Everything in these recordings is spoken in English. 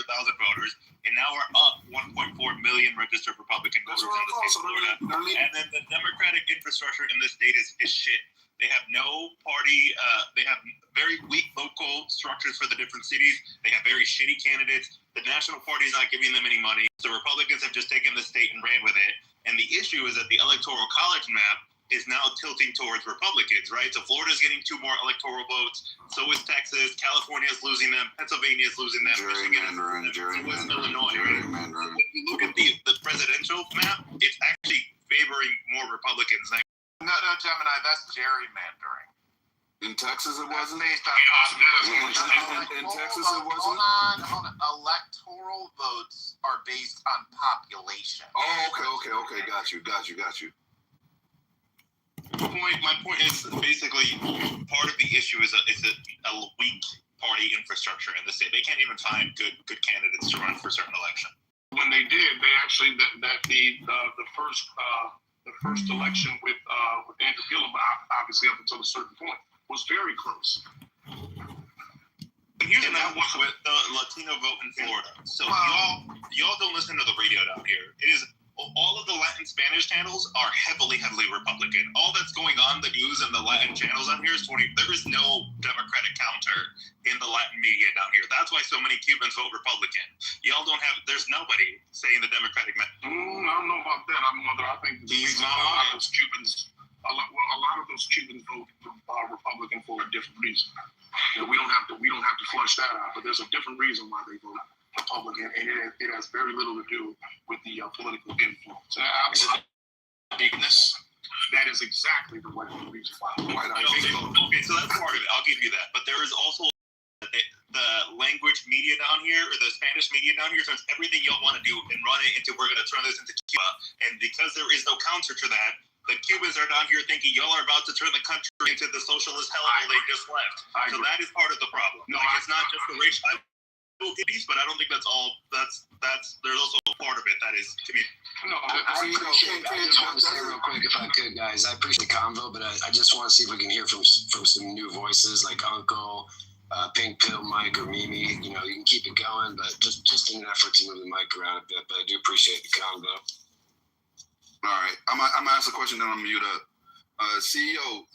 voters, and now we're up 1.4 million registered Republican voters in the state of Florida. And then the Democratic infrastructure in this state is shit. They have no party. They have very weak local structures for the different cities. They have very shitty candidates. The national party is not giving them any money. So Republicans have just taken the state and ran with it. And the issue is that the Electoral College map is now tilting towards Republicans, right? So Florida's getting 2 more electoral votes. So is Texas. California is losing them. Pennsylvania is losing them. Michigan is losing them. So is Illinois, right? So when you look at the presidential map, it's actually favoring more Republicans. No, Gemini, that's gerrymandering. In Texas, it wasn't? Based on in Texas, it wasn't? Hold on. Electoral votes are based on population. Oh, okay. Got you. My point is basically part of the issue is a weak party infrastructure in the state. They can't even find good candidates to run for certain elections. When they did, they actually the first election with Andrew Gillum, obviously up until a certain point, was very close. And that was with the Latino vote in Florida. So y'all don't listen to the radio down here. It is all of the Latin Spanish channels are heavily Republican. All that's going on, the news and the Latin channels on here is there is no Democratic counter in the Latin media down here. That's why so many Cubans vote Republican. Y'all don't have, there's nobody saying the Democratic message. I don't know about that. I think a lot of those Cubans vote Republican for a different reason. We don't have to flush that out, but there's a different reason why they vote Republican, and it has very little to do with the political influence. Bigness. That is exactly the reason why. Okay, so that's part of it. I'll give you that. But there is also the language media down here, or the Spanish media down here, turns everything y'all want to do and run it into, we're going to turn this into Cuba. And because there is no counter to that, the Cubans are down here thinking y'all are about to turn the country into the socialist hellhole they just left. So that is part of the problem. It's not just the racial piece, but I don't think that's all. That's there's also a part of it that is community. I just want to say real quick, if I could, guys. I appreciate the convo, but I just want to see if we can hear from some new voices like Uncle, Pink Pill, Mike, or Mimi. You can keep it going, but just in an effort to move the mic around a bit. But I do appreciate the convo. All right, I'm gonna ask a question, then I'm gonna mute up. CEO,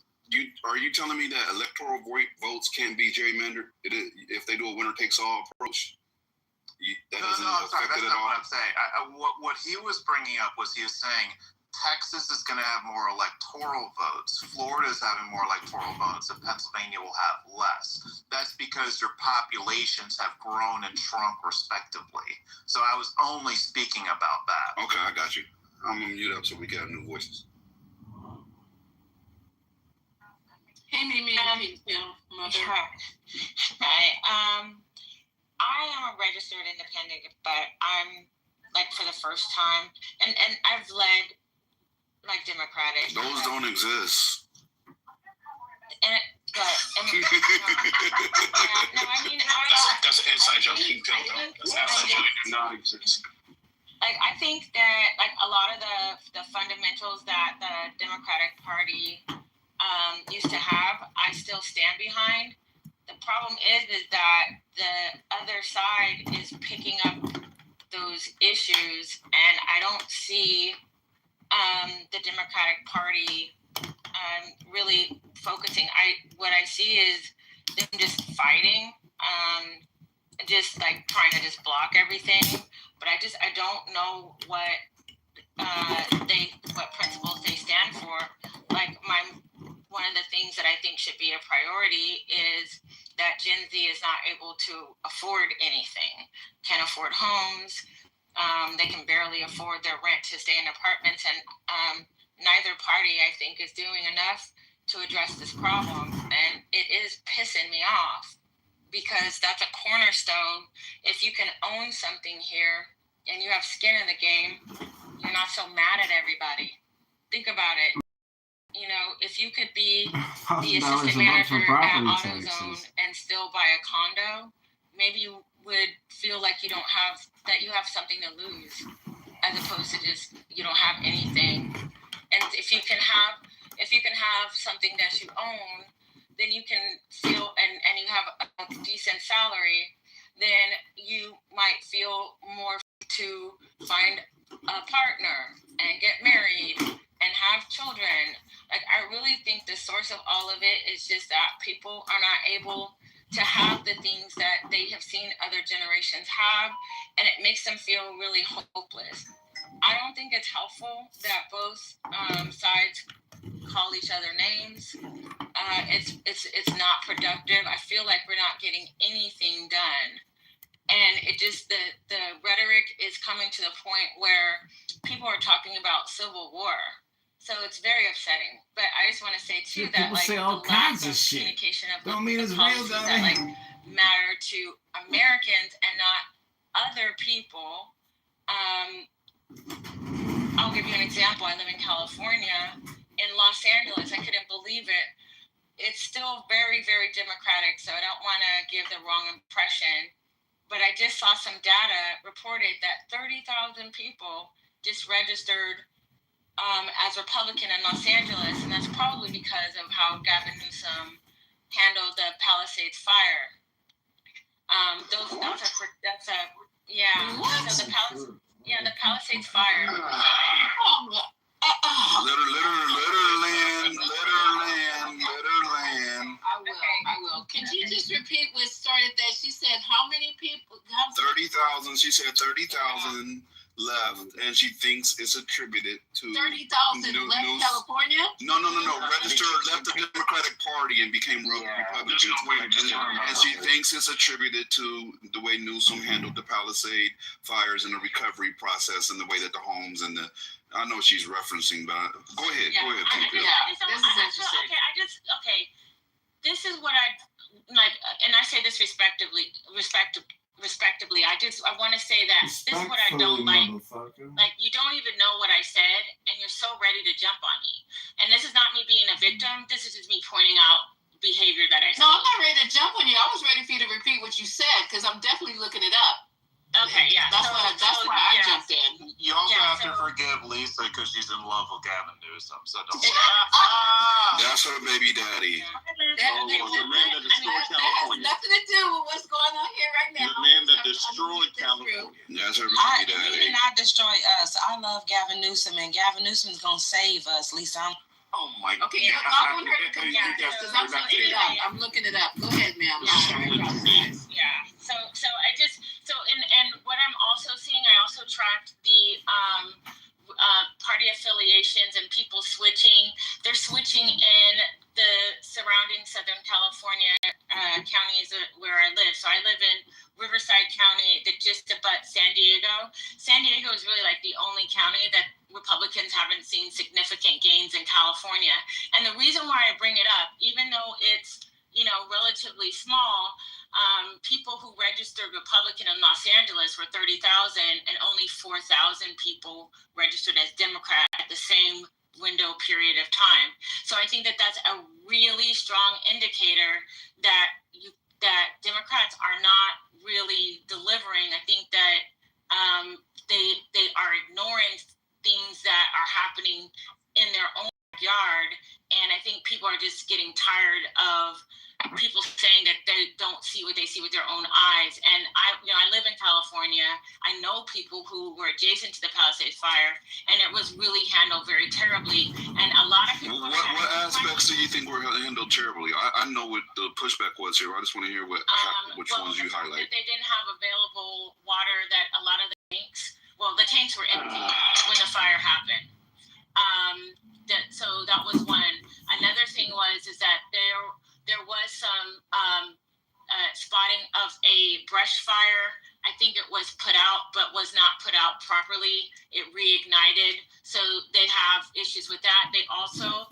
are you telling me that electoral votes can be gerrymandered if they do a winner-takes-all approach? No, I'm sorry, that's not what I'm saying. What he was bringing up was he was saying Texas is going to have more electoral votes, Florida is having more electoral votes, and Pennsylvania will have less. That's because your populations have grown and shrunk respectively. So I was only speaking about that. Okay, I got you. I'm going to mute up so we can have new voices. Hey, Mimi. Mother. Hi. I am a registered independent, but I'm for the first time, and I've led Democratic. Those don't exist. That's an inside joke. Not exist. I think that a lot of the fundamentals that the Democratic Party used to have, I still stand behind. The problem is that the other side is picking up those issues, and I don't see the Democratic Party really focusing. What I see is them just fighting, just trying to just block everything. But I don't know what principles they stand for. One of the things that I think should be a priority is that Gen Z is not able to afford anything, can't afford homes. They can barely afford their rent to stay in apartments. And neither party, I think, is doing enough to address this problem. And it is pissing me off because that's a cornerstone. If you can own something here and you have skin in the game, you're not so mad at everybody. Think about it. If you could be the assistant manager at AutoZone and still buy a condo, maybe you would feel like you have something to lose, as opposed to just you don't have anything. And if you can have something that you own, then you can feel and you have a decent salary, then you might feel more to find a partner and get married and have children. Like, I really think the source of all of it is just that people are not able to have the things that they have seen other generations have, and it makes them feel really hopeless. I don't think it's helpful that both sides call each other names. It's not productive. I feel like we're not getting anything done, and it just the rhetoric is coming to the point where people are talking about civil war. So it's very upsetting. But I just want to say too that like say all the lack kinds of of shit. communication of Don't mean the it's real, policies though. that like matter to Americans and not other people. I'll give you an example. I live in California. In Los Angeles, I couldn't believe it. It's still very, very Democratic, so I don't want to give the wrong impression. But I just saw some data reported that 30,000 people just registered as Republican in Los Angeles, and that's probably because of how Gavin Newsom handled the Palisades fire. That's a yeah. What? So the Palisades fire. Let her land. I will. Can you just repeat what started that? She said how many people? 30,000. She said 30,000 left, and she thinks it's attributed to 30,000 left California? No. Registered, left the Democratic Party and became Republicans. And she thinks it's attributed to the way Newsom handled the Palisade fires and the recovery process and the way that the homes and the. I know she's referencing, but go ahead. This is interesting. This is what I like, and I say this respectively. I want to say that this is what I don't like. Like, you don't even know what I said, and you're so ready to jump on me. And this is not me being a victim. This is just me pointing out behavior that I see. No, I'm not ready to jump on you. I was ready for you to repeat what you said because I'm definitely looking it up. Okay, yeah. That's why I jumped in. You also have to forgive Lisa because she's in love with Gavin Newsom. So don't. That's her baby daddy. That has nothing to do with what's going on here right now. The man that destroyed California. That's her He baby daddy. did not destroy us. I love Gavin Newsom, and Gavin Newsom's gonna save us. Lisa, Oh my Okay, God. I want her to come back because I'm looking it up. I'm looking it up. Go ahead, ma'am. Yeah. So I just and what I'm also seeing, I also tracked the party affiliations and people switching. They're switching in the surrounding Southern California counties where I live. So I live in Riverside County that just abuts San Diego. San Diego is really like the only county that Republicans haven't seen significant gains in California. And the reason why I bring it up, even though it's, relatively small, people who registered Republican in Los Angeles were 30,000 and only 4,000 people registered as Democrat at the same window period of time. So I think that that's a really strong indicator that Democrats are not really delivering. I think that they are ignoring things that are happening in their own yard, and I think people are just getting tired of people saying that they don't see what they see with their own eyes. And I live in California. I know people who were adjacent to the Palisades fire, and it was really handled very terribly. And a lot of people. What aspects do you think were handled terribly? I know what the pushback was here. I just want to hear which ones you highlight. They didn't have available water. That a lot of the tanks. Well, the tanks were empty when the fire happened. So that was one. Another thing was that there was some spotting of a brush fire. I think it was put out, but was not put out properly. It reignited, so they have issues with that. They also,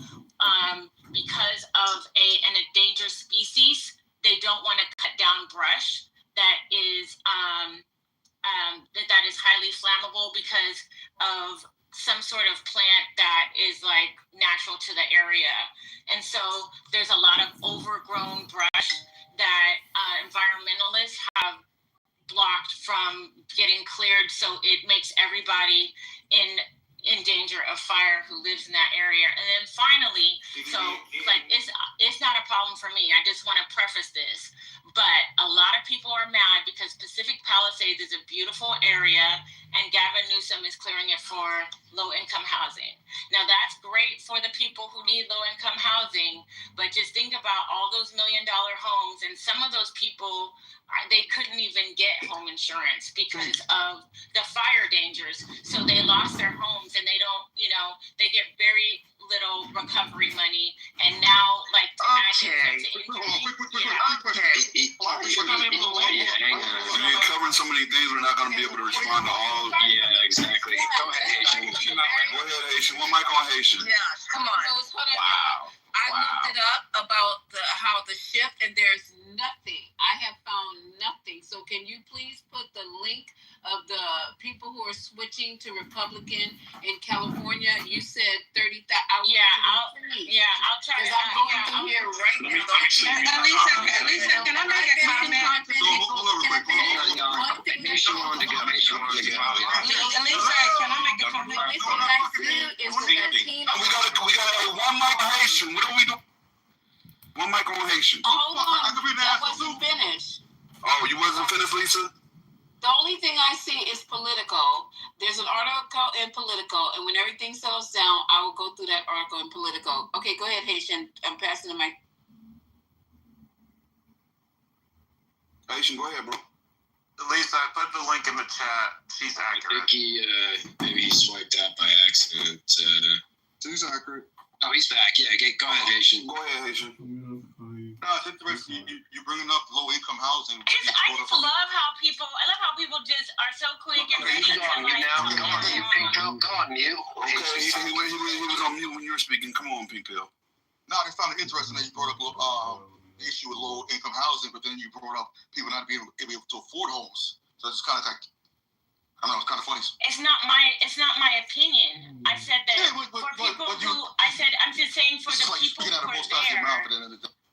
because of an endangered species, they don't want to cut down brush that is that is highly flammable because of some sort of plant that is like natural to the area. And so there's a lot of overgrown brush that environmentalists have blocked from getting cleared. So it makes everybody in in danger of fire who lives in that area. And then finally, so like it's not a problem for me. I just want to preface this. But a lot of people are mad because Pacific Palisades is a beautiful area and Gavin Newsom is clearing it for low-income housing. Now that's great for the people who need low-income housing, but just think about all those $1 million homes, and some of those people, they couldn't even get home insurance because of the fire dangers. So they lost their homes and they don't, they get very little recovery money, and now like We're covering so many things, we're not going to be able to respond to all. Yeah, exactly. Go ahead, Haitian. Go ahead, Haitian. One mic on Haitian. Yeah, come on. Wow. I looked it up about how the shift, and there's nothing. I have found nothing. So can you please put the link of the people who are switching to Republican in California? You said 30,000. I'll try. Because I'm going through here right now. Alicia, can I make a comment? Haitian wanted to go. Alicia, can I make a comment? What I see is the Latino. We got one mic on Haitian. What do we do? One mic on Haitian. Hold on. That wasn't finished. Oh, you wasn't finished, Lisa? The only thing I see is Political. There's an article in Political, and when everything settles down, I will go through that article in Political. Okay, go ahead, Haitian. I'm passing the mic. Haitian, go ahead, bro. Lisa, I put the link in the chat. She's I accurate. think maybe he swiped out by accident. He's accurate. Oh, he's back. Yeah, go ahead, Haitian. Go ahead, Haitian. No, it's interesting. You're bringing up low-income housing. I just love how people just are so quick and ready to Come on, you pink pill. Come on, mute. Okay, he was on mute when you were speaking. Come on, Pink Pill. No, I found it interesting that you brought up the issue with low-income housing, but then you brought up people not being able to afford homes. So it's kind of like, I don't know, it's kind of funny. It's not my opinion. I said that for people who I'm just saying for the people who are there.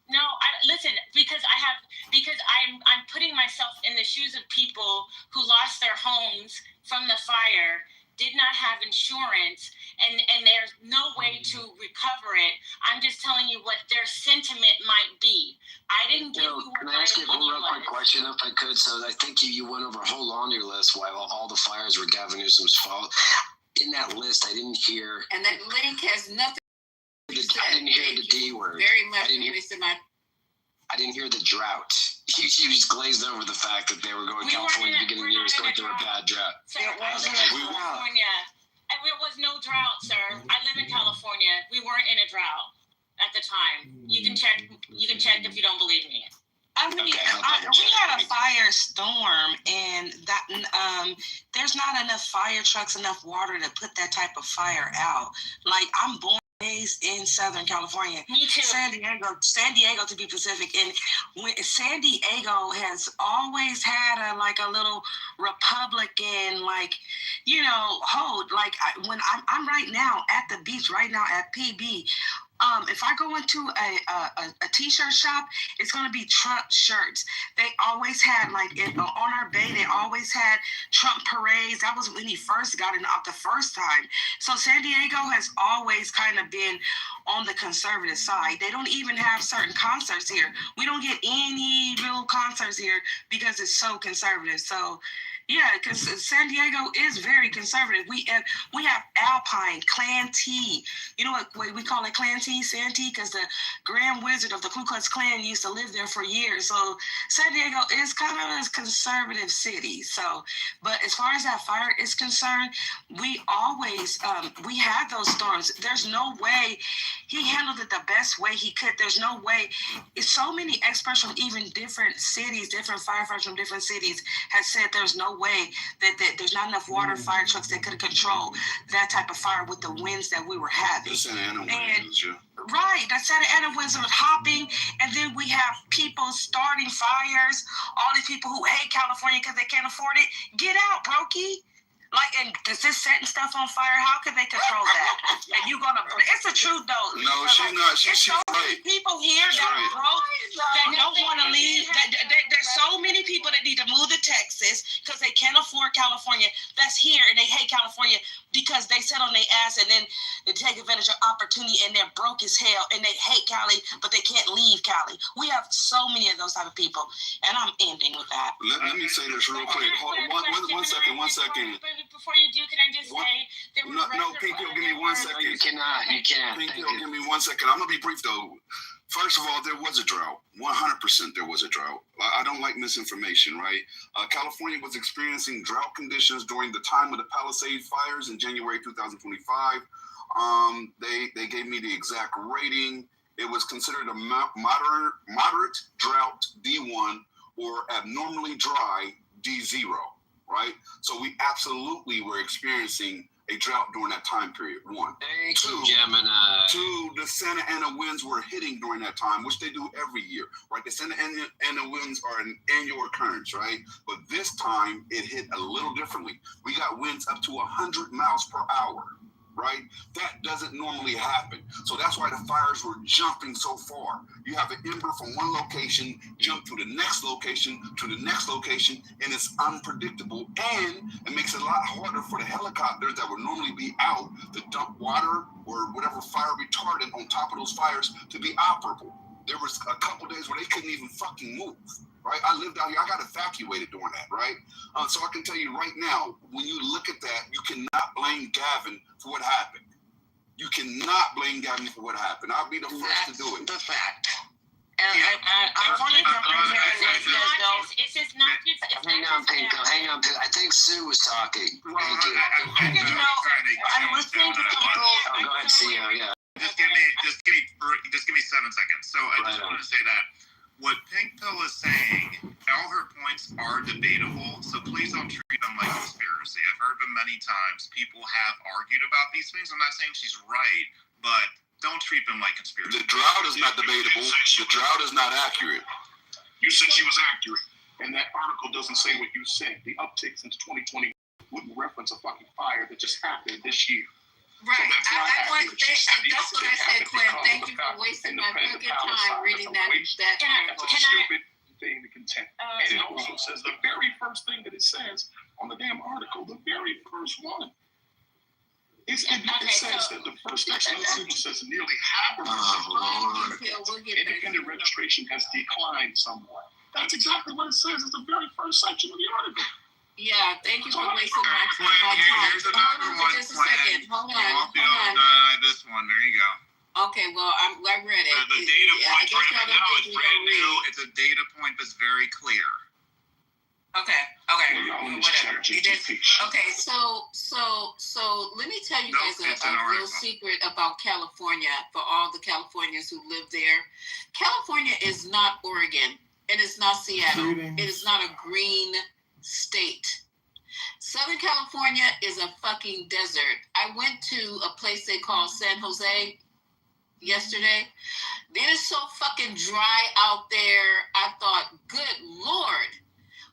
No, listen, because I'm putting myself in the shoes of people who lost their homes from the fire, did not have insurance, and there's no way to recover it. I'm just telling you what their sentiment might be. I didn't give you what Can I ask you a real quick was. question, if I could? So I think you went over a whole laundry list while all the fires were Gavin Newsom's fault. In that list, I didn't hear. And that link has nothing. I didn't hear the D word. Very much. I didn't hear the drought. You just glazed over the fact that they were going California at the beginning of the year was going through a bad drought. Sir, I live in California. There was no drought, sir. I live in California. We weren't in a drought at the time. You can check if you don't believe me. We had a firestorm, and that there's not enough fire trucks, enough water to put that type of fire out. Like, I'm born based in Southern California. Me too. San Diego to be specific. And when San Diego has always had a little Republican, hold. Like, when I'm right now at the beach, right now at PB, if I go into a t-shirt shop, it's going to be Trump shirts. They always had, on our bay, they always had Trump parades. That was when he first got it off the first time. So San Diego has always kind of been on the conservative side. They don't even have certain concerts here. We don't get any real concerts here because it's so conservative. So yeah, because San Diego is very conservative. We have Alpine, Clan T. You know what we call it, Clan T, Santee, because the Grand Wizard of the Ku Klux Klan used to live there for years. So San Diego is kind of a conservative city. So, but as far as that fire is concerned, we always, we had those storms. There's no way he handled it the best way he could. There's no way. It's so many experts from even different cities, different firefighters from different cities has said there's no way that there's not enough water fire trucks that could control that type of fire with the winds that we were having. Right, that Santa Ana winds was hopping, and then we have people starting fires. All these people who hate California because they can't afford it. Get out, brokey. Like, and is this setting stuff on fire? How can they control that? And you gonna? It's the truth though. No, she's not. She's so many right. people here that are broke, that don't want to leave. There's so many people that need to move to Texas because they can't afford California. That's here, and they hate California because they sit on their ass and then they take advantage of opportunity, and they're broke as hell, and they hate Cali, but they can't leave Cali. We have so many of those type of people, and I'm ending with that. Let me say this real quick. Hold on, one second. Before you do, can I just say there were No, Pink Pill, give me 1 second. You cannot. You can't. Pink Pill, give me 1 second. I'm gonna be brief though. First of all, there was a drought. 100% there was a drought. I don't like misinformation, right? California was experiencing drought conditions during the time of the Palisades fires in January 2025. They gave me the exact rating. It was considered a moderate drought D1 or abnormally dry D0, right? So we absolutely were experiencing a drought during that time period, one. Thank you, Gemini. Two, the Santa Ana winds were hitting during that time, which they do every year, right? The Santa Ana winds are an annual occurrence, right? But this time it hit a little differently. We got winds up to 100 miles per hour, right? That doesn't normally happen. So that's why the fires were jumping so far. You have an ember from one location, jump to the next location, and it's unpredictable. And it makes it a lot harder for the helicopters that would normally be out to dump water or whatever fire retardant on top of those fires to be operable. There was a couple days where they couldn't even fucking move. Right, I lived out here. I got evacuated during that, right? So I can tell you right now, when you look at that, you cannot blame Gavin for what happened. You cannot blame Gavin for what happened. I'll be the first to do it. The fact. And I wanted to it's just not just. Hang on, Pinko. Hang on. I think Sue was talking. Thank you. I'm listening to people. Oh, go ahead, CEO. Yeah. Just give me 7 seconds. So I just want to say that what Pink Pill is saying, all her points are debatable, so please don't treat them like conspiracy. I've heard them many times. People have argued about these things. I'm not saying she's right, but don't treat them like conspiracy. The drought is not debatable. The drought is not accurate. You said she was accurate, and that article doesn't say what you said. The uptick since 2020 wouldn't reference a fucking fire that just happened this year. Right. So that's what I said, Quinn. Thank you for wasting my fucking time reading that That's article. a stupid thing to contend. And it also says the very first thing that it says on the damn article, the very first one. It says that the first section of the article says nearly half of independent registration has declined somewhat. That's exactly what it says. It's the very first section of the article. Yeah, thank you for wasting my time. Here's another one. Just a second. Hold on. This one. There you go. Okay, well, I read it. The data point right now is brand new. It's a data point that's very clear. Okay, whatever. Okay, so let me tell you guys a real secret about California for all the Californians who live there. California is not Oregon, and it's not Seattle. It is not a green state. Southern California is a fucking desert. I went to a place they call San Jose yesterday. It is so fucking dry out there. I thought, good Lord.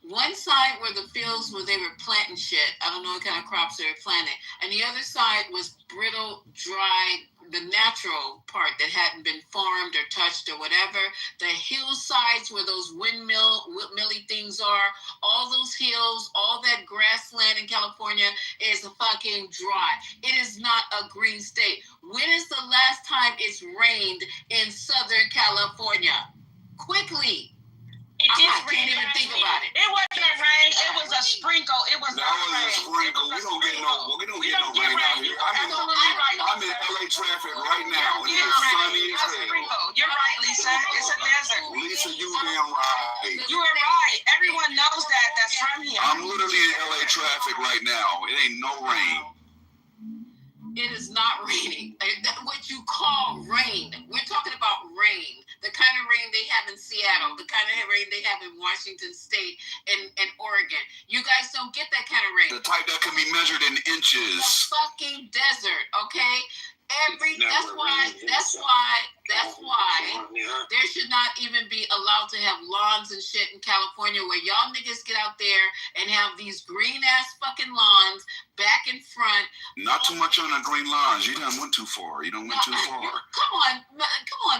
One side were the fields where they were planting shit. I don't know what kind of crops they were planting. And the other side was brittle, dry, the natural part that hadn't been farmed or touched or whatever. The hillsides where those windmilly things are, all those hills, all that grassland in California is fucking dry. It is not a green state. When is the last time it's rained in Southern California? Quickly. I can't even think about it. It wasn't a rain. It was a sprinkle. It was That was a sprinkle. We don't get no rain out here. I'm in LA traffic right now. It is sunny as hell. You're right, Lisa. It's a desert. Lisa, you damn right. You are right. Everyone knows that. That's from here. I'm literally in LA traffic right now. It ain't no rain. It is not raining. What you call rain. We're talking about rain. The kind of rain they have in Seattle. The kind of rain they have in Washington State and Oregon. You guys don't get that kind of rain. The type that can be measured in inches. The fucking desert, okay? That's why there should not even be allowed to have lawns and shit in California where y'all niggas get out there and have these green ass fucking lawns back in front. Not too much on the green lawns. You done went too far. You don't went too far. Come on,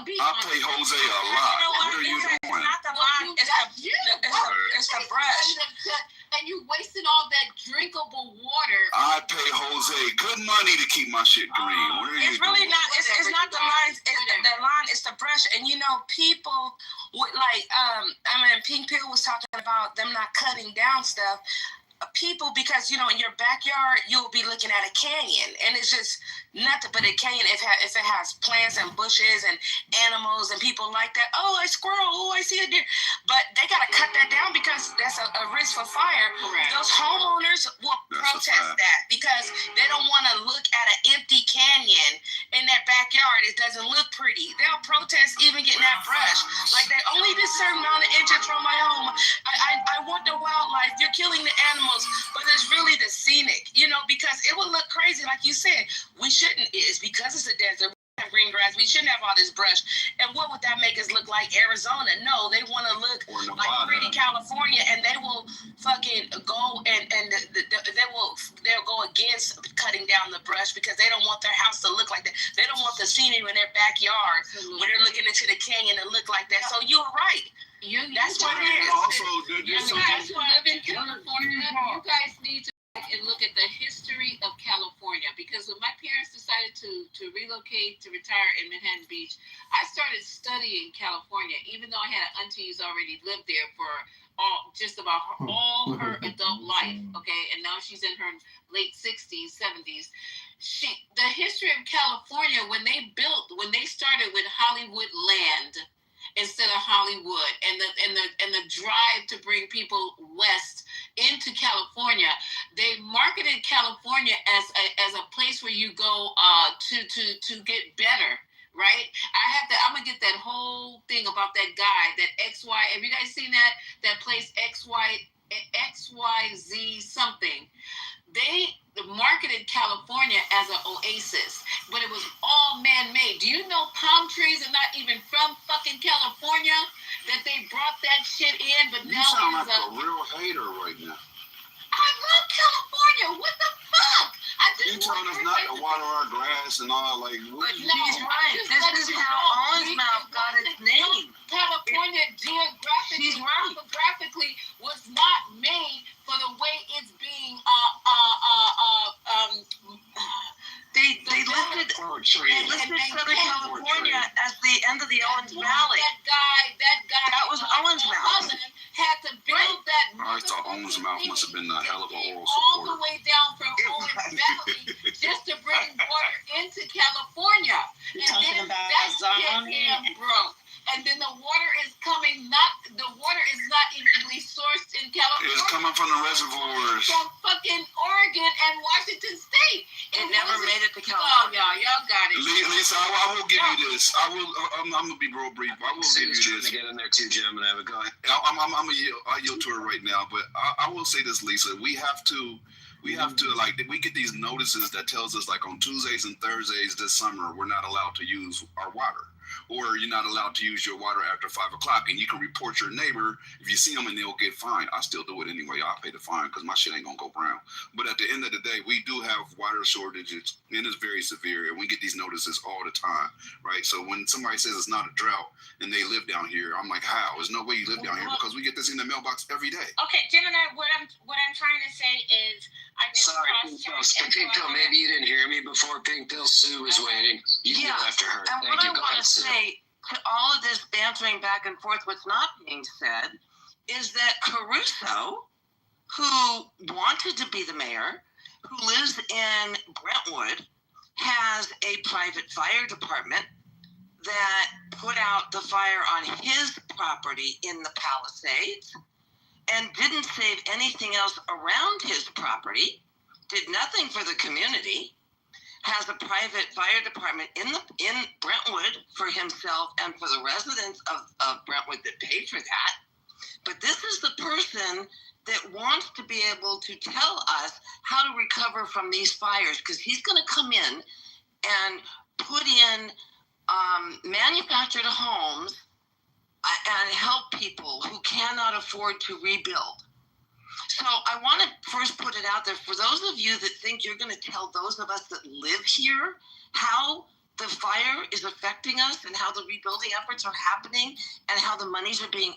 be I'll honest. pay Jose a lot. What are you doing? It's not the lawn, it's the brush. And you wasting all that drinkable water. I pay Jose good money to keep my shit green. What are you It's really doing? not. It's not the lines. It's the line. It's the brush. And you know, people would like. Pink Pill was talking about them not cutting down stuff. People, because you know, in your backyard, you'll be looking at a canyon, and it's just nothing but a canyon. If it has plants and bushes and animals and people like that. Oh, a squirrel. Oh, I see a deer. But they gotta cut that down because that's a risk for fire. Correct. Those homeowners will protest that because they don't want to look at an empty canyon in their backyard. It doesn't look pretty. They'll protest even getting that brush. Like they only this certain amount of inches from my home. I want the wildlife. You're killing the animals, but it's really the scenic, you know, because it would look crazy. Like you said, we shouldn't. It's because it's a desert. We have green grass. We shouldn't have all this brush. And what would that make us look like? Arizona? No, they want to look like pretty California, and they will fucking go and they'll go against cutting down the brush because they don't want their house to look like that. They don't want the scenery in their backyard when they're looking into the canyon to look like that. So you're right. That's what it is. Also, You guys who live in California, you guys need to and look at the history of California, because when my parents decided to relocate to retire in Manhattan Beach, I started studying California, even though I had an auntie who's already lived there for just about all her adult life, okay, and now she's in her late 60s, 70s. The history of California, when they started with Hollywood Land instead of Hollywood, and the drive to bring people west into California, they marketed California as a place where you go to get better, right? I'm gonna get that whole thing about that guy, that XY. Have you guys seen that place XYZ something? They marketed California as an oasis, but it was all man-made. Do you know palm trees are not even from fucking California? That they brought that shit in, but You now sound it's like a real hater right now. I love California. What the fuck? You telling us not to water our grass and all, like, what But you she's right. This is how Orange Mouth got its name. California geographically was not made for the way it's being They listed Southern California as the end of the Owens Valley. That guy That was Owens Mouth. had to build that. I thought Owens Mouth must have been a hell of a oral all the supporter. way down from Owens Valley just to bring water into California. You're talking about that Zion? shit broke. And then the water is not evenly sourced in California. It's coming from the reservoirs. From fucking Oregon and Washington State. It never made it to Oh, California. y'all got it. Lisa, I will give you this. I'm gonna be real brief. I will give you this. To get in there too, Jim, and I would go ahead. I'll yield to her right now, but I will say this, Lisa. We have to like, we get these notices that tells us like on Tuesdays and Thursdays this summer we're not allowed to use our water, or you're not allowed to use your water after 5 o'clock, and you can report your neighbor if you see them and they'll get fined. I still do it anyway. I'll pay the fine because my shit ain't gonna go brown. But at the end of the day, we do have water shortages, and it's very severe, and we get these notices all the time, right? So when somebody says it's not a drought and they live down here, I'm like, how? There's no way you live down here, because we get this in the mailbox every day. Okay, Jim and I, what I'm trying to say is I did Sorry, Pink Pill, maybe you didn't hear me before. Pink Pill Sue was waiting. You can go after her. And Thank what you. I Go want ahead, to Sue. say to all of this bantering back and forth, what's not being said, is that Caruso, who wanted to be the mayor, who lives in Brentwood, has a private fire department that put out the fire on his property in the Palisades and didn't save anything else around his property, did nothing for the community, has a private fire department in Brentwood for himself and for the residents of Brentwood that paid for that. But this is the person that wants to be able to tell us how to recover from these fires, because he's going to come in and put in manufactured homes and help people who cannot afford to rebuild. So I want to first put it out there for those of you that think you're going to tell those of us that live here how the fire is affecting us and how the rebuilding efforts are happening and how the monies are being,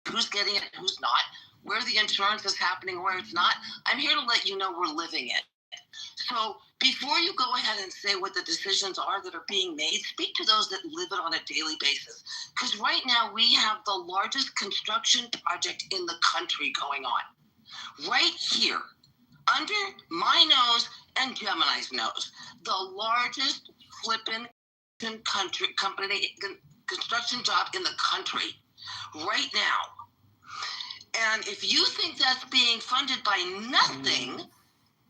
who's getting it, who's not, where the insurance is happening, where it's not. I'm here to let you know we're living it. So before you go ahead and say what the decisions are that are being made, speak to those that live it on a daily basis. Because right now we have the largest construction project in the country going on. Right here, under my nose and Gemini's nose, the largest flipping construction job in the country right now. And if you think that's being funded by nothing,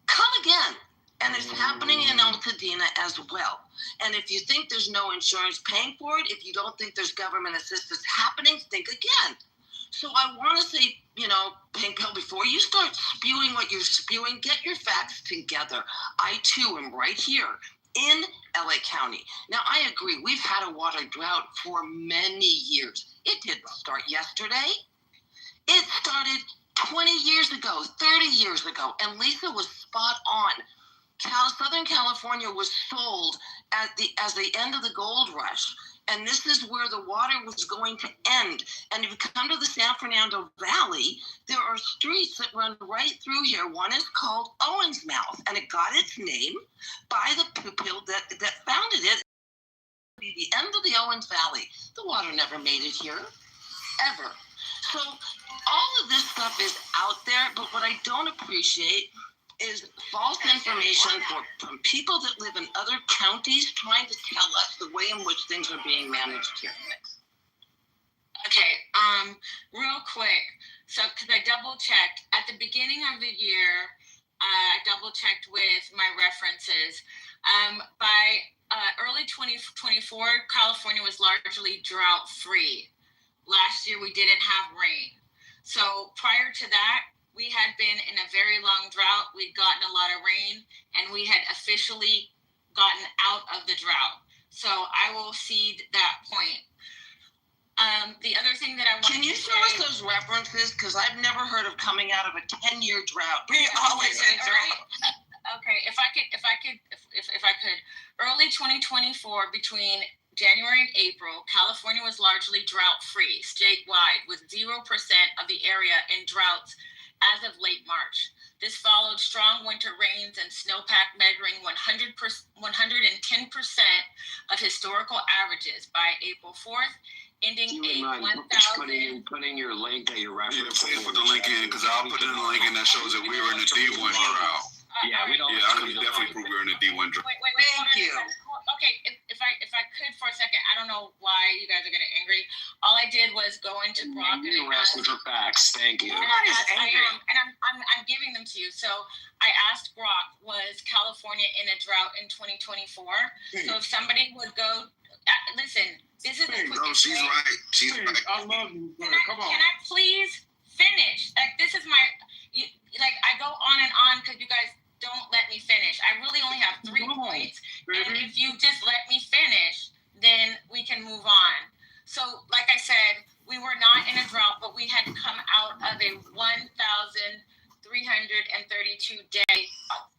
come again. And it's happening in Altadena as well. And if you think there's no insurance paying for it, if you don't think there's government assistance happening, think again. So I want to say, Pink Pill, before you start spewing what you're spewing, get your facts together. I, too, am right here in LA County. Now, I agree. We've had a water drought for many years. It didn't start yesterday. It started 20 years ago, 30 years ago, and Lisa was spot on. Southern California was sold as the end of the gold rush. And this is where the water was going to end. And if you come to the San Fernando Valley, there are streets that run right through here. One is called Owens Mouth, and it got its name by the people that founded it. The end of the Owens Valley. The water never made it here, ever. So all of this stuff is out there, but what I don't appreciate is false information from people that live in other counties trying to tell us the way in which things are being managed here. Okay, real quick. So, because I double checked at the beginning of the year, I double checked with my references. By early 2024, California was largely drought free. Last year, we didn't have rain. So prior to that, we had been in a very long drought. We'd gotten a lot of rain, and we had officially gotten out of the drought. So I will cede that point. The other thing that I want Can you show us those references? Because I've never heard of coming out of a 10-year drought. We always in drought. Okay, if I could, early 2024, between January and April, California was largely drought-free statewide, with 0% of the area in droughts as of late March. This followed strong winter rains and snowpack measuring 110% of historical averages by April 4th, ending a 1,000. Putting your link that you're referencing. Yeah, please put the link in, because I'll put in a link in that shows that we were in the D1 drought. Yeah, we don't. Yeah, I can definitely prove we're in the D1 drought. Wait. Thank you. Okay, if I could for a second, I don't know why you guys are getting angry. All I did was go into Brock and You're asking for facts. Thank you. I'm giving them to you. So I asked Brock, was California in a drought in 2024? So if somebody would go, listen, this is a quick. No, she's right. She's right. I love you. Come on. Can I please finish? Like, this is my, I go on and on because you guys don't let me finish. I really only have 3 points. And if you just let me finish, then we can move on. So, like I said, we were not in a drought, but we had come out of a 1,332 day.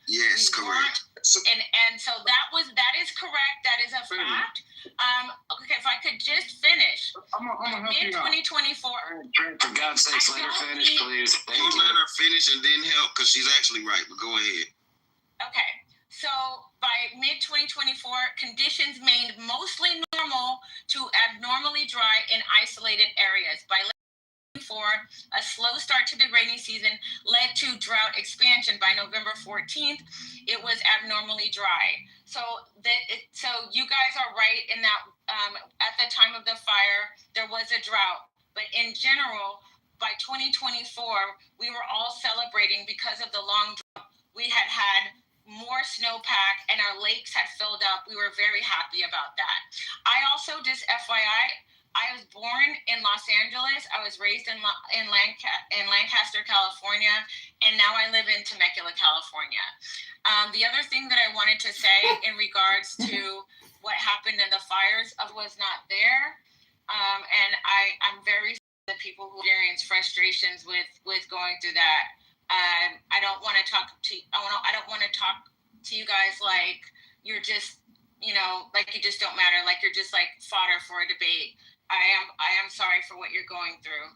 Yes, correct. And so that is correct. That is a fact. Okay, if I could just finish. I'm gonna help you out. 2024. For God's sakes, let her finish, please. Thank you. Let her finish and then help, because she's actually right. But go ahead. Okay, so by mid-2024, conditions remained mostly normal to abnormally dry in isolated areas. By late 2024, a slow start to the rainy season led to drought expansion. By November 14th, it was abnormally dry. So you guys are right in that at the time of the fire, there was a drought. But in general, by 2024, we were all celebrating because of the long drought. We had more snowpack and our lakes had filled up. We were very happy about that. I also, just FYI, I was born in Los Angeles. I was raised in Lancaster, California, and now I live in Temecula, California. The other thing that I wanted to say in regards to what happened in the fires was not there. And I'm very sorry that people who experience frustrations with going through that. I don't want to talk to you guys like you're just, like you just don't matter, like you're just like fodder for a debate. I am sorry for what you're going through.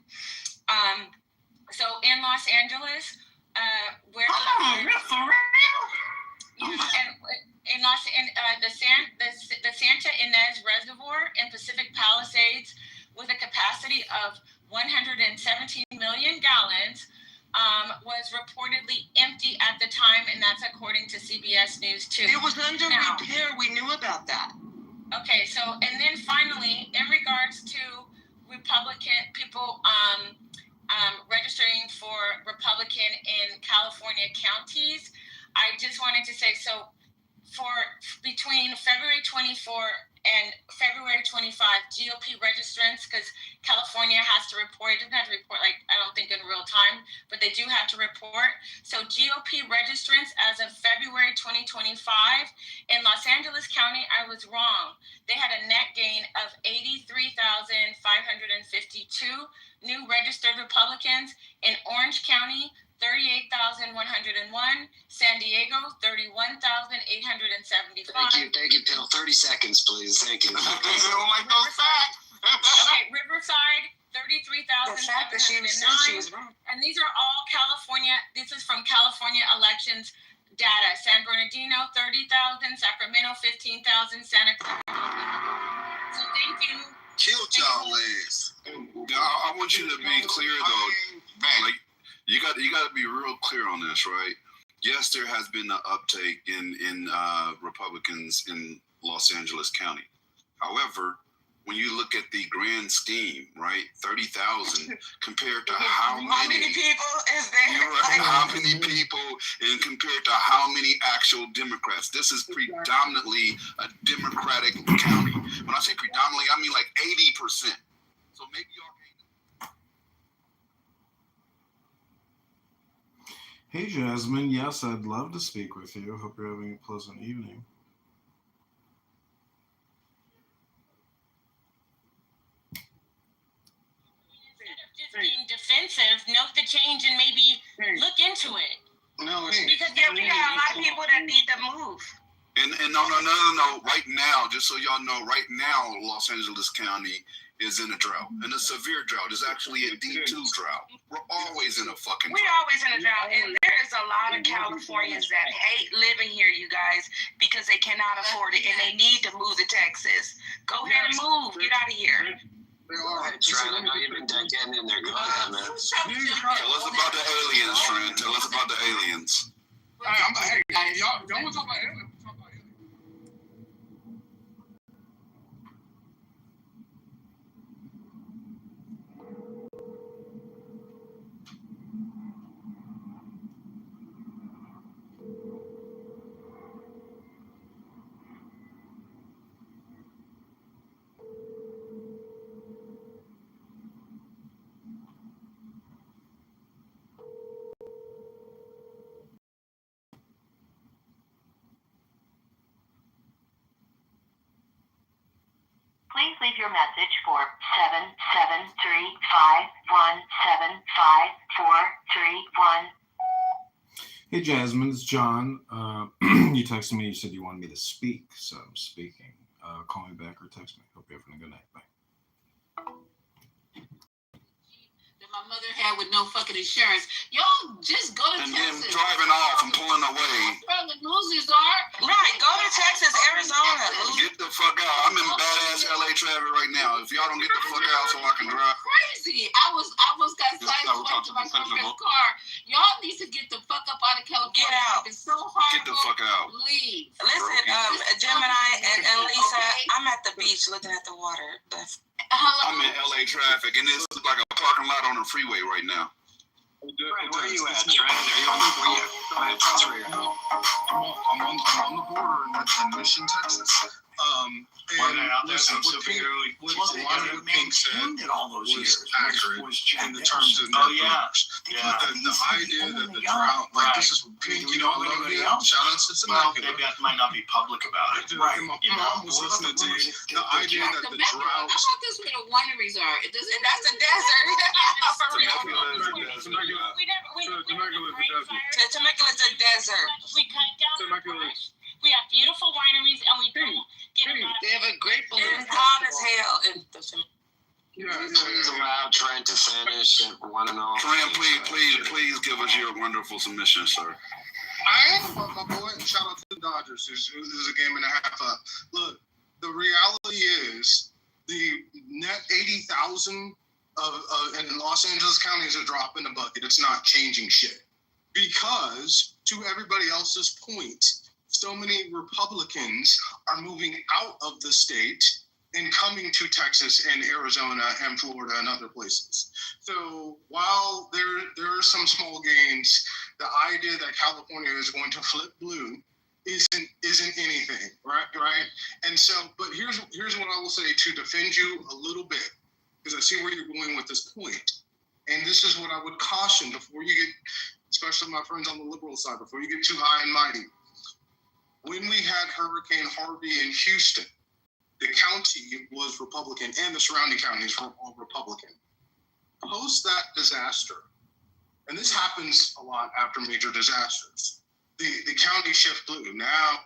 So in Los Angeles, where for real? The Santa Ynez Reservoir in Pacific Palisades, with a capacity of 117 million gallons, was reportedly empty at the time, and that's according to CBS News 2. It was under repair. We knew about that. Okay, so, and then finally, in regards to Republican people registering for Republican in California counties, I just wanted to say, so for between February 24 and February 25, GOP registrants, because California has to report, it doesn't have to report, like, I don't think in real time, but they do have to report. So GOP registrants as of February 2025 in Los Angeles County, I was wrong. They had a net gain of 83,552 new registered Republicans. In Orange County, 38,101, San Diego, 31,875. Thank you, Bill. 30 seconds, please. Thank you. They don't like those facts. Okay, Riverside, 33,709. The fact that she was wrong. And these are all California. This is from California elections data. San Bernardino, 30,000. Sacramento, 15,000. Santa Cruz. So thank you. Killed y'all ass. I want you to be clear though. Like, you got to be real clear on this, right? Yes, there has been an uptake in Republicans in Los Angeles County. However, when you look at the grand scheme, right, 30,000 compared to how many people is there? How many people, and compared to how many actual Democrats? This is predominantly a Democratic county. When I say predominantly, I mean like 80%. So maybe y'all. Hey, Jasmine. Yes, I'd love to speak with you. Hope you're having a pleasant evening. Instead of just being defensive, note the change and maybe look into it. No, Because Yeah, we got a lot of people that need to move. And no. Right now, just so y'all know, right now, Los Angeles County is in a drought, and a severe drought. It's actually a D2 drought. We're always in a fucking drought. We're always in a drought, and there is a lot of Californians that hate living here, you guys, because they cannot afford it, and they need to move to Texas. Go ahead and move. Get out of here. Go ahead, Trent. I know you've been getting in there. Go ahead, man. Tell us about the aliens, friend. Tell us about the aliens. Y'all want to talk about aliens? Please leave your message for 773-517-5431. Hey, Jasmine, it's John. You texted me. You said you wanted me to speak, so I'm speaking. Call me back or text me. Hope you're having a good night. Bye. That my mother had with no fucking insurance. Y'all just go to And Texas. then driving off and pulling away. Where the losers are. Right, go to Texas, Arizona. Get the fuck out. I'm in badass LA traffic right now. If y'all don't get the fuck out so I can drive. Crazy. I was got sideswiped to my girlfriend's car. Y'all need to get the fuck up out of California. Get out. It's so hard. Get the fuck out. Leave. Listen, Gemini and Lisa, I'm at the beach looking at the water. I'm in LA traffic, and it's like a parking lot on the freeway right now. Where are you at, Trent? Are you on the border? I'm on the border in Mission, Texas. And listen, what Pink said was accurate in the terms of net numbers. But the idea that the drought, like this is Pink, I love you. Shout out to Temecula. Maybe I might not be public about it. Right. My mom was listening to you. The idea that the drought. How about this where the wineries are? That's a desert. Temecula's a desert. We cut down the brush. We have beautiful wineries, and we don't get a lot of. They have a great balloon. It's hot as hell in the Please allow Trent to finish and one and all. Trent, please give us your wonderful submission, sir. I am my boy. Shout out to the Dodgers. This is a game and a half up. Look, the reality is the net 80,000 in Los Angeles County is a drop in the bucket. It's not changing shit. Because, to everybody else's point, so many Republicans are moving out of the state and coming to Texas and Arizona and Florida and other places. So while there are some small gains, the idea that California is going to flip blue isn't anything, right? And so, but here's what I will say to defend you a little bit, because I see where you're going with this point. And this is what I would caution before you get, especially my friends on the liberal side, before you get too high and mighty. When we had Hurricane Harvey in Houston, the county was Republican and the surrounding counties were all Republican. Post that disaster, and this happens a lot after major disasters, the county shift blue. Now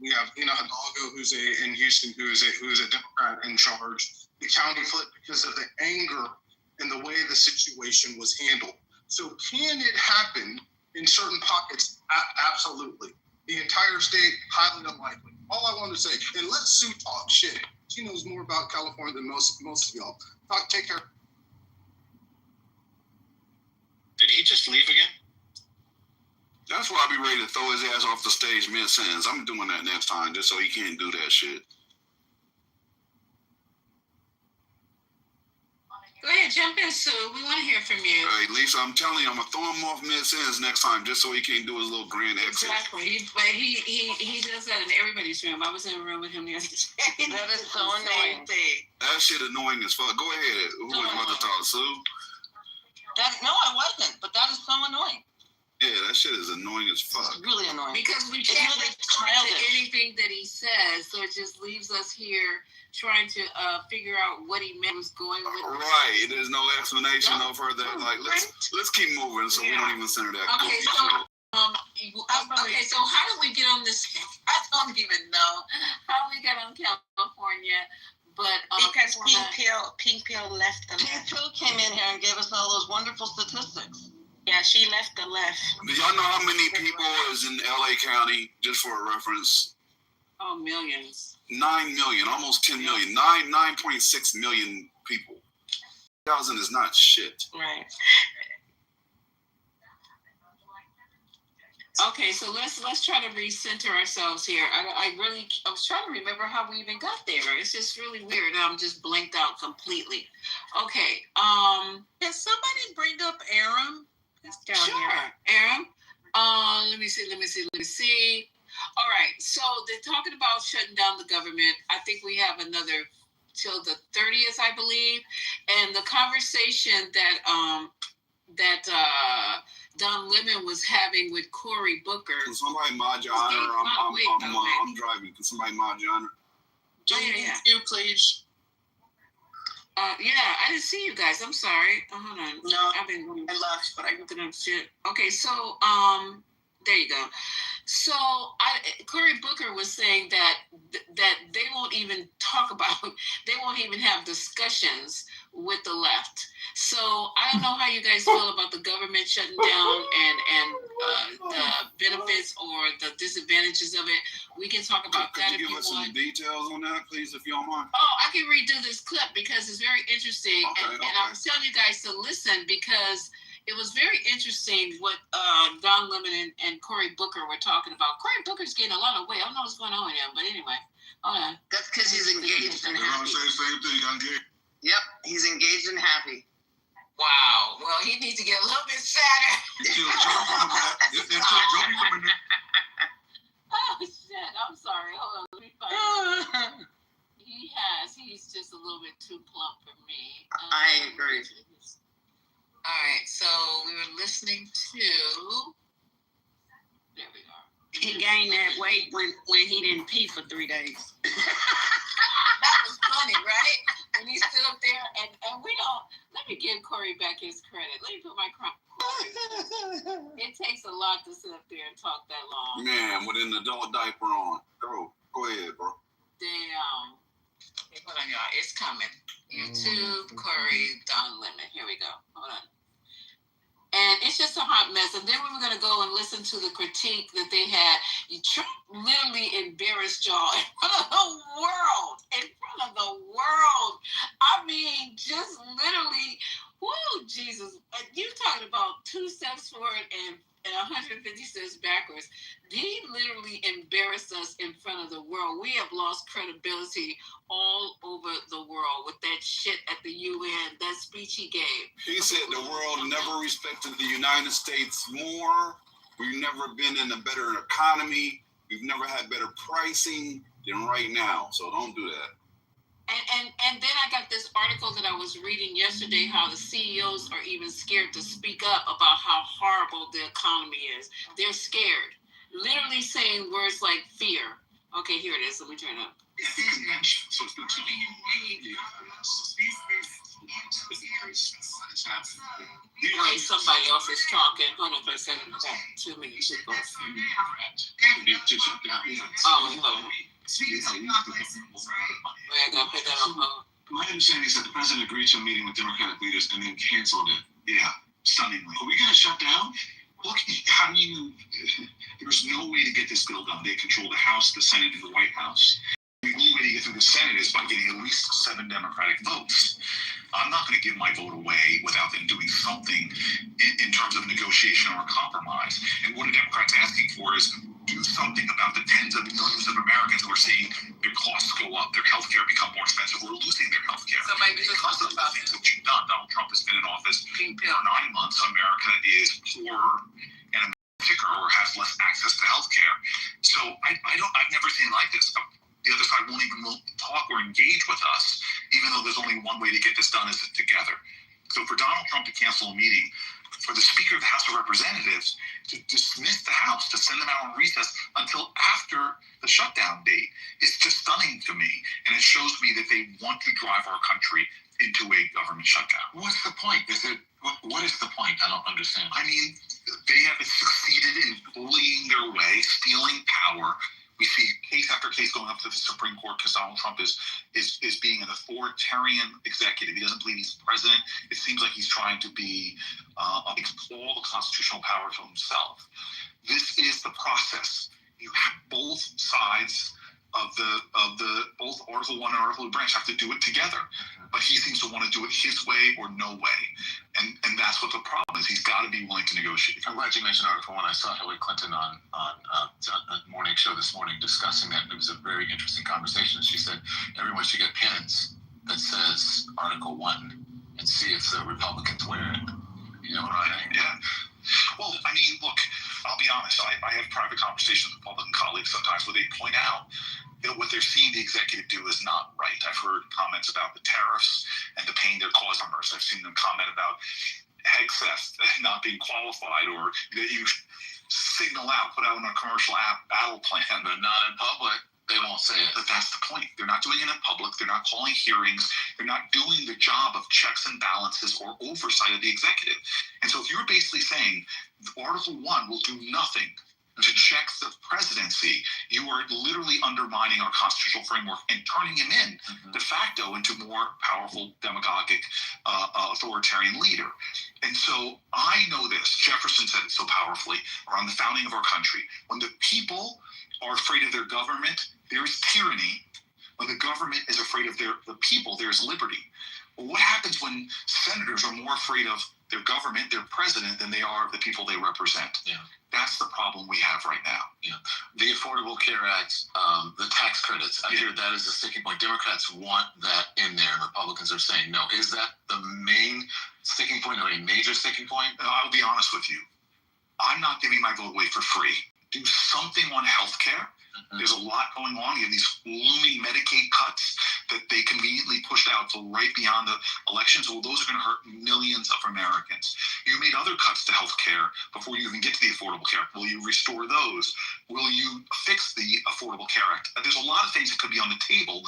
we have Hidalgo in Houston who is a Democrat in charge. The county flipped because of the anger and the way the situation was handled. So can it happen in certain pockets? Absolutely. The entire state, highly unlikely. All I want to say, and let Sue talk shit. She knows more about California than most of y'all. Take care. Did he just leave again? That's why I be ready to throw his ass off the stage mid-sentence. I'm doing that next time just so he can't do that shit. Go ahead, jump in, Sue. We want to hear from you. All right, Lisa, I'm telling you, I'm going to throw him off mid-sentence next time just so he can't do his little grand exit. Exactly. He does that in everybody's room. I was in a room with him the other day. That is so annoying. That shit annoying as fuck. Go ahead. Who was about to talk, Sue? No, I wasn't, but that is so annoying. Yeah, that shit is annoying as fuck. It's really annoying. Because we can't respond to anything that he says, so it just leaves us here trying to figure out what he meant was going with. Right. There's no explanation, no further. Like, let's keep moving so we don't even center that. Okay, so so how did we get on this? I don't even know how we got on California, but because Pink Pill left the left. Pink Pill came in here and gave us all those wonderful statistics. Yeah, she left the left. Do y'all know how many people is in LA County, just for a reference? Oh, millions. 9 million, almost 10 million. 9.6 million people. 1,000 is not shit. Right. Okay, so let's try to recenter ourselves here. I was trying to remember how we even got there. It's just really weird. I'm just blanked out completely. Okay. Can somebody bring up Aram? Sure, Aram. Let me see. All right, so they're talking about shutting down the government. I think we have another till the 30th, I believe. And the conversation that Don Lemon was having with Cory Booker. Can somebody mod your honor? I'm driving. Can somebody mod your honor? You please. Yeah, I didn't see you guys. I'm sorry. Hold on. No, I left, but I looked at shit. Okay, so there you go. So Cory Booker was saying that they won't even talk about, they won't even have discussions with the left. So I don't know how you guys feel about the government shutting down and the benefits or the disadvantages of it. We can talk about that if you want. Could you give us some details on that, please, if you don't mind? Oh, I can redo this clip because it's very interesting. Okay, and I'm telling you guys to listen because it was very interesting what Don Lemon and Cory Booker were talking about. Cory Booker's getting a lot of weight. I don't know what's going on with him, but anyway, hold on. That's because he's engaged and happy. Say the same thing. I'm gay. Yep, he's engaged and happy. Wow. Well, he needs to get a little bit sadder. Oh, shit. I'm sorry. Hold on. Let me find it. too plump for me. I agree. All right, so we were listening to. There we go. He gained that weight when he didn't pee for 3 days. That was funny, right? When he stood up there, and we don't. Let me give Corey back his credit. Let me put my It takes a lot to sit up there and talk that long. Man, with an adult diaper on. Go ahead, bro. Damn. Hey, hold on, y'all. It's coming. YouTube, Corey, Don Lemon. Here we go. Hold on. And it's just a hot mess. And then we were going to go and listen to the critique that they had. Trump literally embarrassed y'all in front of the world. In front of the world. I mean, just literally, whoo, Jesus. You talking about 2 steps forward and 150 steps backwards. He literally embarrassed us in front of the world. We have lost credibility all over the world with that shit at the UN, that speech he gave. He said the world never respected the United States more. We've never been in a better economy. We've never had better pricing than right now. So don't do that. And then I got this article that I was reading yesterday, how the CEOs are even scared to speak up about how horrible the economy is. They're scared. Literally saying words like fear. Okay, here it is. Let me turn it up. Wait, somebody else is talking. Hold on for a second. Okay, 2 minutes ago. Oh, hello. I gotta put that on hold. My understanding is that the president agreed to a meeting with Democratic leaders and then canceled it. Yeah, stunningly. Are we going to shut down? Look, how do you... There's no way to get this bill done. They control the House, the Senate, and the White House. The only way to get through the Senate is by getting at least 7 Democratic votes. I'm not going to give my vote away without them doing something in terms of negotiation or compromise. And what a Democrat's asking for is do something about the tens of millions of Americans who are seeing their costs go up, their health care become more expensive, or losing their health care. So maybe because of the things that you've done. Donald Trump has been in office for 9 months. America is poorer and sicker or has less access to health care. So I've never seen like this. The other side won't even talk or engage with us, even though there's only one way to get this done is together. So for Donald Trump to cancel a meeting, for the Speaker of the House of Representatives to dismiss the House, to send them out on recess until after the shutdown date is just stunning to me. And it shows me that they want to drive our country into a government shutdown. What's the point? What is the point? I don't understand. I mean, they have succeeded in bullying their way, stealing power. We see case after case going up to the Supreme Court because Donald Trump is being an authoritarian executive. He doesn't believe he's president. It seems like he's trying to be all the constitutional power to himself. This is the process. You have both sides of the both Article 1 and Article 2 branch have to do it together. But he seems to want to do it his way or no way. And that's what the problem is. He's got to be willing to negotiate. I'm glad you mentioned Article 1. I saw Hillary Clinton on a morning show this morning discussing that. It was a very interesting conversation. She said everyone should get pins that says Article 1 and see if the Republicans wear it. You know what I mean? Yeah. Well, I mean, look, I'll be honest. I have private conversations with Republican colleagues sometimes where they point out that what they're seeing the executive do is not right. I've heard comments about the tariffs and the pain they're causing farmers. I've seen them comment about excess not being qualified, or that you signal out, put out on a commercial app battle plan, but not in public. They won't say it. But that's the point. They're not doing it in public. They're not calling hearings. They're not doing the job of checks and balances or oversight of the executive. And so if you're basically saying Article 1 will do nothing to check the presidency, you are literally undermining our constitutional framework and turning him in de facto into more powerful, demagogic, authoritarian leader. And so I know this. Jefferson said it so powerfully around the founding of our country. When the people are afraid of their government, there is tyranny. When the government is afraid of the people, there's liberty. Well, what happens when senators are more afraid of their government, their president, than they are of the people they represent? Yeah. That's the problem we have right now. Yeah. The Affordable Care Act, the tax credits, I hear that is a sticking point. Democrats want that in there, and Republicans are saying no. Is that the main sticking point or a major sticking point? I'll be honest with you. I'm not giving my vote away for free. Do something on health care There's a lot going on. You have these looming Medicaid cuts that they conveniently pushed out till right beyond the elections. Well, those are going to hurt millions of Americans. You made other cuts to health care before you even get to the Affordable Care Act. Will you restore those? Will you fix the Affordable Care Act? There's a lot of things that could be on the table,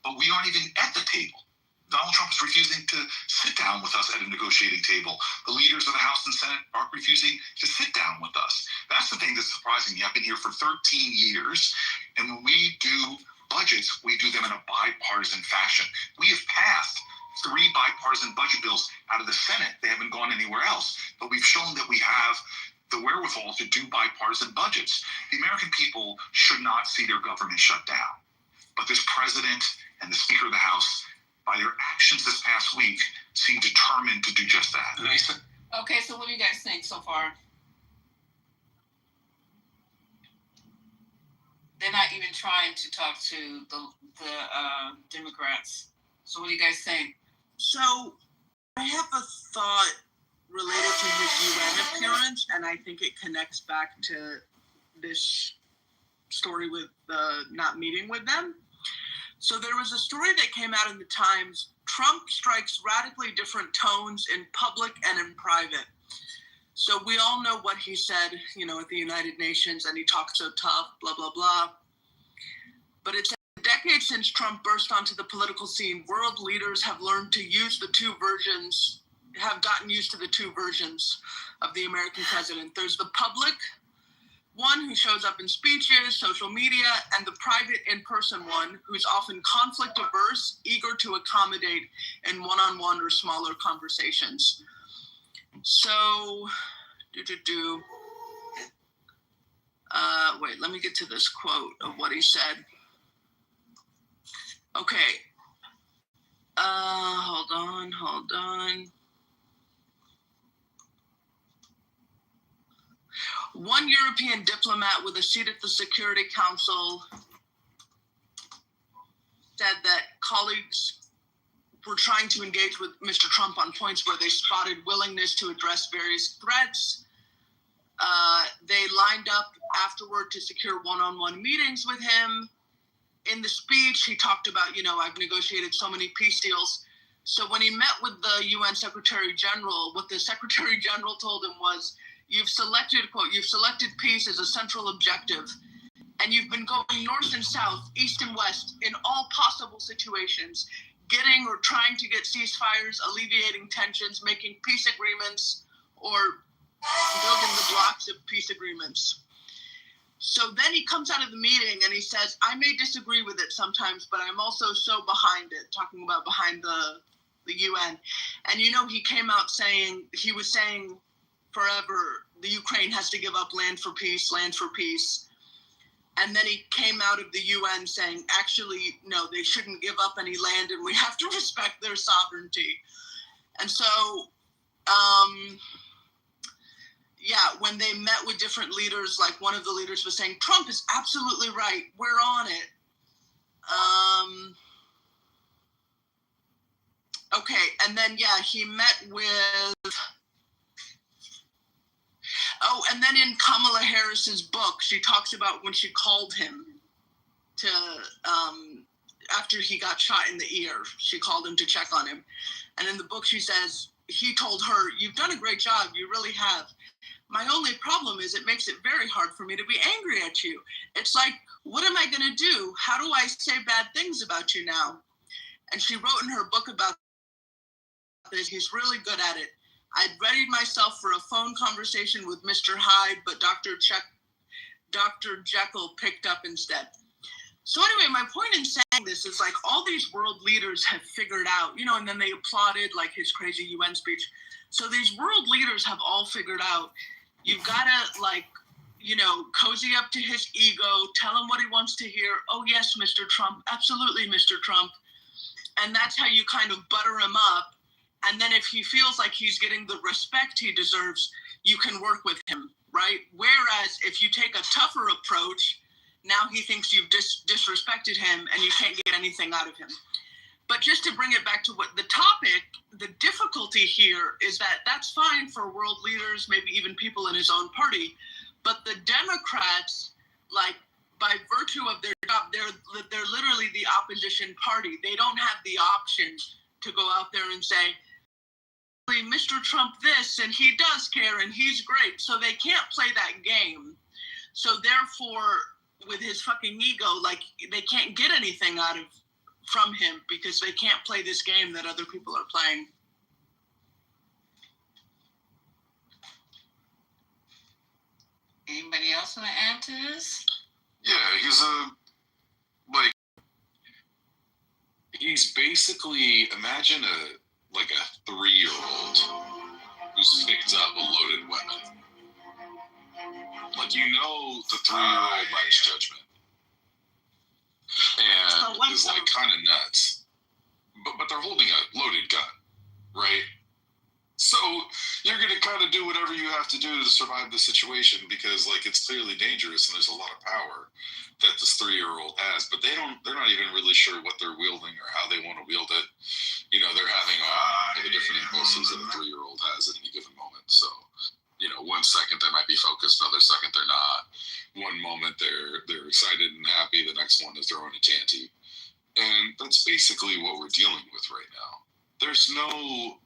but we aren't even at the table. Donald Trump is refusing to sit down with us at a negotiating table. The leaders of the House and Senate are refusing to sit down with us. That's the thing that's surprising me. I've been here for 13 years, and when we do budgets, we do them in a bipartisan fashion. We have passed 3 bipartisan budget bills out of the Senate. They haven't gone anywhere else, but we've shown that we have the wherewithal to do bipartisan budgets. The American people should not see their government shut down, but this president and the Speaker of the House, by their actions this past week, seem determined to do just that. Okay, so what do you guys think so far? They're not even trying to talk to the Democrats. So what do you guys think? So I have a thought related to his UN appearance, and I think it connects back to this story with not meeting with them. So there was a story that came out in the Times. Trump strikes radically different tones in public and in private. So we all know what he said, at the United Nations, and he talked so tough, blah, blah, blah. But it's a decade since Trump burst onto the political scene. World leaders have learned to use have gotten used to the 2 versions of the American president. There's the public one who shows up in speeches, social media, and the private in-person one who's often conflict averse, eager to accommodate in one-on-one or smaller conversations. So, wait, let me get to this quote of what he said. Okay. Hold on. One European diplomat with a seat at the Security Council said that colleagues were trying to engage with Mr. Trump on points where they spotted willingness to address various threats. They lined up afterward to secure one-on-one meetings with him. In the speech, he talked about, I've negotiated so many peace deals. So when he met with the UN Secretary General, what the Secretary General told him was, you've selected peace as a central objective, and you've been going north and south, east and west, in all possible situations, getting or trying to get ceasefires, alleviating tensions, making peace agreements, or building the blocks of peace agreements. So then he comes out of the meeting and he says, I may disagree with it sometimes, but I'm also so behind it, talking about behind the UN. And he came out saying, forever, the Ukraine has to give up land for peace. And then he came out of the UN saying, actually, no, they shouldn't give up any land and we have to respect their sovereignty. And so, when they met with different leaders, like one of the leaders was saying, Trump is absolutely right. We're on it. Okay, and then, he met with... Oh, and then in Kamala Harris's book, she talks about when she called him to, after he got shot in the ear, she called him to check on him. And in the book, she says, he told her, you've done a great job, you really have. My only problem is it makes it very hard for me to be angry at you. It's like, what am I going to do? How do I say bad things about you now? And she wrote in her book about this, he's really good at it. I'd readied myself for a phone conversation with Mr. Hyde, but Dr. Jekyll picked up instead. So anyway, my point in saying this is like all these world leaders have figured out, and then they applauded like his crazy UN speech. So these world leaders have all figured out, you've got to cozy up to his ego, tell him what he wants to hear. Oh yes, Mr. Trump, absolutely, Mr. Trump. And that's how you kind of butter him up. And then if he feels like he's getting the respect he deserves, you can work with him, right? Whereas if you take a tougher approach, now he thinks you've disrespected him and you can't get anything out of him. But just to bring it back to what the topic, the difficulty here is that that's fine for world leaders, maybe even people in his own party. But the Democrats, like by virtue virtue of their job, they're literally the opposition party. They don't have the option to go out there and say, Mr. Trump this, and he does care, and he's great. So they can't play that game. So therefore, with his fucking ego, like, they can't get anything from him because they can't play this game that other people are playing. Anybody else want to add to this? Yeah, he's basically, imagine a 3-year-old who's picked up a loaded weapon. Like, you know, the 3-year-old lacks judgment and is like kind of nuts, but they're holding a loaded gun, right? So you're going to kind of do whatever you have to do to survive the situation because, like, it's clearly dangerous and there's a lot of power that this 3-year-old has. But they're not even really sure what they're wielding or how they want to wield it. You know, they're having all the different impulses that a 3-year-old has at any given moment. So, you know, one second they might be focused, another second they're not. One moment they're excited and happy, the next one is throwing a tanty. And that's basically what we're dealing with right now. There's no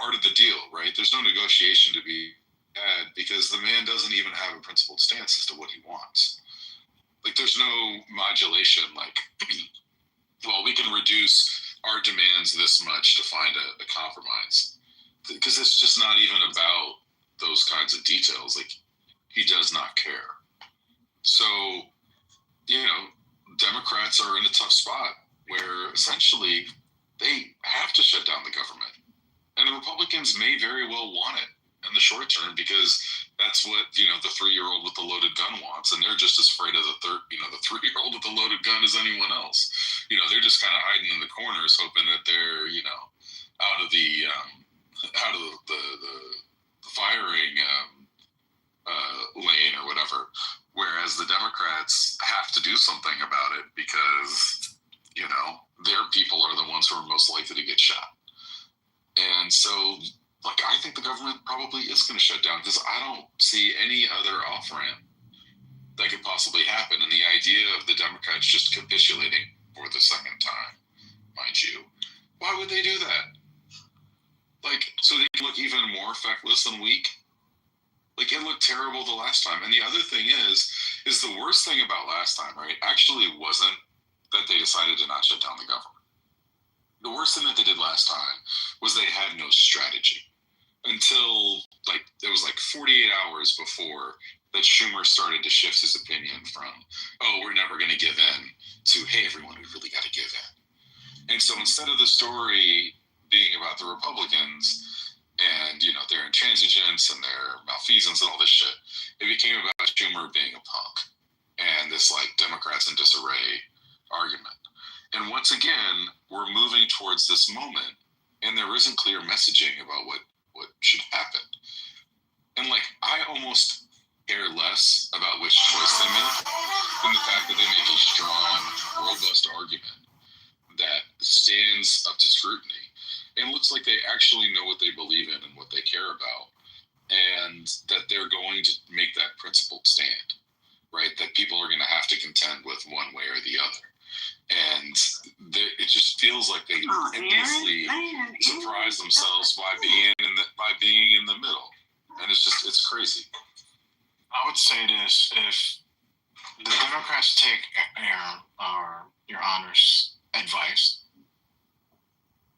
art of the deal, right? There's no negotiation to be had because the man doesn't even have a principled stance as to what he wants. Like, there's no modulation, like, well, we can reduce our demands this much to find a compromise. Because it's just not even about those kinds of details. Like, he does not care. So, you know, Democrats are in a tough spot where essentially they have to shut down the government. And the Republicans may very well want it in the short term because that's what, you know, the 3-year-old with the loaded gun wants. And they're just as afraid of the 3-year-old with the loaded gun as anyone else. You know, they're just kind of hiding in the corners hoping that they're, you know, out of the firing lane or whatever. Whereas the Democrats have to do something about it because, you know, their people are the ones who are most likely to get shot. And so, like, I think the government probably is going to shut down because I don't see any other off-ramp that could possibly happen. And the idea of the Democrats just capitulating for the second time, mind you, why would they do that? Like, so they can look even more feckless and weak? Like, it looked terrible the last time. And the other thing is the worst thing about last time, right, actually wasn't that they decided to not shut down the government. The worst thing that they did last time was they had no strategy until, like, it was like 48 hours before that Schumer started to shift his opinion from, oh, we're never going to give in, to, hey, everyone, we really got to give in. And so instead of the story being about the Republicans and, you know, their intransigence and their malfeasance and all this shit, it became about Schumer being a punk and this, like, Democrats in disarray argument. And once again, we're moving towards this moment, and there isn't clear messaging about what should happen. And, like, I almost care less about which choice they make than the fact that they make a strong, robust argument that stands up to scrutiny and looks like they actually know what they believe in and what they care about, and that they're going to make that principled stand, right? That people are going to have to contend with one way or the other. And it just feels like they endlessly surprise themselves by being in the middle, and it's crazy. I would say this: if the Democrats take your Honor's advice,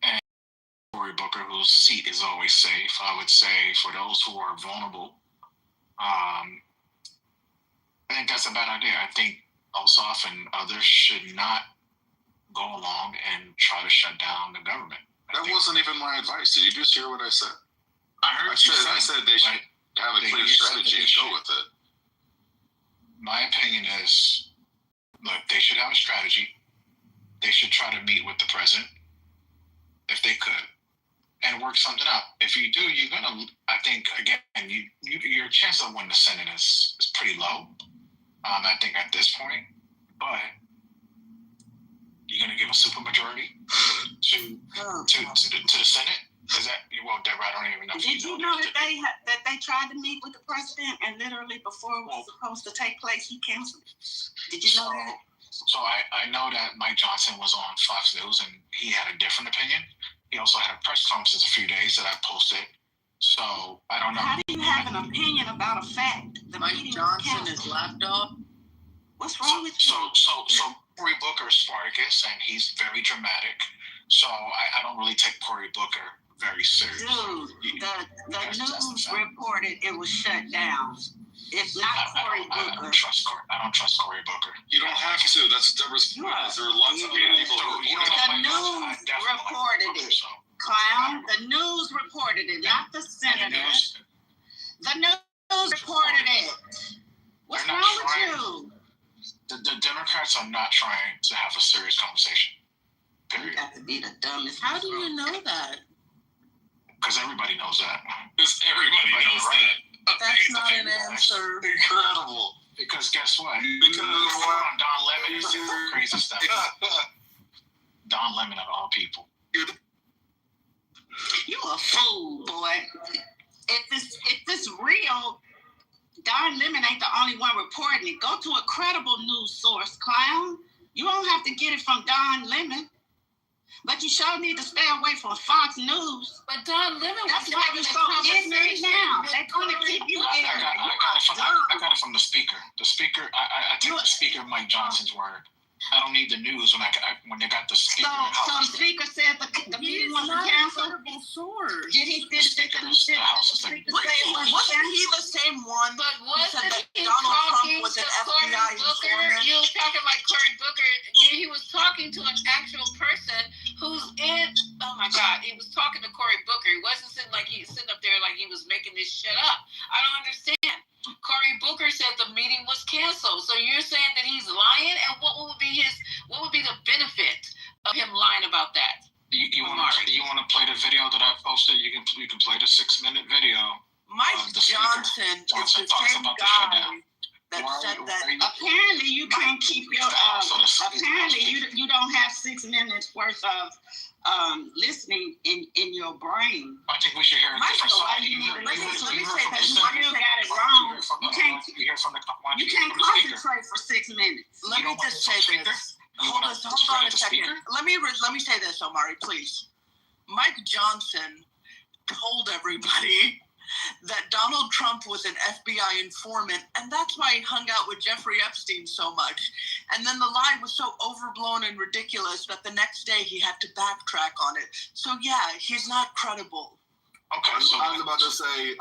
and Cory Booker, whose seat is always safe, I would say for those who are vulnerable, I think that's a bad idea. I think Ossoff and others should not go along and try to shut down the government. That wasn't even my advice. Did you just hear what I said? I said they should have a clear strategy and go with it. My opinion is, look, they should have a strategy. They should try to meet with the president, if they could, and work something out. If you do, you're gonna. I think again, your chance of winning the Senate is pretty low. I think at this point, but you're going to give a supermajority to the Senate. Is that, well, Deborah, I don't even know. Did you know that they tried to meet with the president and literally before it was supposed to take place, he canceled it? Did you know that? So I know that Mike Johnson was on Fox News and he had a different opinion. He also had a press conference a few days that I posted. So I don't know. How do you have an opinion about a fact? The Mike Johnson is lapdog. What's wrong with you? So Cory Booker is Spartacus and he's very dramatic. So I don't really take Cory Booker very serious. Dude, the news reported it was shut down. It's not Cory Booker. I don't trust Cory Booker. You don't have to. That's Deborah's point. There are lots of people who The news reported it. Clown. The news reported it, not the senator. The news reported it. What's wrong with you? The Democrats are not trying to have a serious conversation. You got to be the dumbest. How do you know that? Because everybody knows that. Because everybody knows that. That's not an answer. Incredible. Because guess what? Because Don Lemon is crazy stuff. Don Lemon of all people. You a fool, boy. If this real, Don Lemon ain't the only one reporting it. Go to a credible news source, clown. You don't have to get it from Don Lemon. But you sure need to stay away from Fox News. But Don Lemon, that's why you're so ignorant now. They're going to keep you ignorant. I got it from the speaker. The speaker, I take the speaker Mike Johnson's word. I don't need the news when they got the speaker. So the speaker said the meeting was canceled. Did he the speaker say it was Wasn't he the same one who said that Donald Trump was an FBI informant? You were talking about Cory Booker. He was talking to an actual person who's in. Oh my God, he was talking to Cory Booker. He wasn't sitting up there like he was making this shit up. I don't understand. Cory Booker said the meeting was canceled. So you're saying that he's lying? And what would be the benefit of him lying about that? You want to play the video that I posted? You can play the 6-minute video. Mike Johnson is the same guy that said that. Apparently you can't keep your. Apparently you don't have 6 minutes worth of listening in your brain. I think we should hear a different side. Let me say that you still got it wrong. You can't concentrate for 6 minutes. Let me just say this. Hold on a second. Let me say this, Omari, please. Mike Johnson told everybody that Donald Trump was an FBI informant, and that's why he hung out with Jeffrey Epstein so much. And then the lie was so overblown and ridiculous that the next day he had to backtrack on it. So yeah, he's not credible. Okay, so I was about to say,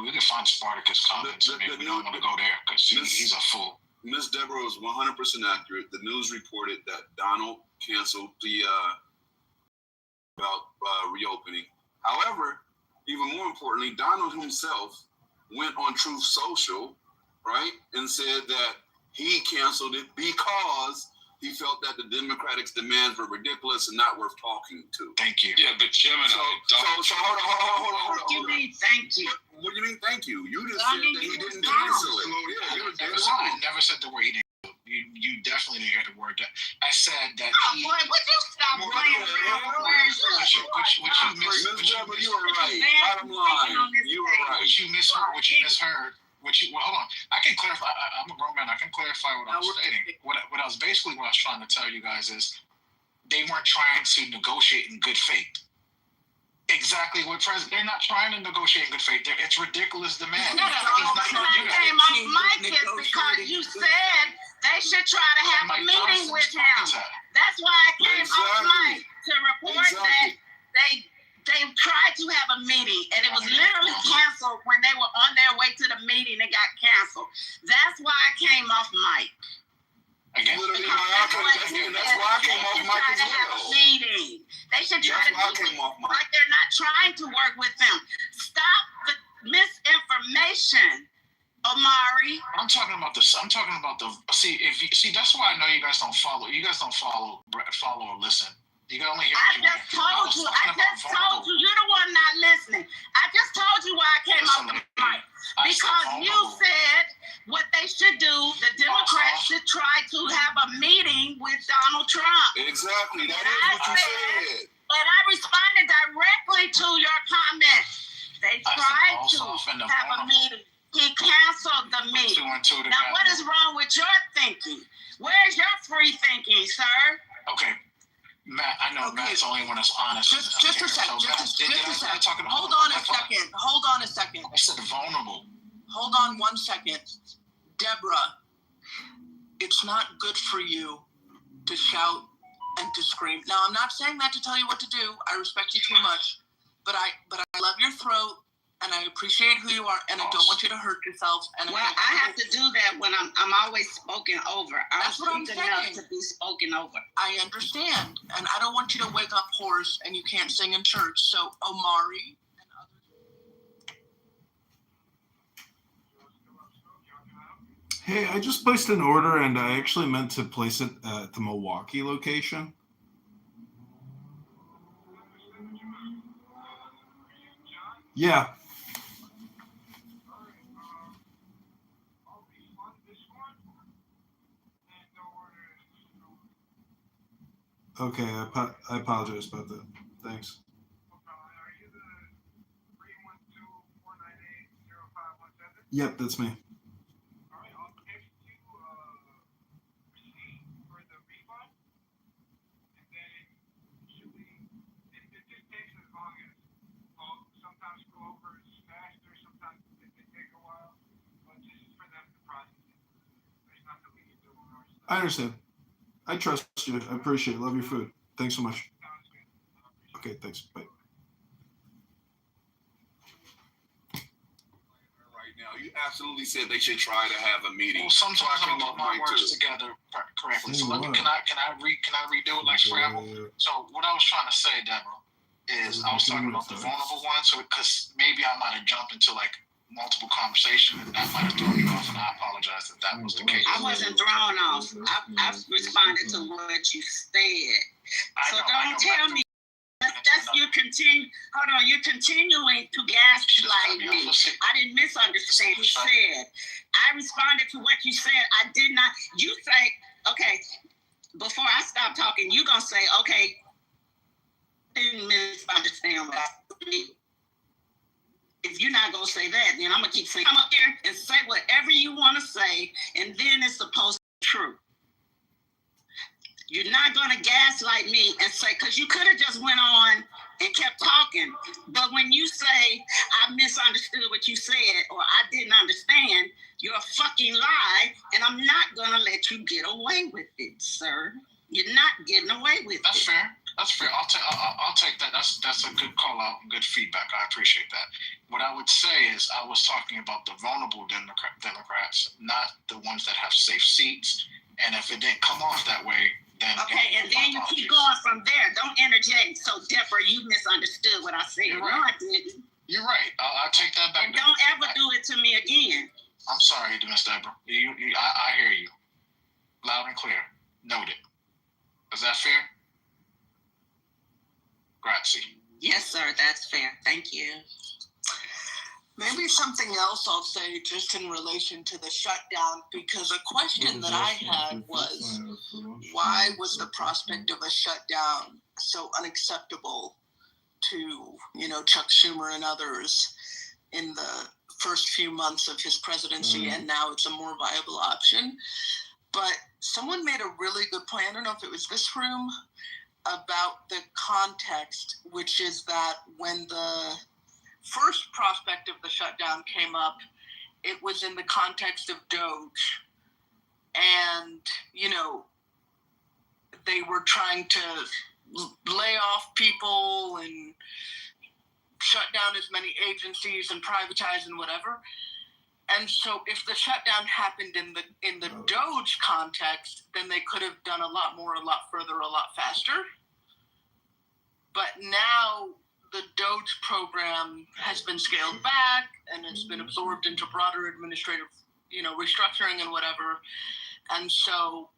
we can find Spartacus comments. We don't want to go there because he's a fool. Ms. Deborah was 100% accurate. The news reported that Donald canceled the about reopening. However, even more importantly, Donald himself went on Truth Social, right, and said that he canceled it because he felt that the Democratic demands were ridiculous and not worth talking to. Thank you. Yeah, but Gemini. So hold on. What do you mean, thank you? What do you mean, thank you? You just said that he didn't cancel it. Yeah, you were dead wrong. I never said the word he didn't. You definitely didn't hear the word that I said that. Oh, boy, would you stop playing around with words? Ms. Deborah, you were right. Bottom line, you were right. What you misheard. Hold on. I can clarify. I'm a grown man. I can clarify what I was stating. What I was trying to tell you guys is they weren't trying to negotiate in good faith. Exactly what they're not trying to negotiate in good faith. It's ridiculous demand. Came off Mike because you said they should try to have a meeting with him. That's why I came off Mike to report that they tried to have a meeting and it was literally canceled when they were on their way to the meeting. It got canceled. That's why I came off Mike. Again, that's why I came off Mike as well. Meeting. They should try to do like they're not trying to work with them. Stop the misinformation, Omari. I'm talking about this. I'm talking about the. See, that's why I know you guys don't follow. You guys don't follow or listen. You can only hear. I just told you. You're the one not listening. I just told you why I came off the mic. Because you said what they should do, the Democrats should try to have a meeting with Donald Trump. Exactly. That is what you said. But I responded directly thinking? Where's your free thinking, sir? Okay, Matt, I know Matt's the only one that's honest. Just a second. Just a second. Hold on a second. I said vulnerable. Hold on 1 second. Deborah, it's not good for you to shout and to scream. Now, I'm not saying that to tell you what to do. I respect you too much. But I love your throat, and I appreciate who you are, and I don't want you to hurt yourself. And well, I have to do that when I'm always spoken over. That's what I'm saying. Enough to be spoken over. I understand, and I don't want you to wake up hoarse and you can't sing in church. So, Omari and others. Hey, I just placed an order, and I actually meant to place it at the Milwaukee location. Yeah. Okay, I apologize about that. Thanks. Yep, that's me. I understand. I trust you. I appreciate it. Love your food. Thanks so much. Okay, thanks. Bye. Right now, you absolutely said they should try to have a meeting. Well, sometimes I don't put my words together correctly. So can I redo it like Scrabble? So what I was trying to say, Deborah, is I was talking about the vulnerable ones. So because maybe I might have jumped into like multiple conversation, and that might have thrown you off, and I apologize if that was the case. I wasn't thrown off. I responded to what you said. So don't tell me that's you continue. Hold on, you're continuing to gaslight me. I didn't misunderstand what you said. I responded to what you said. I did not. You say, okay, before I stop talking, you're gonna say, okay, didn't misunderstand what I said. If you're not going to say that, then I'm going to keep saying, come up here and say whatever you want to say, and then it's supposed to be true. You're not going to gaslight me and say, because you could have just went on and kept talking. But when you say, I misunderstood what you said, or I didn't understand, you're a fucking lie, and I'm not going to let you get away with it, sir. You're not getting away with it. That's fair. That's fair. I'll take that. That's a good call out and good feedback. I appreciate that. What I would say is I was talking about the vulnerable Democrats, not the ones that have safe seats. And if it didn't come off that way, then okay. And then you keep going from there. Don't interject. So, Deborah, you misunderstood what I said. You're right. No, I didn't. You're right. I'll take that back. And don't ever do it to me again. I'm sorry, Miss Deborah. I hear you, loud and clear. Noted. Is that fair? Grazie. Yes, sir. That's fair. Thank you. Maybe something else I'll say just in relation to the shutdown, because a question that I had was, why was the prospect of a shutdown so unacceptable to, Chuck Schumer and others in the first few months of his presidency, and now it's a more viable option? But someone made a really good point, I don't know if it was this room, about the context, which is that when the first prospect of the shutdown came up, it was in the context of Doge. And, they were trying to lay off people and shut down as many agencies and privatize and whatever. And so if the shutdown happened in the Doge context, then they could have done a lot more, a lot further, a lot faster. But now the Doge program has been scaled back and it's been absorbed into broader administrative, restructuring and whatever. And so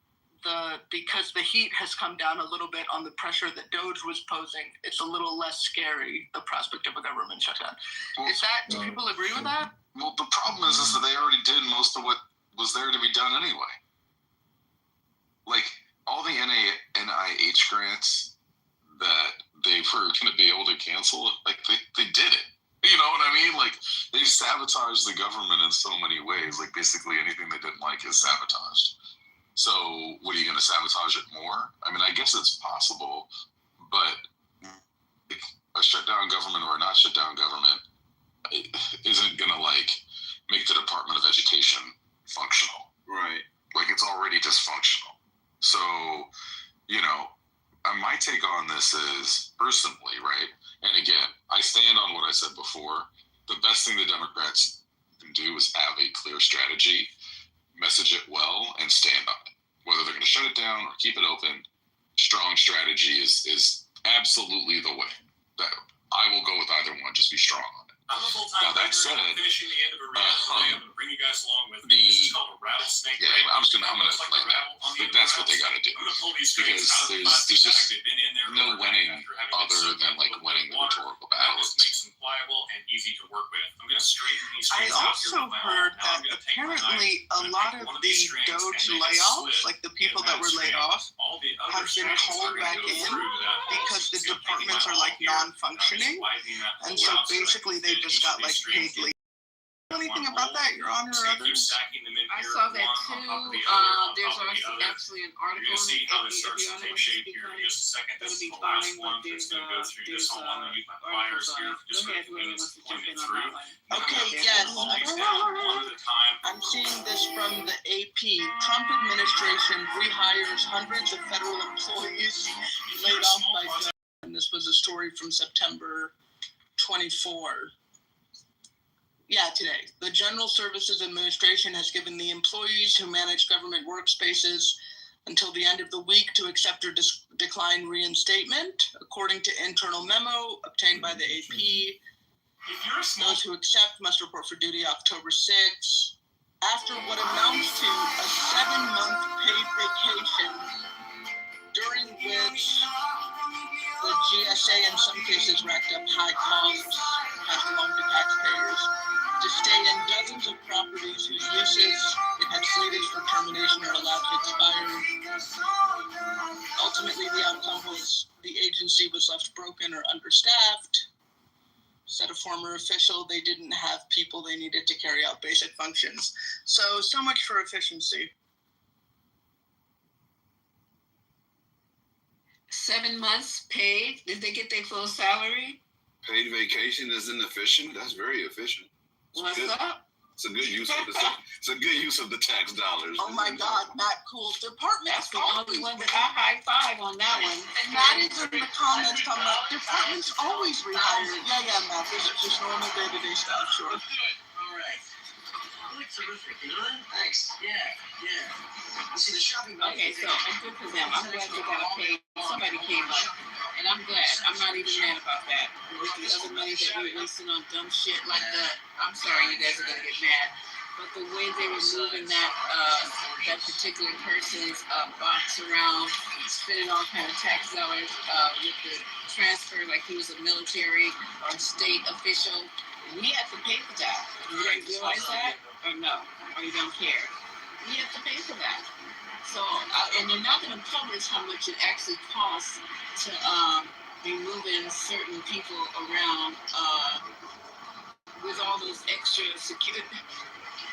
because the heat has come down a little bit on the pressure that Doge was posing, it's a little less scary, the prospect of a government shutdown. Do people agree with that? Well, the problem is that they already did most of what was there to be done anyway. Like, all the NIH grants that they were going to be able to cancel, like, they did it. You know what I mean? Like, they sabotaged the government in so many ways. Like, basically anything they didn't like is sabotaged. So what are you going to sabotage it more? I mean, I guess it's possible, but a shutdown government or a not shutdown government isn't going to like make the Department of Education functional. Right. Like it's already dysfunctional. So, you know, my take on this is personally, right? And again, I stand on what I said before. The best thing the Democrats can do is have a clear strategy, message it well, and stand on it. Whether they're going to shut it down or keep it open, strong strategy is absolutely the way. That I will go with either one. Just be strong on it. I'm a full-time Now that said, finishing the end of a reality I'm going to bring you guys along with. This is called a rattlesnake. Yeah, I'm gonna like that. But that's what they got to do. I'm going to pull these strings Because out of the there's plastic just bag. They've been in there no overnight winning after having been other soaked than in like a little winning bit the of water. rhetorical That battles. just makes them pliable and easy to work with. I'm going to straighten these I strings out here also with my heard arm. Now that I'm going to take my knife, apparently a I'm gonna lot take of one the these strings and Doge make a layoffs, slit like the people in that were laid string. off, All the other have been strands called are gonna back go in through that hole. because the So I'm taking departments my are like hole here, non-functioning, I'm just widening that and hole so out so that I basically can they fit just each of got these like strings paid in leave. Anything one about hole. that, Your Honor, So or you keep others? stacking them in I here, saw that one too. on top of the other, on There's top of the other. actually an You're article gonna see in how this if starts you to want take to shape speak here on in it. just a second. This That'll is be the last fine, one. but Just there's gonna go through this whole. I'm gonna use my pliers articles here on it. just Go for a ahead, few whoever minutes wants to to point jump it in on through. that one. Then I'm Okay, gonna yes. pull these down one at a time. I'm seeing this from the AP. Trump administration rehires hundreds of federal employees laid off by Doge. And this was a story from September 24. Yeah, today. The General Services Administration has given the employees who manage government workspaces until the end of the week to accept or decline reinstatement, according to internal memo obtained by the AP. Those who accept must report for duty October 6th. After what amounts to a 7-month paid vacation, during which the GSA in some cases racked up high costs passed along to taxpayers to stay in dozens of properties whose uses it had slated for termination or allowed to expire. Ultimately, the outcome was the agency was left broken or understaffed. Said a former official, they didn't have people they needed to carry out basic functions. So much for efficiency. 7 months paid. Did they get their full salary? Paid vacation isn't efficient. That's very efficient. What's good. Up? It's a good use of the it's a good use of the tax dollars. Oh my God, Matt Cool. Departments That's the only one that I high five on that one. And Matt is in the comments talking about departments always rehire. Yeah, Matt. This is just normal day-to-day stuff, sure. All right. You look terrific, you know that? Thanks. Yeah. You see, the shopping bag. Okay, so I'm good for them. I'm glad they got paid. Somebody came up. And I'm glad. I'm not even mad about that. With the other money that we're wasting on dumb shit like that, I'm sorry you guys are gonna get mad. But the way they were moving that particular person's box around, spending all kind of tax dollars with the transfer like he was a military or state official, we have to pay for that. You guys realize that? Or no? Or you don't care? We have to pay for that. So, and they're not going to publish how much it actually costs to be moving certain people around with all those extra security.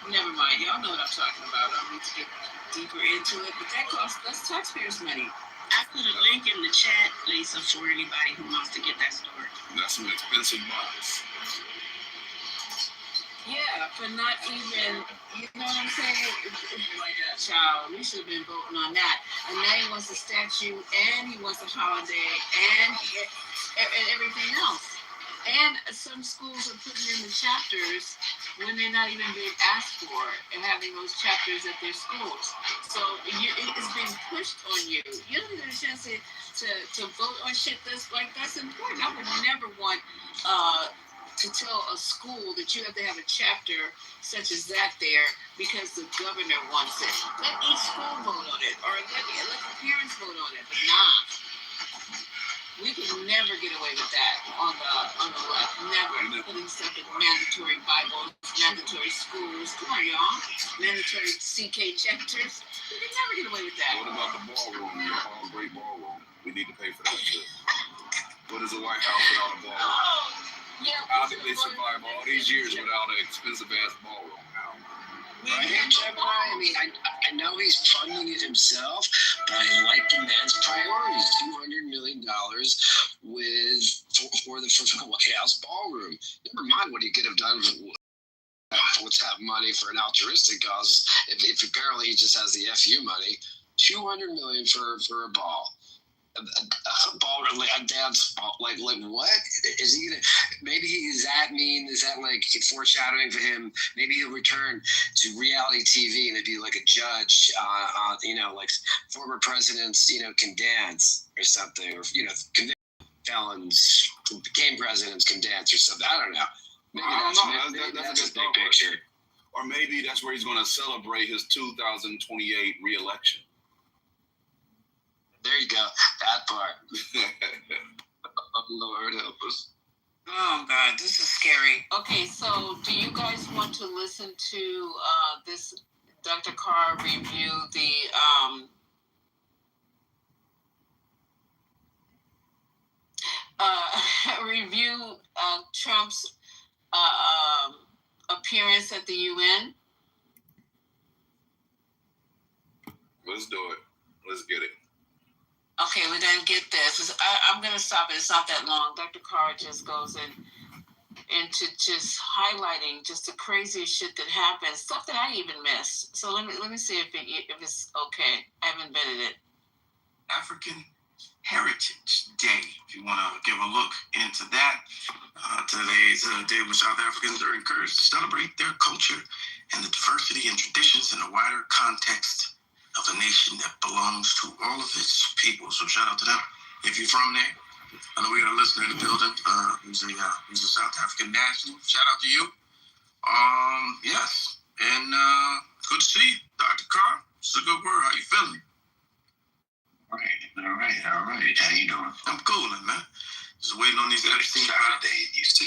Never mind, y'all know what I'm talking about. I don't need to get deeper into it, but that's taxpayers' money. I put a link in the chat, Lisa, for anybody who wants to get that story. That's some expensive box. Yeah, for not even, you know what I'm saying? Child, we should have been voting on that. And now he wants a statue, and he wants a holiday, and everything else. And some schools are putting in the chapters when they're not even being asked for and having those chapters at their schools. So it's being pushed on you. You don't get a chance to vote on shit that's important. I would never want to tell a school that you have to have a chapter such as that there because the governor wants it. Let each school vote on it, or let the parents vote on it. But nah, we can never get away with that on the left. Never putting stuff in mandatory Bibles, mandatory schools. Come on, y'all. Mandatory CK chapters. We can never get away with that. What about the ballroom? Your all great ballroom. We need to pay for that too. What is a White House without a ballroom? Yeah, How did they survive all these years without an expensive ass ballroom? Right here, Gemini. I mean, I know know he's funding it himself, but I like the man's priorities. $200 million for the White House ballroom. Never mind what he could have done with that money for an altruistic cause. If apparently he just has the FU money, $200 million for a ball. A ball, like a dance ball, like what is he gonna? Maybe is that mean? Is that like foreshadowing for him? Maybe he'll return to reality TV and be like a judge on like former presidents, can dance or something, or convicted felons who became presidents can dance or something. I don't know. Maybe that's a big picture. Or maybe that's where he's going to celebrate his 2028 re-election. There you go. That part. Oh, Lord help us. Oh God, this is scary. Okay, so do you guys want to listen to this Dr. Carr review the Trump's appearance at the UN? Let's do it. Let's get it. Okay, well then get this. I'm going to stop it. It's not that long. Dr. Carr just goes into just highlighting just the craziest shit that happens, stuff that I even missed. So let me see if it's okay. I haven't vetted it. African Heritage Day. If you want to give a look into that, today's a day when South Africans are encouraged to celebrate their culture and the diversity and traditions in a wider context of a nation that belongs to all of its people. So shout out to them. If you're from there, I know we got a listener in the building who's a South African national. Shout out to you. Yes, and good to see you, Dr. Carr. It's a good word. How you feeling? All right. How you doing? I'm coolin', man. Just waiting on these everything. Shaka Day it used to.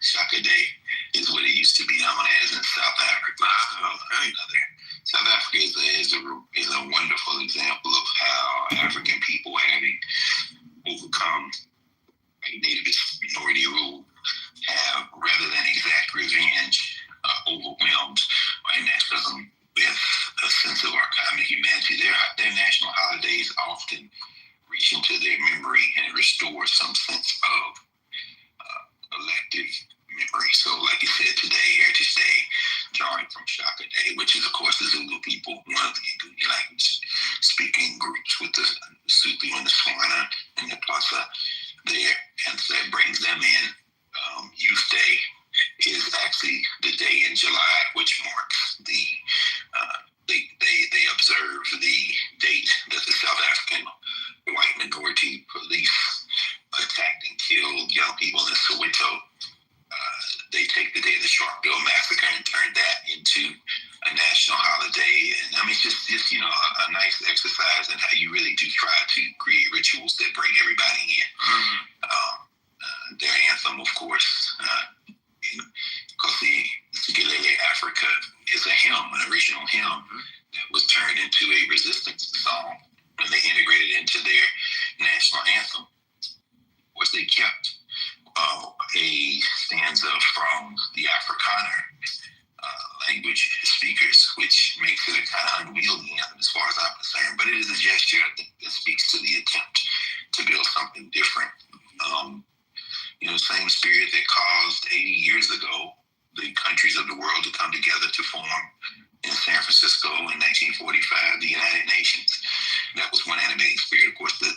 Shaka Day is what it used to be known as in South Africa. Okay. South Africa is a wonderful example of how African people having overcome native minority rule have, rather than exact revenge, overwhelmed by nationalism with a sense of our common humanity. Their national holidays often reach into their memory and restore some sense of collective memory. So, like you said, today, Heritage Day, drawing from Shaka Day, which is, of course, the Zulu people, one of the Nguni language speaking groups with the Sutu and the Swana and the Xhosa there, and so that brings them in. Youth Day is actually the day in July, which marks they observe the date that the South African white minority police attacked and killed young people in Soweto. They take the day of the Sharpeville massacre and turn that into a national holiday. And I mean, it's just a nice exercise in how you really do try to create rituals that bring everybody in. Their anthem, of course, because the Sigelele Africa is a hymn, an original hymn that was turned into a resistance song when they integrated it into their national anthem. Of course, they kept a stanza from the Afrikaner language speakers, which makes it a kind of unwieldy anthem as far as I'm concerned. But it is a gesture, I think, that speaks to the attempt to build something different. Same spirit that caused 80 years ago the countries of the world to come together to form in San Francisco in 1945 the United Nations. That was one animating spirit. Of course, the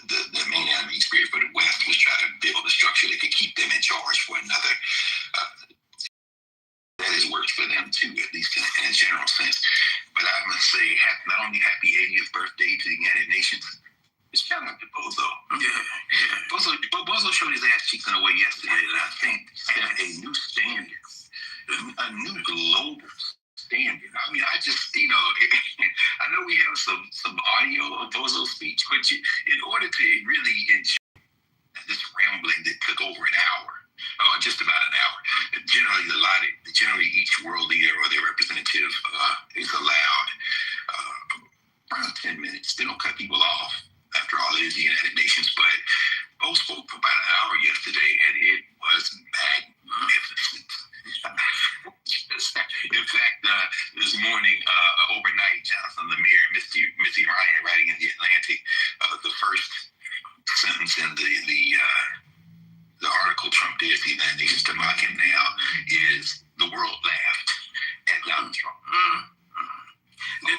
main animating spirit for the West was try to build a structure that could keep them in charge for another. That has worked for them too, at least in a general sense. But I must say, not only happy 80th birthday to the United Nations, it's shout out to Bozo. Yeah. Bozo showed his ass cheeks in a way yesterday that I think set a new standard, a new global standard. I mean, I just, I know we have some audio of Bozo's speech, but in order to really enjoy this rambling that took over an hour, just about an hour, generally each world leader or their representative is allowed around 10 minutes. They don't cut people off. After all, it is the United Nations, but Bo spoke for about an hour yesterday, and it was magnificent. In fact, this morning, overnight, Jonathan Do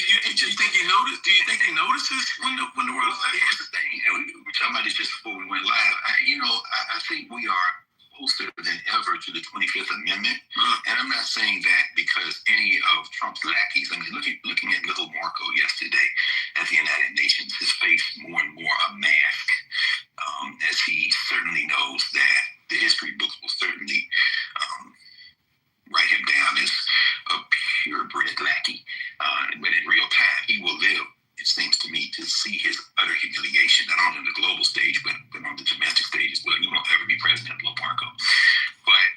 you think he noticed? Do you think he notices when the world? Here's the thing. We were talking about this just before we went live. I think we are closer than ever to the 25th Amendment, and I'm not saying that because any of Trump's lackeys. I mean, looking at little Marco yesterday at the United Nations, his face more and more a mask, as he certainly knows that the history books will certainly write him down as a purebred lackey. But in real time, he will live, it seems to me, to see his utter humiliation, not only on the global stage, but on the domestic stage as well. He won't ever be president, Lo Marco. But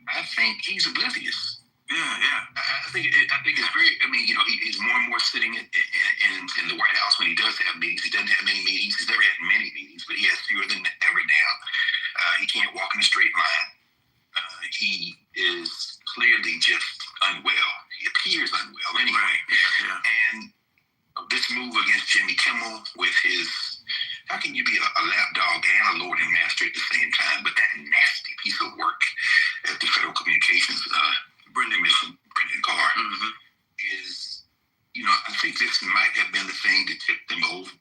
I think he's oblivious. Yeah. I think it's very. I mean, he's more and more sitting in the White House when he does have meetings. He doesn't have many meetings. He's never had many meetings, but he has fewer than ever now. He can't walk in a straight line. He is clearly just unwell. He appears unwell anyway. Right. And this move against Jimmy Kimmel with his, how can you be a lapdog and a Lord and Master at the same time? But that nasty piece of work at the Federal Communications, Brendan Carr, is, I think this might have been the thing that tipped them over.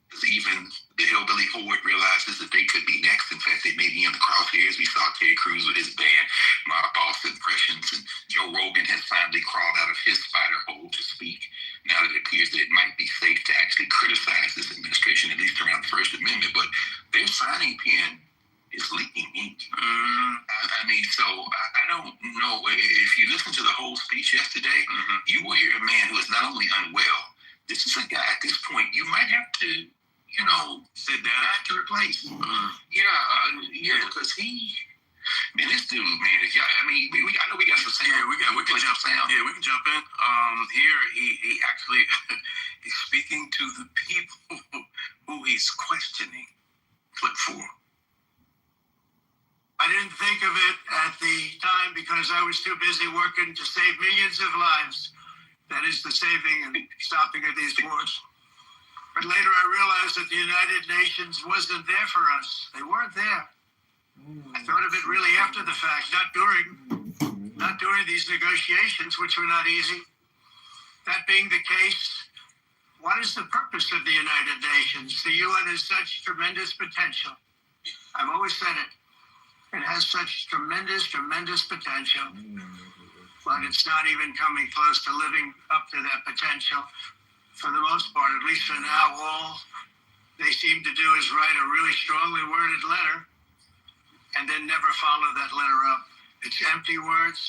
Because even the hillbilly horde realizes that they could be next. In fact, they may be in the crosshairs. We saw Terry Crews with his bad mob boss impressions, and Joe Rogan has finally crawled out of his spider hole to speak. Now that it appears that it might be safe to actually criticize this administration, at least around the First Amendment, but their signing pen is leaking ink. So I don't know. If you listen to the whole speech yesterday, you will hear a man who is not only unwell. This is a guy at this point you might have to, sit down to replace. Because this dude, man, I know we got some sound. We can jump sound. Yeah, we can jump in. Here he actually is speaking to the people who he's questioning. Clip 4. I didn't think of it at the time because I was too busy working to save millions of lives. That is the saving and stopping of these wars. But later I realized that the United Nations wasn't there for us. They weren't there. I thought of it really after the fact, not during these negotiations, which were not easy. That being the case, what is the purpose of the United Nations? The UN has such tremendous potential. I've always said it. It has such tremendous potential. But it's not even coming close to living up to that potential. For the most part, at least for now, all they seem to do is write a really strongly worded letter and then never follow that letter up. It's empty words,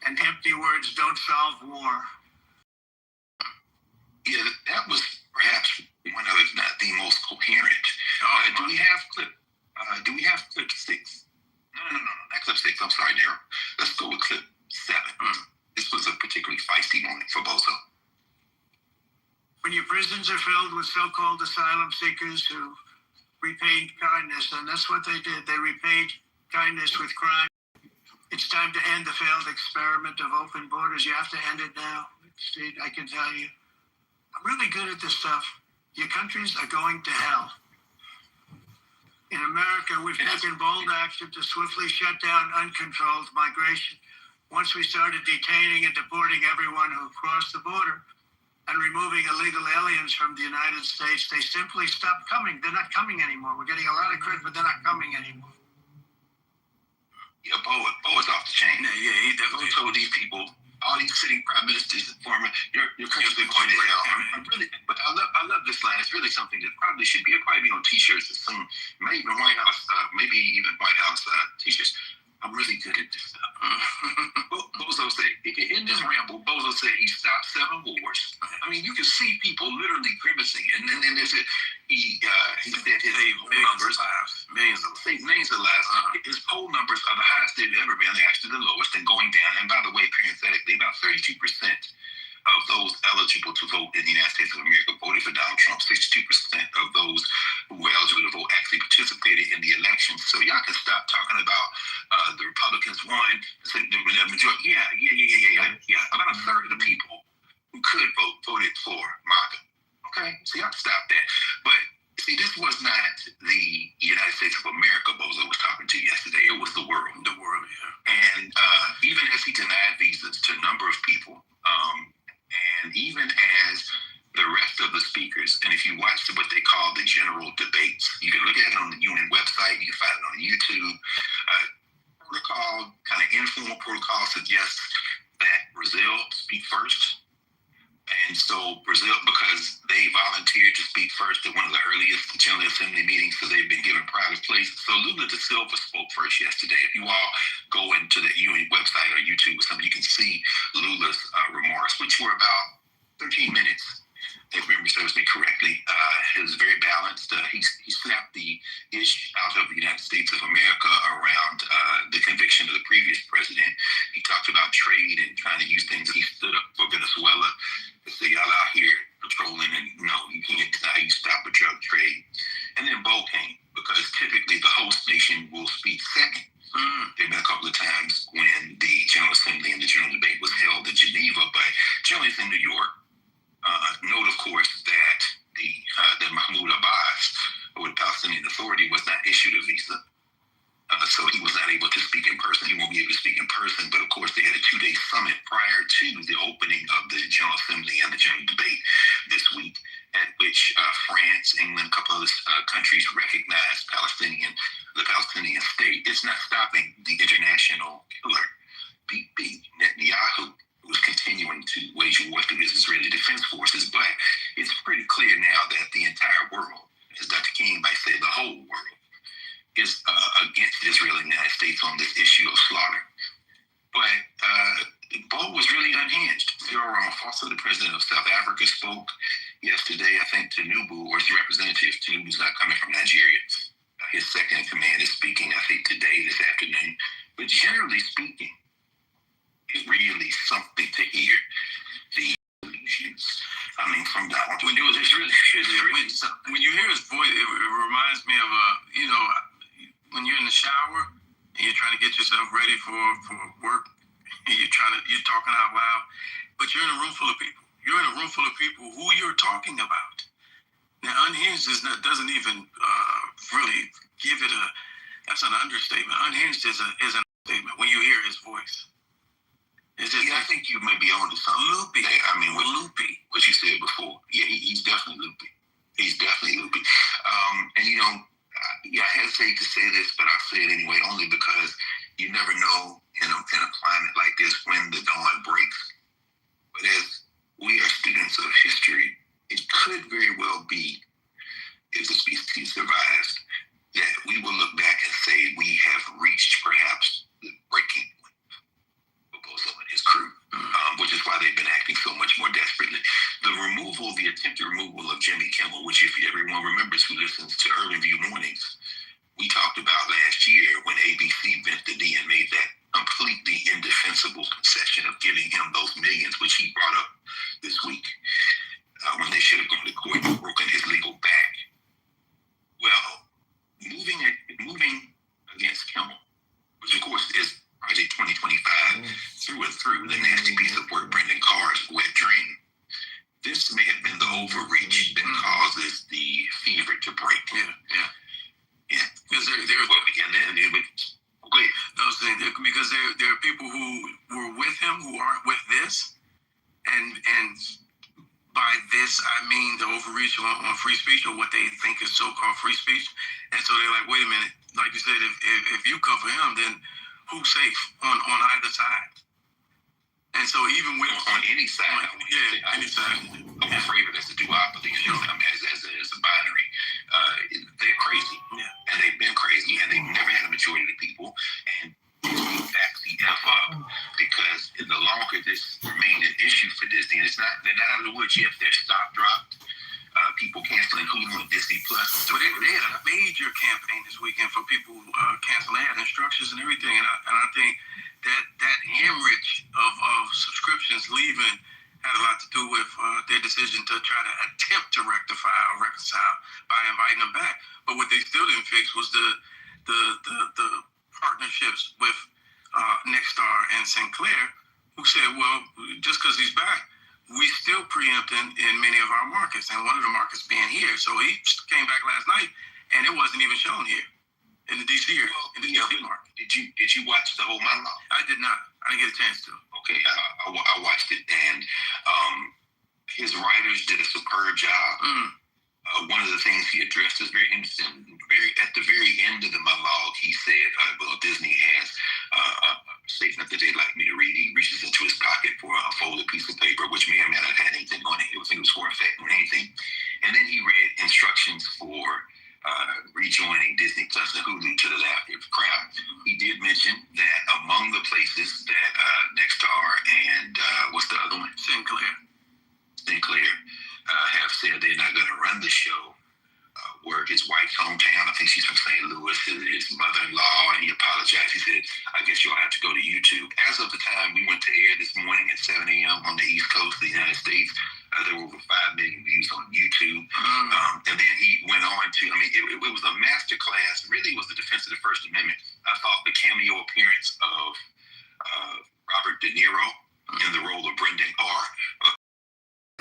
and empty words don't solve war. Yeah, that was perhaps one of, if not the most coherent. Do we have clip 6? No, not clip 6. I'm sorry, Daryl. Let's go with clip 7. This was a particularly feisty moment for Bozo. When your prisons are filled with so-called asylum seekers who repaid kindness, and that's what they did. They repaid kindness with crime. It's time to end the failed experiment of open borders. You have to end it now. Steve, I can tell you. I'm really good at this stuff. Your countries are going to hell. In America, we've taken bold action to swiftly shut down uncontrolled migration. Once we started detaining and deporting everyone who crossed the border and removing illegal aliens from the United States, they simply stopped coming. They're not coming anymore. We're getting a lot of credit, but they're not coming anymore. Yeah, Bo is off the chain. Yeah, he definitely told these people, all these sitting prime ministers and former, your country's been going to hell. But I love this line. It's really something that probably should be. It'll probably be on T-shirts or some, maybe even White House T-shirts. I'm really good at this stuff. Bozo said, in this ramble, Bozo said he stopped 7 wars. I mean, you can see people literally grimacing. And then they said he said his millions of lives. His poll numbers are the highest they've ever been. They're actually the lowest and going down. And by the way, parenthetically, about 32% of those eligible to vote in the United States of America voted for Donald Trump. 62% of those who were eligible to vote actually participated in the election. So y'all can stop talking about the Republicans won. The majority, yeah. About a third of the people who could vote voted for MAGA. Okay, so y'all stop that. But see, this was not the United States of America Bozo was talking to yesterday. It was the world. The world, yeah. And even as he denied visas to a number what they call the general debates. You can look at it on the UN website. You can find it on YouTube. Protocol, kind of informal protocol, suggests that Brazil speak first. And so Brazil, because they volunteered to speak first at one of the earliest General Assembly meetings, so they've been given pride of place. So Lula da Silva spoke first yesterday. If you all go into the UN website or YouTube or something, you can see Lula's remarks, which were about 13 minutes. If memory serves me correctly. It was very balanced. He snapped the ish out of the United States of America around the conviction of the previous president. He talked about trade and trying to use things. He stood up for Venezuela to say, y'all out here patrolling, and no, you can't deny you stop a drug trade. And then Bo came, because typically the host nation will speak second. There have been a couple of times when the General Assembly and the General Debate was held in Geneva, but generally it's in New York. Note, of course, that that Mahmoud Abbas, or the Palestinian Authority, was not issued a visa. So he was not able to speak in person. He won't be able to speak in person. But, of course, they had a 2-day summit prior to the opening of the General Assembly and the General Debate this week, at which France, England, a couple of countries recognized the Palestinian state. It's not stopping the international killer, Bibi Netanyahu, was continuing to wage war through his Israeli Defense Forces, but it's pretty clear now that the entire world, as Dr. King might say, the whole world, is against Israel and the United States on this issue of slaughter. But Bo was really unhinged. Cyril Ramaphosa, the president of South Africa, spoke yesterday. I think Tinubu, or his representative, Tinubu's not coming from Nigeria. His second in command is speaking, I think, today, this afternoon. But generally speaking, it's really something to hear the illusions coming from Donald Trump. When you hear his voice, it reminds me of when you're in the shower and you're trying to get yourself ready for work, and you're talking out loud, but you're in a room full of people. You're in a room full of people who you're talking about. Now, unhinged doesn't even really give it that's an understatement. Unhinged is an understatement when you hear his voice. I think you may be on to something. Loopy. I mean, with loopy, what you said before. Yeah, he's definitely loopy. He's definitely loopy. And I hesitate to say this, but I'll say it anyway, only because you never know in a climate like this when the dawn breaks. But as we are students of history, it could very well be, if the species survives, that we will look back and say we have reached perhaps the breaking point. And his crew, which is why they've been acting so much more desperately. The attempted removal of Jimmy Kimmel, which if everyone remembers who listens to Early View Mornings, we talked about last year when ABC bent the knee and made that completely indefensible concession of giving him those millions, which he brought up this week, when they should have gone to court and broken his legal back. Well, moving against Kimmel, which of course is Project 2025 through and through, the nasty piece of work Brendan Carr's wet dream. This may have been the overreach that causes the fever to break. Yeah. Because because there are people who were with him who aren't with this, and by this I mean the overreach on free speech, or what they think is so-called free speech. And so they're like, wait a minute, like you said, if you cover him, then who's safe on either side? And so even with on any side, any side, I'm afraid of that's a duopoly. As a binary, they're crazy, and they've been crazy, and they've never had a majority of the people. And backs the F up, because the longer this remained an issue for Disney, they're not out of the woods yet. Their stock dropped. People canceling Hulu and Disney Plus. So they had a major campaign this weekend for people canceling. They had instructions and everything, and I think that hemorrhage of subscriptions leaving had a lot to do with their decision to try to attempt to rectify or reconcile by inviting them back. But what they still didn't fix was the partnerships with Nexstar and Sinclair, who said, well, just because he's back, we still preempt in many of our markets, and one of the markets being here. So he came back last night, and it wasn't even shown here in the DC market. Did you watch the whole monologue? I did not. I didn't get a chance to. Okay, I watched it, and his writers did a superb job. One folded piece of paper, which may or may not have had anything on it. It was for effect or anything. And then he read instructions for rejoining Disney Plus and Hulu to the crowd. He did mention that among the places that Nexstar and what's the other one? Sinclair have said they're not going to run the show. Were his wife's hometown. I think she's from St. Louis. His mother-in-law, and he apologized. He said, I guess you'll have to go to YouTube. As of the time we went to air this morning at 7 a.m. on the East Coast of the United States, there were over 5 million views on YouTube. And then he went on to, it was a master class. Really, it was the defense of the First Amendment. I thought the cameo appearance of Robert De Niro in the role of Brendan Carr,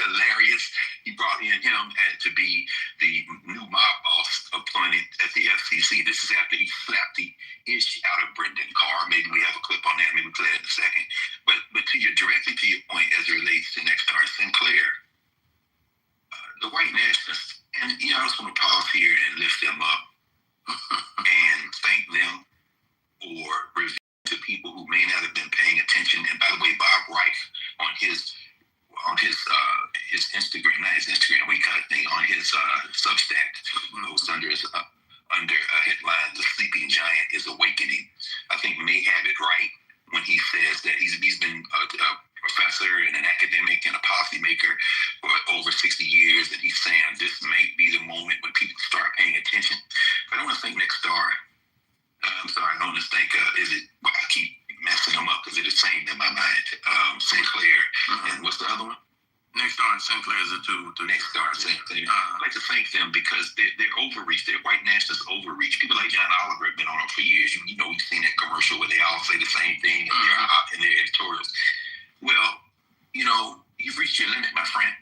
hilarious. He brought in him to be the new mob boss appointed at the FCC. This is after he slapped the ish out of Brendan Carr. Maybe we have a clip on that. Maybe we'll play that in a second. But directly to your point as it relates to Nexstar and Sinclair, the white nationalists, and I just want to pause here and lift them up and thank them for revealing to people who may not have been paying attention. And by the way, Bob Reif on his Instagram, not his Instagram, on his Substack, post under a headline, "The Sleeping Giant is Awakening." I think may have it right when he says that he's been a professor and an academic and a policymaker for over 60 years, and he's saying this may be the moment when people start paying attention. But I want to thank Nexstar. I'm sorry, I want to thank, I keep messing them up because they're the same in my mind. Sinclair, and what's the other one? Nexstar and Sinclair is the two. Nexstar and Sinclair. I'd like to thank them because they're overreach. They're white nationalists overreach. People like John Oliver have been on them for years. You know, we've seen that commercial where they all say the same thing in their editorials. Well, you've reached your limit, my friend.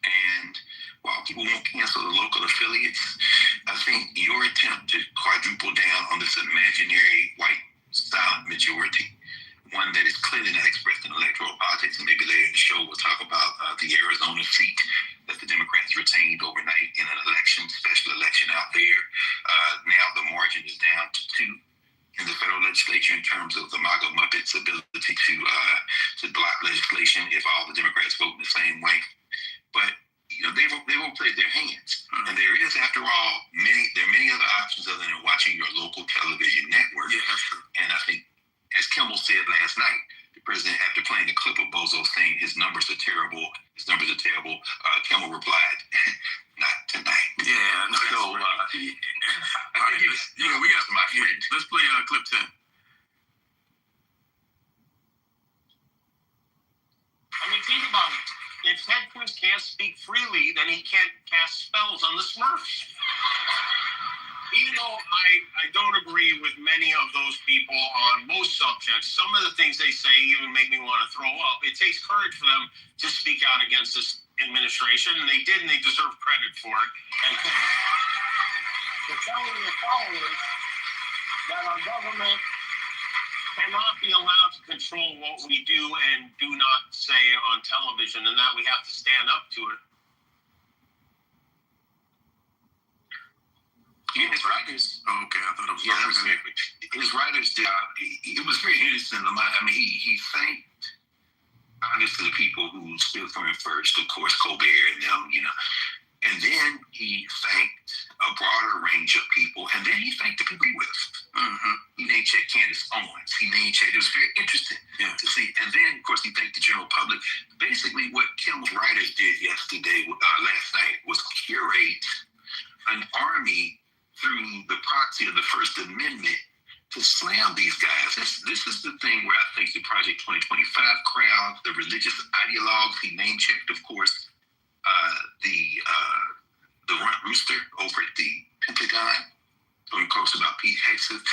And while people won't cancel the local affiliates, I think your attempt to quadruple down on this imaginary white silent majority, one that is clearly not expressed in electoral politics, and maybe later in the show we'll talk about the Arizona seat that the Democrats retained overnight in an special election out there. Now the margin is down to 2 in the federal legislature in terms of the MAGA Muppets' ability to block legislation if all the Democrats vote in the same way. But they won't play their hands. And there is, after all, there are many other options other than watching your local television network. Yeah, that's true. And I think, as Kimmel said last night, the president, after playing a clip of Bozo saying his numbers are terrible, Kimmel replied, not tonight. Yeah, no, so, we got some friends. Let's play clip 10. Think about it. If Ted Cruz can't speak freely, then he can't cast spells on the Smurfs. Even though I don't agree with many of those people on most subjects, some of the things they say even make me want to throw up. It takes courage for them to speak out against this administration, and they did, and they deserve credit for it. And to telling your followers that our government cannot be allowed to control what we do and do not say on television, and that we have to stand up to it. Yeah, his writers. Oh, okay, I thought it was. Yeah, that was his writers did. It was very interesting. He thanked obviously the people who stood for him first, of course, Colbert and them, and then he thanked a broader range of people, and then he thanked the people he with. He name checked Candace Owens. He name checked. It was very interesting to see. And then, of course, he thanked the general public. Basically, what Kimmel's writers did last night, was curate an army through the proxy of the First Amendment to slam these guys. This is the thing where I think the Project 2025 crowd, the religious ideologues, he name checked, of course, the Runt Rooster over at the Pentagon, talking close about Pete Hegseth,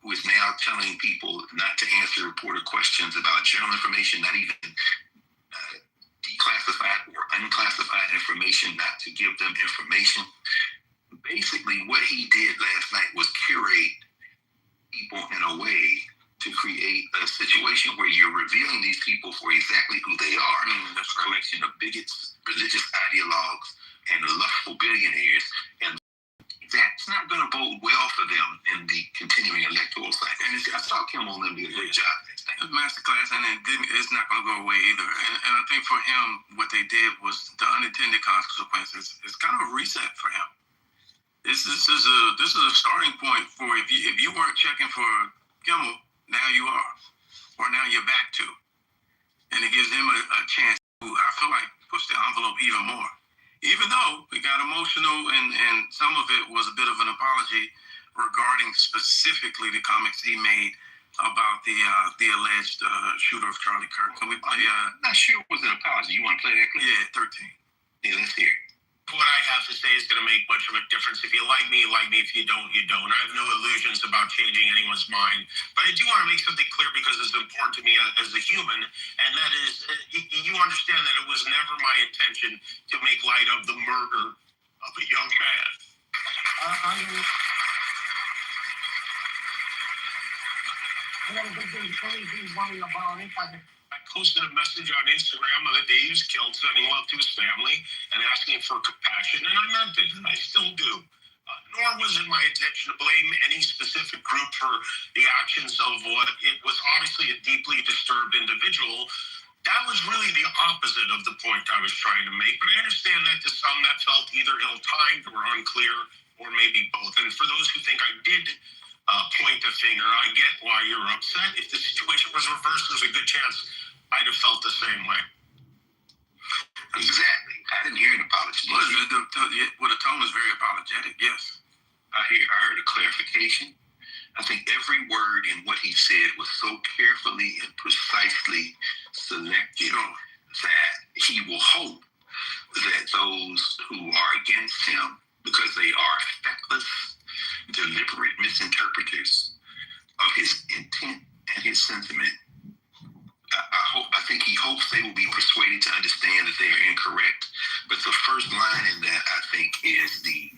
who is now telling people not to answer reporter questions about general information, not even declassified or unclassified information, not to give them information. Basically, what he did last night was curate people in a way to create a situation where you're revealing these people for exactly who they are. A collection of bigots, religious ideologues, and lustful billionaires. And that's not going to bode well for them in the continuing electoral cycle. And I saw Kim on them do a great job. Masterclass, and it's not going to go away either. And I think for him, what they did was the unintended consequences. It's kind of a reset for him. This is a starting point for if you weren't checking for Kimmel, now you are, or now you're back to, and it gives him a chance to, I feel like, push the envelope even more. Even though it got emotional and some of it was a bit of an apology regarding specifically the comments he made about the alleged shooter of Charlie Kirk. Can we play? I'm not sure it was an apology. You want to play that clip? Yeah, 13. Yeah, let's hear it. What I have to say is going to make much of a difference. If you like me, you like me. If you don't, you don't. I have no illusions about changing anyone's mind. But I do want to make something clear because it's important to me as a human, and that is, you understand that it was never my intention to make light of the murder of a young man. I posted a message on Instagram on the day he was killed, sending love to his family and asking for compassion, and I meant it, and I still do. Nor was it my intention to blame any specific group for the actions of what it was obviously a deeply disturbed individual. That was really the opposite of the point I was trying to make, but I understand that to some that felt either ill-timed or unclear, or maybe both. And for those who think I did point a finger, I get why you're upset. If the situation was reversed, there's a good chance I'd have felt the same way. Exactly. I didn't hear an apology. Well, the tone was very apologetic, yes. I heard a clarification. I think every word in what he said was so carefully and precisely selected that he will hope that those who are against him, because they are feckless, deliberate misinterpreters of his intent and his sentiment, I think he hopes they will be persuaded to understand that they are incorrect. But the first line in that, I think, is the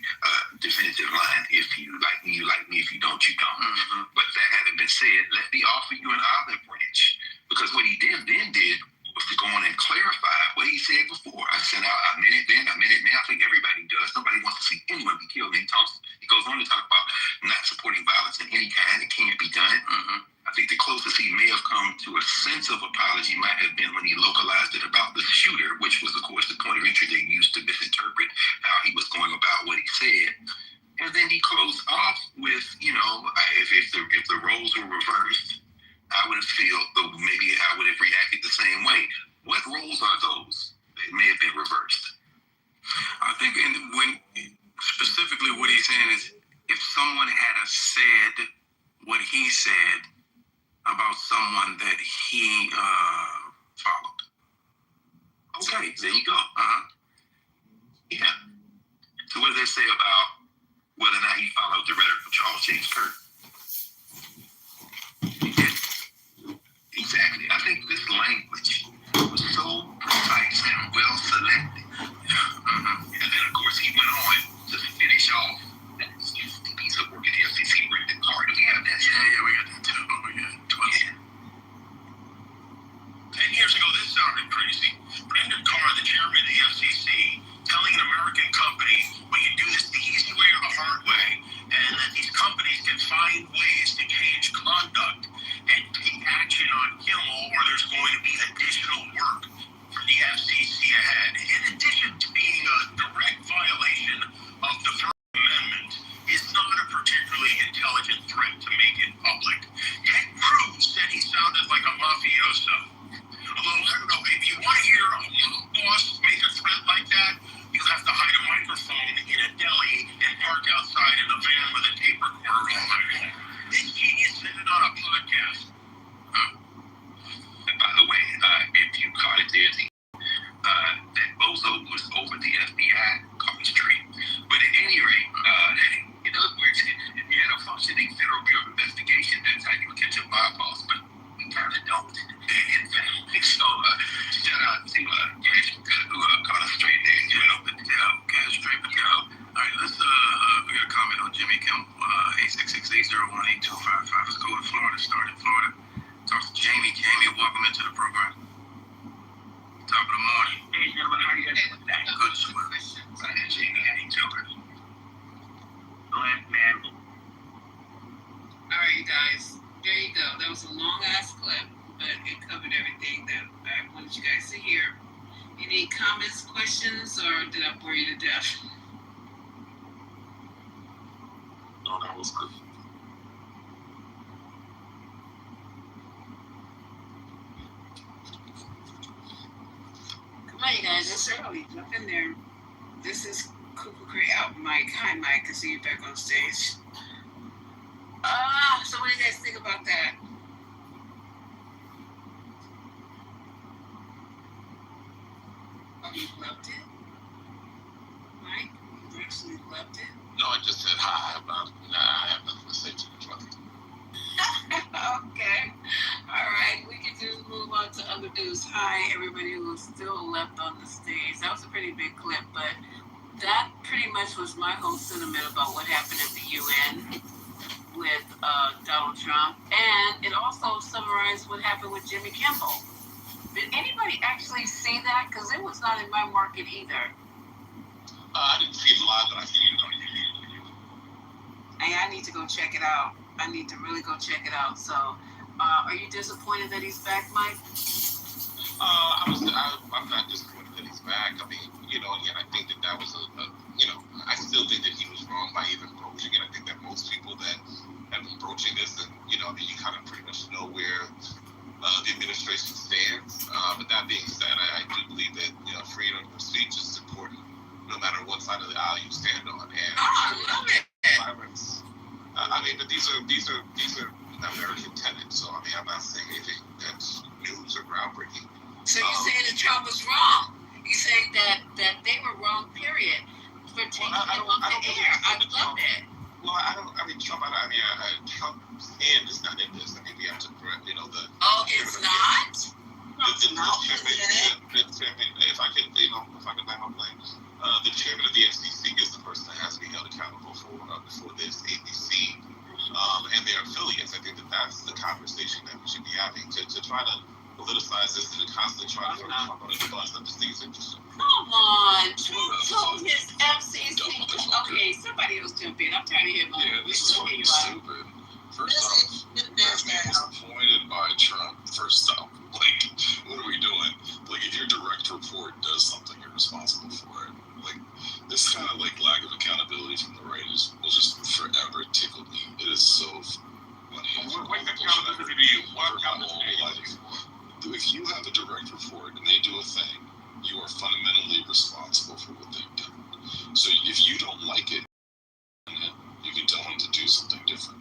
definitive line. If you like me, you like me. If you don't, you don't. Mm-hmm. But that having been said, let me offer you an olive branch. Because what he then did was to go on and clarify what he said before. I said, I meant it then, I meant it now. I think everybody does. Nobody wants to see anyone be killed. And he goes on to talk about not supporting violence in any kind. It can't be done. Mm-hmm. I think the closest he may have come to a sense of apology might have been when he localized it about the shooter, which was, of course, the point of entry they used to misinterpret how he was going about what he said. And then he closed off with, if the roles were reversed, I would have maybe I would have reacted the same way. What roles are those that may have been reversed? I think when specifically what he's saying is if someone had said what he said about someone that he followed. Okay, there you go. Yeah. So what do they say about whether or not he followed the rhetoric of Charles James Kirk? He did. Exactly. I think this language was so precise and well selected. And then, of course, he went on to finish off that piece of work at the FCC where the card. Do we have that? Yeah, we got that too. We got 12. Yeah. 10 years ago, this sounded crazy. Brendan Carr, the chairman of the comments, questions, or did I bore you to death? No, that was good. Come on, you guys, it's early. Jump in there. This is Cuckoo Cray out, Mike. Hi, Mike. I see you back on stage. So what do you guys think about that? You loved it? Mike, you actually loved it? No, I just said hi, but I have nothing to say to you. Okay. All right. We can just move on to other news. Hi, everybody who's still left on the stage. That was a pretty big clip, but that pretty much was my whole sentiment about what happened at the UN with Donald Trump. And it also summarized what happened with Jimmy Kimmel. Did anybody actually see that? Because it was not in my market either. I didn't see it live, but I seen it on YouTube. Hey, I need to go check it out. I need to really go check it out. So, are you disappointed that he's back, Mike? I'm not disappointed that he's back. I mean, again, I think that was I still think that he was wrong by even broaching it. I think that most people that have been broaching this, and you kind of pretty much know where the administration stands. But that being said, I do believe that freedom of speech is important, no matter what side of the aisle you stand on. And I love it. Violence. But these are American tenets. So I'm not saying anything that's news or groundbreaking. So you're saying that Trump was wrong? You're saying that they were wrong, period, for taking him off the air. I love it. Well, Trump's hand is not in this. I mean, we have to, the. Oh, it's not? If I can land my plane, the chairman of the FCC is the person that has to be held accountable for this ABC and their affiliates. I think that's the conversation that we should be having to try to politicize this and to constantly try to throw Trump under the bus. I just think it's interesting. Come on, Trump told his FCC. Okay, somebody else jump in. I'm trying to hear my. Yeah, this is fucking stupid. First off, this man was appointed by Trump. First off, what are we doing? If your direct report does something, you're responsible for it. This kind of lack of accountability from the right will just forever tickle me. It is so funny. If you have a direct report and they do a thing, you are fundamentally responsible for what they've done. So if you don't like it, you can tell them to do something different.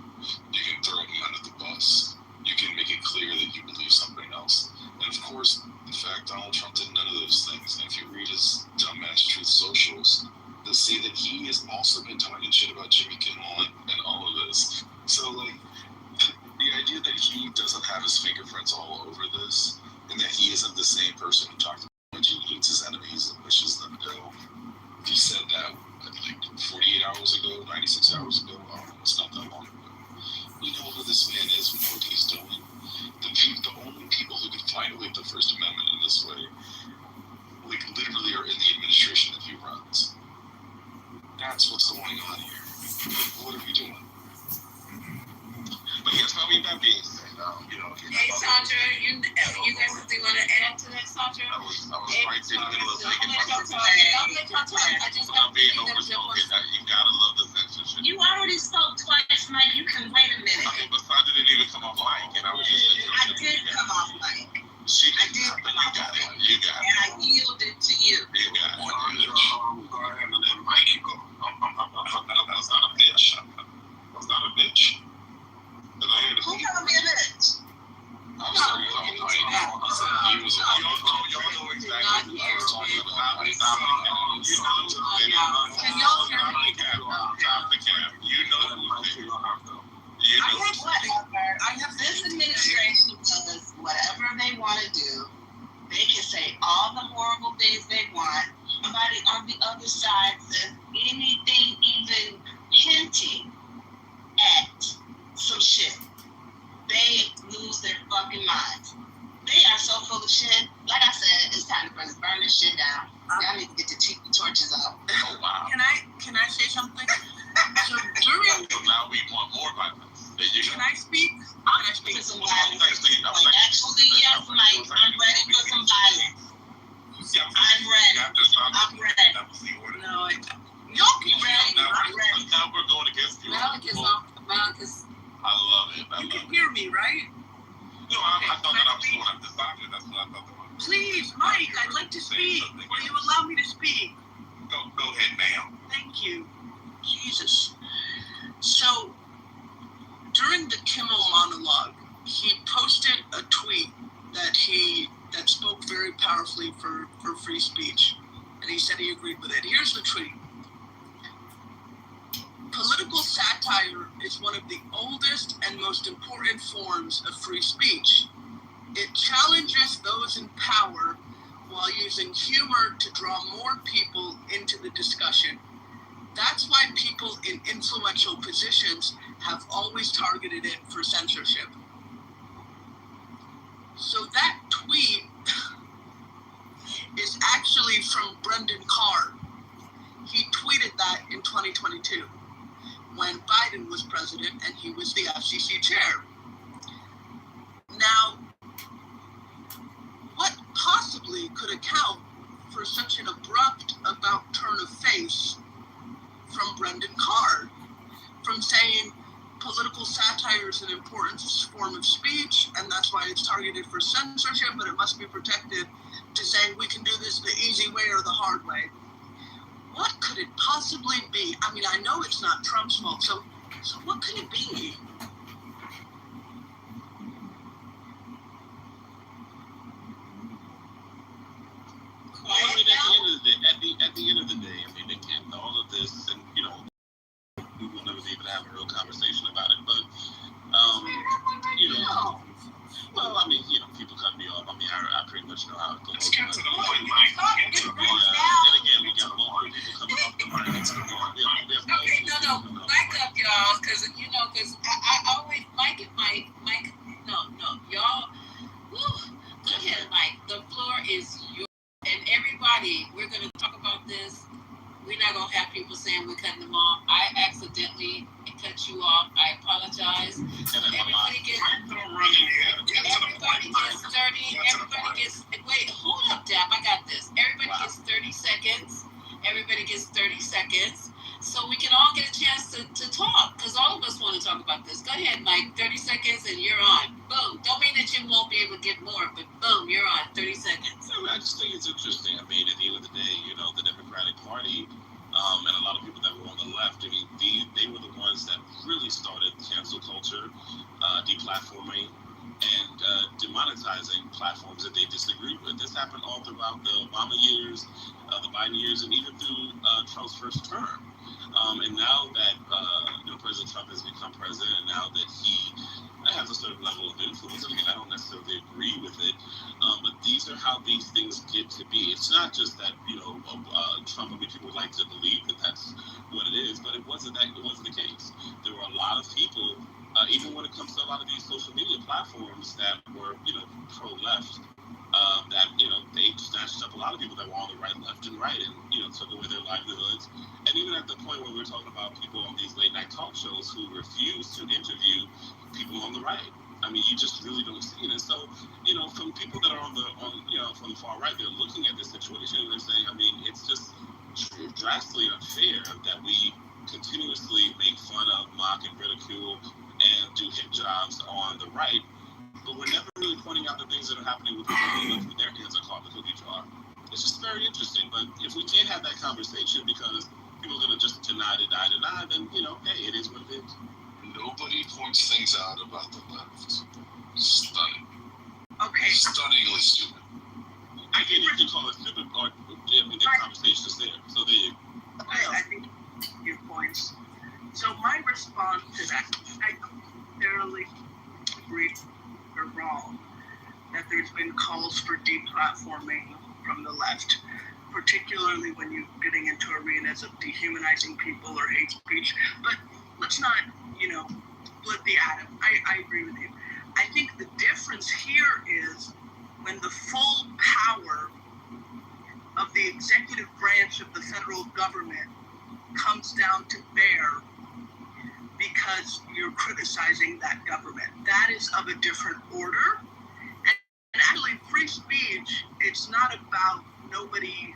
You can throw them under the bus. You can make it clear that you believe something else. And of course, in fact, Donald Trump did none of those things. And if you read his dumbass Truth Socials, you'll see that he has also been talking shit about Jimmy Kimmel and all of this. So, the idea that he doesn't have his fingerprints all over this, and that he isn't the same person who talked about he hates his enemies and wishes them ill. He said that 48 hours ago, 96 hours ago. It's not that long ago. We know who this man is. We know what he's doing. The only people who can violate the First Amendment in this way, literally are in the administration that he runs. That's what's going on here. What are we doing? But yes, that being said, hey, Sandra, you guys something want to add to that, Sandra? I was right in the middle of making my I just without being overspoken. You gotta love the censorship. You already spoke twice, Mike. You can wait a minute. Okay, but Sandra didn't even come off mic, and I was just. I did come off mic. She did, but you got it. You got it. And I yielded to you. You got it. Go ahead and then Mike, you go. That's not a bitch. That's not a bitch. Who called me a bitch? I'm sorry, y'all know exactly what I was talking about. This administration does whatever they want to do. They can say all the horrible things they want. Somebody on the other side says anything even hinting at some shit. They lose their fucking minds. They are so full of shit. Like I said, it's time to burn this shit down. Y'all need to get the torches out. Oh wow. Can I say something? So now we want more violence. Can I speak? I'm ready for some violence. Actually, yes, Mike. I'm ready for some violence. I'm ready. Cause I love it. You can hear me, right? No, I thought that I was going up the side. That's what I thought that was. Please, Mike, I'd like to speak. Will you allow me to speak? Go ahead, ma'am. Thank you. Jesus. So, during the Kimmel monologue, he posted a tweet that spoke very powerfully for free speech. And he said he agreed with it. Here's the tweet. Political satire is one of the oldest and most important forms of free speech. It challenges those in power while using humor to draw more people into the discussion. That's why people in influential positions have always targeted it for censorship. So that tweet is actually from Brendan Carr. He tweeted that in 2022 when Biden was president and he was the FCC chair. Now, what possibly could account for such an abrupt about turn of face from Brendan Carr, from saying political satire is an important form of speech and that's why it's targeted for censorship, but it must be protected, to saying we can do this the easy way or the hard way? What could it possibly be? I mean, I know it's not Trump's fault, so what could it be? Well, I mean, at the end of the day, I mean, again, all of this, and you know, we will never be able to have a real conversation about it. But, you know, well, I mean, you know, people cut me off. I mean, I pretty much know how it goes. Let's get to the point, Mike. Get to the point. And again, we got multiple people coming off the mic. Okay, no, back up, y'all, because I always Mike, no, y'all. Woo, go ahead, Mike. The floor is yours, and everybody. We're gonna talk about this. We're not gonna have people saying we're cutting them off. I accidentally cut you off. I apologize. So everybody gets 30. Wait, hold up, Dap. I got this. Everybody gets 30 seconds. Everybody gets 30 seconds. So we can all get a chance to talk, because all of us want to talk about this. Go ahead, Mike. 30 seconds and you're on. Boom. Don't mean that you won't be able to get more, but boom, you're on. 30 seconds. I just think it's interesting. I mean, at the end of the day, you know, the Democratic Party and a lot of people that were on the left, I mean, they were the ones that really started cancel culture, deplatforming, and demonetizing platforms that they disagreed with. This happened all throughout the Obama years, the Biden years, and even through Trump's first term. And now that President Trump has become president, and now that he has a certain level of influence, and again, I don't necessarily agree with it, but these are how these things get to be. It's not just that Trump. I mean, people like to believe that that's what it is, but it wasn't the case. There were a lot of people, even when it comes to a lot of these social media platforms that were pro-left, that they snatched up a lot of people that were on the right, left, and right, and took away their livelihoods. And even at the point where we're talking about people on these late night talk shows who refuse to interview people on the right. I mean, you just really don't see it. And so, from people that are from the far right, they're looking at this situation and they're saying, I mean, it's just drastically unfair that we continuously make fun of, mock, and ridicule and do hit jobs on the right, but we're never really pointing out the things that are happening with people who their hands are caught in the cookie jar. It's just very interesting. But if we can't have that conversation because people are going to just deny, then, hey, it is what it is. Nobody points things out about the left. Stunning. Okay. Stunningly stupid. Again, you can call it stupid, or the conversation is there. So there you go. I think your points. So my response to that, I thoroughly agree or wrong that there's been calls for deplatforming from the left, particularly when you're getting into arenas of dehumanizing people or hate speech. But let's not, split the atom. I agree with you. I think the difference here is when the full power of the executive branch of the federal government comes down to bear because you're criticizing that government. That is of a different order. And actually, free speech, it's not about nobody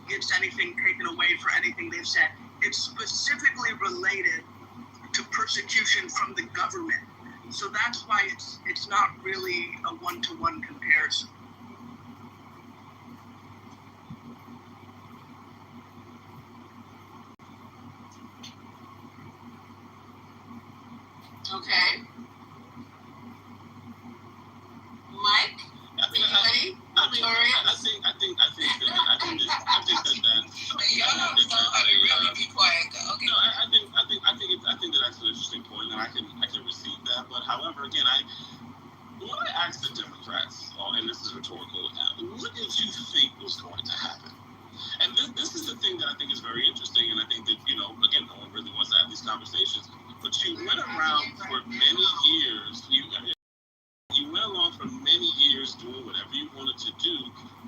gets anything taken away for anything they've said. It's specifically related to persecution from the government. So that's why it's not really a one-to-one comparison. Okay. Mike? Anybody? I think that really be quiet. Okay. No, I think that that's an interesting point, and I can receive that. But however, again, when I asked the Democrats, and this is rhetorical, what did you think was going to happen? And this is the thing that I think is very interesting, and I think that, again, no one really wants to have these conversations, but you went around for many years, you went along for many years doing whatever you wanted to do,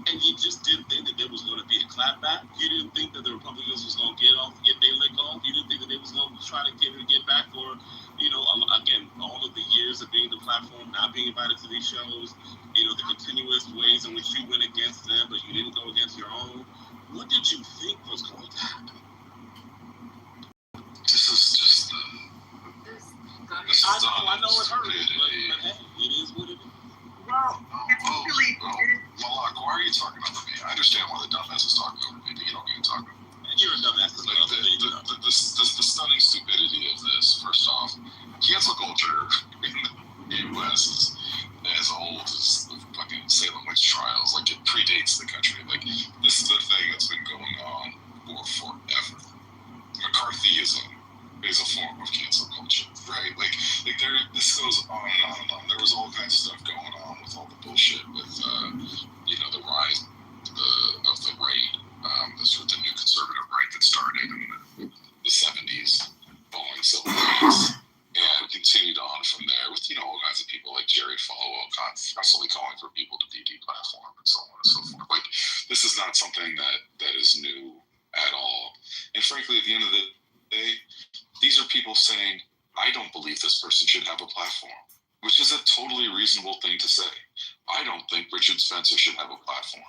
and you just didn't think that there was going to be a clapback. You didn't think that the Republicans was going to get their lick off. You didn't think that they was going to try to get back for, again, all of the years of being the platform, not being invited to these shows, the continuous ways in which you went against them, but you didn't go against your own. What did you think was going to happen? This is just I know it hurts, but hey, it is what it is. Well, Malak, why are you talking over me? I understand why the dumbass is talking over me, but you don't need to talk over me. You're a dumbass. The stunning stupidity of this, first off, cancel culture in the U.S. is as old as the fucking Salem witch trials. Like, it predates the country. Like, this is a thing that's been going on for forever. McCarthyism is a form of cancel culture, right? Like this goes on and on and on. There was all kinds of stuff going on with all the bullshit with, the rise of the right, the sort of the new conservative right that started in the 70s, following civil rights, and continued on from there with, all kinds of people like Jerry Falwell constantly calling for people to be deplatformed and so on and so forth. Like, this is not something that is new at all. And frankly, at the end of the day, these are people saying, I don't believe this person should have a platform, which is a totally reasonable thing to say. I don't think Richard Spencer should have a platform.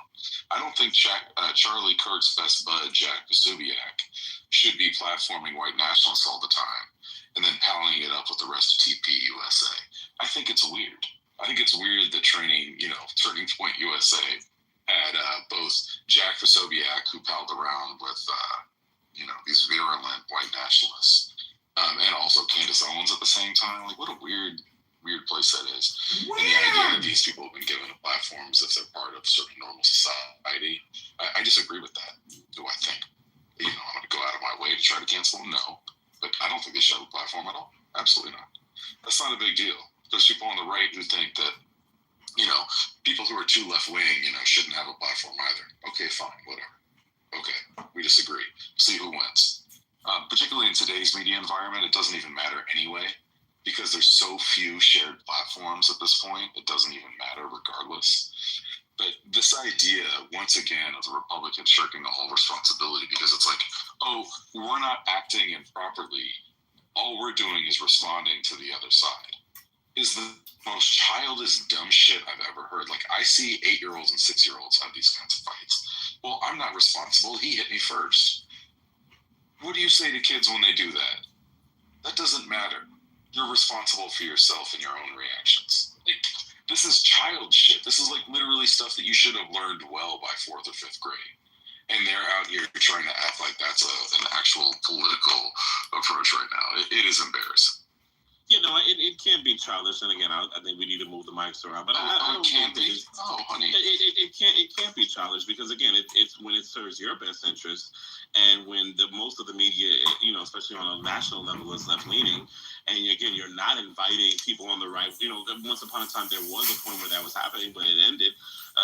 I don't think Charlie Kirk's best bud, Jack Posobiec, should be platforming white nationalists all the time and then palling it up with the rest of TPUSA. I think it's weird. I think it's weird that Turning Point USA had both Jack Posobiec, who palled around with, these virulent white nationalists, and also Candace Owens at the same time. Like, what a weird place that is. Weird. And the idea that these people have been given platforms if they're part of sort of normal society, I disagree with that. Do I think, I'm going to go out of my way to try to cancel them? No. But I don't think they should have a platform at all. Absolutely not. That's not a big deal. There's people on the right who think that, people who are too left-wing, shouldn't have a platform either. Okay, fine, whatever. Okay, we disagree. See who wins. Particularly in today's media environment, it doesn't even matter anyway, because there's so few shared platforms at this point, it doesn't even matter regardless. But this idea, once again, of the Republicans shirking all responsibility, because it's like, oh, we're not acting improperly, all we're doing is responding to the other side, is the most childish, dumb shit I've ever heard. Like, I see 8-year-olds and 6-year-olds have these kinds of fights. Well, I'm not responsible. He hit me first. What do you say to kids when they do that? That doesn't matter. You're responsible for yourself and your own reactions. This is child shit. This is like literally stuff that you should have learned well by 4th or 5th grade. And they're out here trying to act like that's an actual political approach right now. It is embarrassing. It can't be childish. And again, I think we need to move the mics around. But I don't can't be. Oh, honey. It can't be childish because, again, it's when it serves your best interest. And when most of the media, especially on a national level, is left-leaning, and again, you're not inviting people on the right. Once upon a time, there was a point where that was happening, but it ended,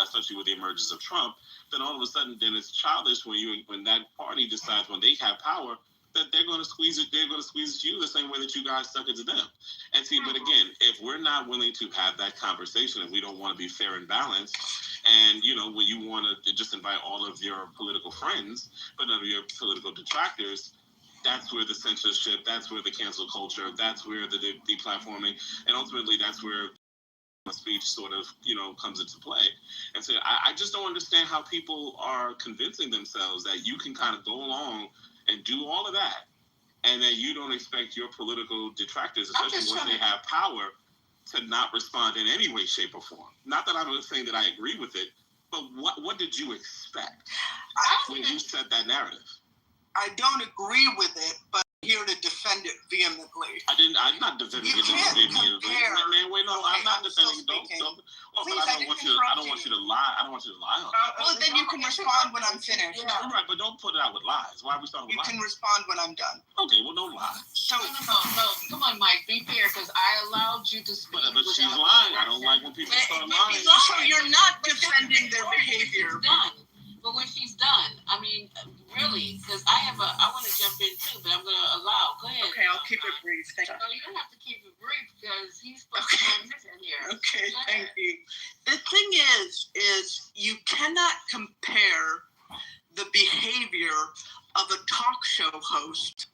especially with the emergence of Trump. Then all of a sudden, it's childish when that party decides when they have power that they're going to squeeze it. They're going to squeeze you the same way that you guys suck it to them. And see, but again, if we're not willing to have that conversation, and we don't want to be fair and balanced, and when you want to just invite all of your political friends, but none of your political detractors, that's where the censorship, that's where the cancel culture, that's where the deplatforming, and ultimately that's where speech sort of, comes into play. And so I just don't understand how people are convincing themselves that you can kind of go along and do all of that and then you don't expect your political detractors, especially once they have power, to not respond in any way, shape, or form. Not that I'm saying that I agree with it, but what did you expect when you set that narrative? I don't agree with it, but I'm here to defend it vehemently. I'm not defending it vehemently. Man, wait, no, I'm not defending it. Don't. Well, but I don't want you to lie. I don't want you to lie on it. Well, then you can respond when I'm finished. Yeah. All right, but don't put it out with lies. Why are we starting with lies? You can respond when I'm done. Okay, well, don't lie. No. Come on, Mike. Be fair, because I allowed you to speak. But she's lying. I don't like when people start lying. So you're not defending their behavior. Done. But when she's done, I mean, really, because I want to jump in too, but I'm going to allow. Go ahead. Okay, I'll keep it brief. Thank you. No, you don't have to keep it brief because he's supposed to in here. Okay, thank you. The thing is you cannot compare the behavior of a talk show host,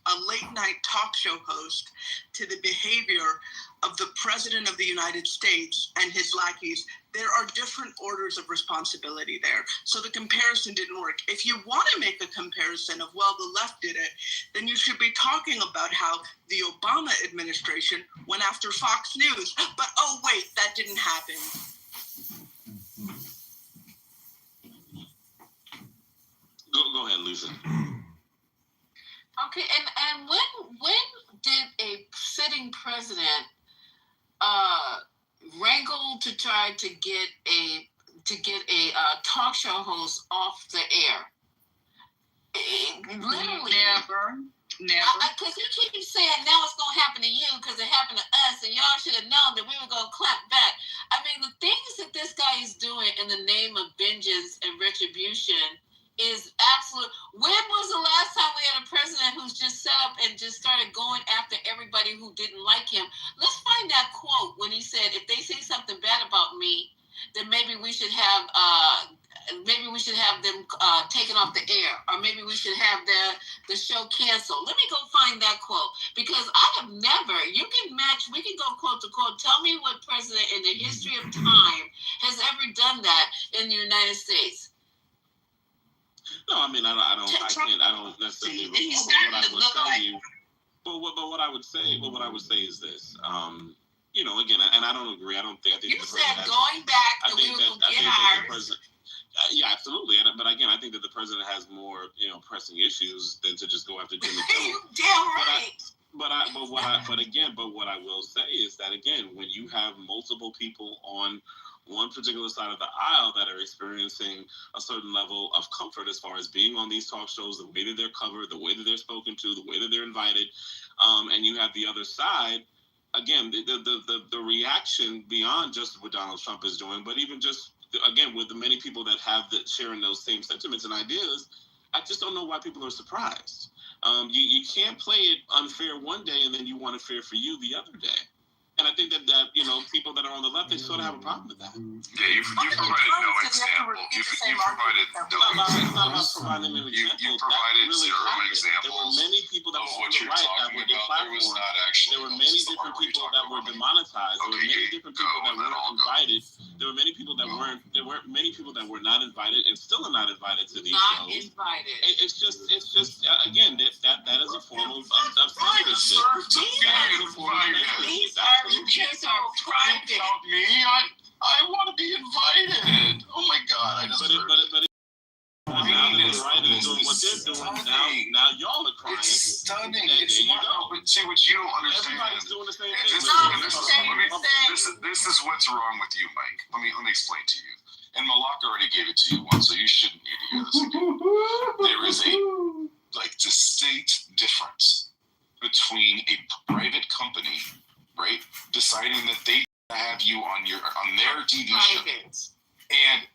a late night talk show host, to the behavior of the President of the United States and his lackeys. There are different orders of responsibility there. So the comparison didn't work. If you want to make a comparison of, well, the left did it, then you should be talking about how the Obama administration went after Fox News. But oh, wait, that didn't happen. Go ahead, Lisa. Okay, and when did a sitting president wrangle to try to get a talk show host off the air? Literally, never. Because he keeps saying now it's gonna happen to you because it happened to us, and y'all should have known that we were gonna clap back. I mean, the things that this guy is doing in the name of vengeance and retribution is absolute. When was the last time we had a president who's just set up and just started going after everybody who didn't like him? Let's find that quote when he said, "If they say something bad about me, then maybe we should have them taken off the air, or maybe we should have the show canceled." Let me go find that quote, because I have never. You can match. We can go quote to quote. Tell me what president in the history of time has ever done that in the United States. No, I mean, I don't necessarily recall what I would tell you. But what I would say is this. You know, again, and I don't agree. I think you said going back, that we will get ours. Yeah, absolutely. But again, I think that the president has more, pressing issues than to just go after Jimmy Kimmel. You damn right. But what I will say is that, again, when you have multiple people on one particular side of the aisle that are experiencing a certain level of comfort as far as being on these talk shows, the way that they're covered, the way that they're spoken to, the way that they're invited, and you have the other side, again, the reaction beyond just what Donald Trump is doing, but even just, again, with the many people that have sharing those same sentiments and ideas, I just don't know why people are surprised. You can't play it unfair one day and then you want it fair for you the other day. And I think that people that are on the left, they sort of have a problem with that. Yeah, you provided no example. You provided no example. You provided zero examples of what you're talking about. There was not actually. There were many different people that were demonetized. There were many different people that weren't invited. There were many people that weren't. There weren't many people that were not invited and still are not invited to these shows. Not invited. It's just again that is a form of censorship. That is a form of censorship. You kids are private. Me, I want to be invited. Oh my God! I just. Now that the right is doing what they're doing, now y'all are crying. It's stunning. It's not. But see what you don't understand. Everybody's doing the same thing. This is what's wrong with you, Mike. Let me explain to you. And Malak already gave it to you once, so you shouldn't need to hear this again. There is a distinct difference between a private company, right, deciding that they have you on their TV show, and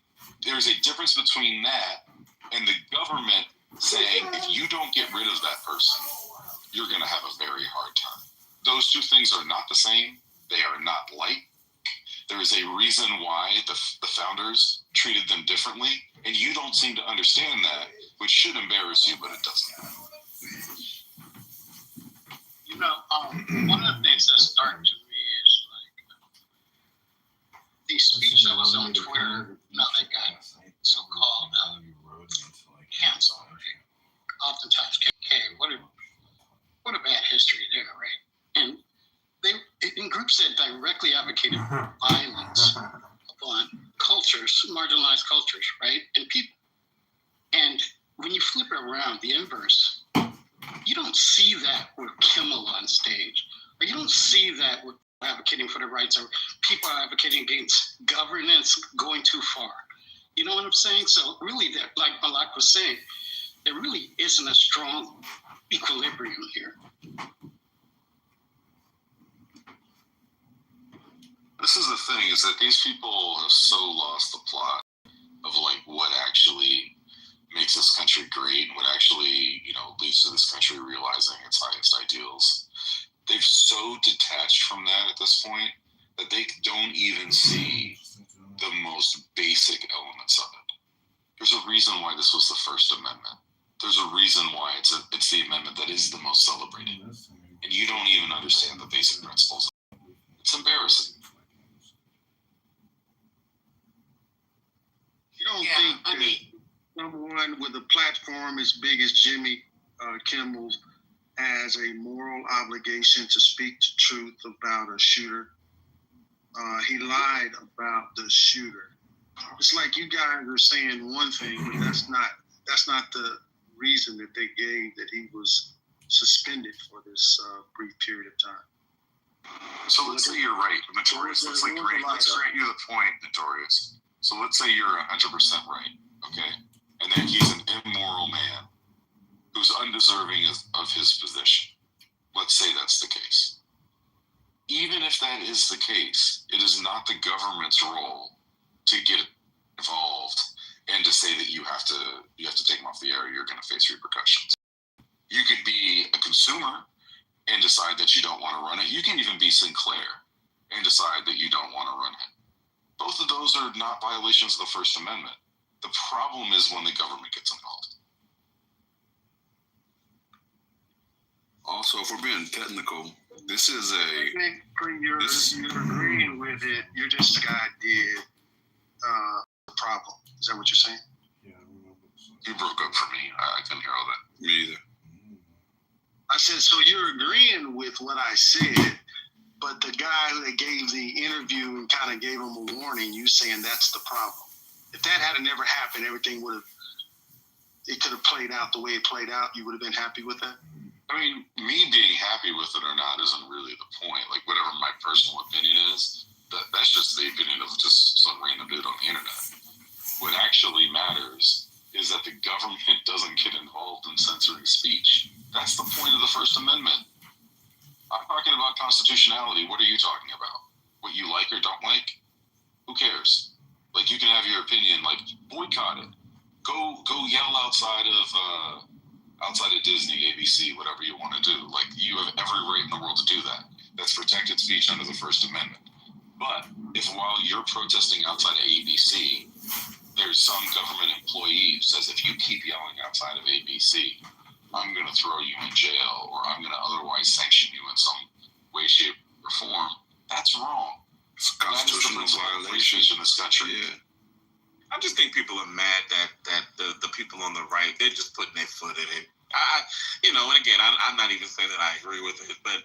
there's a difference between that and the government saying, if you don't get rid of that person, you're going to have a very hard time. Those two things are not the same. They are not like. There is a reason why the founders treated them differently, and you don't seem to understand that, which should embarrass you, but it doesn't. One of the things that's starting to me is the speech that was on Twitter, that got so-called canceled. Oftentimes, what directly advocated violence upon cultures, marginalized cultures, right, and people. And when you flip it around, the inverse, you don't see that with Kimmel on stage, or you don't see that with advocating for the rights, or people are advocating against governance going too far. You know what I'm saying? So really, that, like Malak was saying, there really isn't a strong equilibrium here. This is the thing, is that these people have so lost the plot of like what actually makes this country great, what actually, leads to this country realizing its highest ideals. They've so detached from that at this point that they don't even see the most basic elements of it. There's a reason why this was the First Amendment. There's a reason why it's the amendment that is the most celebrated. And you don't even understand the basic principles. It's embarrassing. You don't think that someone with a platform as big as Jimmy Kimmel has a moral obligation to speak the truth about a shooter? He lied about the shooter. It's like you guys are saying one thing, but that's not the reason that they gave that he was suspended for this brief period of time. So let's say you're right, Notorious. Let's grant you the point, Notorious. So let's say you're 100% right, okay? And that he's an immoral man who's undeserving of his position. Let's say that's the case. Even if that is the case, it is not the government's role to get involved and to say that you have to take him off the air, or you're going to face repercussions. You could be a consumer and decide that you don't want to run it. You can even be Sinclair and decide that you don't want to run it. Both of those are not violations of the First Amendment. The problem is when the government gets involved. Also, if we're being technical, this is You're agreeing with it. You're just the guy did the problem. Is that what you're saying? You broke up for me. I couldn't hear all that. Me either. I said, so you're agreeing with what I said, but the guy that gave the interview and kind of gave him a warning, you saying that's the problem. If that had never happened, everything it could have played out the way it played out. You would have been happy with that? I mean, me being happy with it or not isn't really the point. Like, whatever my personal opinion is, that's just the opinion of just some random dude on the internet. What actually matters is that the government doesn't get involved in censoring speech. That's the point of the First Amendment. I'm talking about constitutionality. What are you talking about? What you like or don't like? Who cares? Like, you can have your opinion. Like, boycott it. Go yell outside of Disney, ABC, whatever you want to do. Like, you have every right in the world to do that. That's protected speech under the First Amendment. But if while you're protesting outside of ABC, there's some government employee who says, if you keep yelling outside of ABC, I'm going to throw you in jail, or I'm going to otherwise sanction you in some way, shape, or form, that's wrong. It's a constitutional violation in this country. Yeah. I just think people are mad that the people on the right, they're just putting their foot in it. And again, I'm not even saying that I agree with it, but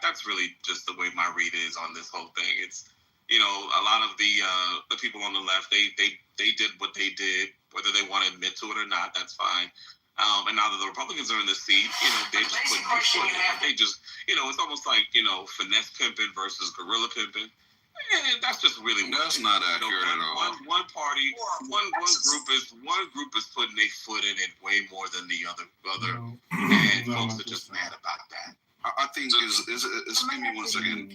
that's really just the way my read is on this whole thing. It's a lot of the people on the left, they did what they did, whether they want to admit to it or not, that's fine. And now that the Republicans are in the seat, they're just putting their foot in it. They just, it's almost like finesse pimping versus guerrilla pimping. That's just really that's not accurate at all. One party, one group is putting their foot in it way more than the other, and folks are just mad about that. I think give me 1 second.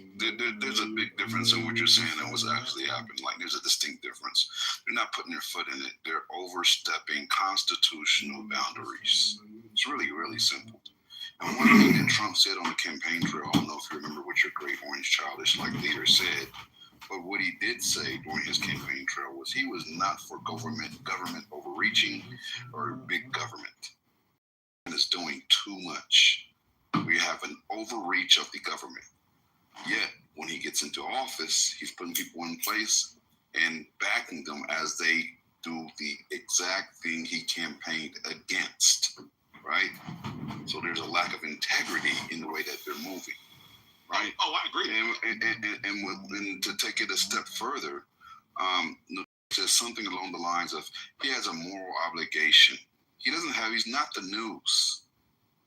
There's a big difference in what you're saying and what's actually happened. Like, there's a distinct difference. They're not putting their foot in it. They're overstepping constitutional boundaries. It's really, really simple. And one thing that Trump said on the campaign trail, I don't know if you remember what your great orange childish leader said, but what he did say during his campaign trail was he was not for government overreaching or big government. And it's doing too much. We have an overreach of the government. Yet, when he gets into office, he's putting people in place and backing them as they do the exact thing he campaigned against, right? So there's a lack of integrity in the way that they're moving, right? Oh, I agree. And to take it a step further, says something along the lines of he has a moral obligation. He's not the news.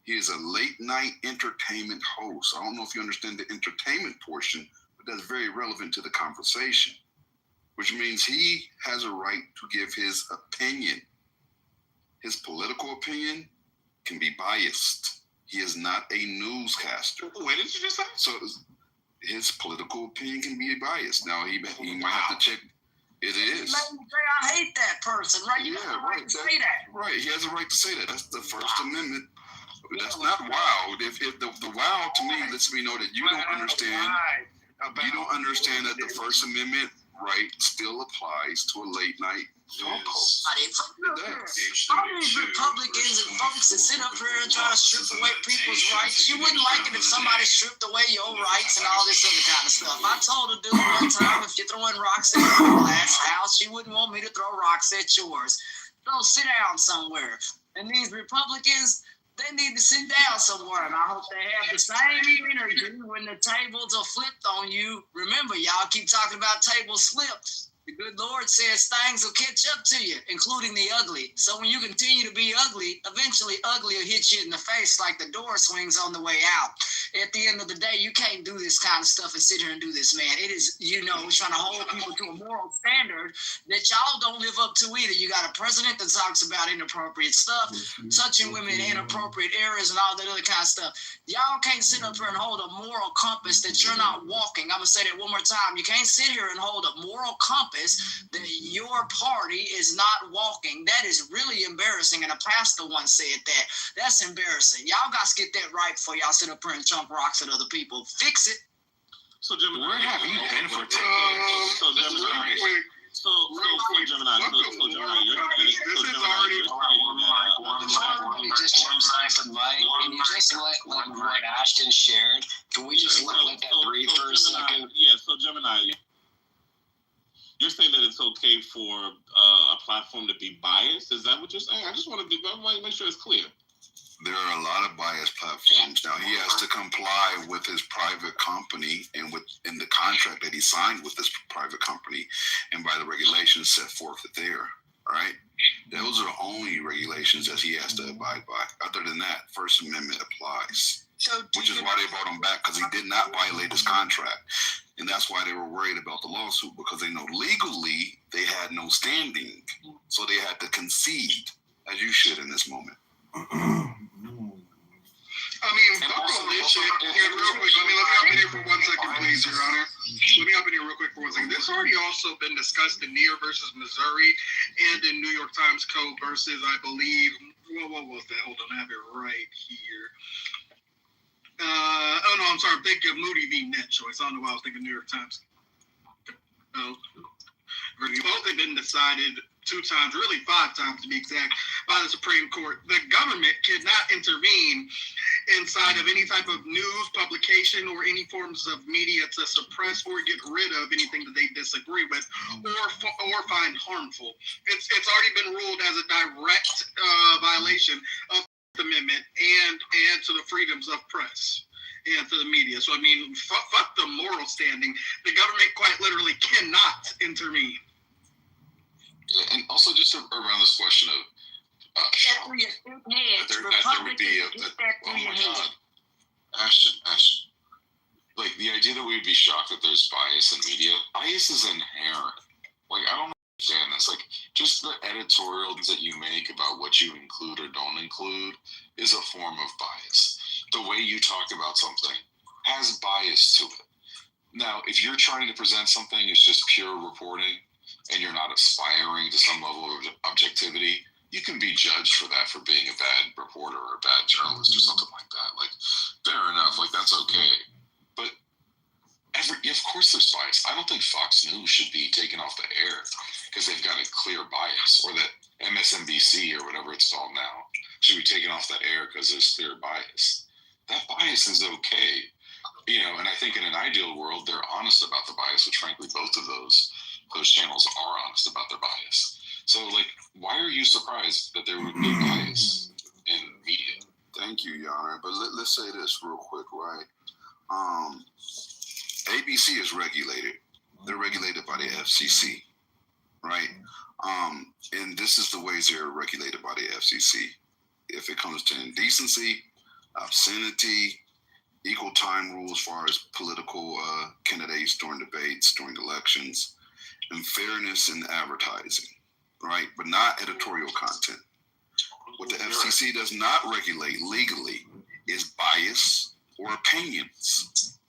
He is a late night entertainment host. I don't know if you understand the entertainment portion, but that's very relevant to the conversation, which means he has a right to give his opinion. His political opinion can be biased. He is not a newscaster. What did you just say? So his political opinion can be biased. Now he might have to check. It is. I hate that person, right? You have a right to say that. Right, he has a right to say that. That's the First Amendment. That's not wild. If the wild to me lets me know that you don't understand. You don't understand that the First Amendment right still applies to a late night talk host. All these Republicans and folks that sit up here and try to strip away people's rights. You wouldn't like it if somebody stripped away your rights and all this other kind of stuff. I told a dude one time, if you're throwing rocks at my glass house, you wouldn't want me to throw rocks at yours. So sit down somewhere. And these Republicans, they need to sit down somewhere, and I hope they have the same energy when the tables are flipped on you. Remember, y'all keep talking about tables flipped. The good Lord says things will catch up to you, including the ugly. So when you continue to be ugly, eventually ugly will hit you in the face like the door swings on the way out. At the end of the day, you can't do this kind of stuff and sit here and do this, man. It is, we're trying to hold people to a moral standard that y'all don't live up to either. You got a president that talks about inappropriate stuff, touching women in inappropriate areas and all that other kind of stuff. Y'all can't sit up here and hold a moral compass that you're not walking. I'm going to say that one more time. You can't sit here and hold a moral compass that your party is not walking. That is really embarrassing, and a pastor once said that. That's embarrassing. Y'all got to get that right before y'all sit up here and chunk rocks at other people. Fix it. So, Gemini, where have you been for 10 years? So, Gemini, just jump some light. Can you just let what Ashton shared? Can we just let that breathe for a second? Yeah, so Gemini, you're saying that it's okay for a platform to be biased? Is that what you're saying? I just want to make sure it's clear. There are a lot of biased platforms. Now he has to comply with his private company and in the contract that he signed with this private company, and by the regulations set forth there. All right, those are the only regulations that he has to abide by. Other than that, First Amendment applies. Which is why they brought him back, because he did not violate his contract. And that's why they were worried about the lawsuit, because they know legally they had no standing. So they had to concede, as you should in this moment. I mean, fuck all this shit. Yeah, real quick. Let me hop in here for 1 second, please, Your Honor. Let me hop in here real quick for 1 second. This already also been discussed in Neer versus Missouri and in New York Times Code versus, I believe, what was that? Hold on, I have it right here. Oh, no, I'm sorry. I'm thinking of Moody v. Net Choice. I don't know why I was thinking New York Times. Oh. Both have been decided 2 times, really 5 times to be exact, by the Supreme Court. The government cannot intervene inside of any type of news, publication, or any forms of media to suppress or get rid of anything that they disagree with or find harmful. It's already been ruled as a direct violation of the Amendment and to the freedoms of press and to the media. So, I mean, fuck the moral standing. The government quite literally cannot intervene. And also just around this question of that there would be oh my God, Ashton, like the idea that we'd be shocked that there's bias in media. Bias is inherent. Like, I don't understand this. Like, just the editorials that you make about what you include or don't include is a form of bias. The way you talk about something has bias to it. Now, if you're trying to present something as just pure reporting and you're not aspiring to some level of objectivity, you can be judged for that, for being a bad reporter or a bad journalist or something like that. Like, fair enough. Like, that's okay. But of course there's bias. I don't think Fox News should be taken off the air because they've got a clear bias, or that MSNBC or whatever it's called now should be taken off that air because there's clear bias. That bias is okay. And I think in an ideal world, they're honest about the bias, which frankly, both of those channels are honest about their bias. So, like, why are you surprised that there would be bias in media? Thank you, Your Honor. But let's say this real quick, right? ABC is regulated. They're regulated by the FCC, right? And this is the ways they're regulated by the FCC. If it comes to indecency, obscenity, equal time rules as far as political candidates during debates, during elections, and fairness in advertising, right? But not editorial content. What the FCC does not regulate legally is bias or opinions.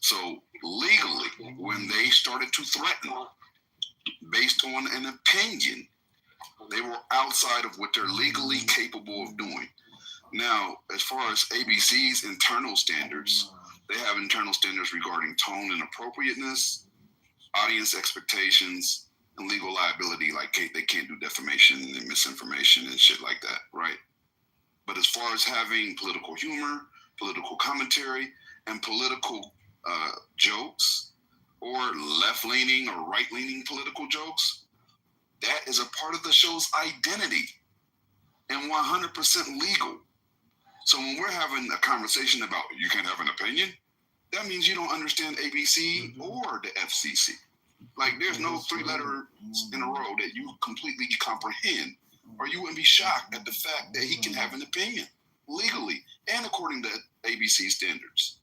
So legally, when they started to threaten based on an opinion, they were outside of what they're legally capable of doing. Now, as far as ABC's internal standards, they have internal standards regarding tone and appropriateness, audience expectations, and legal liability. Like they can't do defamation and misinformation and shit like that, right? But as far as having political humor, political commentary, and political jokes, or left-leaning or right-leaning political jokes, that is a part of the show's identity and 100% legal. So when we're having a conversation about you can't have an opinion, that means you don't understand ABC or the FCC. Like there's no 3 letters in a row that you completely comprehend, or you wouldn't be shocked at the fact that he can have an opinion legally and according to ABC standards.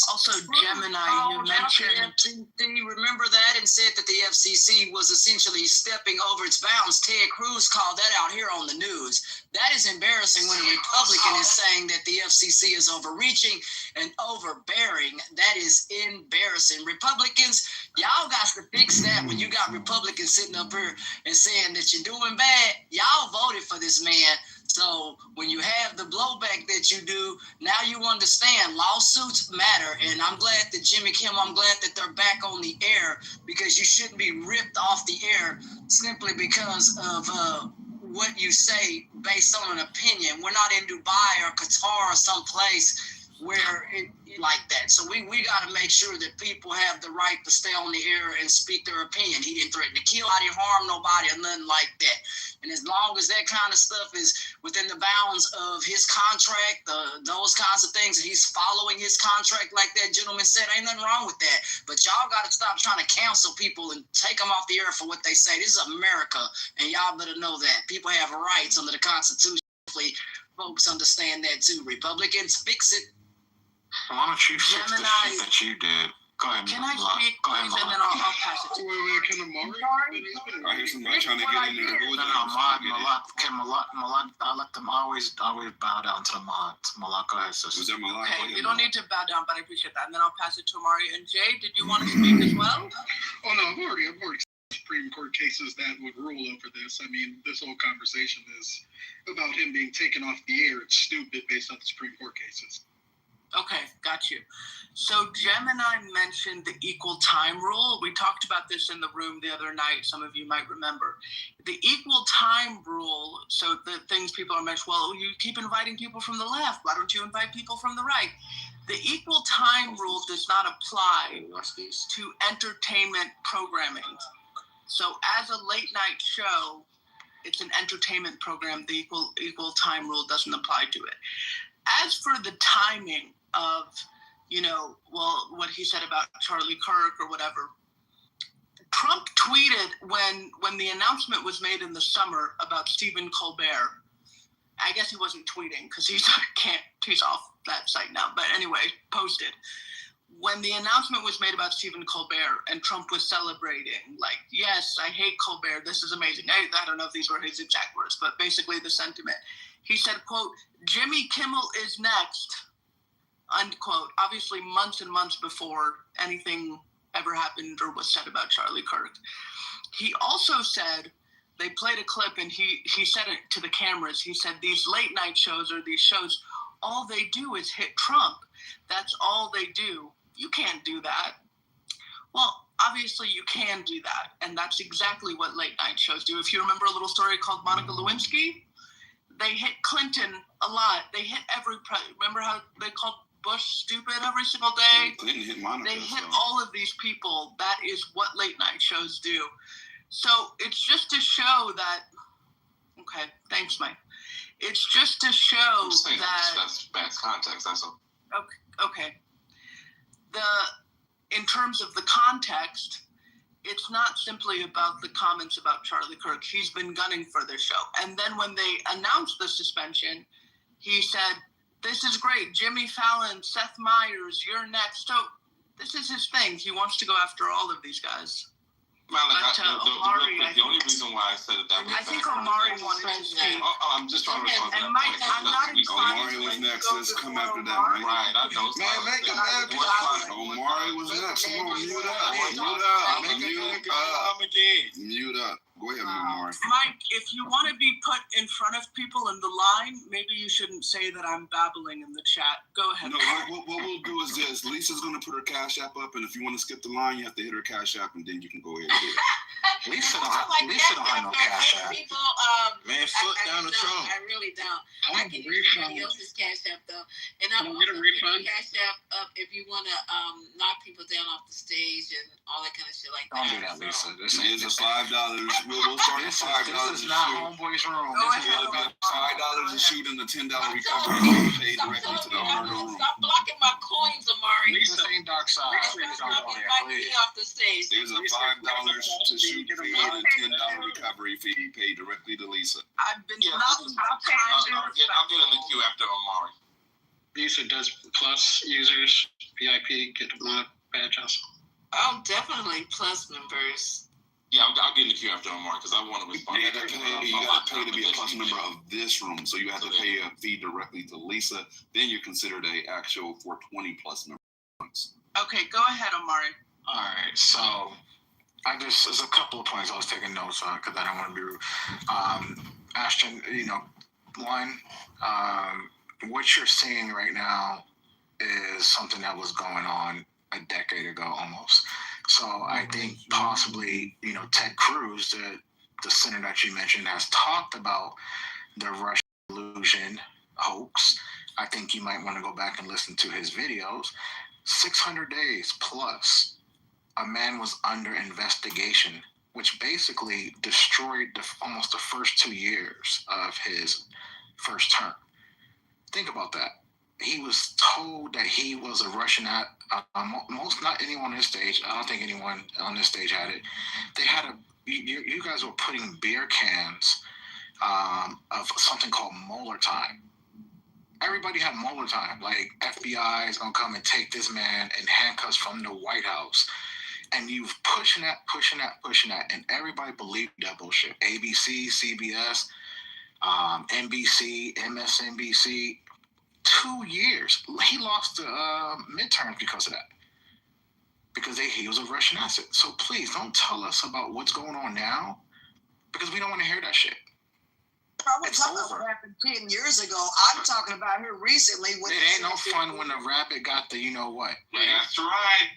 Also, Gemini, you mentioned. Didn't you remember that and said that the FCC was essentially stepping over its bounds? Ted Cruz called that out here on the news. That is embarrassing when a Republican is saying that the FCC is overreaching and overbearing. That is embarrassing. Republicans, y'all got to fix that when you got Republicans sitting up here and saying that you're doing bad. Y'all voted for this man. So when you have the blowback that you do, now you understand lawsuits matter. And I'm glad that Jimmy Kimmel, I'm glad that they're back on the air, because you shouldn't be ripped off the air simply because of what you say based on an opinion. We're not in Dubai or Qatar or someplace where it like that. So we got to make sure that people have the right to stay on the air and speak their opinion. He didn't threaten to kill nobody, harm nobody, or nothing like that. And as long as that kind of stuff is within the bounds of his contract, those kinds of things, and he's following his contract like that gentleman said, ain't nothing wrong with that. But y'all got to stop trying to cancel people and take them off the air for what they say. This is America, and y'all better know that. People have rights under the Constitution. Hopefully, folks understand that too. Republicans, fix it. Why don't you fix the shit that you did? Go ahead, Can I Malak. speak, Go ahead, please, and then Malak. I'll pass it to you. Can Amari? I hear somebody trying to get in there. Who is No, Malak. Okay, Malak. I let them always bow down to the mods. Malak, go ahead, sister. Was that Malak? Okay, you don't need to bow down, but I appreciate that. And then I'll pass it to Amari. And Jay, did you want to speak as well? Oh no, I've already Supreme Court cases that would rule over this. I mean, this whole conversation is about him being taken off the air. It's stupid based on the Supreme Court cases. Okay, got you. So Gemini mentioned the equal time rule. We talked about this in the room the other night. Some of you might remember. The equal time rule, so the things people are mentioning, well, you keep inviting people from the left. Why don't you invite people from the right? The equal time rule does not apply to entertainment programming. So as a late night show, it's an entertainment program. The equal time rule doesn't apply to it. As for the timing of, what he said about Charlie Kirk or whatever, Trump tweeted when the announcement was made in the summer about Stephen Colbert. I guess he wasn't tweeting because he's off that site now. But anyway, posted. When the announcement was made about Stephen Colbert and Trump was celebrating, like, yes, I hate Colbert. This is amazing. I don't know if these were his exact words, but basically the sentiment. He said, quote, Jimmy Kimmel is next, unquote. Obviously months and months before anything ever happened or was said about Charlie Kirk. He also said, they played a clip and he said it to the cameras. He said, these late night shows or these shows, all they do is hit Trump. That's all they do. You can't do that. Well, obviously you can do that. And that's exactly what late night shows do. If you remember a little story called Monica Lewinsky, they hit Clinton a lot. They hit remember how they called Bush stupid every single day? Clinton hit Monica. They hit all of these people. That is what late night shows do. So it's just to show that, okay, thanks, Mike. It's just to show that. That's bad context. That's all. okay. In terms of the context, it's not simply about the comments about Charlie Kirk. He's been gunning for this show. And then when they announced the suspension, he said, "This is great. Jimmy Fallon, Seth Meyers, you're next." So this is his thing. He wants to go after all of these guys. Malik, Omari, the only reason why I said it that way. I think Omari wanted to speak. I'm just trying to respond to And that. Mike, I'm not Omari was next. Let's come after that, man. Right, I know. Man, make a man. Omari was next. Come on, mute up. Mute up. Go ahead, Omari. Mike, if you want to be put in front of people in the line, maybe you shouldn't say that I'm babbling in the chat. Go ahead. No, what we'll do is this. Lisa's going to put her Cash App up, and if you want to skip the line, you have to hit her Cash App, and then you can go ahead and do it. Lisa don't have no Cash App. People, Man, foot down the don't. trunk. I really don't. I I want can a use refund. somebody else's Cash App though, and I'm Can also we get a refund? putting Cash App up if you want to knock people down off the stage and all that kind of shit like Don't do that. that, Lisa. This is $5. We'll start at $5 This is a not shoot. Homeboy's room. It'll be $5 a shoot and the $10 recovery fee paid directly to the owner of the room. Stop blocking my coins, Amari. Lisa ain't dark side. Please don't invite me off the stage. There's a $5 to shoot fee and a $10 recovery fee paid directly to Lisa. I've been I'll get in the queue after Omari. Lisa does plus users, VIP, get one badge also. Oh, definitely plus members. Yeah, I'll get in the queue after Omari because I want to respond. You gotta pay to be a plus member of this room, so you have to pay a fee directly to Lisa. Then you're considered a actual 420 plus member. Okay, go ahead, Omari. All right, so there's a couple of points I was taking notes on because I don't want to be rude. Ashton, one, what you're seeing right now is something that was going on a decade ago almost. So I think possibly, Ted Cruz, the senator that you mentioned, has talked about the Russia collusion hoax. I think you might want to go back and listen to his videos. 600 days plus, a man was under investigation, which basically destroyed almost the first 2 years of his first term. Think about that. He was told that he was a Russian. Not anyone on this stage. I don't think anyone on this stage had it. They had you guys were putting beer cans of something called Molar time. Everybody had Molar time. Like FBI is gonna come and take this man in handcuffs from the White House, and you pushing that, and everybody believed that bullshit. ABC, CBS, NBC, MSNBC. 2 years. He lost the midterms because of that. Because he was a Russian asset. So please don't tell us about what's going on now, because we don't want to hear that shit. We're talking about what happened 10 years ago. I'm talking about here recently. It ain't no fun when the rabbit got the what. Yeah, that's right.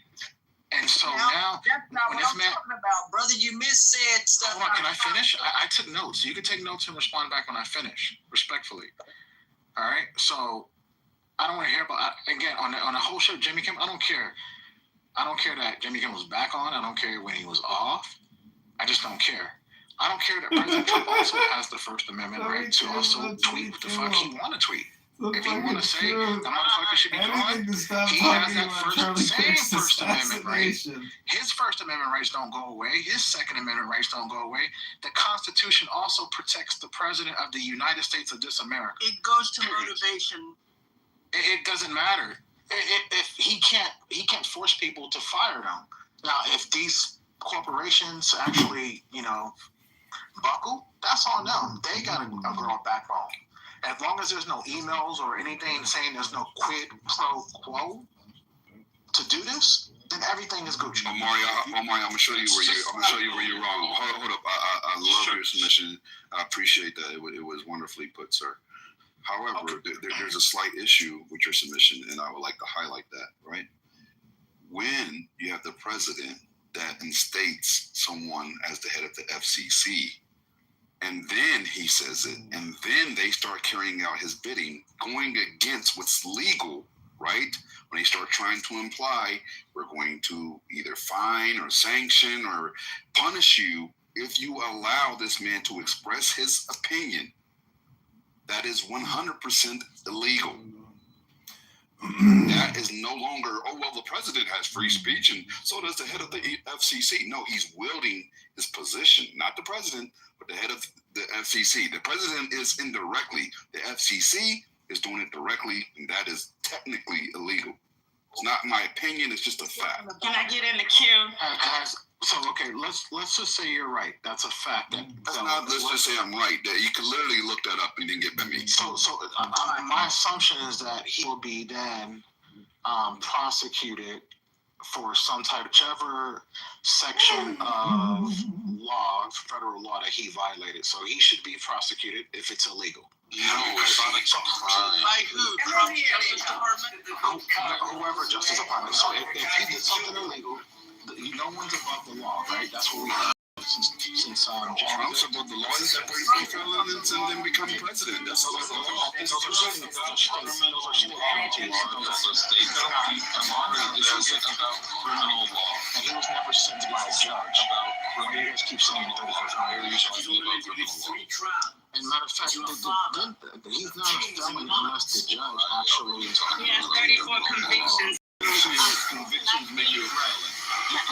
And so now that's not what I'm talking about, brother. You missaid stuff. Hold on, can I finish? I took notes. You can take notes and respond back when I finish, respectfully. All right. So I don't want to hear about again on the whole show. Jimmy Kimmel. I don't care. I don't care that Jimmy Kimmel was back on. I don't care when he was off. I just don't care. I don't care that President Trump also has the First Amendment right to also tweet what the fuck he want to tweet. If he want to say the motherfucker should be gone, he has that same First Amendment right. His First Amendment rights don't go away. His Second Amendment rights don't go away. The Constitution also protects the President of the United States of this America. It goes to motivation. It doesn't matter. If he can't force people to fire them. Now, if these corporations actually, buckle, that's on them. They got to grow a backbone. As long as there's no emails or anything saying there's no quid pro quo to do this, then everything is Gucci. Omari, I'm gonna show you where you're wrong. Hold up. I love your submission. I appreciate that. It was wonderfully put, sir. However, there's a slight issue with your submission, and I would like to highlight that, right? When you have the president that instates someone as the head of the FCC, and then he says it, and then they start carrying out his bidding, going against what's legal, right? When they start trying to imply we're going to either fine or sanction or punish you if you allow this man to express his opinion, that is 100% illegal. That is no longer, oh, well, the president has free speech and so does the head of the FCC. No, he's wielding his position, not the president, but the head of the FCC. The president is indirectly. The FCC is doing it directly, and that is technically illegal. It's not my opinion, it's just a fact. Can I get in the queue? So okay, let's just say you're right. That's a fact. Let's just say I'm right. You can literally look that up and then get back me. So my assumption is that he will be then prosecuted for some type, whichever section of law, federal law that he violated. So he should be prosecuted if it's illegal. No, it's not a crime. By who? Trump's Justice Department? Whoever Justice Department. So if he did something illegal, no one's above the law, right? That's what we have since Trump's above the law. He's separate from felons and then become president. That's all the law. Those are state penalties. Those are state penalties. This isn't about criminal law. And he was never sent by a judge. You guys keep saying 31st law. And matter of fact, he's not a felon unless the judge actually. He has 34 convictions. Convictions make you a felon. Do you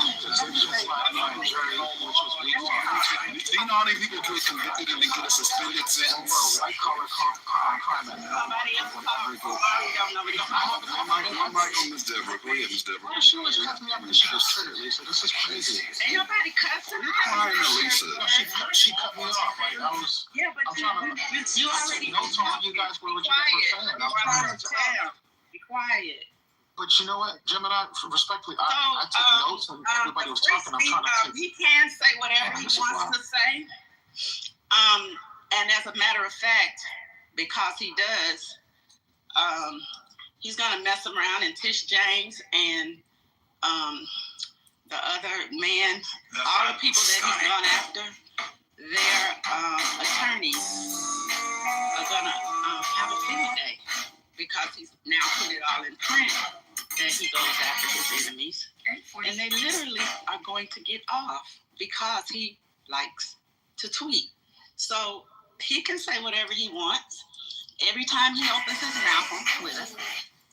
know how many people get convicted and they get a suspended sentence? White collar crime. Nobody else talks. I'm not on Miss Deborah. Go ahead, Miss Deborah. She always cuts me up and she gets triggered, Lisa. This is crazy. Ain't nobody cussing. Crying, Lisa. She cut me off. Like I was. Yeah, but you already. No telling you guys what you guys were saying. I'm trying to tell. Be quiet. But you know what, Gemini, respectfully, I took notes when everybody was talking. I'm trying to take. He can say whatever he wants to say. And as a matter of fact, because he does, he's going to mess around and Tish James and the other man, all the people that he's gone after, their attorneys are going to have a field day because he's now put it all in print that he goes after his enemies. And they literally are going to get off because he likes to tweet. So he can say whatever he wants. Every time he opens his mouth on Twitter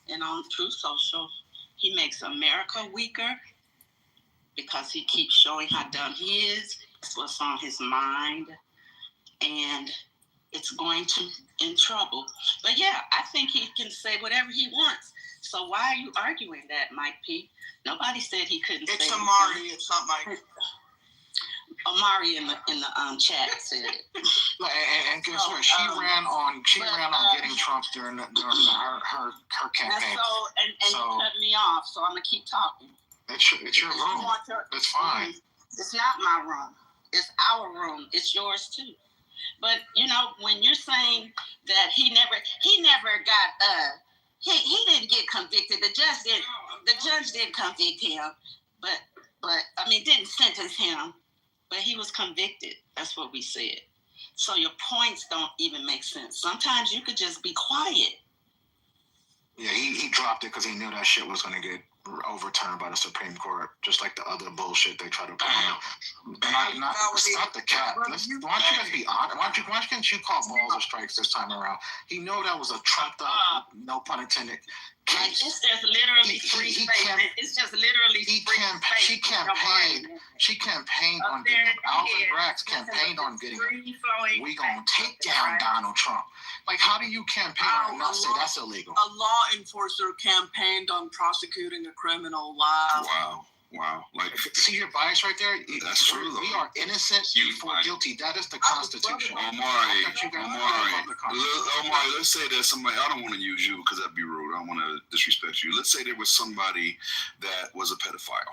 and on Truth Social, he makes America weaker because he keeps showing how dumb he is. It's what's on his mind. And it's going to in trouble. But yeah, I think he can say whatever he wants. So why are you arguing that, Mike P? Nobody said he couldn't say It's Amari, it's not Mike. Amari in the chat said it. And guess what? She ran on getting Trump during her campaign. And you cut me off, so I'm gonna keep talking. It's your room. That's fine. It's not my room. It's our room. It's yours too. But you know, when you're saying that he never got he didn't get convicted. The judge did convict him, but I mean didn't sentence him, but he was convicted. That's what we said. So your points don't even make sense. Sometimes you could just be quiet. Yeah, he dropped it because he knew that shit was gonna get overturned by the Supreme Court, just like the other bullshit they try to put in. Stop the cap. Why don't you guys be honest? Why can't you call balls or strikes this time around? He knew that was a trumped up, no pun intended, case. It's just literally free statement. It's just literally free statement. She campaigned on getting him. Alvin Braggs campaigned on getting him. We gonna take down Donald Trump. Like, how do you campaign and not say that's illegal? A law enforcer campaigned on prosecuting a criminal. Wow. Like, see your bias right there? That's true, though. We are innocent before guilty. That is the Constitution. Omari, let's say that somebody, I don't want to use you because that'd be rude. I don't want to disrespect you. Let's say there was somebody that was a pedophile.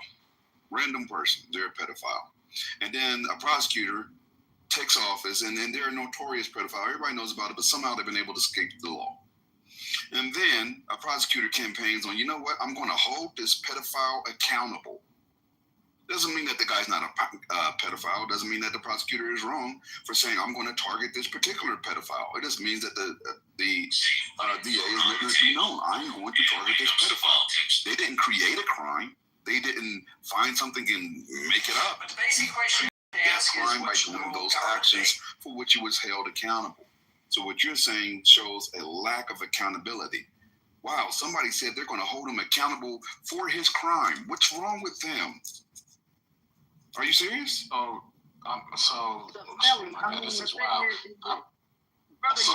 Random person, they're a pedophile. And then a prosecutor takes office, and then they're a notorious pedophile. Everybody knows about it, but somehow they've been able to escape the law. And then a prosecutor campaigns on, you know what, I'm going to hold this pedophile accountable. Doesn't mean that the guy's not a pedophile. Doesn't mean that the prosecutor is wrong for saying, I'm going to target this particular pedophile. It just means that the DA is letting it be known, I'm going to target this pedophile. They didn't create a crime. They didn't find something and make it up. The basic question That's crime by doing those actions for which he was held accountable. So what you're saying shows a lack of accountability. wow, somebody said they're going to hold him accountable for his crime. What's wrong with them? Are you serious? Oh, so this is wild. So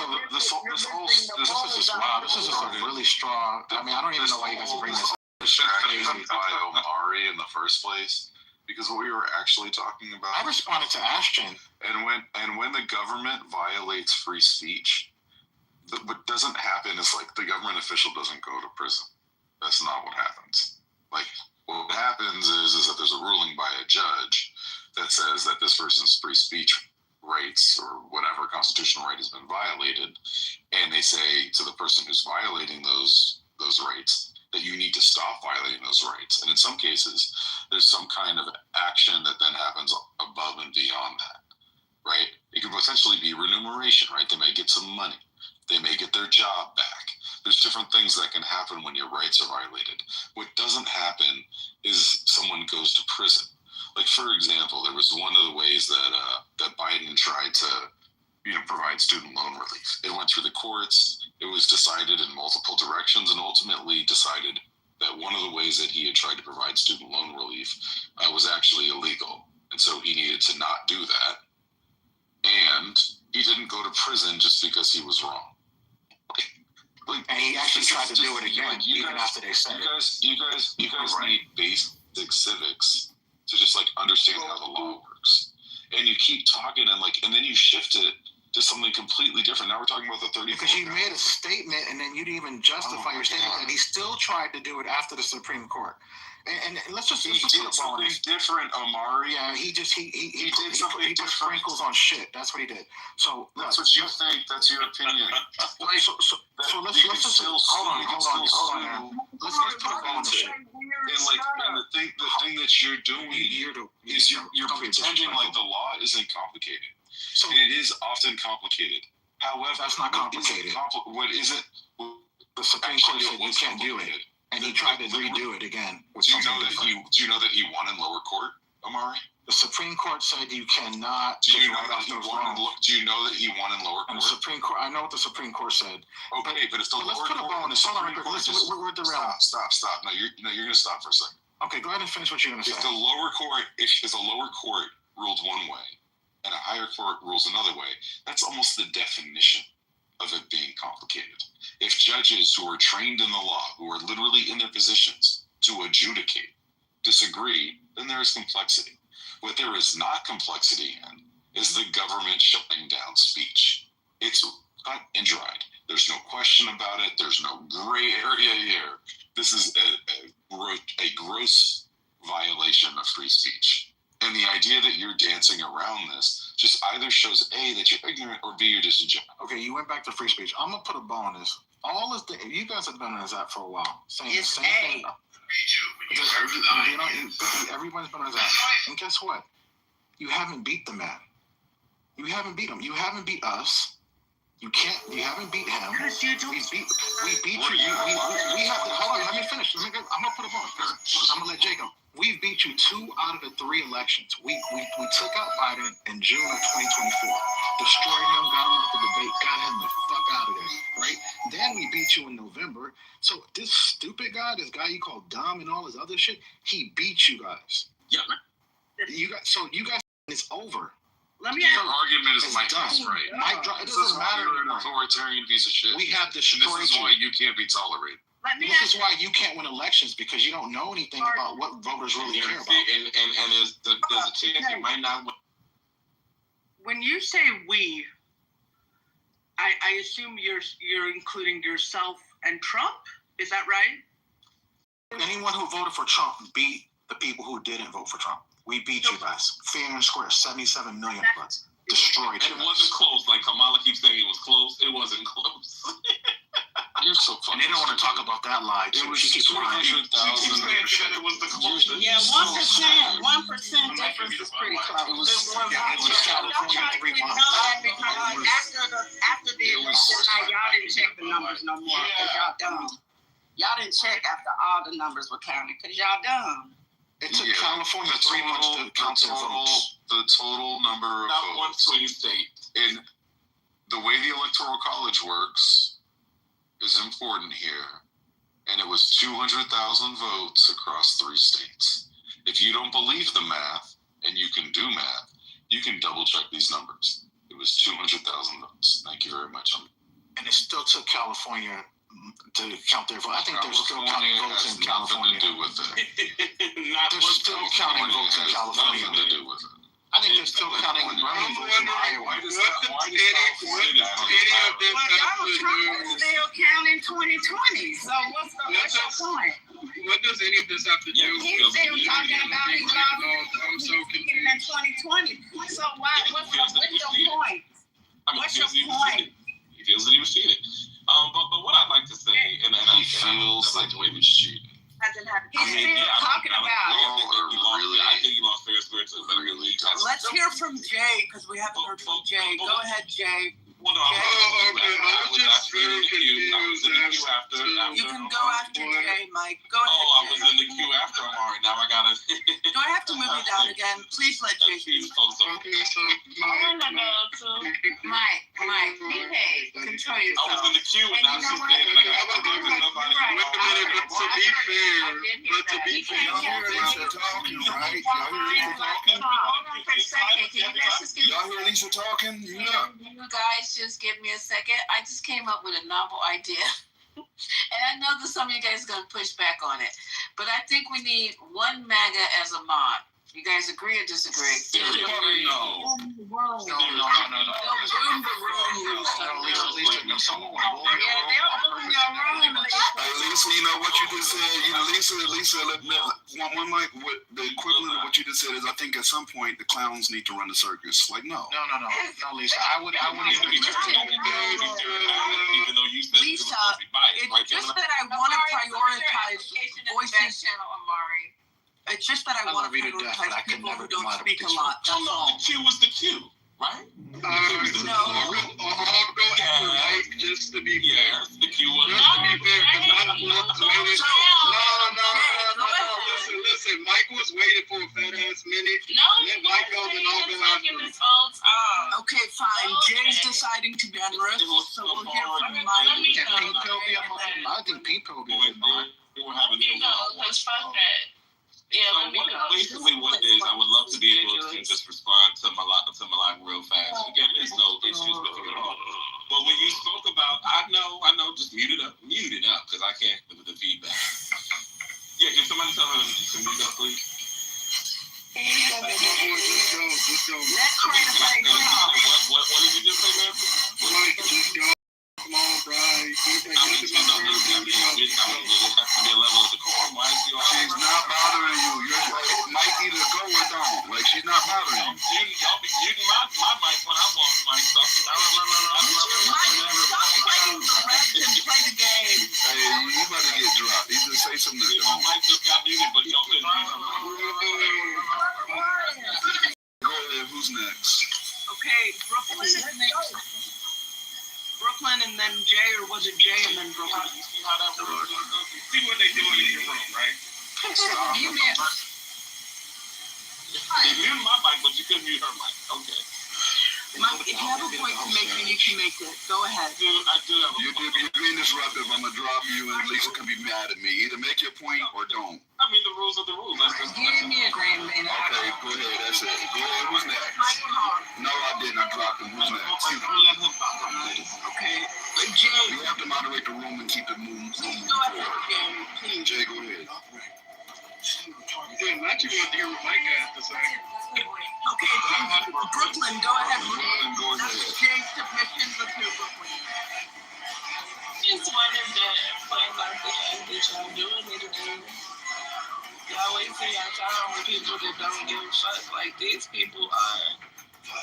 this is just wow. This is just a really strong. I mean, I don't even know why you guys bring this up. Distracted by Omari in the first place, because what we were actually talking about. I responded to Ashton. And when the government violates free speech, what doesn't happen is like the government official doesn't go to prison. That's not what happens. Like what happens is that there's a ruling by a judge that says that this person's free speech rights or whatever constitutional right has been violated, and they say to the person who's violating those rights that you need to stop violating those rights. And in some cases, there's some kind of action that then happens above and beyond that, right? It could potentially be remuneration, right? They may get some money. They may get their job back. There's different things that can happen when your rights are violated. What doesn't happen is someone goes to prison. Like, for example, there was one of the ways that Biden tried to, provide student loan relief. It went through the courts. It was decided in multiple directions and ultimately decided that one of the ways that he had tried to provide student loan relief was actually illegal. And so he needed to not do that. And he didn't go to prison just because he was wrong. And he actually tried to do it again, even after they said it. You guys need basic civics to just understand how the law works. And you keep talking and then you shift it to something completely different. Now we're talking about the 30. Because you made a statement and then you didn't even justify your statement, and he still tried to do it after the Supreme Court. And let's just he did something different, Omari. Yeah, he did something different. Sprinkles on shit. That's what he did. So that's what you think. That's your opinion. So let's just hold on. Let's put a ball on the shit. And the thing that you're doing is you're pretending like the law isn't complicated. So it is often complicated. However, that's not complicated. What is it? The Supreme Court said you can't do it. And he tried to redo it again. Do you know that he won in lower court, Omari? The Supreme Court said you cannot. Do you know that he won? Do you know that he won in lower court? And the Supreme Court. I know what the Supreme Court said. Okay, but if the lower court. Let's put a ball on this. Hold on, we're derailed. Stop. No, you're gonna stop for a second. Okay, go ahead and finish what you're gonna say. If the lower court ruled one way and a higher court rules another way, that's almost the definition of it being complicated. If judges who are trained in the law, who are literally in their positions to adjudicate, disagree, then there is complexity. What there is not complexity in is the government shutting down speech. It's cut and dried. There's no question about it. There's no gray area here. This is a gross violation of free speech. And the idea that you're dancing around this just either shows A, that you're ignorant, or B, you're disingenuous. Okay, you went back to free speech. I'm going to put a ball on this. You guys have been on this app for a while. Saying the same thing. Everybody's been on this app. And guess what? You haven't beat the man. You haven't beat him. You haven't beat us. You haven't beat him. We beat you. We have to, hold on, let me finish. I'm going to put a ball. I'm going to let Jacob. We beat you 2 out of the 3 elections. We took out Biden in June of 2024. Destroyed him, got him off the debate, got him the fuck out of there, right? Then we beat you in November. So this stupid guy, this guy you call dumb and all this other shit, he beat you guys. Yeah. You guys, it's over. Let me Your argument is Mike Dress, right? Mike Dress, it doesn't matter. You're an authoritarian piece of shit. We have destroyed you. And this is why you can't be tolerated. This is why you can't win elections, because you don't know anything about what voters really care about. And there's a chance you might not win. When you say we, I assume you're including yourself and Trump. Is that right? Anyone who voted for Trump beat the people who didn't vote for Trump. We beat you guys. Fair and square, 77 million votes. Destroyed you. It wasn't close. Like Kamala keeps saying it was close. It wasn't close. You're so funny. And they don't want to talk about that lie. It was she keeps lying. 200,000. It was the closest. Yeah, 1%. 1% difference is pretty close. It was California 3 months. After the election, y'all didn't check the numbers no more because y'all dumb. Y'all didn't check after all the numbers were counted because y'all dumb. It took California 3 months to count their votes. The total number of Not votes. one swing state. And the way the Electoral College works is important here. and it was 200,000 votes across 3 states. If you don't believe the math, and you can do math, you can double check these numbers. It was 200,000 votes. Thank you very much. And it still took California to count their vote. I think they're still counting votes in California. Nothing to do with it. They're still counting votes in California. Nothing to do with it. I think they're still counting Bernie votes in Iowa. Well, Donald Trump is still counting 2020. So what's your point? What does any of this have to do with? He's still talking about his I'm so in 2020. So what's your point? What's your point? He feels that he was cheated. But what I'd like to say, and He feels like he was cheated. He's still talking about it. I think he lost fair square to a better league. Let's hear from Jay because we haven't heard from Jay. Go ahead, Jay. Well, no, I was just very confused. You can go after Jay, Mike. Go ahead. Oh, I was in the queue after Amari. Now I gotta. Do I have to move you down again? Please let Jay speak. Mike, behave. Control yourself. I was in the queue and now she's saying that I got to do nobody. To be fair, y'all hear Lisa talking, right? Y'all hear Lisa talking? You guys just give me a second. I just came up with a novel idea. And I know that some of you guys are going to push back on it. But I think we need one MAGA as a mod. You guys agree or disagree? No. Boom the room. Lisa, They'll boom your room, Lisa. Hey, Lisa, you know what you just said? Lisa, one mic, what the equivalent of what you just said is I think at some point the clowns need to run the circus. Like, no. No, Lisa. I would even be Even though you said Lisa, it's just that I want to prioritize voices. It's just that I want to prioritize people who don't speak a lot. That's all. The queue was the queue, right? No. I'll go after Mike just to be fair. The queue was. Just to be fair, because I was waiting. No. Listen. Mike was waiting for a fat ass minute. Let Mike go and I'll go after him. Okay, fine. Jay's deciding to be generous, so we'll hear from Mike. I think Pink Pill will be a good mod. Basically what it is, I would love to be able to just respond to Malak real fast. Again, there's no issues with it at all. But when you spoke about, I know, just mute it up, because I can't with the feedback. Yeah, can somebody tell her to mute up, please? Let's go. What did you just say, man? Mike, just go. Come on, bro. There has to be a level of decorum. Why is he all She's not bothering you. Mike either go or don't. Like, she's not bothering you. Y'all be muting my mic when I'm off mic. Stop playing the rest and play the game. Hey, you about to get dropped. You just say something. My mic just got muted, but y'all couldn't hear me. Go ahead. Who's next? Okay, Brooklyn is next. Brooklyn and then Jay, or was it Jay and then Brooklyn? See how that works? See what they doing in your room, right? You mute. They muted my mic, but you couldn't mute her mic. Okay. Mike, if you have a point to make, then you can make it. Go ahead. I do have a point. You're being disruptive. I'm going to drop you and Lisa can be mad at me. Either make your point or don't. I mean, the rules are the rules. Give me a green bean. Okay, go ahead. That's it. Go ahead. Who's next? No, I didn't. I dropped him. Who's next? Okay. Jay. You have to moderate the room and keep it moving. Please go ahead, Jay. Please. Jay, go ahead. Yeah, not you want to hear what Mike has to say. Okay, Brooklyn, go ahead. Go ahead. That's Jay's submission. Let's hear Brooklyn. Just wanted to point out that y'all doing it again. Y'all wait till y'all time with people that don't give a fuck. Like, these people are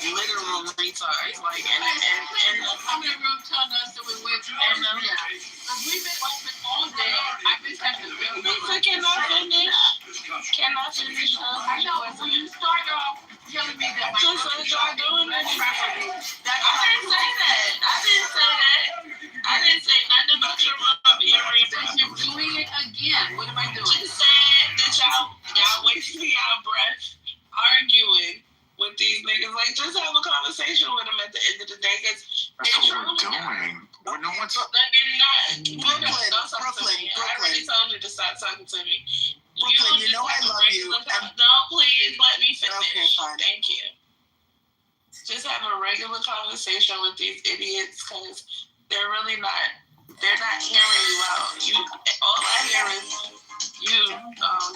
literal retards. Like, and I'm in the room telling us that we went to we've been open all day. I just have to Can I finish? I know. When you start off telling me that Just like y'all doing it. I didn't say that. I didn't say nothing about your You're doing it again. What am I doing? Just saying that y'all wasting y'all breath arguing with these niggas. Like, just have a conversation with them at the end of the day. That's what we're doing. No one's. Brooklyn. to stop talking to me. Brooklyn, you know I love you. No, please let me finish. Okay, fine. Thank you. Just have a regular conversation with these idiots because they're really not. They're not hearing you out. All I hear is you,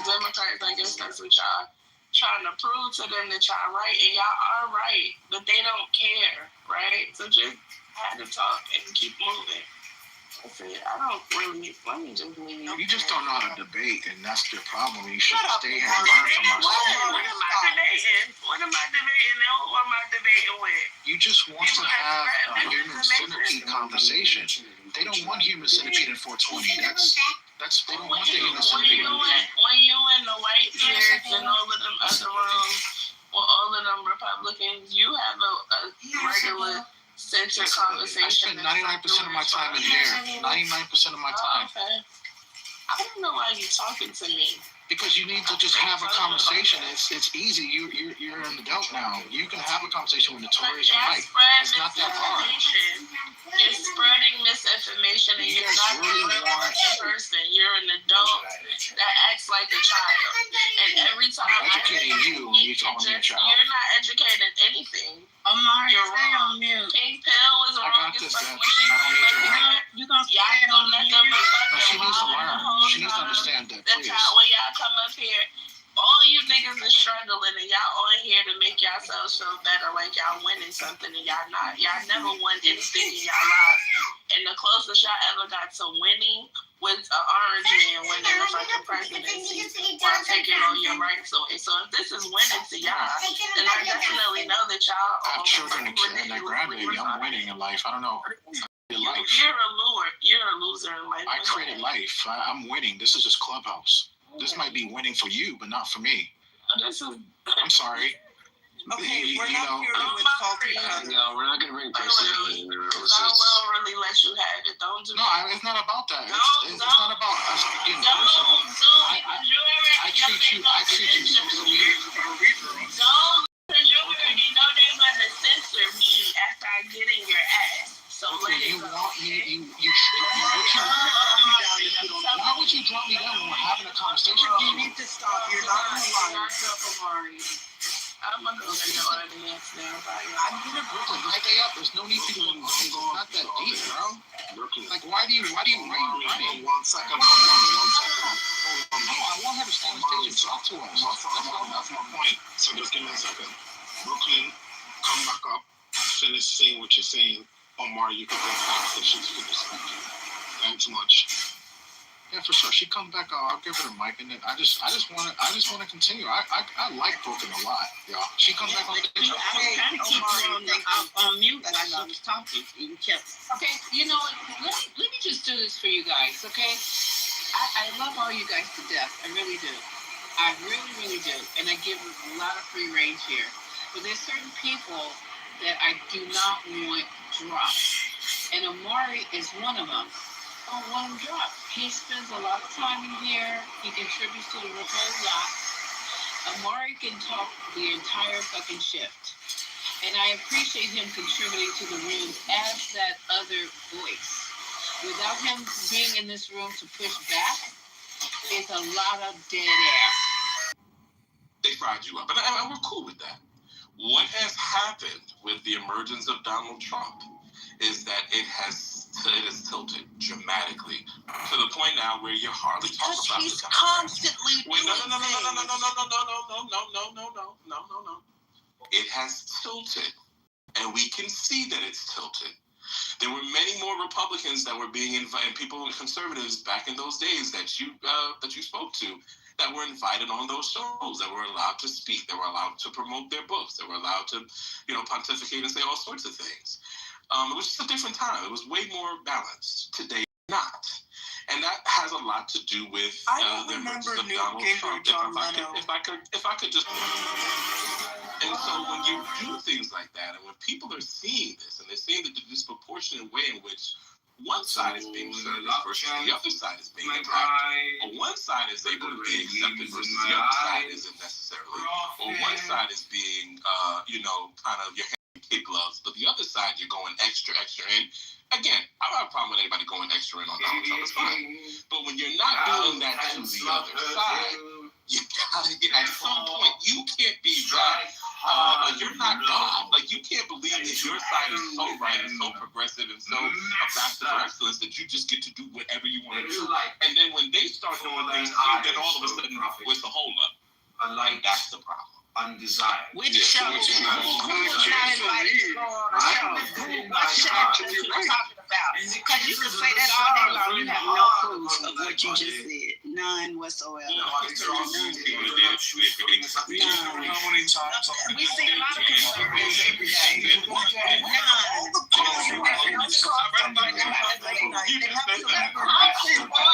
Democrats. I guess that's what y'all trying to prove to them that y'all right, and y'all are right, but they don't care, right? So just have to talk and keep moving. That's it. I don't really. Let me just leave. You just don't know how to debate, and that's your problem. You should Shut up, stay here and learn from us. What am I debating? What am I debating? And who am I debating with? You just want to have a human centipede conversation. They don't want human centipede in 420. They don't want the human centipede. When you in the White Bears and all of them other rooms, or all of them Republicans, you have a regular centered conversation. I spend 99% of my time in here. 99% of my time. Okay. I don't know why you're talking to me. Because you need to just have a conversation. It's easy. You're an adult now. You can have a conversation with Notorious and Mike. It's not that hard. You're spreading misinformation, and you're not a real person. You're an adult that acts like a child. And every time I'm educating you when you call me a child. You're not educating anything. Amari, you're stay wrong. on mute. Pink Pill was I wrong. got this, Dad. I don't need your help. You gonna stay Y'all on let mute? them be No, she fucking needs to wild learn. the whole She needs to time. understand that, That's please. how when y'all come up here, all you niggas is struggling, and y'all on here to make yourselves feel better, like y'all winning something, and y'all not. Y'all never won anything in y'all lives. And the closest y'all ever got to winning was an orange man winning the fucking presidency while taking all your rights away. So if this is winning to y'all, then I definitely know that y'all I have children and a grandbaby. I'm winning in life. I don't know. Life. You're a loser in life. I created life. I'm winning. This is just Clubhouse. This might be winning for you, but not for me. I'm sorry. Okay, we're not here to insult each other. No, we're not going to bring personality. I will really let you have it. Don't do that. No, it's not about that. It's not about us getting personal. I treat you so sweet. Don't, because you already know they're going to censor me after I get in your ass. So okay, let you it go. want me? Why would you drop me down when we're having a conversation? You need to stop. You're not in line. I'm gonna go to your audience now. I'm gonna Brooklyn. Just stay up. There's no need for you to go. It's not that deep, bro. Like, why are you running? 1 second. 1 second. No, I want her to stay on stage and talk to us. That's my point. So just give me a second. Brooklyn, come back up. Finish saying what you're saying. Omar, you can take conversations for this. Thanks much. Yeah, for sure. She come back. I'll give her the mic, and then I just want to continue. I like Brooklyn a lot, y'all. She come back on stage. I was trying to keep you on mute, but I was talking. You kept. Okay, you know what? Let me just do this for you guys, okay? I love all you guys to death. I really do. I really, really do. And I give a lot of free range here. But there's certain people that I do not want dropped. And Amari is one of them. I don't want him dropped. He spends a lot of time in here. He contributes to the whole lot. Amari can talk the entire fucking shift. And I appreciate him contributing to the room as that other voice. Without him being in this room to push back, it's a lot of dead air. They fried you up, and we're cool with that. What has happened with the emergence of Donald Trump is that it has tilted dramatically to the point now where you hardly talk about he's the constantly doing No. It has tilted, and we can see that it's tilted. There were many more Republicans that were being invited, people and conservatives back in those days that you spoke to, that were invited on those shows, that were allowed to speak, that were allowed to promote their books, that were allowed to, pontificate and say all sorts of things. It was just a different time. It was way more balanced. Today, not. And that has a lot to do with the emergence of Donald Trump. If I could just... And so when you do things like that, and when people are seeing this, and they're seeing the disproportionate way in which one side is being serviced versus the other side is being attacked, or one side is able to be accepted versus the other side isn't necessarily, or one side is being, kind of your hand kid gloves, but the other side, you're going extra in. Again, I don't have a problem with anybody going extra in on Donald Trump. It's fine. But when you're not doing that to the other side, you gotta get, at some point, you can't be right. Like, you're not God. Like, you can't believe that your side is so right and so progressive and so ambassador for excellence that you just get to do whatever you want to do. And then when they start doing things, then all of a sudden, what's the hold up? And that's the problem. Undesired. Which show? Who's not invited to go on a show? What show are you talking about? Because you can say that all day long. You have no proof of what you just said. None whatsoever. None. We see a lot of conservatives every day. None.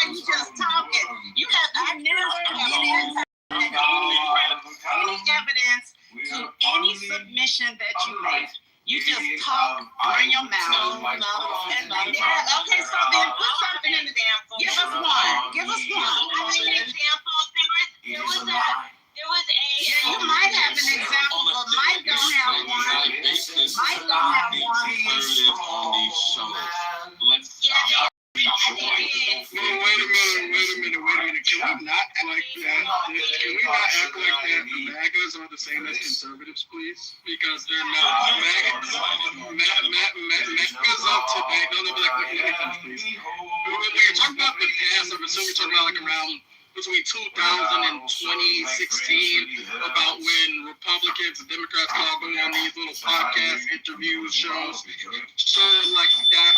You just talking. You have never any evidence to any submission that you make. You just talk, run your mouth. Okay, so then put something in the damn phone. Give us one. Give us one. I need an example. There was a. Yeah, you might have an example, but Mike don't have one. Mike don't have one. Yeah. Wait a minute. Can we not act like that? Can we not act like that? The MAGAs are the same as conservatives, please? Because they're not. MAGAs up today. No, they'll be like, let me finish, please. When you're talking about the past, I'm assuming you're talking about like around between 2000 and 2016 about when Republicans and Democrats can all go on these little podcast interviews, shows, like that,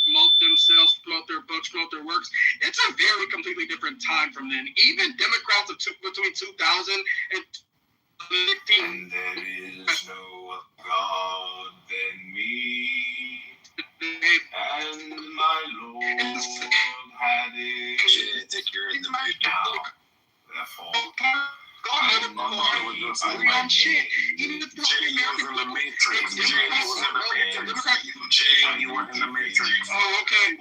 promote themselves, promote their books, promote their works. It's a very completely different time from then. Even Democrats between 2000 and 2016. And there is no God than me, and my Lord had it. I think you're in the mood now. Therefore, I'm shit. Even the Jay was in the Matrix. Jay was in the Matrix. Oh, okay.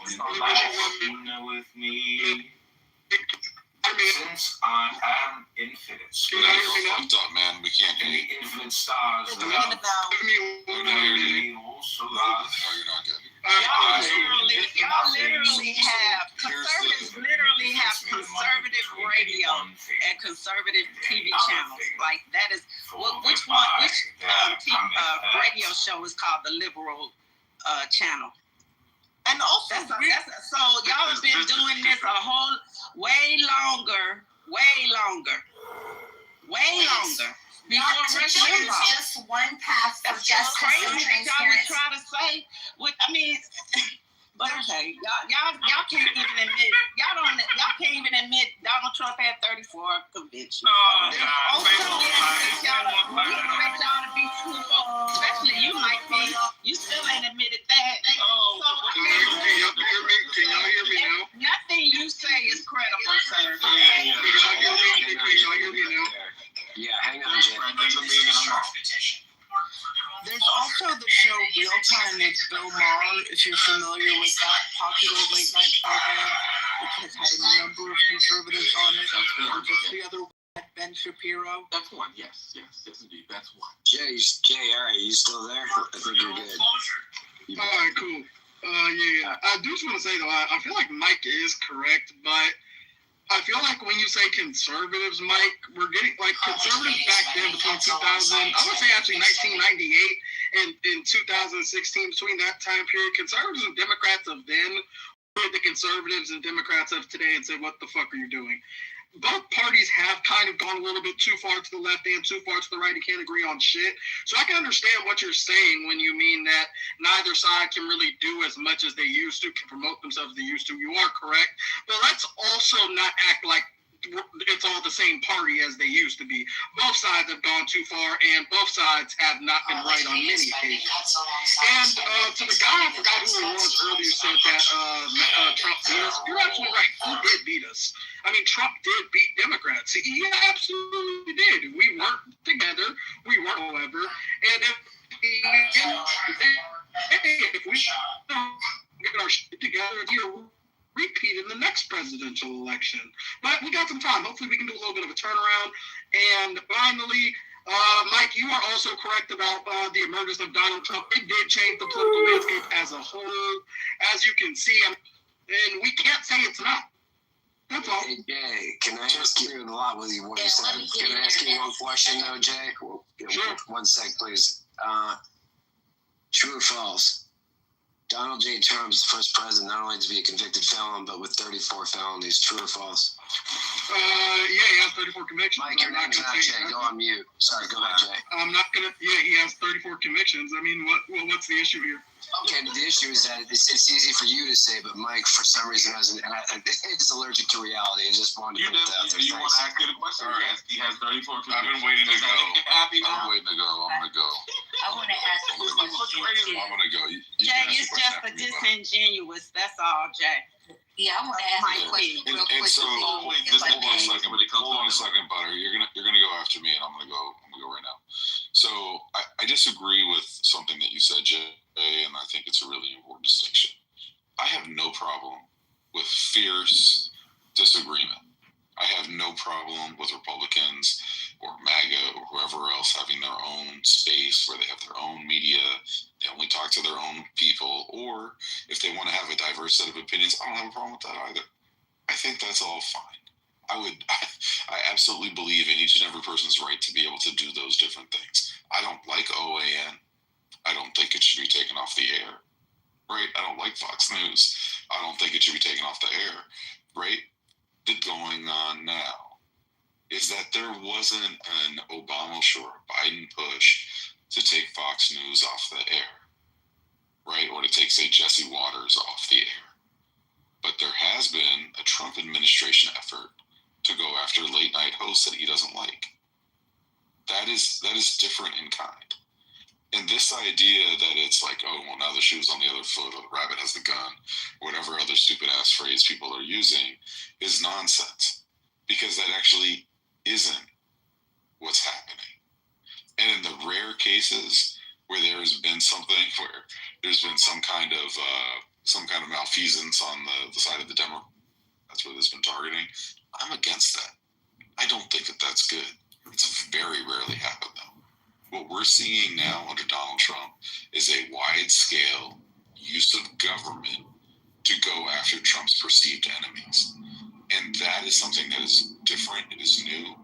With me. Since I am infinite. Fucked up, man. We can't hear you. Infinite stars. Also, y'all literally have conservatives. Literally have conservative radio and conservative TV channels. Like that is which one? Which radio show is called the Liberal Channel? And also, so y'all have been doing this a whole way longer. Before Rush Limbaugh. Just one path for That's justice crazy and that y'all would transparency. try to say. But okay, y'all can't even admit. Y'all can't even admit Donald Trump had 34 convictions. We expect y'all to be truthful, especially you, Mike Pence. You still ain't admitted that. Can y'all hear me now? Nothing you say is credible, sir. Yeah, hang on, Jay. There's also the show Real Time with Bill Maher, if you're familiar with that popular late night program, which has had a number of conservatives on it. Or just the other one, Ben Shapiro. That's one, yes, indeed, that's one. Jay, all right, you still there? I think you're good. All right, cool. Yeah. I do just want to say, though, I feel like Mike is correct, but I feel like when you say conservatives, Mike, we're getting, like, conservatives back then between 2000, I would say actually 1998 and in 2016, between that time period, conservatives and Democrats of then were the conservatives and Democrats of today and say, what the fuck are you doing? Both parties have kind of gone a little bit too far to the left and too far to the right and can't agree on shit. So I can understand what you're saying when you mean that neither side can really do as much as they used to, can promote themselves as they used to. You are correct. But let's also not act like it's all the same party as they used to be. Both sides have gone too far, and both sides have not been right on many occasions. And to the guy, I forgot who it was earlier, said that Trump beat us. You're absolutely right. He did beat us. I mean, Trump did beat Democrats. He absolutely did. We weren't together. We weren't, however. And if we don't get our shit together, repeat in the next presidential election. But we got some time. Hopefully we can do a little bit of a turnaround. And finally, Mike, you are also correct about the emergence of Donald Trump. It did change the political landscape as a whole, as you can see, and we can't say it's not. That's all. Hey, Jay, can I ask you a lot with you? What you said? Can I ask you one question, though, Jay? Sure. 1 sec, please. True or false? Donald J. Trump's first president not only to be a convicted felon, but with 34 felonies. True or false? Yeah, he has 34 convictions. Mike, your name's not Jay. Go on mute. Sorry, go ahead, Jay. I'm not gonna. Yeah, he has 34 convictions. I mean, what's the issue here? Okay, but the issue is that it's easy for you to say, but Mike, for some reason, is allergic to reality. I just wanted to put that out there. You want to ask it a question? Right. Yes, he has 34 convictions. I've been waiting to go. Happy now? I'm waiting to go. I'm gonna go. I want to ask you I'm gonna go. You Jay, can ask it's a just question after me, disingenuous. That's all, Jay. Yeah, I want to ask you a question real quick. And so, Just hold on a second. Hold on a second, Butter. You're gonna go after me, and I'm gonna go right now. So I disagree with something that you said, Jay, and I think it's a really important distinction. I have no problem with fierce disagreement. I have no problem with Republicans or MAGA or whoever else having their own space where they have their own media, they only talk to their own people, or if they want to have a diverse set of opinions, I don't have a problem with that either. I think that's all fine. I absolutely believe in each and every person's right to be able to do those different things. I don't like OAN. I don't think it should be taken off the air, right? I don't like Fox News. I don't think it should be taken off the air, right? The going on now is that there wasn't an Obama or Biden push to take Fox News off the air, right? Or to take, say, Jesse Waters off the air. But there has been a Trump administration effort to go after late night hosts that he doesn't like. That is different in kind. And this idea that it's like, oh, well, now the shoe's on the other foot, or the rabbit has the gun, or whatever other stupid ass phrase people are using, is nonsense. Because that actually isn't what's happening. And in the rare cases where there's been something where there's been some kind of malfeasance on the side of the Democrat, that's where this has been targeting, I'm against that. I don't think that that's good. It's very rarely happened, though. What we're seeing now under Donald Trump is a wide-scale use of government to go after Trump's perceived enemies. And that is something that is different. It is new.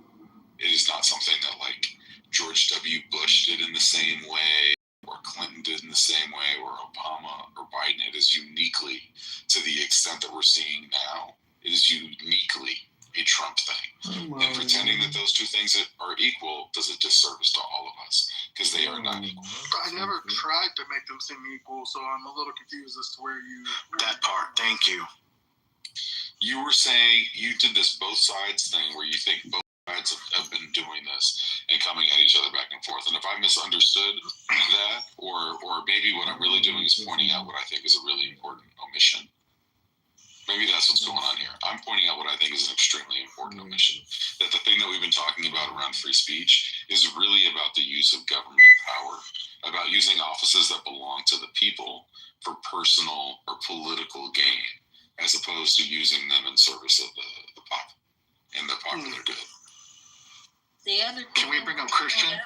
It is not something that, like, George W. Bush did in the same way, or Clinton did in the same way, or Obama or Biden. It is uniquely, to the extent that we're seeing now, it is uniquely a Trump thing. And pretending that those two things are equal does a disservice to all of us, because they are not equal. I never tried to make them seem equal, so I'm a little confused as to where you... That part, thank you. You were saying you did this both sides thing where you think both sides have been doing this and coming at each other back and forth. And if I misunderstood that, or maybe what I'm really doing is pointing out what I think is a really important omission. Maybe that's what's going on here. I'm pointing out what I think is an extremely important omission. That the thing that we've been talking about around free speech is really about the use of government power, about using offices that belong to the people for personal or political gain, as opposed to using them in service of the pop and the popular good. The other Can we bring up Christian?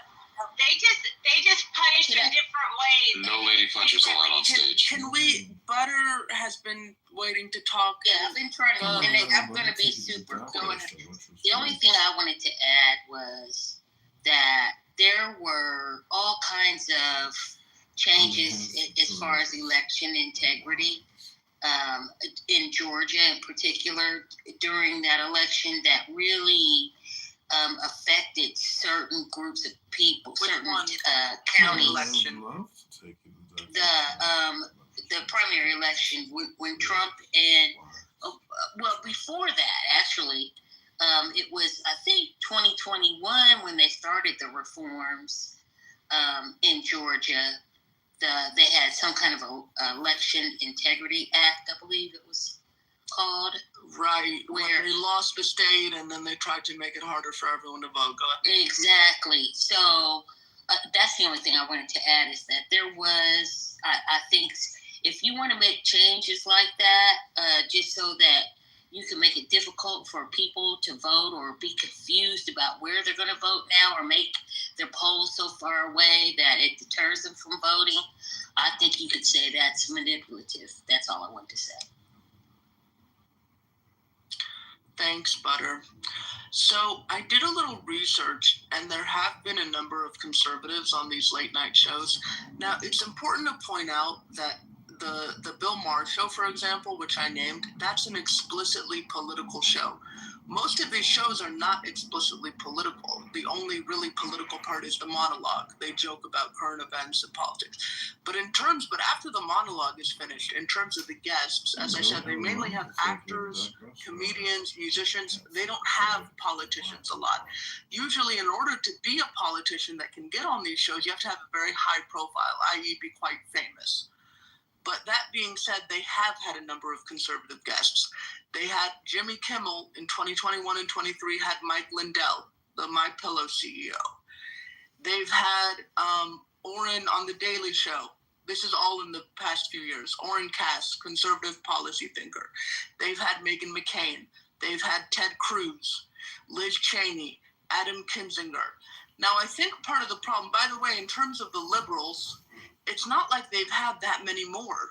They just punish in different ways. No lady punchers allowed on stage. Can we? Butter has been waiting to talk. Yeah, I've been trying to, and I'm going to be super quick. The only thing I wanted to add was that there were all kinds of changes as far as election integrity in Georgia in particular during that election that really affected certain groups of people, certain counties. The primary election when Trump and before that actually, it was I think 2021 when they started the reforms in Georgia. They had some kind of a election integrity act, I believe it was called. Right, where they lost the state and then they tried to make it harder for everyone to vote. Go ahead. Exactly. So that's the only thing I wanted to add is that there was, I think, if you want to make changes like that, just so that you can make it difficult for people to vote or be confused about where they're going to vote now, or make their polls so far away that it deters them from voting. I think you could say that's manipulative. That's all I want to say. Thanks, Butter. So I did a little research, and there have been a number of conservatives on these late night shows. Now, it's important to point out that the Bill Maher show, for example, which I named, that's an explicitly political show. Most of these shows are not explicitly political. The only really political part is the monologue. They joke about current events and politics. But after the monologue is finished, in terms of the guests, as I said, they mainly have actors, comedians, musicians. They don't have politicians a lot. Usually, in order to be a politician that can get on these shows, you have to have a very high profile, i.e. be quite famous. But that being said, they have had a number of conservative guests. They had Jimmy Kimmel in 2021 and 23, had Mike Lindell, the MyPillow CEO. They've had Orrin on The Daily Show. This is all in the past few years. Orrin Cass, conservative policy thinker. They've had Meghan McCain. They've had Ted Cruz, Liz Cheney, Adam Kinzinger. Now, I think part of the problem, by the way, in terms of the liberals, it's not like they've had that many more.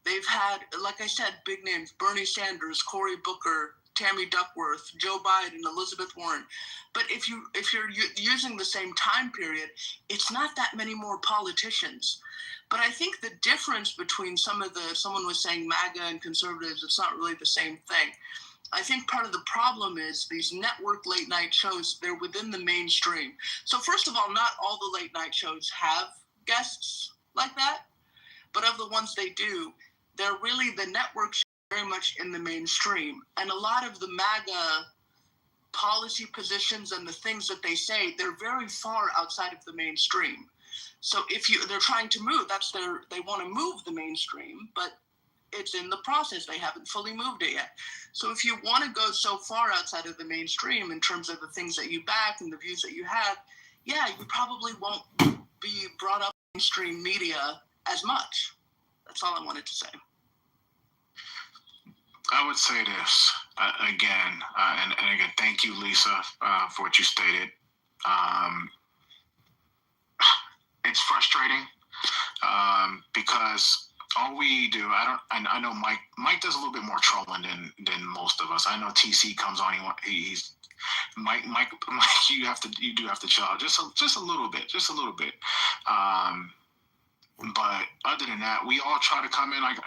They've had, like I said, big names: Bernie Sanders, Cory Booker, Tammy Duckworth, Joe Biden, Elizabeth Warren. But if you're using the same time period, it's not that many more politicians. But I think the difference between someone was saying MAGA and conservatives, it's not really the same thing. I think part of the problem is these network late night shows, they're within the mainstream. So first of all, not all the late night shows have guests like that, but of the ones they do, they're really, the networks very much in the mainstream. And a lot of the MAGA policy positions and the things that they say, they're very far outside of the mainstream. So they're trying to move, they want to move the mainstream, but it's in the process. They haven't fully moved it yet. So if you want to go so far outside of the mainstream in terms of the things that you back and the views that you have, yeah, you probably won't be brought up in mainstream media as much. That's all I wanted to say. I would say this again, and again, thank you, Lisa, for what you stated. It's frustrating because all we do, I know Mike does a little bit more trolling than most of us. I know TC comes on, he's Mike, you do have to chill out just a little bit. But other than that, we all try to come in. Like,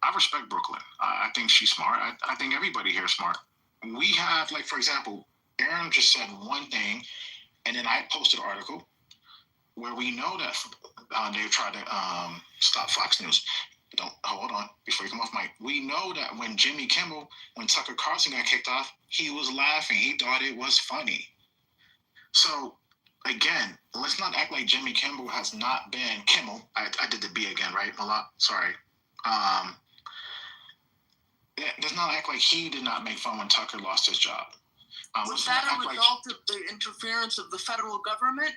I respect Brooklyn. I think she's smart. I think everybody here is smart. We have, like, for example, Aaron just said one thing, and then I posted an article where we know that they've tried to stop Fox News. Don't hold on before you come off mic. We know that when Tucker Carlson got kicked off, he was laughing. He thought it was funny. So again, let's not act like Jimmy Kimmel has not been Kimmel. I did the B again, right? A lot. Sorry. Let's not act like he did not make fun when Tucker lost his job. Was that a result of the interference of the federal government?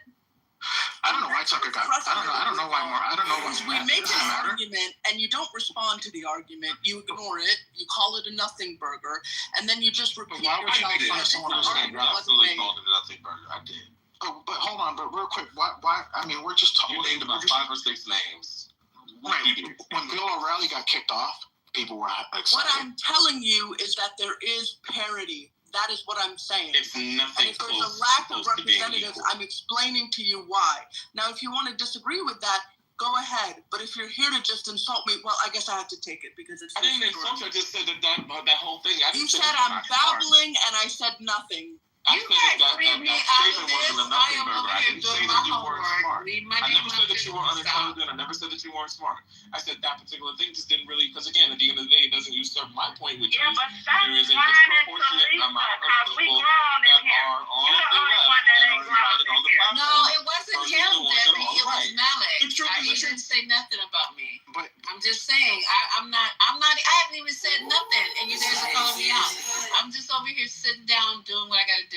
I don't know why Tucker got. I don't know why more. I don't know why. We make an argument and you don't respond to the argument. You ignore it. You call it a nothing burger, and then you just repeat yourself. Why would you make someone else an absolutely called it a nothing burger? I did. Oh, but hold on. But real quick, why? I mean, we're just talking. You named about 5 or 6 names. Right. When Bill O'Reilly got kicked off, people were excited. What I'm telling you is that there is parity. That is what I'm saying. It's nothing. And if there's a lack of representatives, I'm explaining to you why. Now, if you want to disagree with that, go ahead. But if you're here to just insult me, well, I guess I have to take it because it's. I didn't insult you. I just said that whole thing. You said I'm babbling, and I said nothing. I said that statement wasn't a nothing burger. I didn't say that you weren't smart. I never said that you were unintelligent. I never said that you weren't smart. I said that particular thing just didn't really, because again, at the end of the day, it doesn't usurp my point, which is there is a disproportionate amount of people that are on the left and are invited on the platform. No, it wasn't him, Debbie. It was Malik. He didn't say nothing about me. But I'm just saying, I haven't even said nothing, and you guys are calling me out. I'm just over here sitting down doing what I got to do.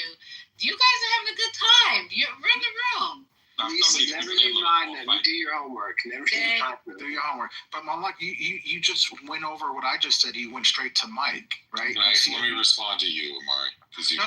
You guys are having a good time. You're in the room. No, Never deny that. You do your homework. Never say Do your homework. But Malak, you just went over what I just said. You went straight to Mike, right? Let me respond to you, Amari. No.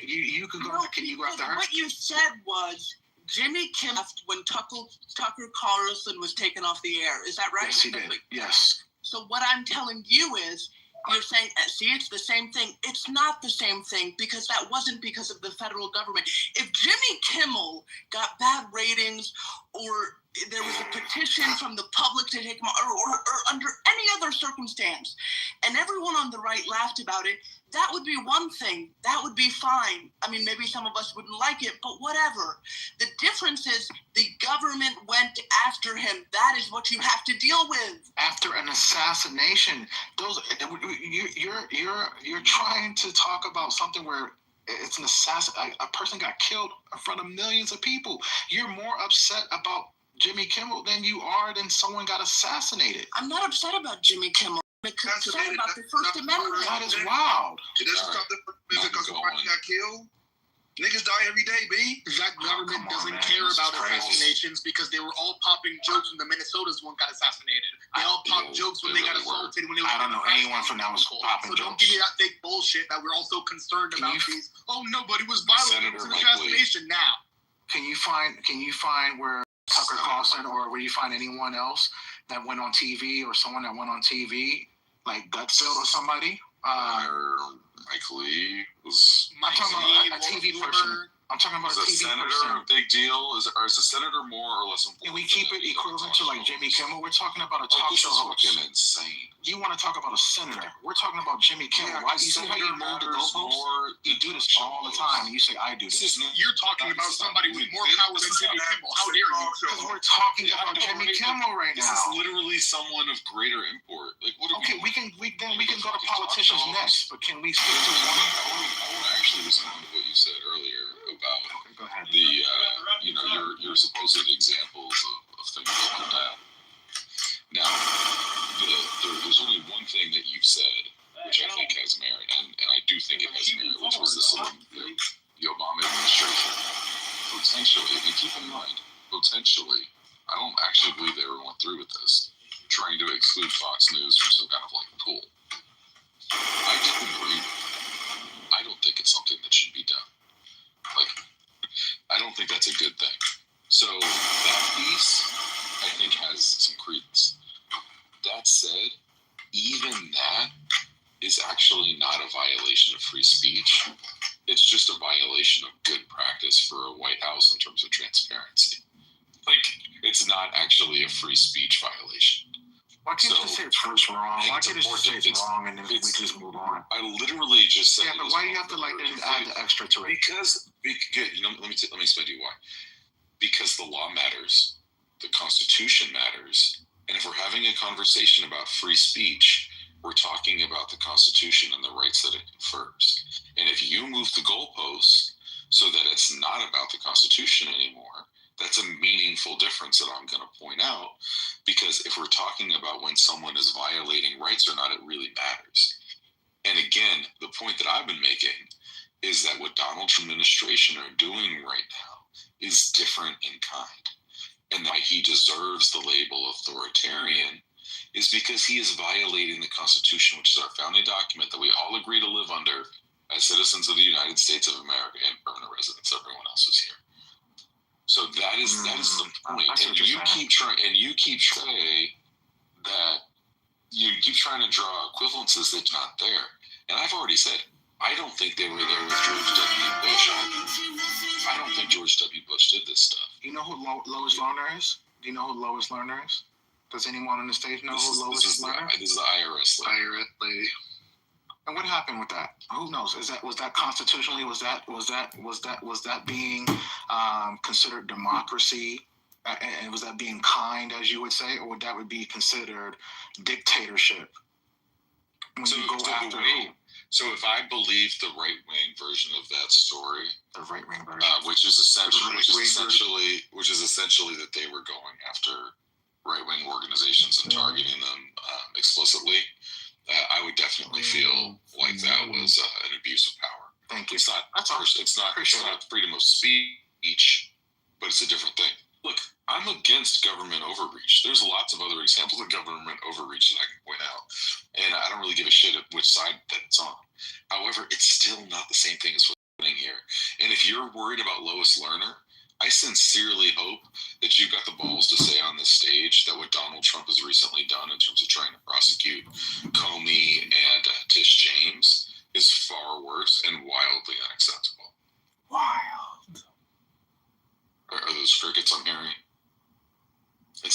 You can go. No, can you go after her? What you said was Jimmy Kimmel left when Tucker Carlson was taken off the air. Is that right? Yes, he did. Yes. So what I'm telling you is, you're saying, see, it's the same thing. It's not the same thing, because that wasn't because of the federal government. If Jimmy Kimmel got bad ratings, or there was a petition from the public to take him, or under any other circumstance, and everyone on the right laughed about it, that would be one thing. That would be fine. I mean, maybe some of us wouldn't like it, but whatever. The difference is the government went after him. That is what you have to deal with. After an assassination, you're trying to talk about something where it's an assassin. A person got killed in front of millions of people. You're more upset about Jimmy Kimmel than you are than someone got assassinated. I'm not upset about Jimmy Kimmel. I'm upset about the First Amendment. That is wild. That's about the because somebody got killed. Niggas die every day, B. That government doesn't care about assassinations because they were all popping jokes when the Minnesota's one got assassinated. They all popped jokes when they got assaulted. When they I don't know anyone from that was popping jokes. So don't give me that fake bullshit that we're all so concerned about these. Oh, nobody was violent. It was an assassination now. Can you find where Tucker Carlson, or where you find anyone else that went on TV, or someone that went on TV, like Gutfeld or somebody? Mike Lee was. I'm talking about a TV person. I'm talking about a TV senator person. A big deal? Is a senator more or less important? Can we keep it equivalent to like Jimmy Kimmel? We're talking about a talk show host. This is fucking insane. You want to talk about a senator? We're talking about Jimmy Kimmel. Why do you see how you move the goalposts? You do this all the time. You say I do this. You're talking about somebody with more power than Jimmy Kimmel. How dare you? Because we're talking about Jimmy Kimmel right now. This is literally someone of greater import. Like, what? Okay, we can go to politicians next, but can we stick to one? I want to actually respond to what you said earlier about the your supposed examples of things that went down. Now, there's only one thing that you've said, which I think has merit, and I do think it has merit, which was the Obama administration potentially, and keep in mind, potentially, I don't actually believe they ever went through with this, trying to exclude Fox News from some kind of like pool. I disagree. I don't think it's something that should be done. Like, I don't think that's a good thing. So that piece, I think, has some credence. That said, even that is actually not a violation of free speech. It's just a violation of good practice for a White House in terms of transparency. Like, it's not actually a free speech violation. Why can't you say it's first wrong? Why can't you just say it's wrong and then we just move on? I literally just said. Yeah, but why do you have to like add the extra to it? Because let me explain to you why. Because the law matters, the Constitution matters, and if we're having a conversation about free speech, we're talking about the Constitution and the rights that it confers. And if you move the goalposts so that it's not about the Constitution anymore, that's a meaningful difference that I'm going to point out, because if we're talking about when someone is violating rights or not, it really matters. And again, the point that I've been making is that what Donald's administration are doing right now is different in kind. And that he deserves the label authoritarian is because he is violating the Constitution, which is our founding document that we all agree to live under as citizens of the United States of America and permanent residents. Everyone else is here. So that is the point. And you keep trying to draw equivalences that's not there. And I've already said, I don't think they were there with George W. Bush. I don't think George W. Bush did this stuff. You know who Lois Lerner is? Do you know who Lois Lerner is? Does anyone on the stage know who Lois Lerner is? This is the IRS lady. And what happened with that? Who knows? Was that constitutionally? Was that being considered democracy? And was that being kind, as you would say, or would that be considered dictatorship? When you go after who? So if I believe the right-wing version of that story, the right-wing version, which is essentially that they were going after right-wing organizations and targeting them explicitly, I would definitely feel like that was an abuse of power. Thank you. It's not freedom of speech, but it's a different thing. Look, I'm against government overreach. There's lots of other examples of government overreach that I can point out, and I don't really give a shit at which side that it's on. However, it's still not the same thing as what's happening here. And if you're worried about Lois Lerner, I sincerely hope that you've got the balls to say on this stage that what Donald Trump has recently done in terms of trying to prosecute Comey and Tish James is far worse and wildly unacceptable. Wild. Are those crickets I'm hearing? I'm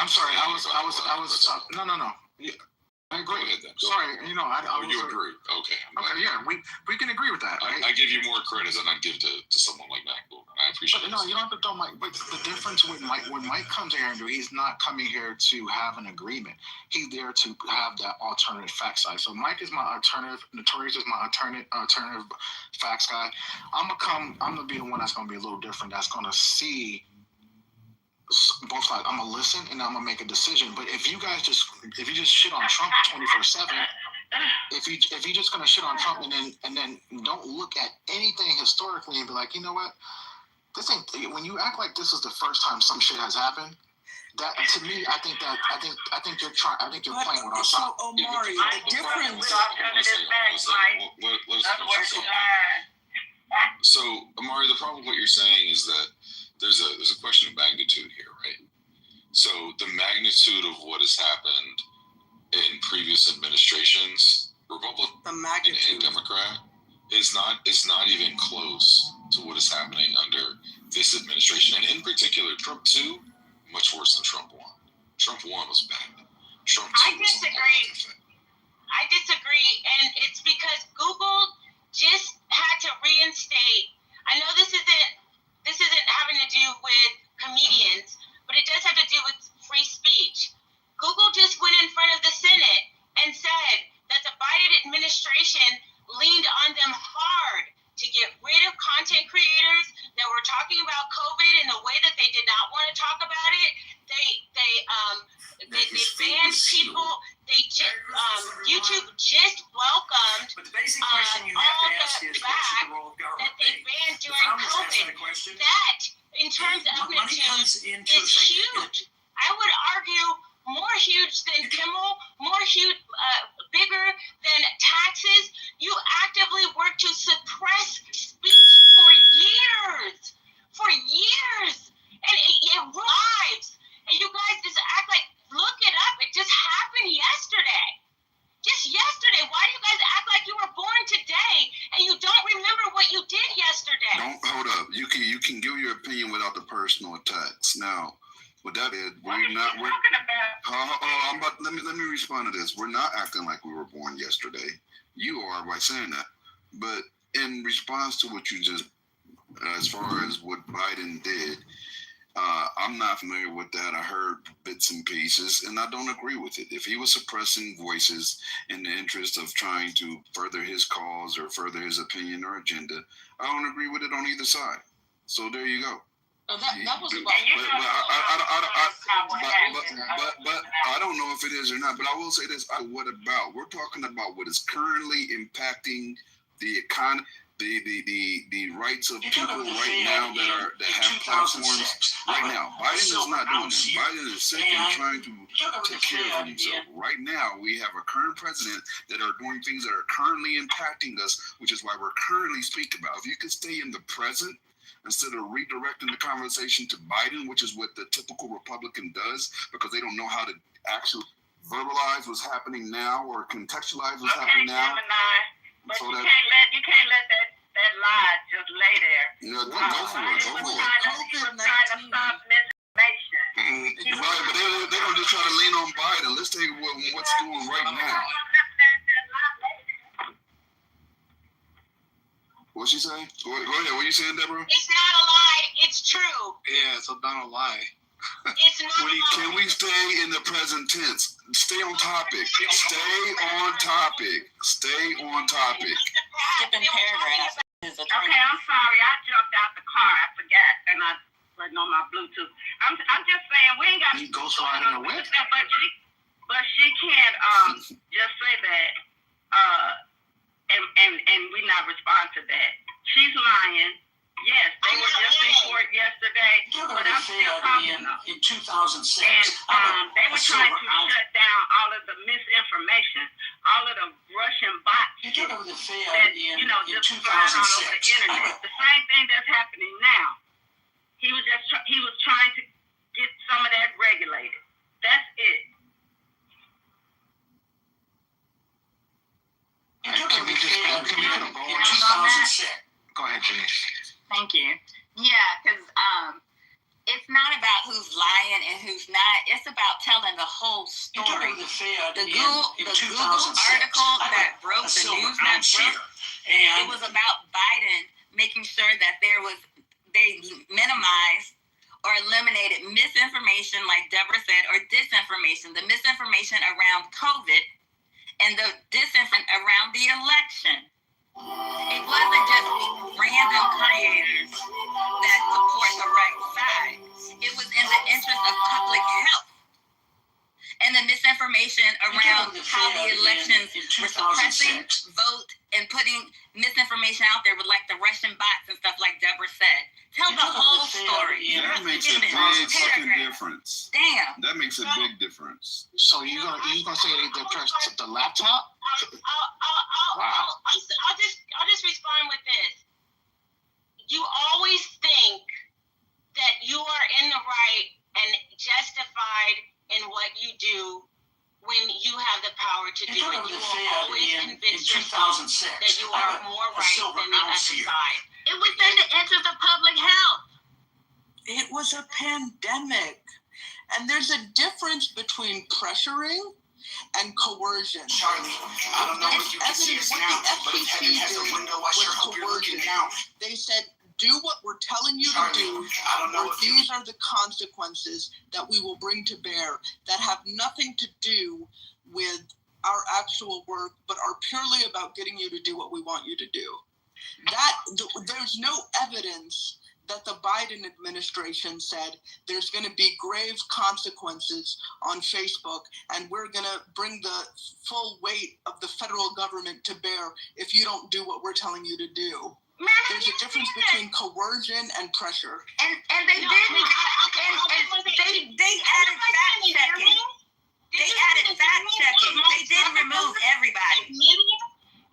sorry. I was. No. Yeah, I agree. Go ahead then. Sorry, you agree? Okay. Okay, yeah, we can agree with that, right? I give you more credit than I give to someone like Mac Boomer. I appreciate it. No, you don't have to throw Mike. But the difference with Mike, when Mike comes here, Andrew, he's not coming here to have an agreement. He's there to have that alternative fact side. So Mike is my alternative. Notorious is my alternative facts guy. I'm gonna be the one that's gonna be a little different. That's gonna see both sides. I'm gonna listen and I'm gonna make a decision. But if you just shit on Trump 24/7, if you just gonna shit on Trump and then don't look at anything historically and be like, you know what, this ain't. When you act like this is the first time some shit has happened, that to me, I think you're playing with our side. So Omari, the difference. So Omari, the problem with what you're saying is that there's a question of magnitude here, right? So the magnitude of what has happened in previous administrations, Republican and Democrat, is not even close to what is happening under this administration. And in particular, Trump 2, much worse than Trump 1. Trump 1 was bad. Trump 2 was I disagree, and it's because Google just had to reinstate. I know this isn't having to do with comedians, but it does have to do with free speech. Google just went in front of the Senate and said that the Biden administration leaned on them hard to get rid of content creators that were talking about COVID in the way that they did not want to talk about it. They banned people. YouTube just welcomed but the basic question you have to ask is, what's the role of government? That they banned during COVID. That, in terms of magnitude, is huge. I would argue more huge than Kimmel, more huge, bigger than taxes. You actively work to suppress speech for years. And it lives. And you guys just act like, look it up. It just happened yesterday. Just yesterday. Why do you guys act like you were born today and you don't remember what you did yesterday? Hold up. You can give your opinion without the personal attacks. Now, with that is, let me respond to this. We're not acting like we were born yesterday. You are by saying that. But in response to what you just, as far as what Biden did, I'm not familiar with that. I heard bits and pieces, and I don't agree with it. If he was suppressing voices in the interest of trying to further his cause or further his opinion or agenda, I don't agree with it on either side. So there you go. That was about. But I don't know if it is or not. But I will say this: what about? We're talking about what is currently impacting the economy. The rights of people right now that have platforms right now. Biden is not doing that. Biden is sick and trying to take care of himself. Right now, we have a current president that are doing things that are currently impacting us, which is why we're currently speaking about. If you could stay in the present instead of redirecting the conversation to Biden, which is what the typical Republican does, because they don't know how to actually verbalize what's happening now or contextualize what's happening now. But so you can't let that lie just lay there. Yeah, go for it. COVID-19. Right, but they're going to just try to lean on Biden. Let's take what's doing right now. What's she saying? Go ahead. What are you saying, Deborah? It's not a lie. It's true. Yeah, it's not a lie. It's not a lie. Can we stay in the present tense? Stay on topic. Stay on topic. Skipping paragraphs. Okay, I'm sorry. I jumped out the car. I forgot, and I wasn't on my Bluetooth. I'm just saying we ain't got. He goes riding the whip. But she can't just say that and we not respond to that. She's lying. Yes, they were just in court yesterday. But I'm still talking in 2006. And they were trying to shut down all of the misinformation, all of the Russian bots that, just flying all over the internet. The same thing that's happening now. He was trying to get some of that regulated. That's it. Can we get a bonus? 2006. Go ahead, Jenny. Thank you. Yeah, because it's not about who's lying and who's not. It's about telling the whole story. The Google article that broke the news it was about Biden making sure that they minimized or eliminated misinformation, like Deborah said, or disinformation. The misinformation around COVID and the disinformation around the election. It wasn't just random creators that support the right side. It was in the interest of public health. And the misinformation around how the elections were suppressing vote and putting misinformation out there with like the Russian bots and stuff like Deborah said. Tell the whole story. That makes a big fucking difference. Damn. That makes a big difference. So you gonna say they pressed the laptop? I'll just respond with this. You always think that you are in the right and justified in what you do when you have the power to do it. You will always convince yourself that you are more right than the other side. It was in the interest of public health. It was a pandemic. And there's a difference between pressuring and coercion. Charlie, I don't know if you can see us now, but if heaven has a window, I sure hope you're looking now. They said, do what we're telling you to do, or these are the consequences that we will bring to bear that have nothing to do with our actual work, but are purely about getting you to do what we want you to do. There's no evidence that the Biden administration said there's going to be grave consequences on Facebook, and we're going to bring the full weight of the federal government to bear if you don't do what we're telling you to do. There's a difference between coercion and pressure. And they didn't. And they added fact checking. They added fact checking. They didn't remove everybody.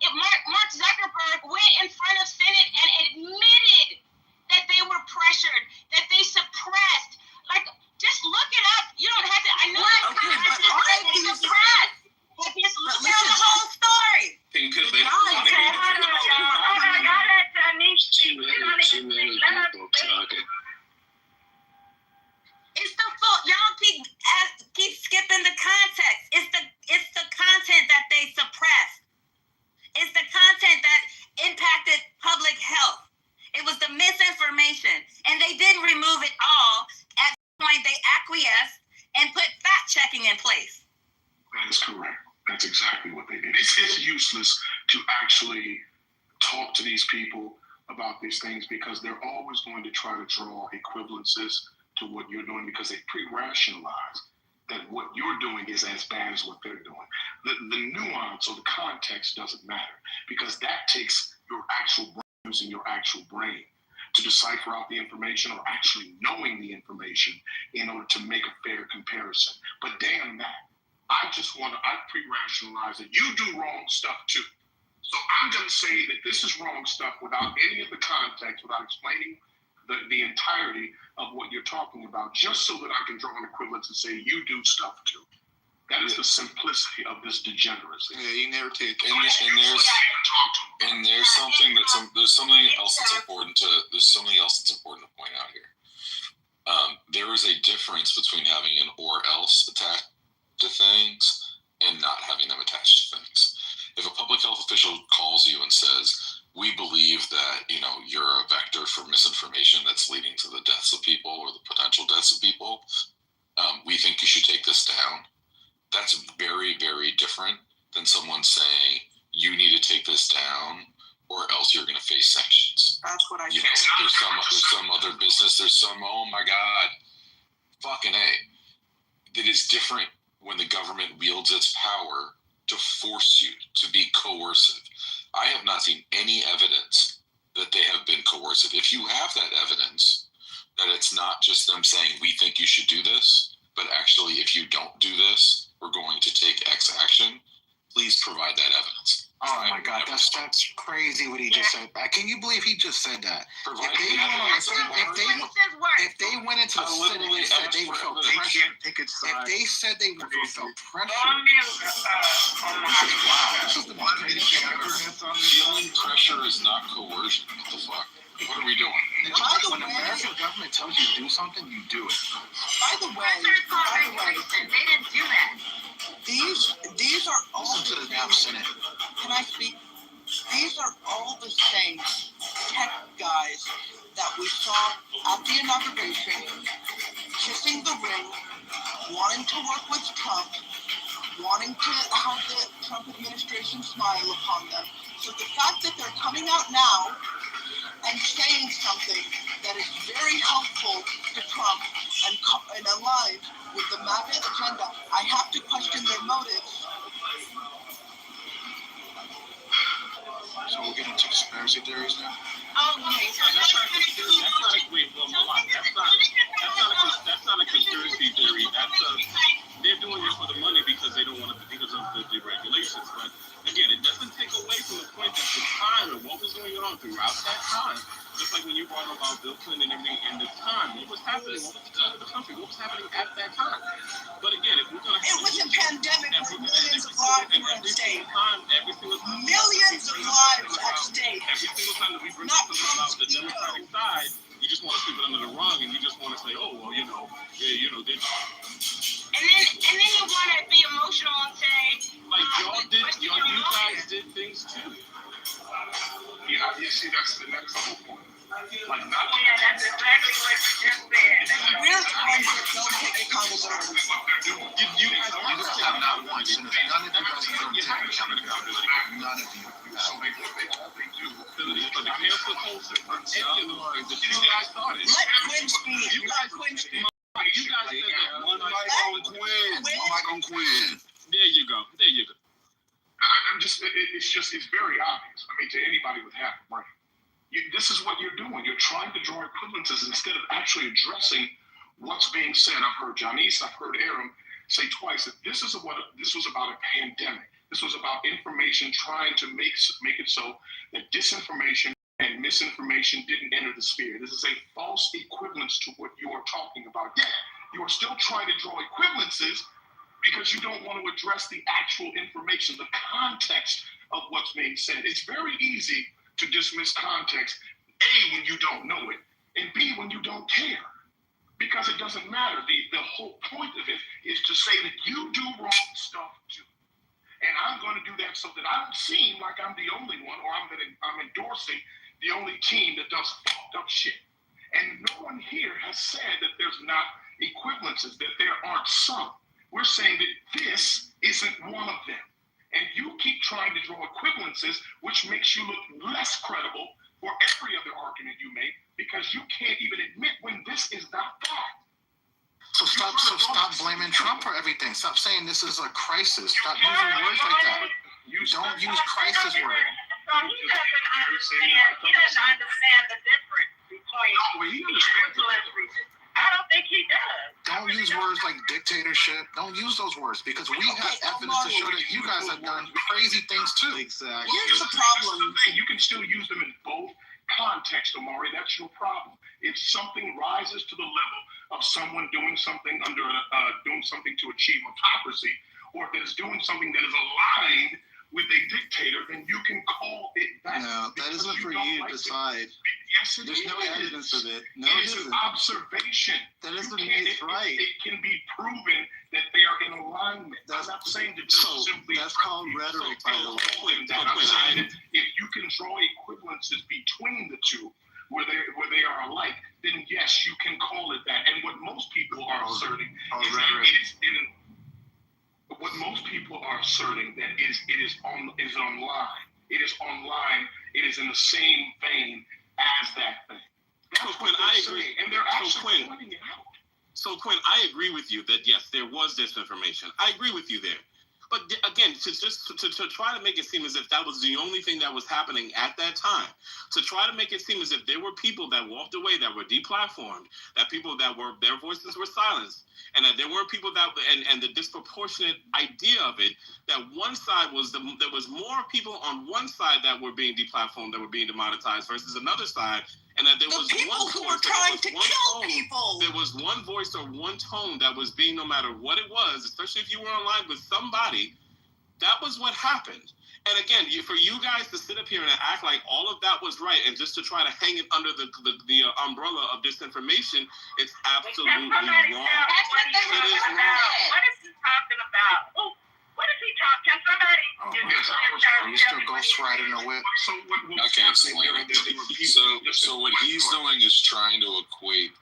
Mark Zuckerberg went in front of Senate and admitted that they were pressured, that they suppressed. Like, just look it up. You don't have to. I know it's suppressed. But just look at the whole story. It's the fault. Y'all keep skipping the context. It's the content that they suppressed. It's the content that impacted public health. It was the misinformation, and they didn't remove it all. At the point, they acquiesced and put fact checking in place. That is correct. That's exactly what they did. It's useless to actually talk to these people about these things because they're always going to try to draw equivalences to what you're doing because they pre-rationalize that what you're doing is as bad as what they're doing. The nuance or the context doesn't matter because that takes your actual brain, using your actual brain to decipher out the information or actually knowing the information in order to make a fair comparison. But damn that. I pre-rationalize that you do wrong stuff too. So I'm going to say that this is wrong stuff without any of the context, without explaining the entirety of what you're talking about, just so that I can draw an equivalence and say you do stuff too. That is the simplicity of this degeneracy. Yeah, you never take. And there's something else that's important to point out here. There is a difference between having an or else attached to things and not having them attached to things. If a public health official calls you and says, we believe that, you're a vector for misinformation that's leading to the deaths of people or the potential deaths of people, we think you should take this down. That's very, very different than someone saying, you need to take this down or else you're going to face sanctions. That's what I said. There's some other business. There's some, oh my God, fucking A. It is different when the government wields its power to force you to be coercive. I have not seen any evidence that they have been coercive. If you have that evidence, that it's not just them saying, we think you should do this, but actually, if you don't do this, we're going to take X action, please provide that evidence. Oh my God, that's crazy what he just said. Can you believe he just said that? If they went into the Senate and said they felt pressure, if they said they felt pressure, this is the most crazy thing I've ever heard. Feeling pressure is not coercion. What the fuck? What are we doing? When the American government tells you to do something, you do it. By the way, they didn't do that. These are all Listen to the damn Senate. Can I speak? These are all the same tech guys that we saw at the inauguration, kissing the ring, wanting to work with Trump, wanting to have the Trump administration smile upon them. So the fact that they're coming out now and saying something that is very helpful to Trump and aligned with the MAGA agenda, I have to question their motives. So we'll get into conspiracy theories now. That's not a conspiracy theory. They're doing it for the money because they don't want to, because of the regulations. But again, it doesn't take away from the point that the time and what was going on throughout that time. Just like when you brought about Bill Clinton and everything, and the time, what was happening, what was the time of the country, what was happening at that time. But again, if we're going to, it was a pandemic with millions of lives were at stake. Millions of lives at stake. Every single time that we bring something about the Democratic side, you just want to sweep it under the rug, and you just want to say, oh, well, they. And then you want to be emotional and say, like you guys did things too. Yeah, you see, that's the whole point. Like, that's exactly what you just said. We're the ones that don't take accountability. You guys have not once, and none of you guys don't take accountability. None of you. So they do. For the cancel culture, the two guys started. Let Quinn speak. You guys speak. You guys said that one mic on Quinn. One mic on Quinn. There you go. It's very obvious. I mean, to anybody with half a brain. This is what you're doing. You're trying to draw equivalences instead of actually addressing what's being said. I've heard Janice, I've heard Aram say twice that this was about a pandemic. This was about information trying to make it so that disinformation and misinformation didn't enter the sphere. This is a false equivalence to what you are talking about. Yet, you are still trying to draw equivalences because you don't want to address the actual information, the context of what's being said. It's very easy to dismiss context, A, when you don't know it, and B, when you don't care. Because it doesn't matter. The whole point of it is to say that you do wrong stuff too. And I'm going to do that so that I don't seem like I'm the only one, or I'm endorsing the only team that does fucked up shit. And no one here has said that there's not equivalences, that there aren't some. We're saying that this isn't one of them. And you keep trying to draw equivalences, which makes you look less credible for every other argument you make, because you can't even admit when this is not that. So stop blaming Trump for everything. Stop saying this is a crisis. Stop using words like that. Don't use crisis word. He doesn't understand the difference between equivalencies. I don't think he does. Don't use words like dictatorship. Don't use those words because we have evidence to show that you guys have done crazy things too. Exactly. Here's the problem. You can still use them in both contexts, Omari. That's your problem. If something rises to the level of someone doing something doing something to achieve autocracy, or if it's doing something that is aligned with a dictator, then you can call it that. No, that isn't for you to decide. Yes, There's no evidence of it. No, it is an observation. That doesn't mean it's right. It can be proven that they are in alignment. I'm not saying that that's called rhetoric, by the way. I'm saying that if you can draw equivalences between the two, where they are alike, then yes, you can call it that. And what most people are asserting that it is online. It is online. It is in the same vein as that thing. That's Quinn, I agree. And they're actually pointing it out. So Quinn, I agree with you that yes, there was disinformation. I agree with you there. But again, to try to make it seem as if that was the only thing that was happening at that time, to try to make it seem as if there were people that walked away that were deplatformed, that people that were their voices were silenced, and that there weren't people that and the disproportionate idea of it, that one side was there was more people on one side that were being deplatformed, that were being demonetized versus another side. And that there was people one who voice, were trying to one kill tone, people. There was one voice or one tone that was being, no matter what it was, especially if you were online with somebody, that was what happened. And again, for you guys to sit up here and act like all of that was right, and just to try to hang it under the umbrella of disinformation, it's absolutely wrong. What is he talking about? Oh, what is he talking? Can somebody? Are you still ghostwriting the whip? So what I can't explain it. So what he's doing is trying to equate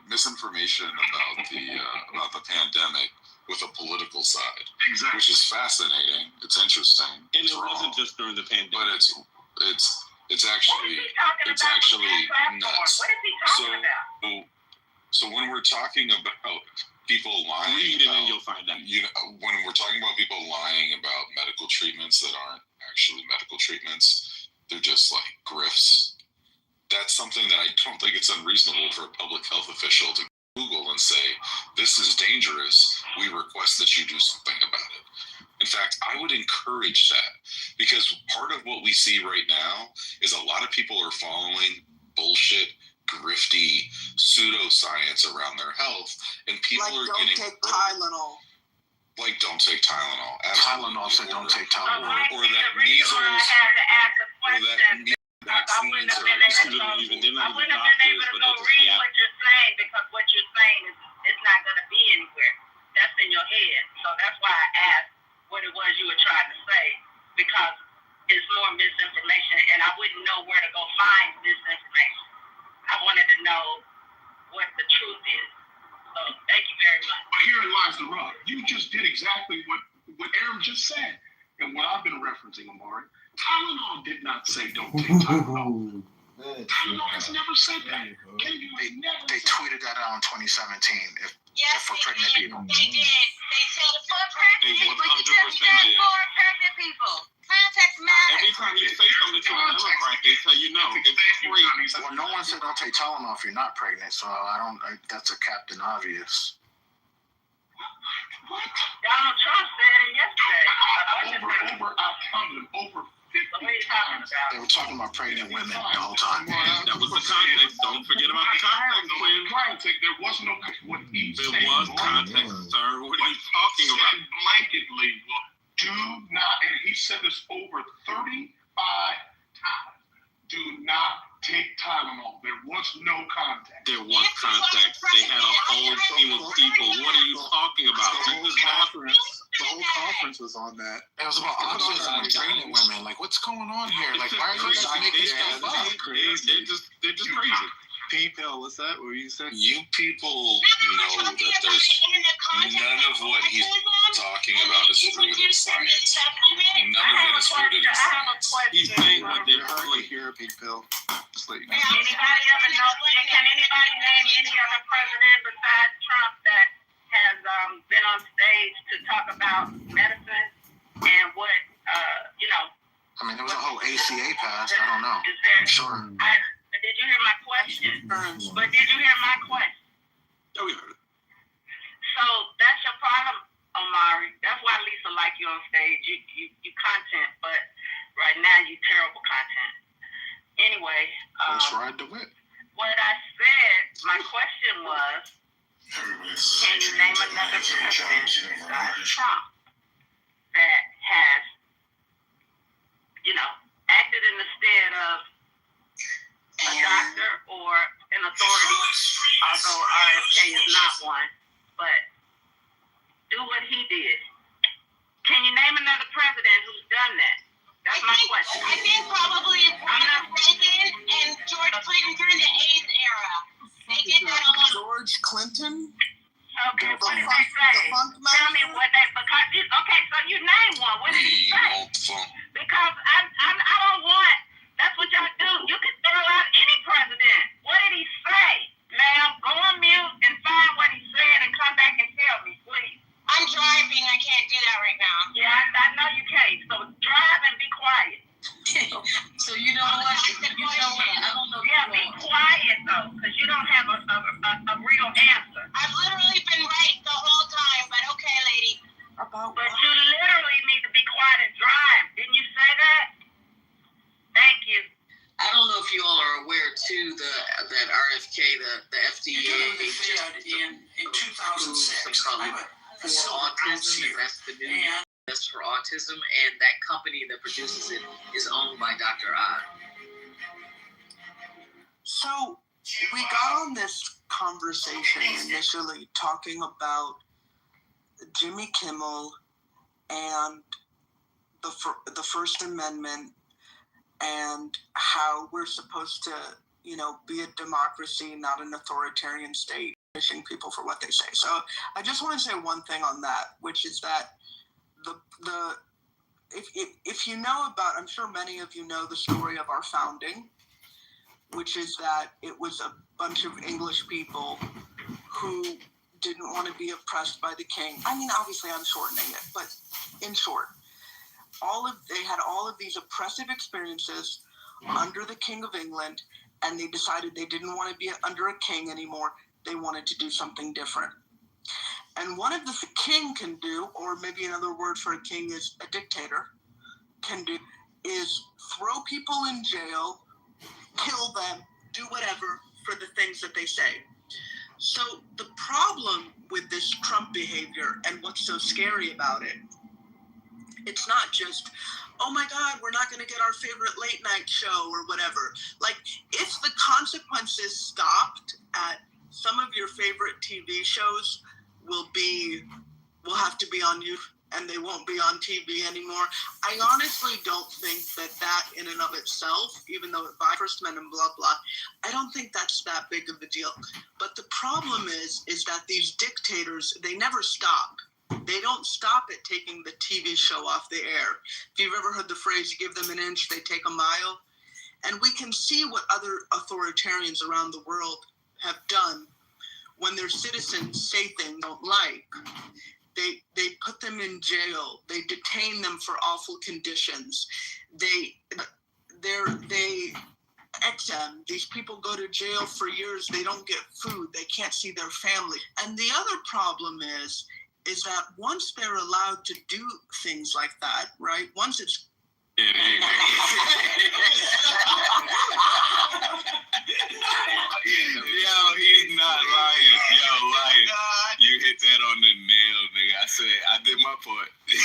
misinformation about the pandemic with a political side, exactly, which is fascinating. It's interesting. And it wasn't just during the pandemic, but it's actually nuts. What is he talking about? So when we're talking about people lying, read it and you'll find out. When we're talking about people lying about medical treatments that aren't actually medical treatments, they're just like grifts. That's something that I don't think it's unreasonable for a public health official to Google and say, this is dangerous. We request that you do something about it. In fact, I would encourage that, because part of what we see right now is a lot of people are following bullshit, grifty pseudoscience around their health, and people are getting take Tylenol. Like, don't take Tylenol. Tylenol said don't take Tylenol. Or that measles, or that vaccines are I wouldn't have been able to go read what you're saying, because what you're saying is it's not going to be anywhere. That's in your head. So that's why I asked what it was you were trying to say, because it's more misinformation, and I wouldn't know where to go find misinformation. I wanted to know what the truth is. So thank you very much. Herein lies the rub. You just did exactly what Aaron just said, and what I've been referencing, Amari. Tylenol did not say don't take Tylenol. Tylenol has never said that. They tweeted that out in 2017. If for pregnant people. They did. They said for pregnant people. You tell me that for pregnant people. Context matters. Every time you say something to a Democrat, they tell you no. It's free. Well, no one said don't take Tylenol if you're not pregnant, so that's a Captain Obvious. What? Donald Trump said it yesterday. Over 50 times. They were talking about pregnant women the whole time. That was the context. Don't forget about the context. There was no what he said. There was context, sir. What are you talking about? Blanketly, do not, and he said this over 35 times. Do not take Tylenol. There was no context. There was context. They had a whole team of people. What are you talking about? The whole conference was on that. It was about autism and pregnant women. Like, what's going on here? Like, why are you guys making stuff up? They're just crazy. Pink pill, what's that? What you said? You people know that there's none of what he's talking about is rooted in science. None of it is rooted in science. He's saying what they're hardly hear a pink pill. Just let you know. Anybody ever know? Can anybody name any other president besides Trump that has been on stage to talk about medicine and what I mean, there was a whole ACA passed. I don't know. Sure. Did you hear my question? But did you hear my question? Yeah, we heard it. So that's your problem, Omari. That's why Lisa like you on stage. You content, but right now you terrible content. Anyway, let's ride the whip. What I said, my question was, can you name another president besides Trump that has, acted in the stead of a doctor or an authority, although RFK is not one, but do what he did. Can you name another president who's done that? That's my question. I think probably Ronald Reagan and George Clinton during the AIDS era. They did that a lot. George Clinton? Okay, what did they say? Tell me what they, so you name one. What did he say? Because I don't want, that's what y'all do. You can throw out any president. What did he say? Ma'am, go on mute and find what he said and come back and tell me, please. I'm driving. I can't do that right Okay, the FDA in 2006. for autism. That's the new test for autism, and that company that produces it is owned by Dr. Odd. So we got on this conversation initially talking about Jimmy Kimmel and the First Amendment and how we're supposed to, be a democracy, not an authoritarian state, punishing people for what they say. So I just want to say one thing on that, which is that if you know about, I'm sure many of you know the story of our founding, which is that it was a bunch of English people who didn't want to be oppressed by the king. I mean, obviously I'm shortening it, but in short, they had all of these oppressive experiences under the King of England, and they decided they didn't want to be under a king anymore. They wanted to do something different. And one of the king can do, or maybe another word for a king is a dictator, can do, is throw people in jail, kill them, do whatever for the things that they say. So the problem with this Trump behavior and what's so scary about it, it's not just, oh my God, we're not going to get our favorite late night show or whatever. Like, if the consequences stopped at some of your favorite TV shows will have to be on you and they won't be on TV anymore. I honestly don't think that in and of itself, even though it by First Amendment, blah, blah, I don't think that's that big of a deal. But the problem is that these dictators, they never stop. They don't stop at taking the TV show off the air. If you've ever heard the phrase, you give them an inch, they take a mile. And we can see what other authoritarians around the world have done when their citizens say things they don't like. They put them in jail. They detain them for awful conditions. They exam. These people go to jail for years. They don't get food. They can't see their family. And the other problem is that once they're allowed to do things like that, right? Once it's Yo, he's not lying. Yo, lying. You hit that on the nail, nigga. I said I did my part. You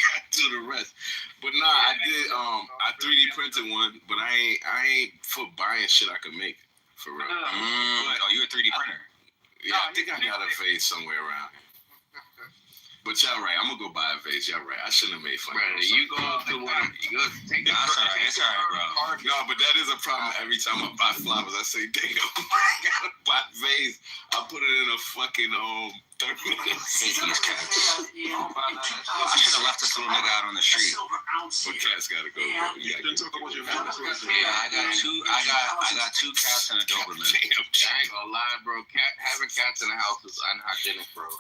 got to the rest. But nah, I did. I 3D printed one, but I ain't for buying shit I could make for real. Oh, you a 3D printer? Yeah, I think I got a vase somewhere around here. But y'all right, I'm gonna go buy a vase. Y'all right, I shouldn't have made fun. Brother, you go to one. You go take that. It's all right, bro. No, but that is a problem. Every time I buy flowers, I say, "Damn, I gotta buy a vase." I put it in a fucking These cats. I should have left this little nigga out on the street. But cats gotta go. Bro. Yeah, I got two cats and a Doberman. Damn, I ain't gonna lie, bro. Having cats in the house is unhygienic, bro.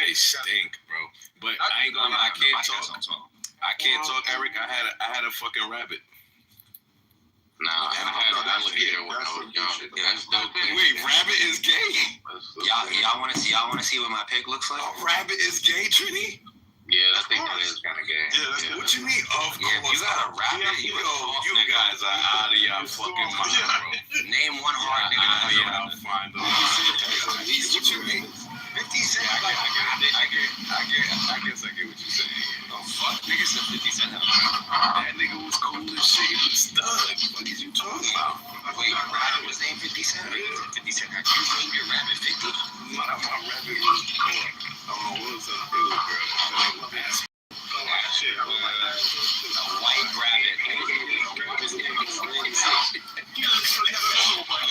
They stink, bro. But I ain't gonna lie, I can't talk, Eric. I had a fucking rabbit. Nah, that's gay. Wait, rabbit is gay? Y'all want to see what my pig looks like? A rabbit is gay, Trini? Yeah, I think that is kind of gay. Yeah, what you mean? Of course. You got a rabbit? You guys are out of y'all fucking mind, bro. Name one hard nigga. I'll find them. What you mean? 50 Cent. I guess I get what you're saying. Oh, fuck. Nigga said 50 Cent. That nigga was cool as shit. He was stuck. What is you talking about? Wait, your rabbit was named 50 Cent? 50 Cent. How you named your rabbit 50? My rabbit was corn. I don't know what was up. It was girl. A white rabbit.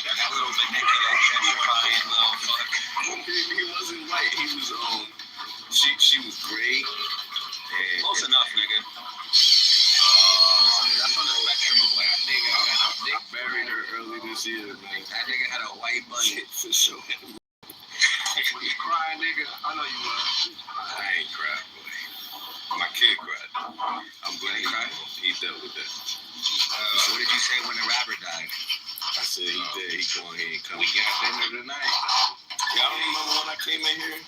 That little manipulative, gentrifying little fuck. He wasn't white. He was she was gray. Close enough, nigga. That's on the spectrum of white. I buried her early this year, man. That nigga had a white bunny. For sure. Was you crying, nigga? I know you was. I ain't cried, boy. My kid cried. I'm glad he dealt with that. What did you say when the rabbit died? I said he dead. He going here and coming. We got dinner tonight. Y'all remember when I came in here?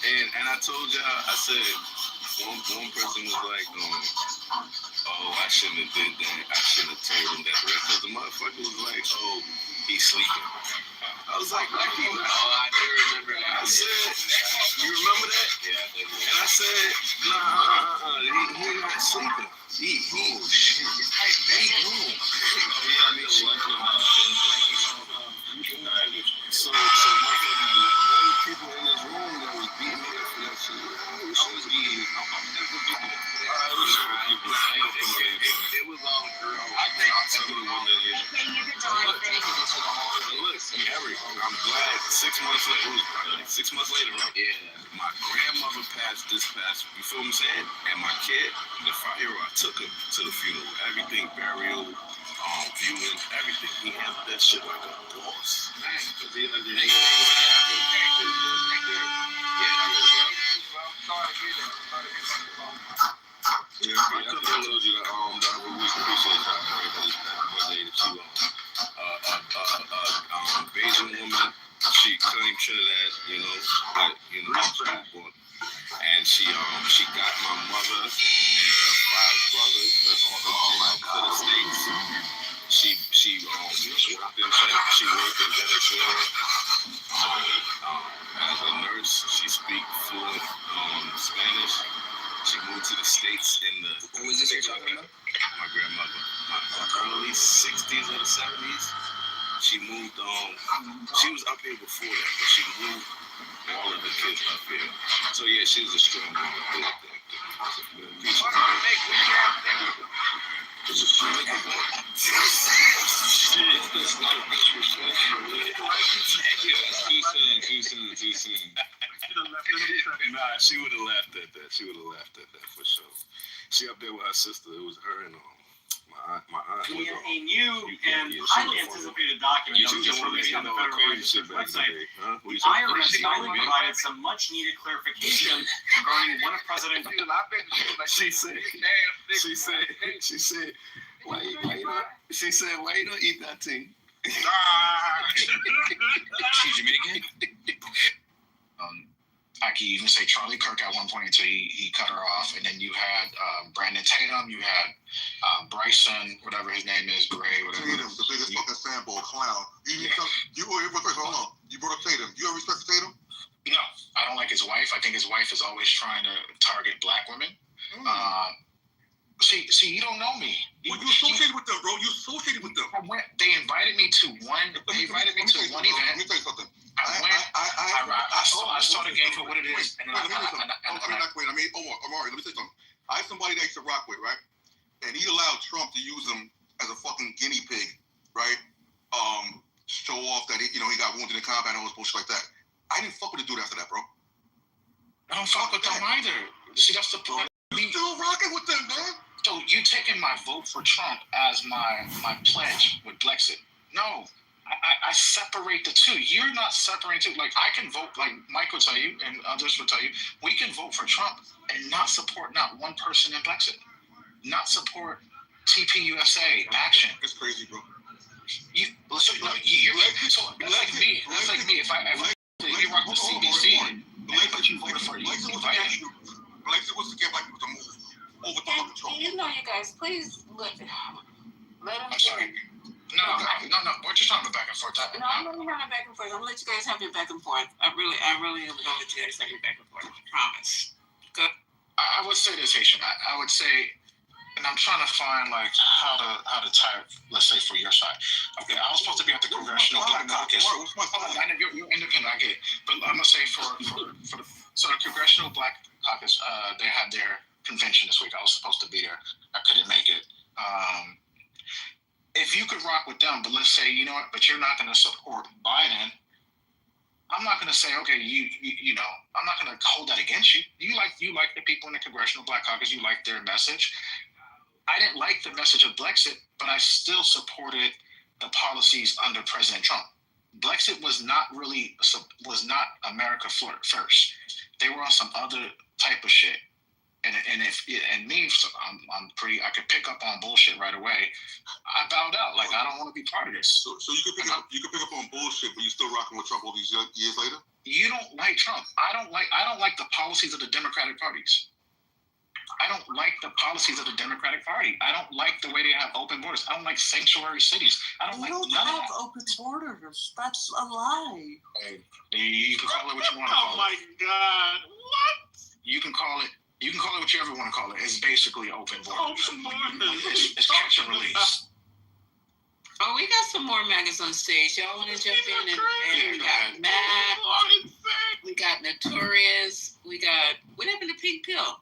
And I told y'all, I said, one person was like, oh, I shouldn't have did that. I shouldn't have told him that. Because the motherfucker was like, oh, he's sleeping. I was like black people. Oh, I do remember that. I said, you remember that? Yeah. And I said, he not sleeping. Oh shit. So people in this room that was beating me up for that shit. It was all girls. I think everyone that is. Look, I'm glad 6 months later, it was probably like 6 months later, right? Yeah. My grandmother passed this past, you feel what I'm saying? And my kid, the 5-year-old, I took him to the funeral. Everything, burial, viewing, everything. He handled that shit like a boss. Yeah, I took a little bit of the other week. Appreciate y'all. Everybody's birthday that she Bayesian woman. She claimed Trinidad, but she's born. And she got my mother and her 5 brothers, all her kids to the States. She worked in Venezuela. As a nurse, she speaks fluent Spanish. She moved to the States in the... Who was this you're talking about? My grandmother. My early 60s or the 70s. She moved she was up here before that, but she moved all of the kids up here. So yeah, she was a strong woman. Too soon. Nah, she would have laughed at that for sure. She up there with her sister. It was her and my aunt. Yeah, and you highly anticipated document that was just released on the Federal Register's website. The IRS finally provided some much-needed clarification regarding one of President. She said, why you don't eat that thing? She's Jamaican. I can even say Charlie Kirk at one point until he cut her off, and then you had Brandon Tatum, you had Bryson, whatever his name is, Gray, whatever. Tatum, the biggest fucking sandball clown. You brought up Tatum. Do you ever respect Tatum? No, I don't like his wife. I think his wife is always trying to target black women. See, you don't know me. You associated with them, bro. You associated with them. They invited me to one event. Let me tell you something. I saw the game for what it is. Omar, let me tell you something. I have somebody that I used to rock with, right? And he allowed Trump to use him as a fucking guinea pig, right? Show off that he got wounded in combat and all this bullshit like that. I didn't fuck with the dude after that, bro. I don't fuck with them either. See, that's the point. Still rocking with them, man. So you taking my vote for Trump as my pledge with Brexit? No. I separate the two. You're not separating. Like, I can vote, like Mike will tell you, and others will tell you, we can vote for Trump and not support not one person in Brexit. Not support TPUSA action. That's crazy, bro. That's like me. If you rock the CBC, but you voted for you. Brexit was to get black people to move over to fucking Trump. You guys, please let him. I'm sorry. No. We're just talking back and forth. No, I'm not having back and forth. I'm gonna let you guys have your back and forth. I really am gonna let you guys have your back and forth. I promise. Good. I would say this, Haitian. I would say, and I'm trying to find like how to tie it, let's say for your side. Okay, I was supposed to be at the Congressional Black Caucus. I know you're independent. I get it, but I'm gonna say for the Congressional Black Caucus, they had their convention this week. I was supposed to be there. I couldn't make it. If you could rock with them, but let's say, you know what, but you're not going to support Biden, I'm not going to say, okay, I'm not going to hold that against you. You like the people in the Congressional Black Caucus, you like their message. I didn't like the message of Brexit, but I still supported the policies under President Trump. Brexit was not America first. They were on some other type of shit. And I could pick up on bullshit right away. I bowed out. Like, I don't want to be part of this. So you could pick up on bullshit, but you still rocking with Trump all these years later? You don't like Trump. I don't like the policies of the Democratic parties. I don't like the policies of the Democratic Party. I don't like the way they have open borders. I don't like sanctuary cities. I don't They like don't none of have that. open borders. That's a lie. Hey, you can call it what you want to call it. Oh my God! What? You can call it what you ever want to call it. It's basically open borders. Open borders. It's catch and release. Oh, we got some more maggots on stage. Y'all want to jump in? And we got Matt. We got Notorious. What happened to Pink Pill?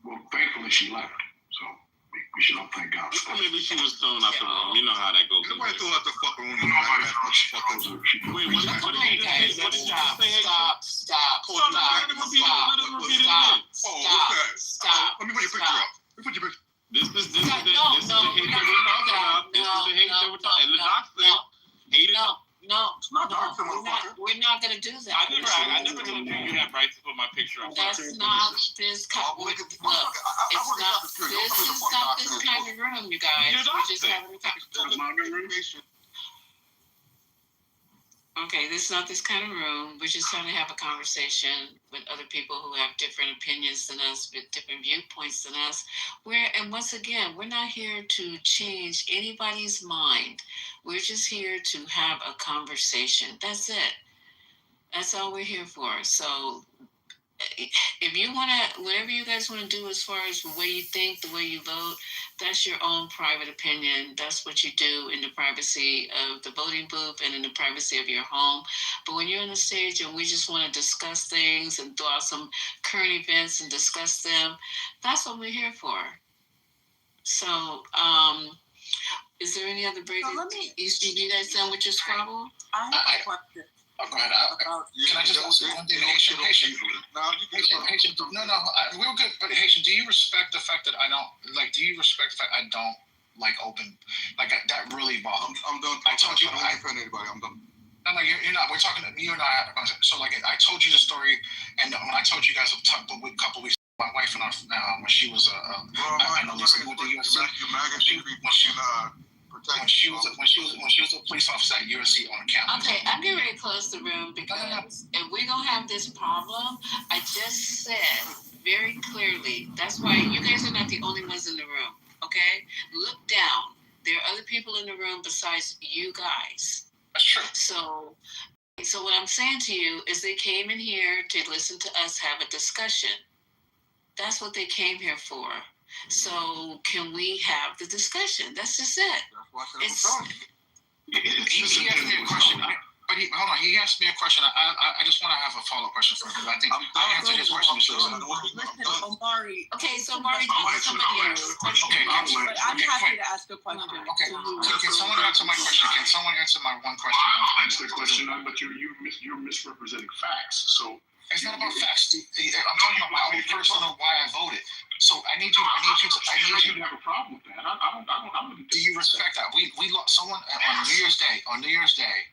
Well, thankfully she left, so we should all thank God. Maybe she was thrown out the room. You know how that goes. Nobody threw out the fucking room. Wait, what did you say? Stop. Let me put your picture up. Let me put your picture. This is the hate that we're talking about. This is the hate that we're talking about. And the doctor hated. We're not gonna do that. I never told you have rights to put my picture up. That's not this kind. Look, it's not. This is not this kind of room, you guys. We're just having a conversation. Okay, this is not this kind of room. We're just trying to have a conversation with other people who have different opinions than us, with different viewpoints than us. And once again, we're not here to change anybody's mind. We're just here to have a conversation. That's it. That's all we're here for. So if you want to, whatever you guys want to do as far as the way you think, the way you vote, that's your own private opinion. That's what you do in the privacy of the voting booth and in the privacy of your home. But when you're on the stage and we just want to discuss things and throw out some current events and discuss them, that's what we're here for. So, is there any other break? You guys done with your Scrabble? I have a question. Oh, go ahead. Can I just ask one thing? Haitian, we're good. But Haitian, do you respect the fact that I don't like open, that really bothers me? I'm done. I told you. I don't offend anybody. I'm done. No, you're not. We're talking. You and I have a conversation. So, I told you the story, and when I told you guys a couple weeks, my wife and I, when she was I know Lisa with the USC. When she was a police officer at USC on campus. Okay, I'm getting ready to close the room because if we're gonna have this problem, I just said very clearly. That's why you guys are not the only ones in the room. Okay, look down. There are other people in the room besides you guys. That's true. So what I'm saying to you is they came in here to listen to us have a discussion. That's what they came here for. So can we have the discussion? That's just it. He asked me a question. Hold on. He asked me a question. I just want to have a follow-up question for him because I think I answered his question. Omari. Okay, so Omari, somebody else. Okay, I'm happy to ask a question. Okay, can someone answer my question? Can someone answer my one question? I'll answer the question, but you're misrepresenting facts. So it's not about facts. I'm talking about my own personal why I voted. So I need you to have a problem with that. I don't. Do you respect that? We lost someone on New Year's Day. On New Year's Day,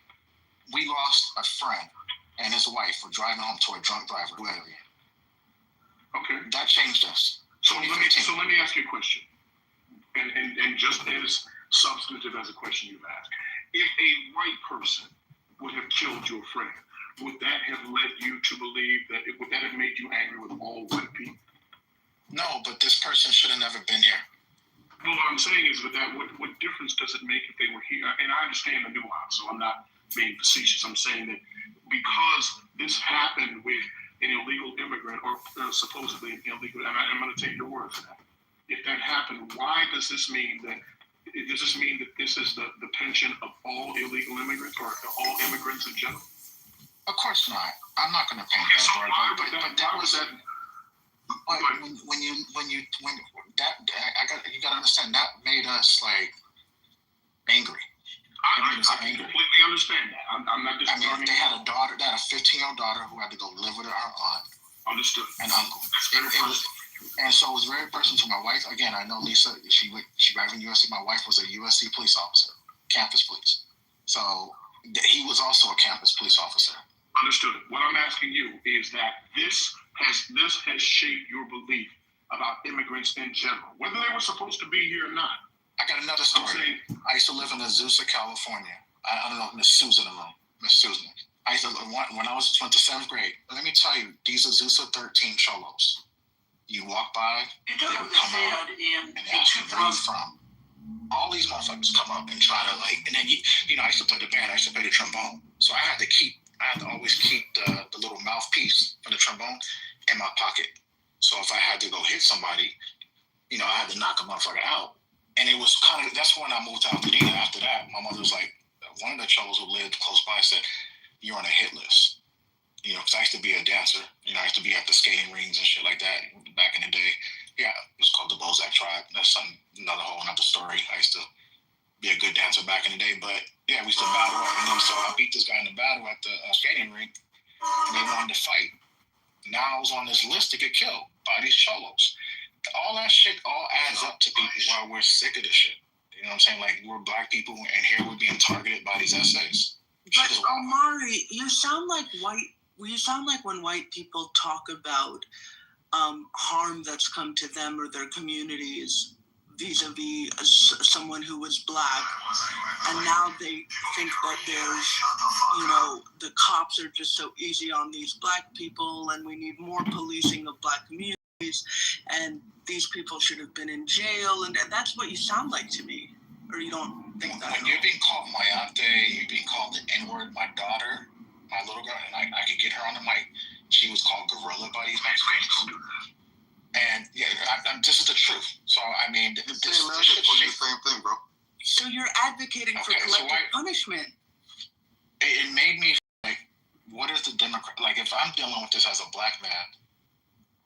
we lost a friend and his wife for driving home to a drunk driver. Okay. That changed us. So let me ask you a question, and just as substantive as a question you've asked, if a white person would have killed your friend, would that have led you to believe would that have made you angry with all white people? No, but this person should have never been here. Well, what I'm saying is what difference does it make if they were here? And I understand the nuance, so I'm not being facetious. I'm saying that because this happened with an illegal immigrant or supposedly an illegal, and I'm going to take your word for that. If that happened, why does this mean that? Does this mean that this is the pension of all illegal immigrants or all immigrants in general? Of course not. I'm not going to paint that story, but that was that. You gotta understand that made us angry. I completely understand that. I'm not just. They had a daughter, they had a 15-year-old daughter who had to go live with her aunt. Understood. And uncle. And so it was very personal to my wife. Again, I know Lisa. She graduated from USC. My wife was a USC police officer, campus police. So he was also a campus police officer. Understood. What I'm asking you is that this has shaped your belief about immigrants in general, whether they were supposed to be here or not. I got another story. I used to live in Azusa, California. I don't know if Miss Susan in the room. Miss Susan. I used to, when I went to 7th grade, let me tell you, these Azusa 13 cholos, You walk by, they would come out and ask you where you from. All these motherfuckers come up and try to and then I used to play the band, I used to play the trombone. So I had to always keep the little mouthpiece from the trombone in my pocket. So if I had to go hit somebody, I had to knock a motherfucker out. And it was that's when I moved to Altadena. After that, my mother was like, one of the cholos who lived close by said, "You're on a hit list." Because I used to be a dancer. I used to be at the skating rings and shit like that back in the day. Yeah, it was called the Bozak Tribe. That's another whole another story. I used to be a good dancer back in the day, but yeah, we used to battle. And then so I beat this guy in the battle at the skating rink, and they wanted to fight. Now I was on this list to get killed by these cholos. All that shit all adds up to people while we're sick of this shit. You know what I'm saying? Like, we're black people, and here we're being targeted by these essays. But Omari, you sound like when white people talk about harm that's come to them or their communities vis-a-vis someone who was black, and now they think that there's, the cops are just so easy on these black people, and we need more policing of black communities, and these people should have been in jail, and that's what you sound like to me. Or you don't think that? When you're being called Mayante, you're being called the N-word. My daughter, my little girl, and I could get her on the mic. She was called gorilla by these Mexicans. And yeah, this is the truth. So I mean, this is the same thing, bro. So you're advocating for collective punishment. It made me like, what is the Democrat? Like, if I'm dealing with this as a black man,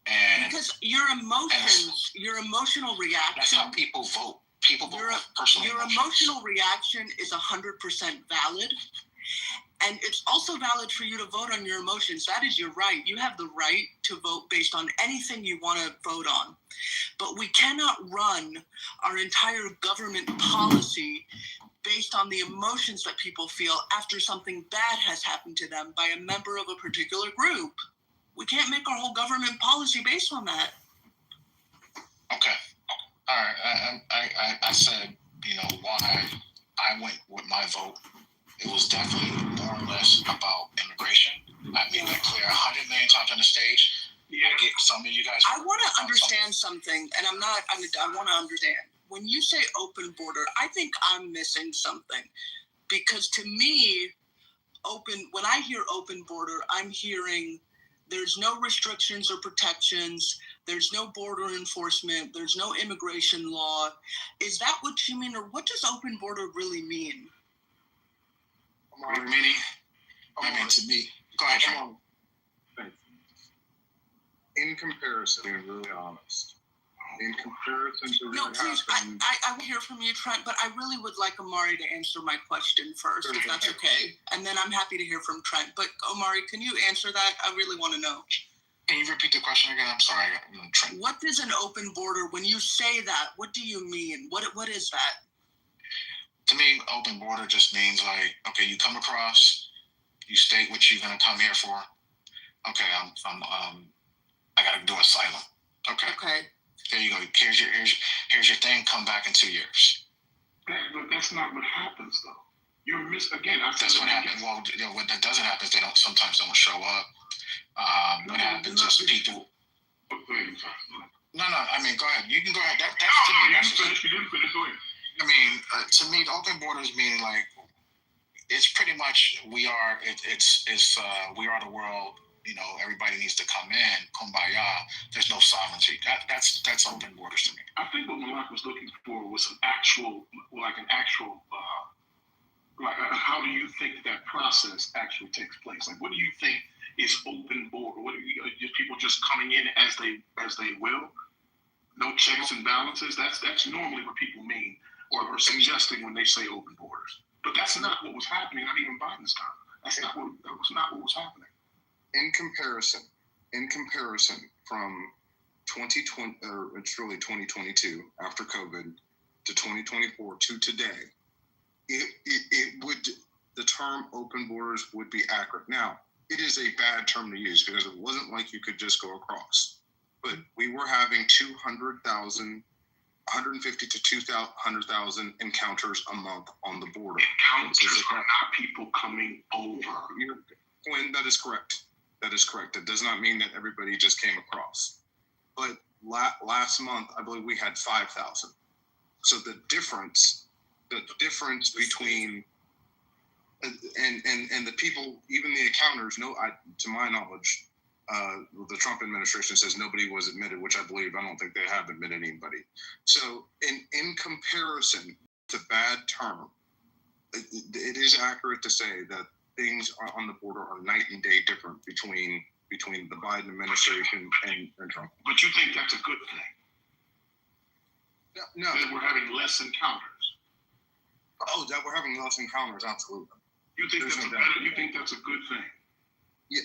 and because your emotions, your emotional reaction. That's how people vote. Your emotional reaction is 100% valid, and it's also valid for you to vote on your emotions. That is your right. You have the right to vote based on anything you want to vote on, but we cannot run our entire government policy based on the emotions that people feel after something bad has happened to them by a member of a particular group. We can't make our whole government policy based on that. Okay. All right, I said, why I went with my vote. It was definitely more or less about immigration. I made that clear 100 million times on the stage. Yeah. I get some of you guys. I want to understand something, and I want to understand. When you say open border, I think I'm missing something. Because to me, when I hear open border, I'm hearing there's no restrictions or protections. There's no border enforcement. There's no immigration law. Is that what you mean? Or what does open border really mean? To me. Go ahead, Trent. In comparison, being really honest, in comparison to what please, I will hear from you, Trent, but I really would like Omari to answer my question first, if that's okay. And then I'm happy to hear from Trent. But Omari, can you answer that? I really want to know. Can you repeat the question again? I'm sorry. Trent. What is an open border? When you say that, what do you mean? What is that? To me, open border just means like, okay, you come across, you state what you're gonna come here for. Okay, I gotta do asylum. Okay. There you go. Here's your thing. Come back in 2 years. But that's not what happens, though. That's what happens. Well, what that doesn't happen is they sometimes don't show up. What happens is people. No. I mean, go ahead. You can go ahead. That's to me. You didn't finish. Go ahead. I mean, to me, the open borders mean like it's pretty much we are. We are the world. Everybody needs to come in. Kumbaya. There's no sovereignty. That's open borders to me. I think what Malak was looking for was an actual. How do you think that process actually takes place? Like, what do you think is open border? What just people just coming in as they will? No checks and balances. That's normally what people mean or are suggesting when they say open borders. But that's not what was happening. Not even Biden's time. That was not what was happening. In comparison from 2020, or it's really 2022 after COVID to 2024 to today, the term open borders would be accurate. Now, it is a bad term to use because it wasn't like you could just go across. But we were having 150 to 200,000 encounters a month on the border. Encounters are not people coming over. That is correct. That does not mean that everybody just came across. But last month, I believe we had 5,000. So the difference between and the people, even the accounters, to my knowledge, the Trump administration says nobody was admitted, which I believe. I don't think they have admitted anybody. So in comparison to bad term, it is accurate to say that things on the border are night and day different between the Biden administration and Trump. But you think that's a good thing? No. That we're having less encounters. Oh, that we're having less encounters, absolutely. You think that's a good thing?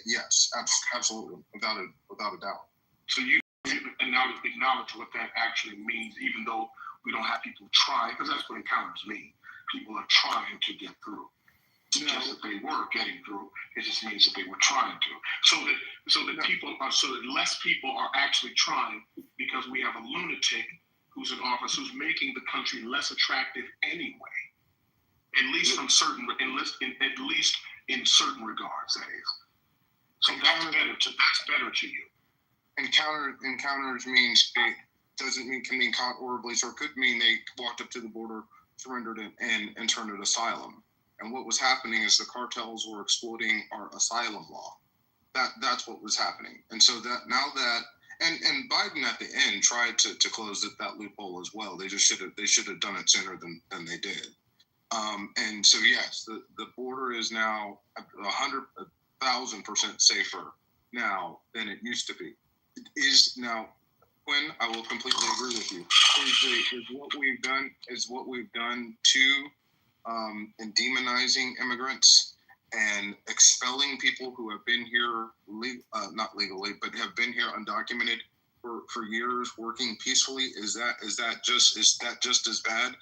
Yes, absolutely, without a doubt. So you acknowledge what that actually means, even though we don't have people try, because that's what encounters mean. People are trying to get through. It's just that they were getting through. It just means that they were trying to. So that less people are actually trying, because we have a lunatic who's in office who's making the country less attractive anyway. At least in certain regards, that is. So that's better to you. Encounters means can mean caught or released, or could mean they walked up to the border, surrendered it, and turned it asylum. And what was happening is the cartels were exploiting our asylum law. That's what was happening. And so that now that and Biden at the end tried to close that loophole as well. They should have done it sooner than they did. And so yes, the border is now 100,000% safer now than it used to be. It is now. Quinn, I will completely agree with you. Is what we've done to in demonizing immigrants and expelling people who have been here not legally, but have been here undocumented for years, working peacefully. Is that just as bad?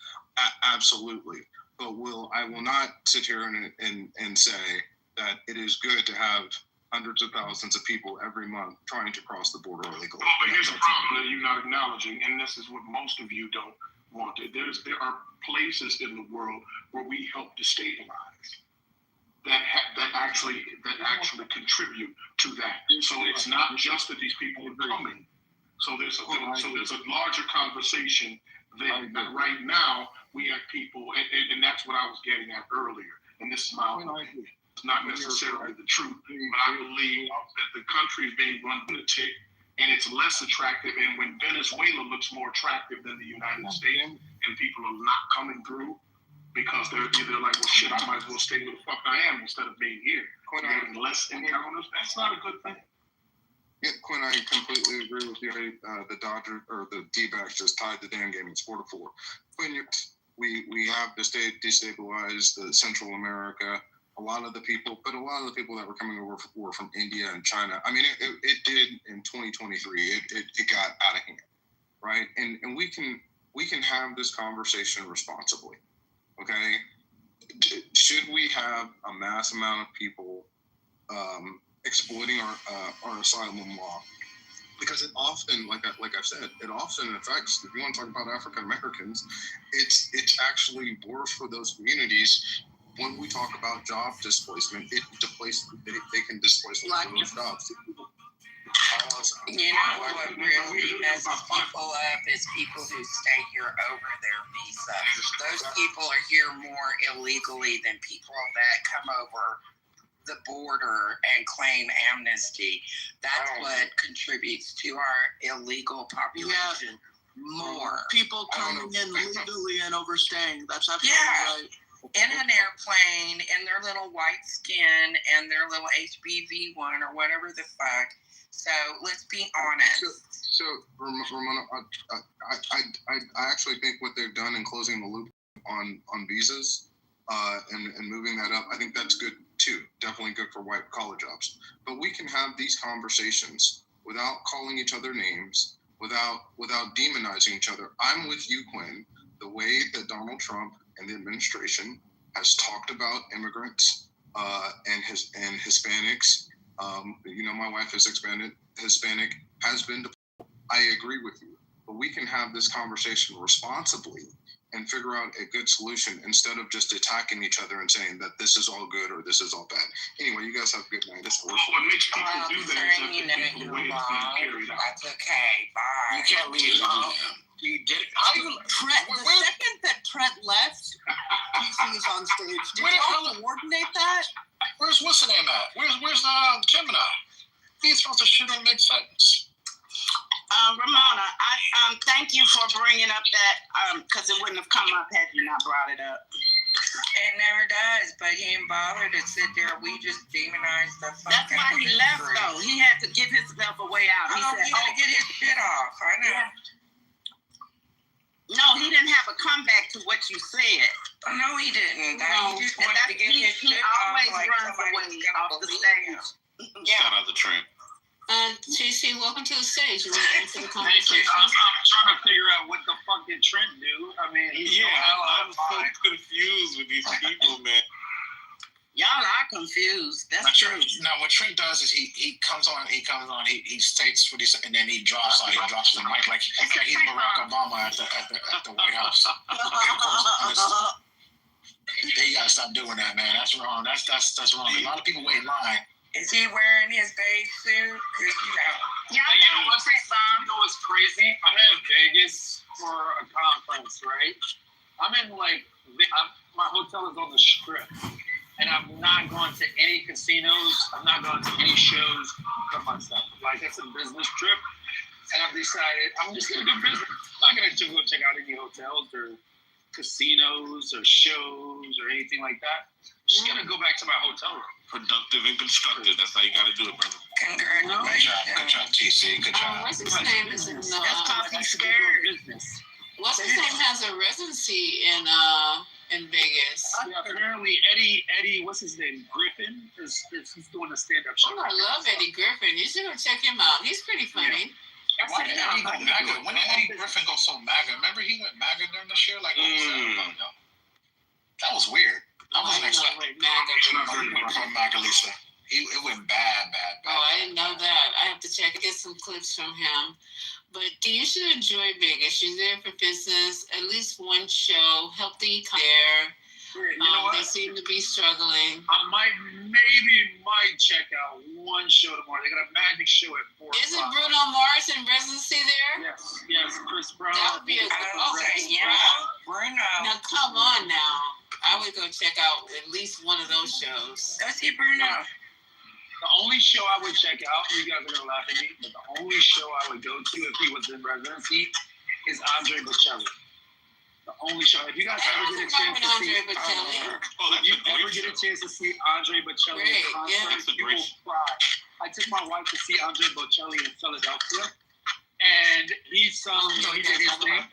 Absolutely. But I will not sit here and say that it is good to have hundreds of thousands of people every month trying to cross the border illegally. Oh, but here's the problem that you're not acknowledging, and this is what most of you don't want. There are places in the world where we help destabilize that actually contribute to that. So it's not just that these people are coming. So there's a larger conversation that right now we have people, and that's what I was getting at earlier. And this is my own opinion. It's not necessarily the truth, but I believe that the country is being run lunatic, and it's less attractive. And when Venezuela looks more attractive than the United States, and people are not coming through because they're either like, well, shit, I might as well stay where the fuck I am instead of being here. We're having less encounters. That's not a good thing. Yeah, Quinn, I completely agree with you. The Dodgers or the D-backs just tied the damn game. It's 4-4. Quinn, we have destabilized Central America. A lot of the people that were coming over were from India and China. I mean, it did in 2023. It got out of hand, right? And we can have this conversation responsibly, okay? Should we have a mass amount of people exploiting our asylum law? Because it often, like I've said, it often affects. If you want to talk about African Americans, it's actually worse for those communities. When we talk about job displacement, they can displace those jobs. You know what really messes people up is people who stay here over their visa. Those people are here more illegally than people that come over the border and claim amnesty. That's what contributes to our illegal population more. People coming in legally and overstaying. That's absolutely right. In an airplane, in their little white skin, and their little HBV1 or whatever the fuck. So let's be honest. So Ramona, I actually think what they've done in closing the loop on visas and moving that up, I think that's good too. Definitely good for white collar jobs. But we can have these conversations without calling each other names, without demonizing each other. I'm with you, Quinn. The way that Donald Trump and the administration has talked about immigrants and Hispanics. My wife is Hispanic, has been deported. I agree with you, but we can have this conversation responsibly and figure out a good solution instead of just attacking each other and saying that this is all good or this is all bad. Anyway, you guys have a good night. It's What makes people do that is that they think the way it's being carried out. That's okay. Bye. You can't leave. You did it. The second that Trent left, PC is on stage. Did Where the y'all hell- coordinate that? Where's what's the name at? Where's Gemini? He's supposed to shoot in mid-sentence. Ramona, I thank you for bringing up that because it wouldn't have come up had you not brought it up. It never does, but he ain't bothered to sit there. We just demonize the fuck. That's why he left, though. He had to give himself a way out. He said, he had to get his shit off. I know. Yeah. No, he didn't have a comeback to what you said. Oh, no, he didn't. No, He just wanted to get his he shit always off like runs somebody away was gonna off the believe stage. him. Shout out to Trent. TC, welcome to the stage. You want to answer the Thank you. conversation? I'm trying to figure out what the fuck did Trent do. I mean, he's I'm so confused with these people, man. Y'all are confused. That's true. Now, what Trent does is he comes on, he states what he said, and then he drops the mic like he's Barack Obama at the White House. You gotta stop doing that, man. That's wrong. That's wrong. A lot of people wait in line. Is he wearing his beige suit? Cause You know what's crazy? I'm in Vegas for a conference, right? I'm in my hotel is on the Strip, and I'm not going to any casinos. I'm not going to any shows for myself. Like it's a business trip, and I've decided I'm just gonna do business. I'm not gonna go check out any hotels or casinos or shows or anything like that. Just gonna go back to my hotel room. Productive and constructive. That's how you got to do it, brother. Congratulations. Good job, TC. Good job. What's his name? Is in What's his name has a residency in Vegas. Yeah, apparently Eddie, what's his name? Griffin is he's doing a stand-up show. Oh, I love Eddie Griffin. You should go check him out. He's pretty funny. And why did Eddie go MAGA? When did Eddie Griffin go so MAGA? Remember he went MAGA during this year? Like, what was that about, yo? That was weird. I wasn't expecting MAGA, Lisa. It went bad. Oh, I didn't know that. I have to get some clips from him. But you should enjoy Vegas. You're there for business. At least one show. Help the economy there. You know what? They seem to be struggling. I might check out one show tomorrow. They got a magic show at 4 o'clock. Isn't Bruno Mars in residency there? Yes, Chris Brown. That would be a good Bruno. Now come on now. I would go check out at least one of those shows. Go see Bruno. The only show I would check out, you guys are gonna laugh at me, but the only show I would go to if he was in residency is Andre Bocelli. The only show. If you guys ever get a chance to see Andre Bocelli in concert, you will cry. I took my wife to see Andre Bocelli in Philadelphia, and he sung, he did his thing.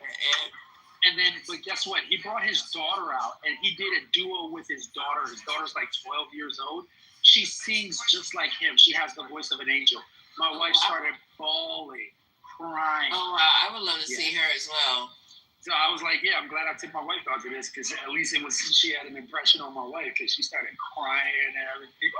And then, but guess what? He brought his daughter out, and he did a duo with his daughter. His daughter's like 12 years old. She sings just like him. She has the voice of an angel. My wife started bawling, crying. Oh, wow. I would love to see her as well. So I was like, yeah, I'm glad I took my wife out to this because at least she had an impression on my wife because she started crying and everything.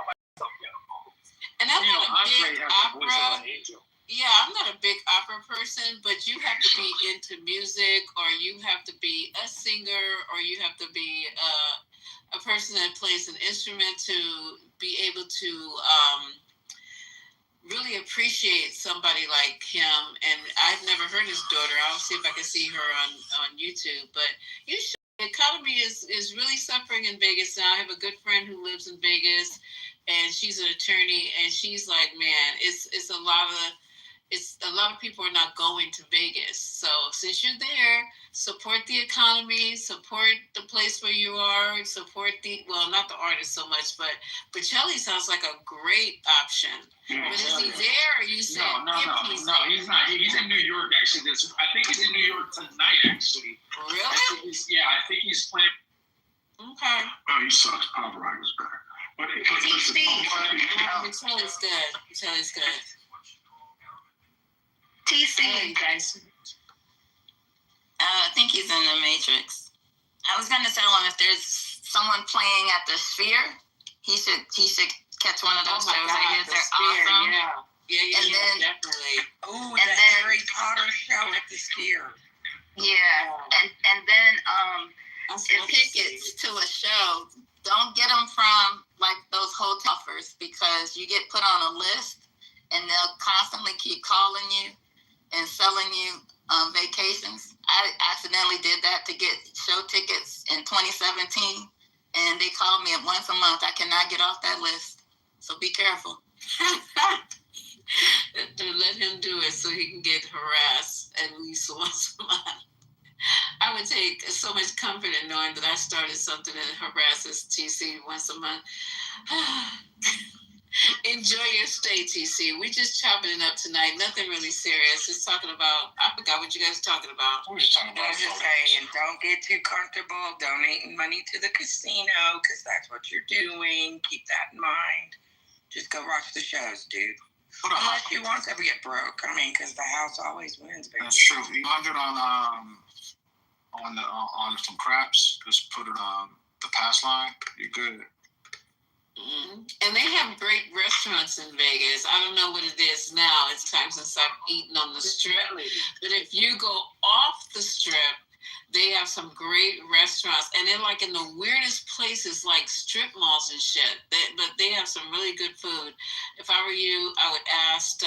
And I'm not a big Andre has the voice of opera. an angel. Yeah, I'm not a big opera person, but you have to be into music, or you have to be a singer, or you have to be a person that plays an instrument to be able to really appreciate somebody like him. And I've never heard his daughter. I'll see if I can see her on YouTube. But you should. The economy is really suffering in Vegas now. I have a good friend who lives in Vegas, and she's an attorney, and she's like, man, it's a lot of people are not going to Vegas. So since you're there, support the economy, support the place where you are, support not the artist so much, but Bocelli sounds like a great option. But is he there, or you said No, he's not. He's in New York, actually. I think he's in New York tonight, actually. Really? I think he's playing. Okay. Oh, he sucks. Pop Rock is better. But Bocelli's good. Bocelli's good. TC. Guys. I think he's in the Matrix. I was gonna tell him if there's someone playing at the Sphere, he should catch one of those shows. I hear they're awesome. Yeah, definitely. Ooh, the Harry Potter show at the Sphere. Yeah, and then tickets to a show, don't get them from like those hotel offers because you get put on a list and they'll constantly keep calling you and selling you vacations. I accidentally did that to get show tickets in 2017, and they called me once a month. I cannot get off that list, so be careful. Let him do it so he can get harassed at least once a month. I would take so much comfort in knowing that I started something that harasses TC once a month. Enjoy your stay, TC. We just chopping it up tonight. Nothing really serious. Just talking about, I forgot what you guys were talking about. We were just talking about just saying, don't get too comfortable donating money to the casino because that's what you're doing. Keep that in mind. Just go watch the shows, dude. Unless you want to get broke. I mean, because the house always wins, baby. That's true. 100 on some craps. Just put it on the pass line. You're good. Mm-hmm. And they have great restaurants in Vegas. I don't know what it is now. It's time since I've eaten on the strip. But if you go off the strip, they have some great restaurants. And they're like in the weirdest places, like strip malls and shit. But they have some really good food. If I were you, I would ask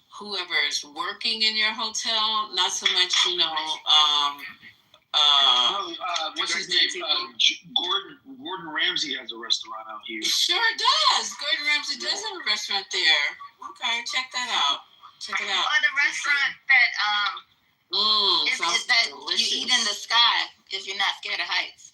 whoever is working in your hotel, not so much, what's his name? Gordon Ramsay has a restaurant out here. Sure does. Gordon Ramsay does have a restaurant there. Okay, check that out. Check it out. Or the restaurant that is that delicious. you eat in the sky if you're not scared of heights.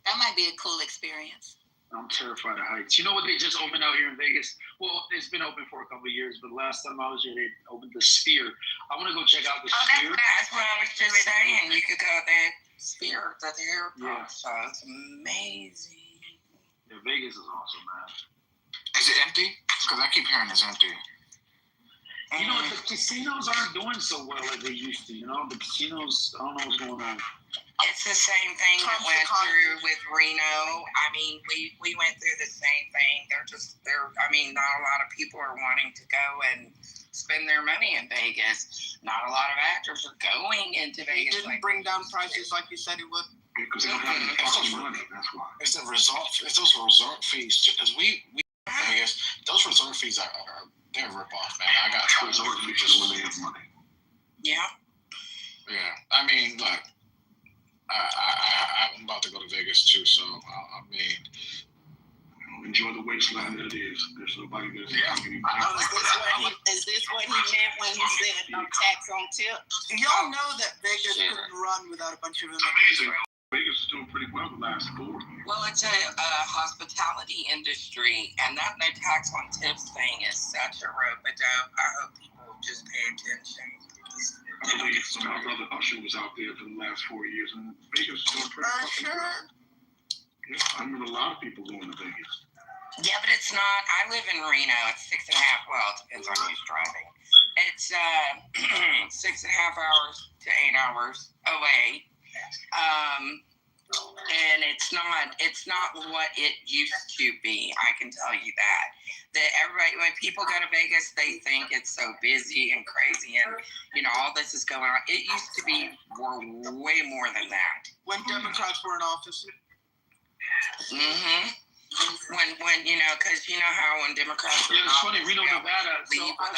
That might be a cool experience. I'm terrified of heights. You know what they just opened out here in Vegas? Well, it's been open for a couple of years, but last time I was here, they opened the Sphere. I want to go check out the Sphere. That's what I was just saying. You could go there, Sphere, at the airport. So it's amazing. Yeah, Vegas is awesome, man. Is it empty? Because I keep hearing it's empty. You know, the casinos aren't doing so well as they used to. You know, the casinos, I don't know what's going on. It's the same thing that went through with Reno. I mean, we went through the same thing. I mean, not a lot of people are wanting to go and spend their money in Vegas. Not a lot of actors are going into Vegas. It didn't bring down prices like you said it would. Because they don't have any fucking money. That's why. It's the resort. It's those resort fees. Because we Vegas, those resort fees are they're a ripoff, man. I got resort fees just when they have money. Yeah. Yeah. I mean, look. I'm about to go to Vegas too, so I mean, enjoy the wasteland that it is. There's nobody that's Is this what he meant when he said no tax on tip? Y'all know that Vegas couldn't run without a bunch of immigrants. Vegas is doing pretty well the last 4 years. Well, it's a hospitality industry, and that no tax on tips thing is such a rope-a-dope. I hope people just pay attention. I believe my brother Usher was out there for the last 4 years, and Vegas is doing pretty fucking well. Yeah, I remember a lot of people going to Vegas. Yeah, but it's not. I live in Reno. It's 6.5. Well, it depends on who's driving. It's 6.5 hours to 8 hours away. And it's not what it used to be. I can tell you that. That everybody, when people go to Vegas, they think it's so busy and crazy, and all this is going on. It used to be way more than that. When Democrats were in office. Mm-hmm. When because how when Democrats were in office. It's funny, Reno, Nevada. So I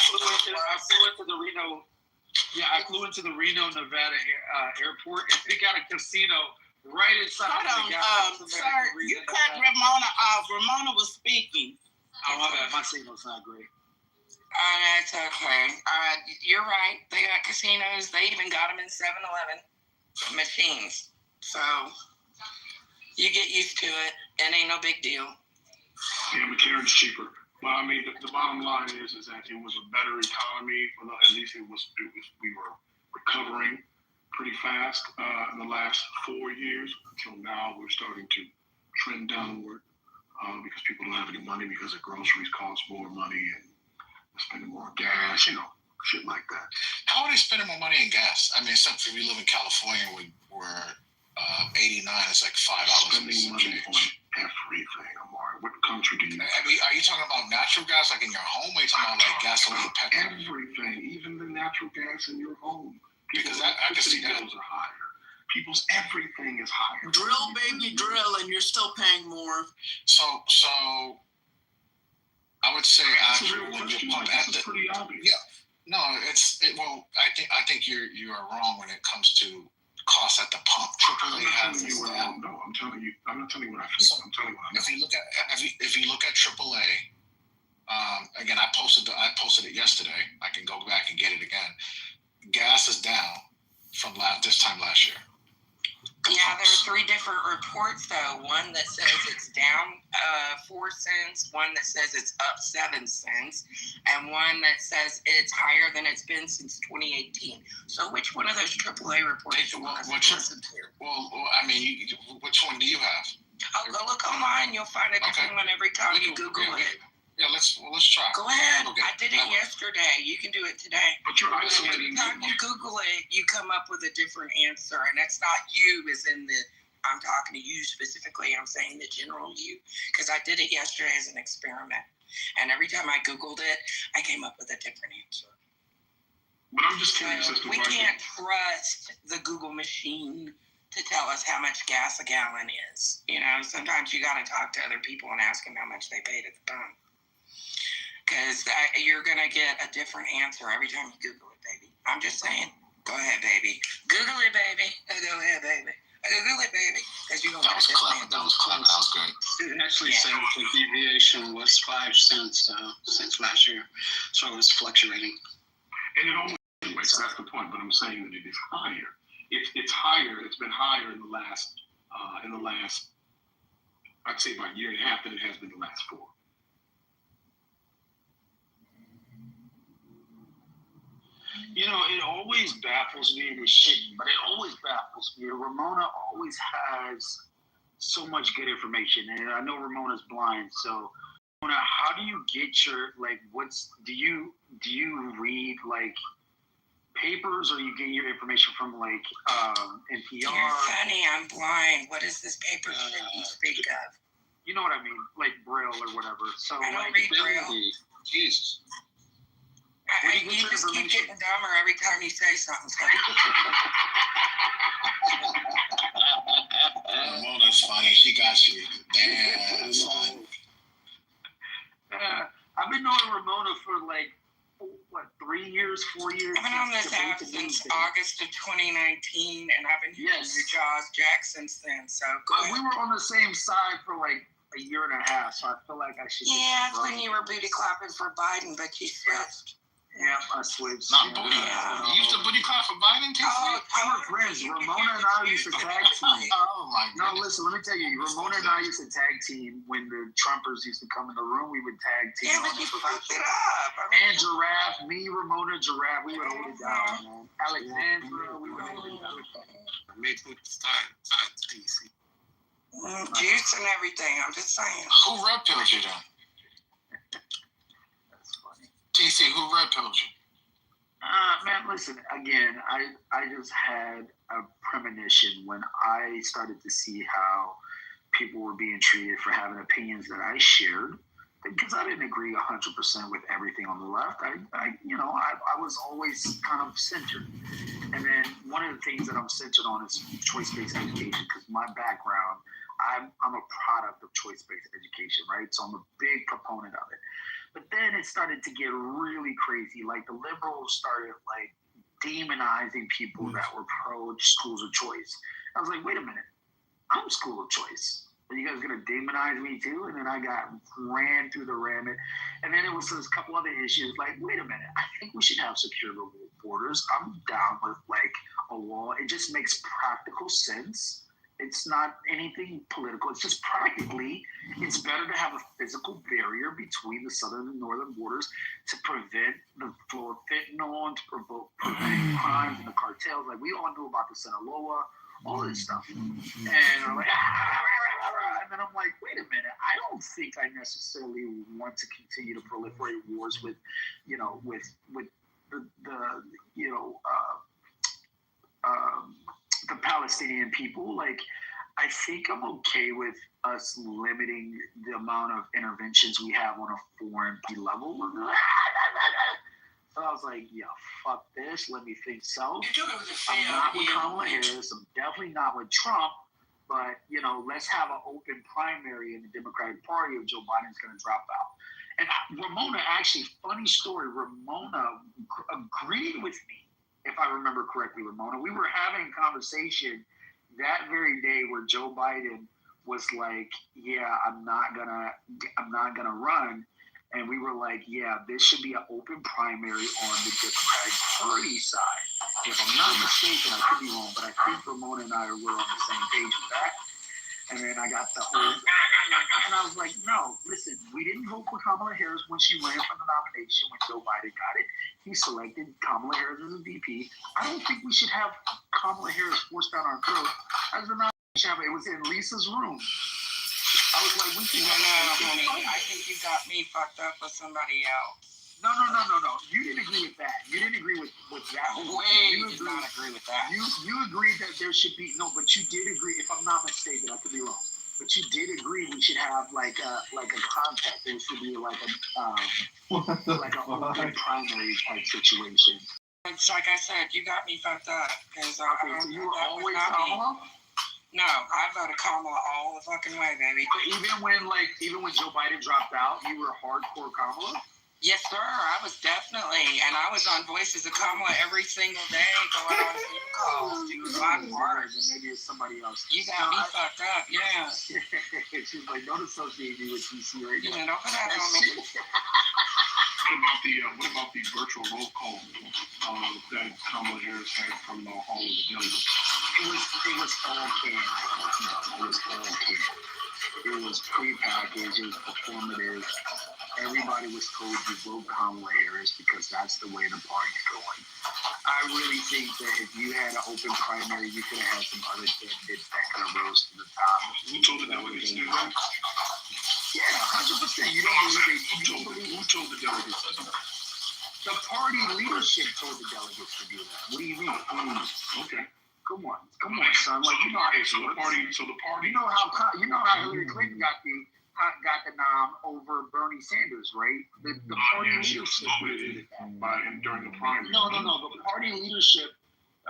flew into the Reno, Nevada airport, and they got a casino right inside. Hold on, sir, you cut Ramona off. Ramona was speaking. Oh, my bad. My signal's not great. That's okay. You're right. They got casinos. They even got them in 7-Eleven machines. So you get used to it. It ain't no big deal. Yeah, McCarran's cheaper. Well, I mean, the bottom line is that it was a better economy. Well, at least we were recovering pretty fast in the last 4 years. Until now, we're starting to trend downward because people don't have any money because the groceries cost more money and they're spending more gas, shit like that. How are they spending more money in gas? I mean, except for we live in California where 89 is like $5. Spending money on everything, Amari. What country do you live in? I mean, are you talking about natural gas like in your home? Or are you talking about like gasoline, petrol? Everything, even the natural gas in your home. Because I can see that. Bills are higher. people's everything is higher. Drill, baby, drill, and you're still paying more. So I would say actually when you pump at the pretty obvious. yeah. No, well. I think you are wrong when it comes to costs at the pump. AAA has this down. No, I'm telling you. I'm not telling you what I feel. I'm telling you what I know. If you look at AAA, again, I posted it yesterday. I can go back and get it again. Gas is down from this time last year. Yeah, there are 3 different reports though. One that says it's down 4 cents, one that says it's up 7 cents, and one that says it's higher than it's been since 2018. So which one of those AAA reports do you want us to listen to? Well, I mean, which one do you have? I'll go look online. You'll find a different one every time you Google it. Yeah, let's try. Go ahead. I did it yesterday. You can do it today. But you're isolating. Every time you Google it, you come up with a different answer, and that's not you. As in I'm talking to you specifically. I'm saying the general you, because I did it yesterday as an experiment, and every time I Googled it, I came up with a different answer. But I'm just curious as to we can't trust the Google machine to tell us how much gas a gallon is. You know, sometimes you got to talk to other people and ask them how much they paid at the pump. Because you're going to get a different answer every time you Google it, baby. I'm just saying. Go ahead, baby. Google it, baby. Go ahead, baby. Google it, baby. Because you're going to get a different answer. That was clever. That was great. It actually said the deviation was 5 cents since last year. So it was fluctuating. And it almost anyway, so that's the point. But I'm saying that it is higher. It's higher. It's been higher in the last, I'd say about a year and a half than it has been the last 4. You know, it always baffles me with shit, but it always baffles me. Ramona always has so much good information, and I know Ramona's blind, so Ramona, how do you get your do you read papers, or you get your information from NPR? You're funny. I'm blind. What is this paper shit you speak of? You know what I mean, like Braille or whatever. So I don't read Braille. Jesus. You just keep getting dumber every time you say something. Ramona's funny. She got you. Damn, son. I've been knowing Ramona for 3 years, 4 years. I've been on this app since August of 2019, and I've been hearing your jaws jack since then. So we were on the same side for a year and a half, so I feel like I should. Yeah, it's when you were booty clapping for Biden, but you switched. Yeah, I switched. Not booty. You used to booty clap for Biden, too? Oh, we were friends. Ramona and I used to tag team. Oh, my God. No, listen, let me tell you. Ramona and I used to tag team when the Trumpers used to come in the room. We would tag team. Yeah, but you fucked it up. And Giraffe, me, Ramona, Giraffe, we would hold it down, man. Alexandra, we would hold it down. I made food start DC. Juice and everything. I'm just saying. Who red pilled you then? TC, who red pilled you? Man, listen, again, I just had a premonition when I started to see how people were being treated for having opinions that I shared, because I didn't agree 100% with everything on the left. I was always kind of centered. And then one of the things that I'm centered on is choice-based education, because my background, I'm a product of choice-based education, right? So I'm a big proponent of it. But then it started to get really crazy. Like the liberals started demonizing people that were pro schools of choice. I was like, wait a minute, I'm school of choice. Are you guys gonna demonize me too? And then I got ran through the rabbit. And then it was a couple other issues. Like, wait a minute, I think we should have secure borders. I'm down with a wall. It just makes practical sense. It's not anything political. It's just practically, it's better to have a physical barrier between the southern and northern borders to prevent the flow of fentanyl and to prevent crimes and the cartels. We all knew about the Sinaloa, all this stuff. And I'm like, and then I'm like, wait a minute. I don't think I necessarily want to continue to proliferate wars with the Palestinian people. I think I'm okay with us limiting the amount of interventions we have on a foreign level. So I was like, yeah, fuck this. Let me think so. I'm not with Kamala Harris. I'm definitely not with Trump. But, let's have an open primary in the Democratic Party if Joe Biden's going to drop out. And Ramona, actually, funny story, Ramona agreed with me, if I remember correctly, Ramona. We were having a conversation that very day where Joe Biden was like, yeah, I'm not gonna run. And we were like, yeah, this should be an open primary on the Democratic Party side. If I'm not mistaken, I could be wrong, but I think Ramona and I were on the same page with that. And then I got the whole, and I was like, no, listen, we didn't vote for Kamala Harris when she ran for the nomination when Joe Biden got it. He selected Kamala Harris as a VP. I don't think we should have Kamala Harris forced down our throat as a nomination. It was in Lisa's room. I was like, we can. Honey, I think you got me fucked up with somebody else. No. You didn't agree with that. You didn't agree with that. You did not agree with that. You agreed that there should be but you did agree. If I'm not mistaken, I could be wrong. But you did agree we should have like a contact. There should be like an open primary type situation. It's like I said, you got me fucked up because so you were always Kamala. No, I voted Kamala all the fucking way, baby. Even when Joe Biden dropped out, you were hardcore Kamala? Yes, sir. I was definitely, and I was on Voices of Kamala every single day, going on Zoom calls, doing live words. Maybe it's somebody else. You got me fucked up, yeah. She's like, don't associate me with DC right now. Yeah, don't put that on me. What about the virtual roll call that Kamala Harris had from the Hall of the Delegates? It was all canned. It was all canned. It was pre-packaged. It was performative. Everybody was told to vote Kamala Harris because that's the way the party's going. I really think that if you had an open primary, you could have had some other candidates that could have rose to the top. Who told the delegates to do that? Yeah, 100%. You don't believe who told the delegates to do that? The party leadership told the delegates to do that. What do you mean? Okay. Come on, son. Like, you know how the party. You know how Hillary Clinton got the nom over Bernie Sanders, right? The party leadership did that. During the primary. No. The party leadership.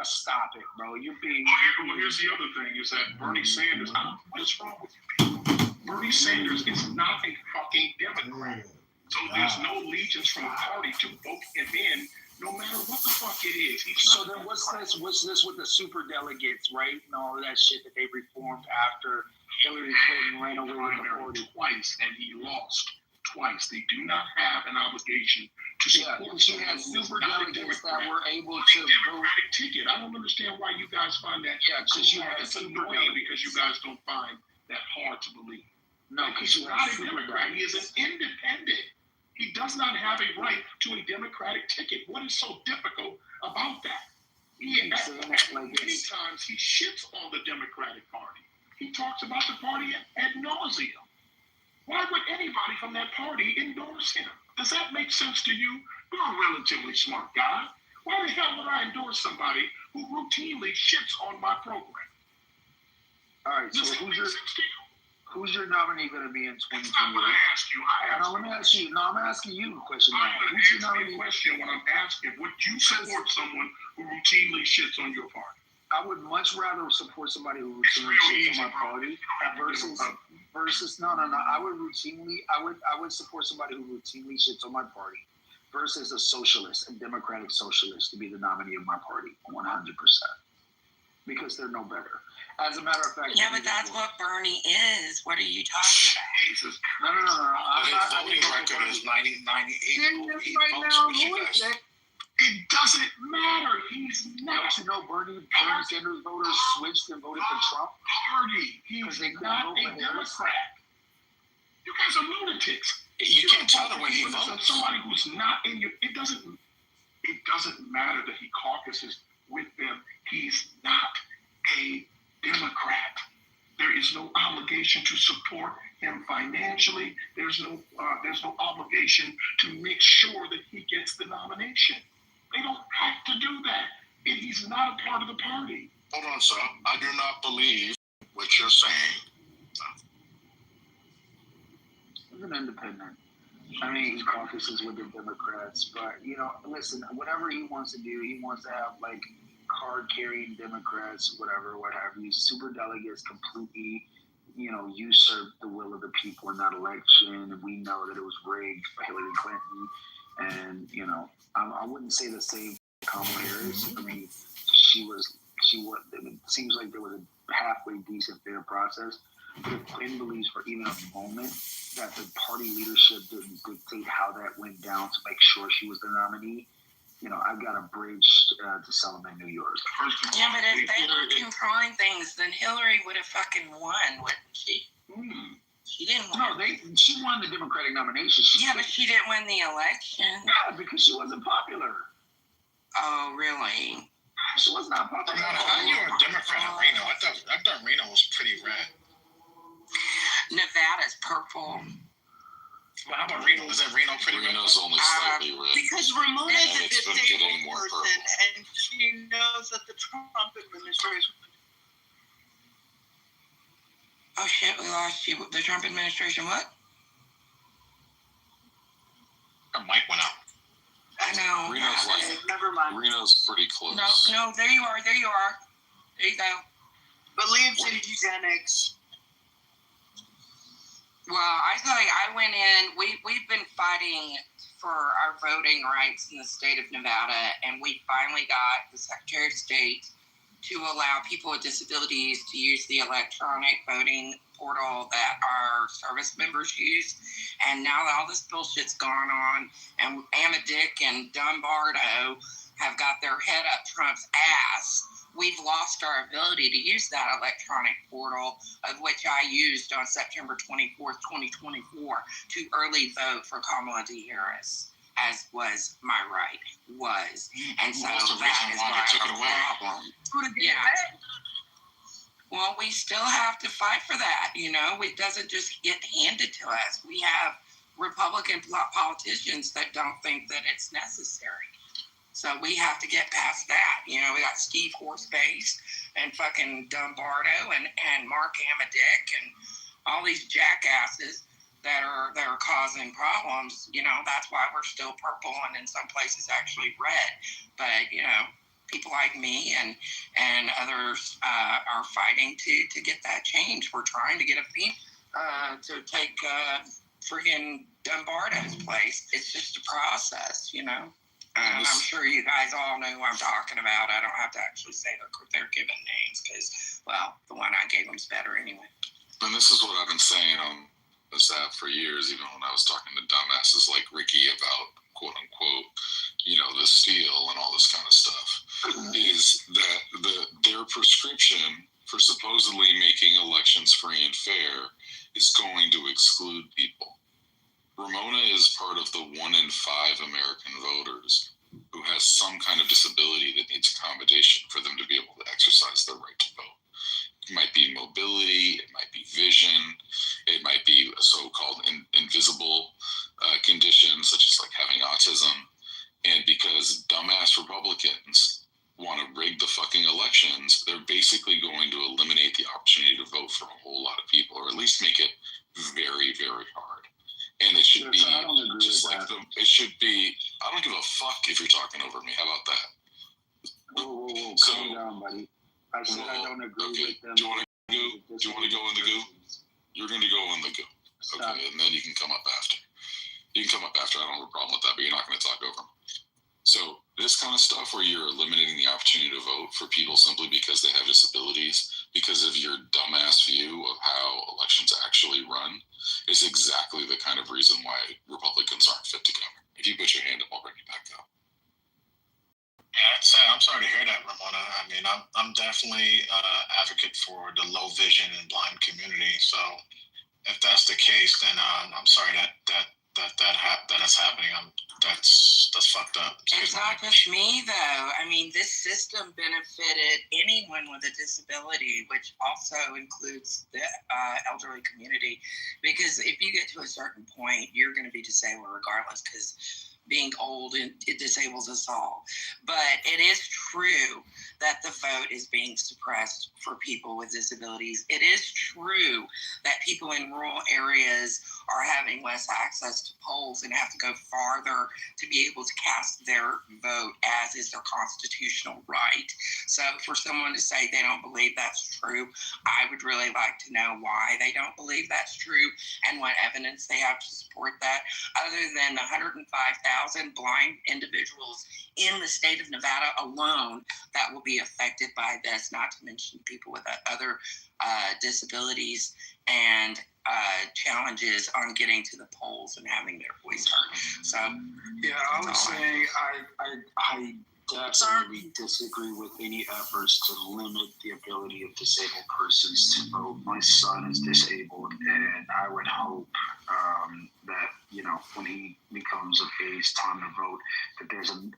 Stop it, bro. You're being. Well, here's the other thing: is that Bernie Sanders. What is wrong with you people? Bernie Sanders is not a fucking Democrat. So there's no allegiance from the party to vote him in, no matter what the fuck it is. So then what's this with the super delegates, right? And all of that shit that they reformed after Hillary Clinton ran away with the party twice, and he lost twice. They do not have an obligation to support. She had super delegates that were able to vote. Ticket. I don't understand why you guys find that. Yeah, because you had it's annoying because you guys don't find that hard to believe. No, because he's not a Democrat. He is an independent. He does not have a right to a Democratic ticket. What is so difficult about that? Many times he shits on the Democratic Party. He talks about the party ad nauseum. Why would anybody from that party endorse him? Does that make sense to you? You're a relatively smart guy. Why the hell would I endorse somebody who routinely shits on my program? All right, so who's your nominee going to be in 2028? I'm going to ask you. I'm asking you a question. I'm going to answer your question when I'm asking, would you support someone who routinely shits on your party? I would much rather support somebody who routinely shits on my party versus no. I would support somebody who routinely shits on my party versus a socialist, a democratic socialist, to be the nominee of my party, 100%, because they're no better. As a matter of fact, yeah, but that's what Bernie is. What are you talking about? No. His voting record is 98. It doesn't matter. He's not. Don't you know Bernie Sanders voters switched and voted for Trump? Party. He's not a Democrat. You guys are lunatics. You can't tell them when he votes. Somebody who's not in your. It doesn't matter that he caucuses with them. He's not a Democrat. There is no obligation to support him financially. There's no obligation to make sure that he gets the nomination. They don't have to do that. And he's not a part of the party. Hold on, sir. I do not believe what you're saying. He's an independent. I mean, he caucuses with the Democrats, but listen, whatever he wants to do, he wants to have like card-carrying Democrats, whatever, what have you. Super delegates completely, usurped the will of the people in that election, and we know that it was rigged by Hillary Clinton. And I wouldn't say the same for Kamala Harris. I mean, she was. It seems like there was a halfway decent fair process. But if Quinn believes for even a moment that the party leadership didn't dictate how that went down to make sure she was the nominee, I've got a bridge to sell them in New York. Yeah, but if they were controlling things, then Hillary would have fucking won, wouldn't she? She didn't win. No, she won the Democratic nomination. But she didn't win the election. Yeah, because she wasn't popular. Oh, really? She was not popular. How are you a Democrat in Reno? I thought Reno was pretty red. Nevada's purple. Well, how about Reno? Is that Reno pretty red? Reno's only slightly red. Because Ramona's And a it's been getting disabled more person, and she knows that the Trump administration. Oh shit, we lost you. The Trump administration, what? Her mic went out. I know. Reno's Never mind. Reno's pretty close. No, there you are. There you are. There you go. Believes in eugenics. Well, I tell you, I went in. We've been fighting for our voting rights in the state of Nevada, and we finally got the Secretary of State to allow people with disabilities to use the electronic voting portal that our service members use. And now that all this bullshit's gone on, and Amadick and Dumbardo have got their head up Trump's ass, we've lost our ability to use that electronic portal, of which I used on September 24th, 2024, to early vote for Kamala D. Harris, as was my right, And so What's the that reason is why why they took I it have away? a problem. Yeah. Well, we still have to fight for that, It doesn't just get handed to us. We have Republican politicians that don't think that it's necessary. So we have to get past that. We got Steve Horseface and fucking Dumbardo and Mark Amadick and all these jackasses that are causing problems. That's why we're still purple and in some places actually red. But, people like me and others are fighting to get that change. We're trying to get to take friggin' Dumbardo's place. It's just a process, I'm sure you guys all know who I'm talking about. I don't have to actually say their given names because, well, the one I gave them's better anyway. And this is what I've been saying on this app for years, even when I was talking to dumbasses like Ricky about quote unquote, the steal and all this kind of stuff, is that their prescription for supposedly making elections free and fair is going to exclude people. Ramona is part of the 1 in 5 American voters who has some kind of disability that needs accommodation for them to be able to exercise their right to vote. It might be mobility, it might be vision, it might be a so-called invisible condition, such as like having autism. And because dumbass Republicans want to rig the fucking elections, they're basically going to eliminate the opportunity to vote for a whole lot of people, or at least make it very, very hard. And it should be just like it should be. I don't give a fuck if you're talking over me. How about that? Whoa, calm down, buddy. I said I don't agree with them. Do you want to go in the goo? You're going to go in the goo. Okay, and then you can come up after. I don't have a problem with that, but you're not going to talk over me. So this kind of stuff where you're eliminating the opportunity to vote for people simply because they have disabilities, because of your dumbass view of how elections actually run, is exactly the kind of reason why Republicans aren't fit to govern. If you put your hand up, I'll bring you back up. Yeah, I'm sorry to hear that, Ramona. I mean, I'm definitely advocate for the low vision and blind community. So if that's the case, then I'm sorry that is happening. That's fucked up. It's not just me, though. I mean, this system benefited anyone with a disability, which also includes the elderly community. Because if you get to a certain point, you're going to be disabled regardless. Because being old and it disables us all. But it is true that the vote is being suppressed for people with disabilities. It is true that people in rural areas are having less access to polls and have to go farther to be able to cast their vote, as is their constitutional right. So for someone to say they don't believe that's true, I would really like to know why they don't believe that's true and what evidence they have to support that, other than the 105,000 blind individuals in the state of Nevada alone that will be affected by this, not to mention people with other disabilities and challenges on getting to the polls and having their voice heard. So, yeah, I would say I definitely disagree with any efforts to limit the ability of disabled persons to vote. My son is disabled, and I would hope that, you know, when he becomes of age, time to vote, that there's a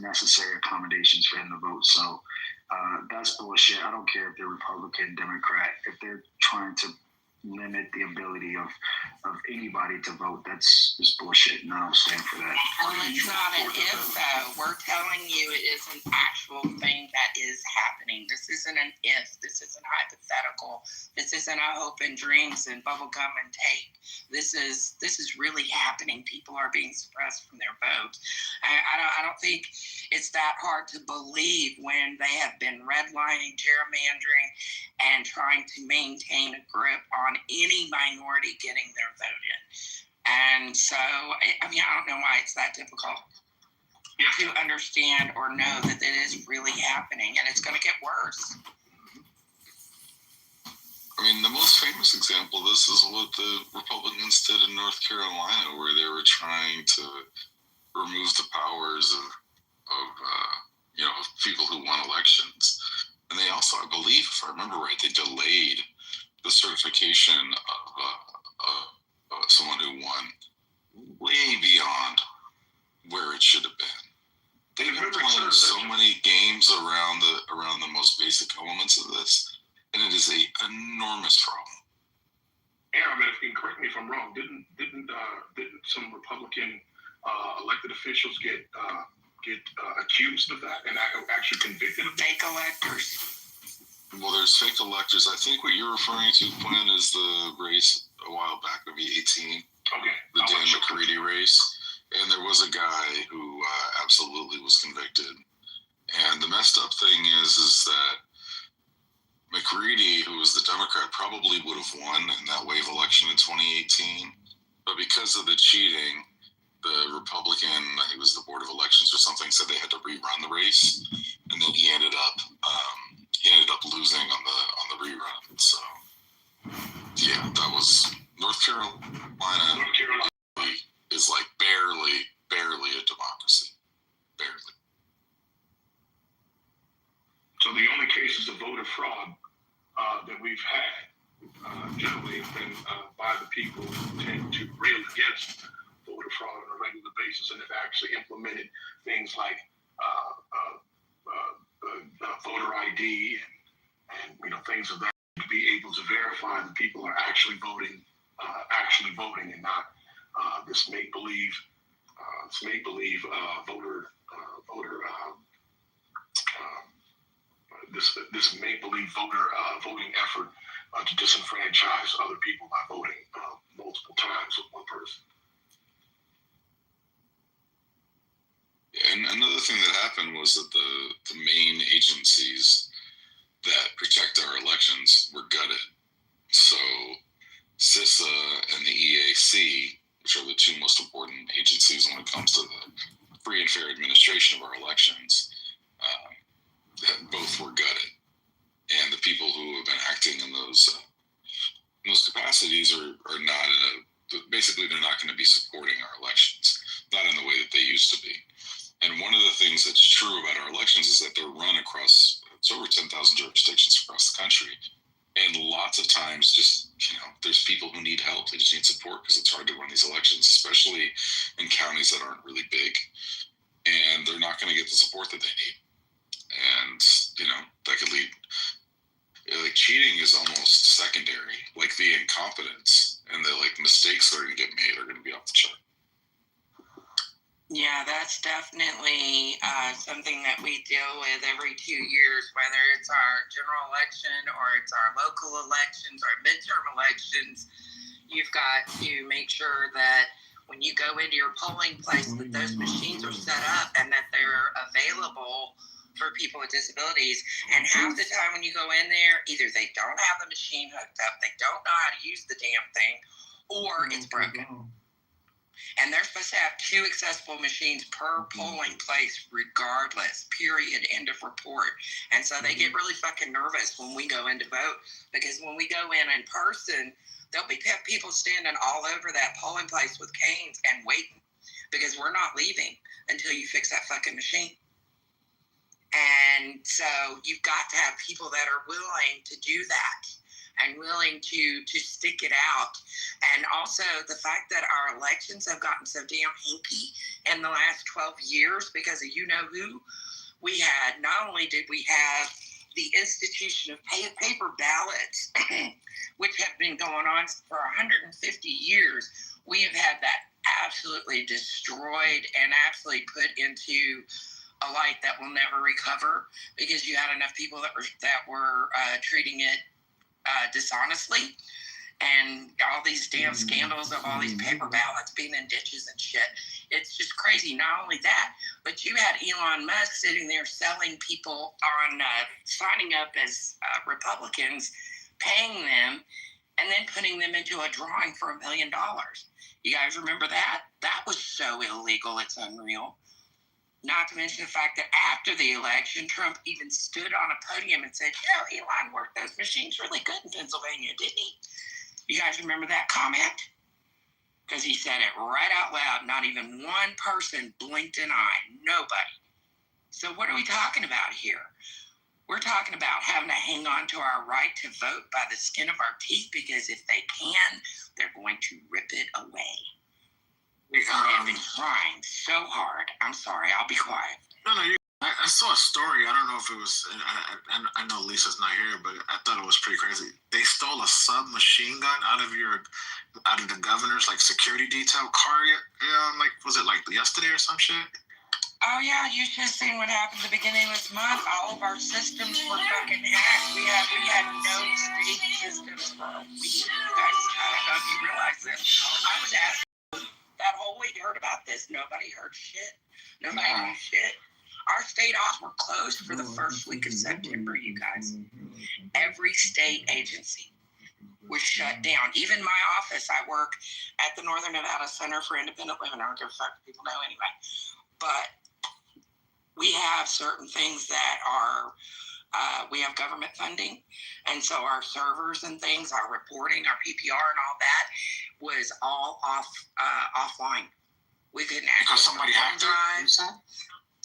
necessary accommodations for him to vote. So that's bullshit. I don't care if they're Republican, Democrat, if they're trying to limit the ability of anybody to vote, that's just bullshit, and I don't stand for that. Well, it's not an if, though. We're telling you it is an actual thing that is happening. This isn't an if. This isn't hypothetical. This isn't a hope and dreams and bubblegum and tape. This is really happening. People are being suppressed from their vote. I don't think it's that hard to believe when they have been redlining, gerrymandering, and trying to maintain a grip on any minority getting their vote in. And so, I mean, I don't know why it's that difficult to understand or know that it is really happening, and it's going to get worse. I mean, the most famous example of this is what the Republicans did in North Carolina, where they were trying to remove the powers of people who won elections. And they also, I believe, if I remember right, they delayed the certification of someone who won way beyond where it should have been. They've been playing so many games around the most basic elements of this, and it is an enormous problem. Aaron, if you can correct me if I'm wrong, didn't some Republican elected officials get accused of that and actually convicted of fake electors? Well, there's fake electors. I think what you're referring to, Quinn, is the race a while back, maybe 18. Okay. The Dan McCready race. And there was a guy who absolutely was convicted. And the messed up thing is that McCready, who was the Democrat, probably would have won in that wave election in 2018. But because of the cheating, the Republican, I think it was the Board of Elections or something, said they had to rerun the race. And then he ended up losing on the rerun. So yeah, that was North Carolina. Is like barely a democracy. Barely. So the only cases of voter fraud that we've had generally have been by the people who tend to rail against voter fraud on a regular basis and have actually implemented things like voter ID and things of that to be able to verify that people are actually voting and not this make-believe voter this make-believe voting effort to disenfranchise other people by voting multiple times with one person. And another thing that happened was that the main agencies that protect our elections were gutted. So CISA and the EAC, which are the two most important agencies when it comes to the free and fair administration of our elections, both were gutted. And the people who have been acting in those capacities are not basically they're not going to be supporting our elections, not in the way that they used to be. And one of the things that's true about our elections is that they're run across, it's over 10,000 jurisdictions across the country. And lots of times there's people who need help. They just need support because it's hard to run these elections, especially in counties that aren't really big. And they're not going to get the support that they need. And, that could lead, cheating is almost secondary. Like the incompetence and the mistakes that are going to get made are going to be off the chart. Yeah, that's definitely something that we deal with every 2 years, whether it's our general election or it's our local elections or midterm elections. You've got to make sure that when you go into your polling place, that those machines are set up and that they're available for people with disabilities. And half the time when you go in there, either they don't have the machine hooked up, they don't know how to use the damn thing, or it's broken. And they're supposed to have 2 accessible machines per polling place, regardless, period, end of report. And so they get really fucking nervous when we go in to vote, because when we go in person, there'll be people standing all over that polling place with canes and waiting, because we're not leaving until you fix that fucking machine. And so you've got to have people that are willing to do that and willing to stick it out. And also the fact that our elections have gotten so damn hinky in the last 12 years because of you-know-who. We had, not only did we have the institution of paper ballots, which have been going on for 150 years, we have had that absolutely destroyed and absolutely put into a light that will never recover, because you had enough people that were treating it dishonestly, and all these damn scandals of all these paper ballots being in ditches and shit. It's just crazy. Not only that, but you had Elon Musk sitting there selling people on signing up as Republicans, paying them, and then putting them into a drawing for $1 million. You guys remember that? That was so illegal, it's unreal. Not to mention the fact that after the election, Trump even stood on a podium and said, Elon worked those machines really good in Pennsylvania, didn't he? You guys remember that comment? Because he said it right out loud. Not even one person blinked an eye. Nobody. So what are we talking about here? We're talking about having to hang on to our right to vote by the skin of our teeth, because if they can, they're going to rip it away. I've been trying so hard. I'm sorry. I'll be quiet. No, I saw a story. I don't know if it was. I know Lisa's not here, but I thought it was pretty crazy. They stole a submachine gun out of the governor's security detail car. Was it yesterday or some shit? Oh yeah, you should have seen what happened at the beginning of this month. All of our systems were fucking hacked. We had no state systems for a week. You guys, I don't know if you realize this. I was asking. That whole week heard about this. Nobody heard shit. Nobody knew shit. Our state offices were closed for the first week of September, you guys. Every state agency was shut down. Even my office, I work at the Northern Nevada Center for Independent Living. I don't give a fuck if people know anyway. But we have certain things that are, we have government funding. And so our servers and things, our reporting, our PPR and all that was all offline. We couldn't access. Because somebody hacked it, you said?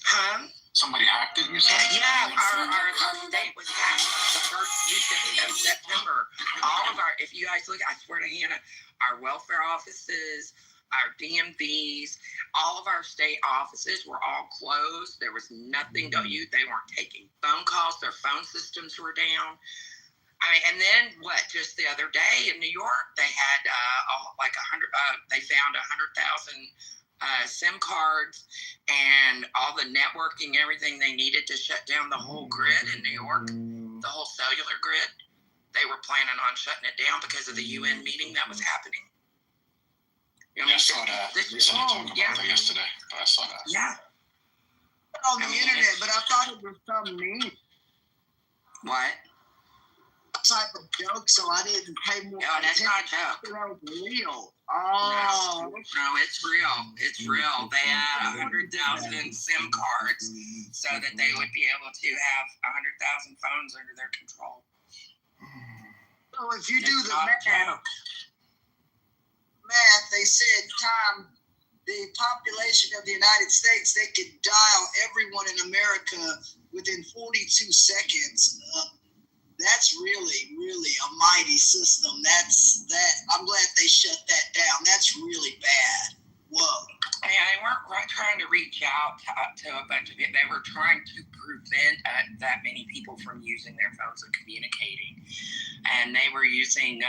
Huh? Somebody hacked it, you said? Yeah, our state was hacked the first week of September. All of our, if you guys look, I swear to Hannah, our welfare offices, our DMVs, all of our state offices were all closed. There was nothing to you. They weren't taking phone calls. Their phone systems were down. And then just the other day in New York, they had they found 100,000 SIM cards and all the networking, everything they needed to shut down the whole grid in New York, the whole cellular grid. They were planning on shutting it down because of the UN meeting that was happening. I saw that. Lisa talked about that yesterday. I saw that. Yeah. On the internet, but I thought it was some mean. What? Type of joke, so I didn't pay more. No, that's not a joke. That was real. Oh, no, it's real. It's real. They had 100,000 SIM cards so that they would be able to have 100,000 phones under their control. So if you do the math, they said, Tom, the population of the United States, they could dial everyone in America within 42 seconds. That's really, really a mighty system. I'm glad they shut that down. That's really bad. Whoa. Yeah, they weren't trying to reach out to a bunch of it. They were trying to prevent that many people from using their phones and communicating. And they were using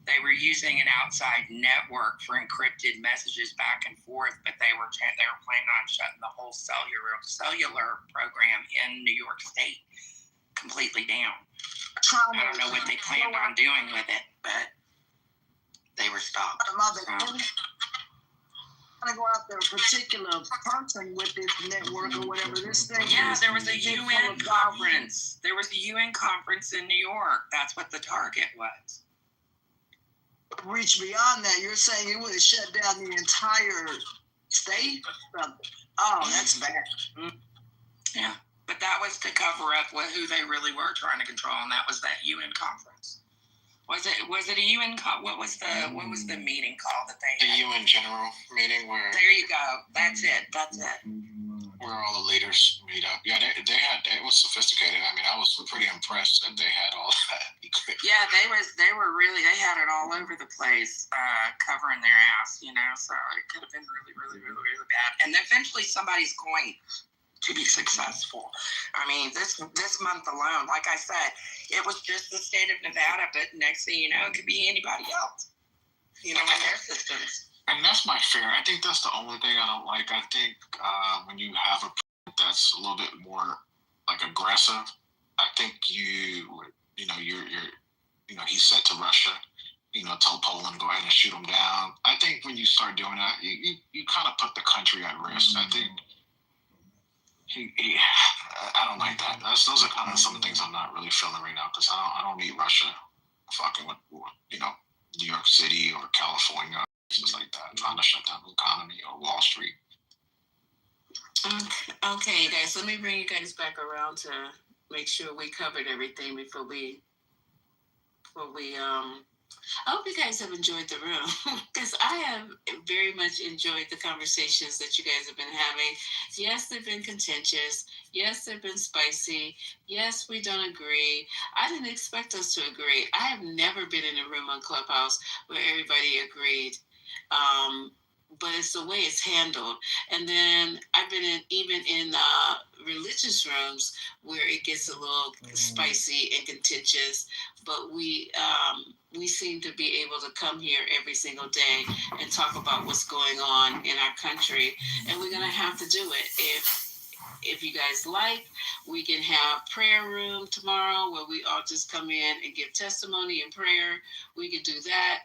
They were using an outside network for encrypted messages back and forth, but they were planning on shutting the whole cellular program in New York State completely down. I don't know what they planned on doing with it, but they were stopped. To go after a particular person with this network or whatever this thing. Yeah, there was a UN conference. There was a UN conference in New York. That's what the target was. Reach beyond that. You're saying it would have shut down the entire state? Oh, that's bad. Yeah, but that was to cover up who they really were trying to control, and that was that UN conference. Was it a UN? What was the meeting called that they had? The UN General meeting where. There you go. That's it. Where all the leaders meet up. Yeah, it was sophisticated. I mean, I was pretty impressed that they had all that equipment. Yeah, they had it all over the place, covering their ass, So it could have been really, really, really, really bad. And eventually somebody's going to be successful. I mean, this month alone, like I said, it was just the state of Nevada, but next thing you know, it could be anybody else, in their systems. And that's my fear. I think that's the only thing I don't like. I think when you have a president that's a little bit more like aggressive, I think he said to Russia, tell Poland to go ahead and shoot him down. I think when you start doing that, you kind of put the country at risk. I think I don't like that. Those are kind of some things I'm not really feeling right now because I don't need Russia fucking with New York City or California, things like that, trying to shut down the economy or Wall Street. Okay, guys, let me bring you guys back around to make sure we covered everything before we I hope you guys have enjoyed the room because I have very much enjoyed the conversations that you guys have been having. Yes, they've been contentious. Yes, they've been spicy. Yes, we don't agree. I didn't expect us to agree. I have never been in a room on Clubhouse where everybody agreed. But it's the way it's handled. And then I've been even in religious rooms where it gets a little spicy and contentious. But we seem to be able to come here every single day and talk about what's going on in our country. And we're going to have to do it. If you guys like, we can have prayer room tomorrow where we all just come in and give testimony and prayer. We could do that,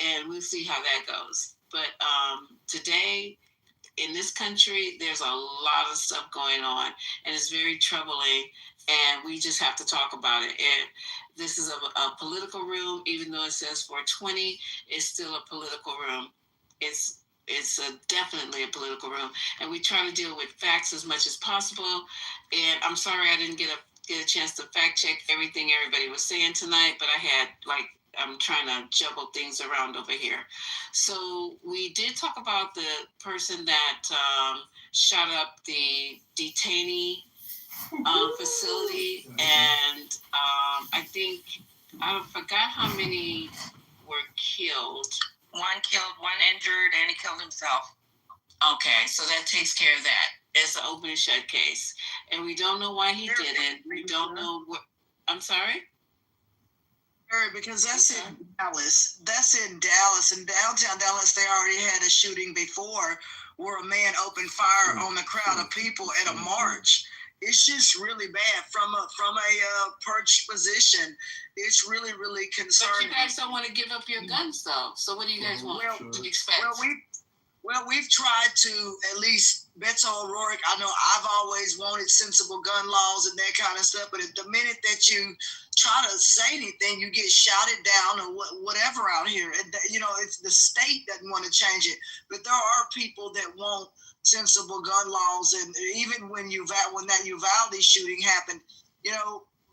and we'll see how that goes. But today, in this country, there's a lot of stuff going on, and it's very troubling, and we just have to talk about it. And this is a political room, even though it says 420, it's still a political room. It's definitely a political room, and we try to deal with facts as much as possible. And I'm sorry I didn't get a chance to fact check everything everybody was saying tonight, but I'm trying to juggle things around over here. So we did talk about the person that shot up the detainee facility, and I forgot how many were killed. One killed, one injured, and he killed himself. Okay, so that takes care of that. It's an open and shut case. And we don't know why he did it. We don't know what. I'm sorry? Because that's in Dallas. In downtown Dallas, they already had a shooting before where a man opened fire on the crowd of people at a march. It's just really bad from a perched position. It's really, really concerning. But you guys don't want to give up your guns, though. So what do you guys want to expect? We've tried to at least. Beto O'Rourke, I know I've always wanted sensible gun laws and that kind of stuff, but at the minute that you try to say anything, you get shouted down or whatever out here. It's the state doesn't want to change it, but there are people that want sensible gun laws. And even when that Uvalde shooting happened,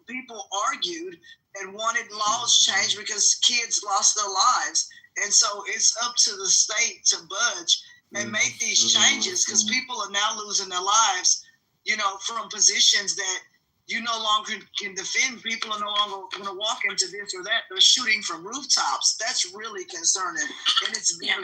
people argued and wanted laws changed because kids lost their lives. And so it's up to the state to budge and make these changes because people are now losing their lives, from positions that you no longer can defend. People are no longer going to walk into this or that. They're shooting from rooftops. That's really concerning. And it's very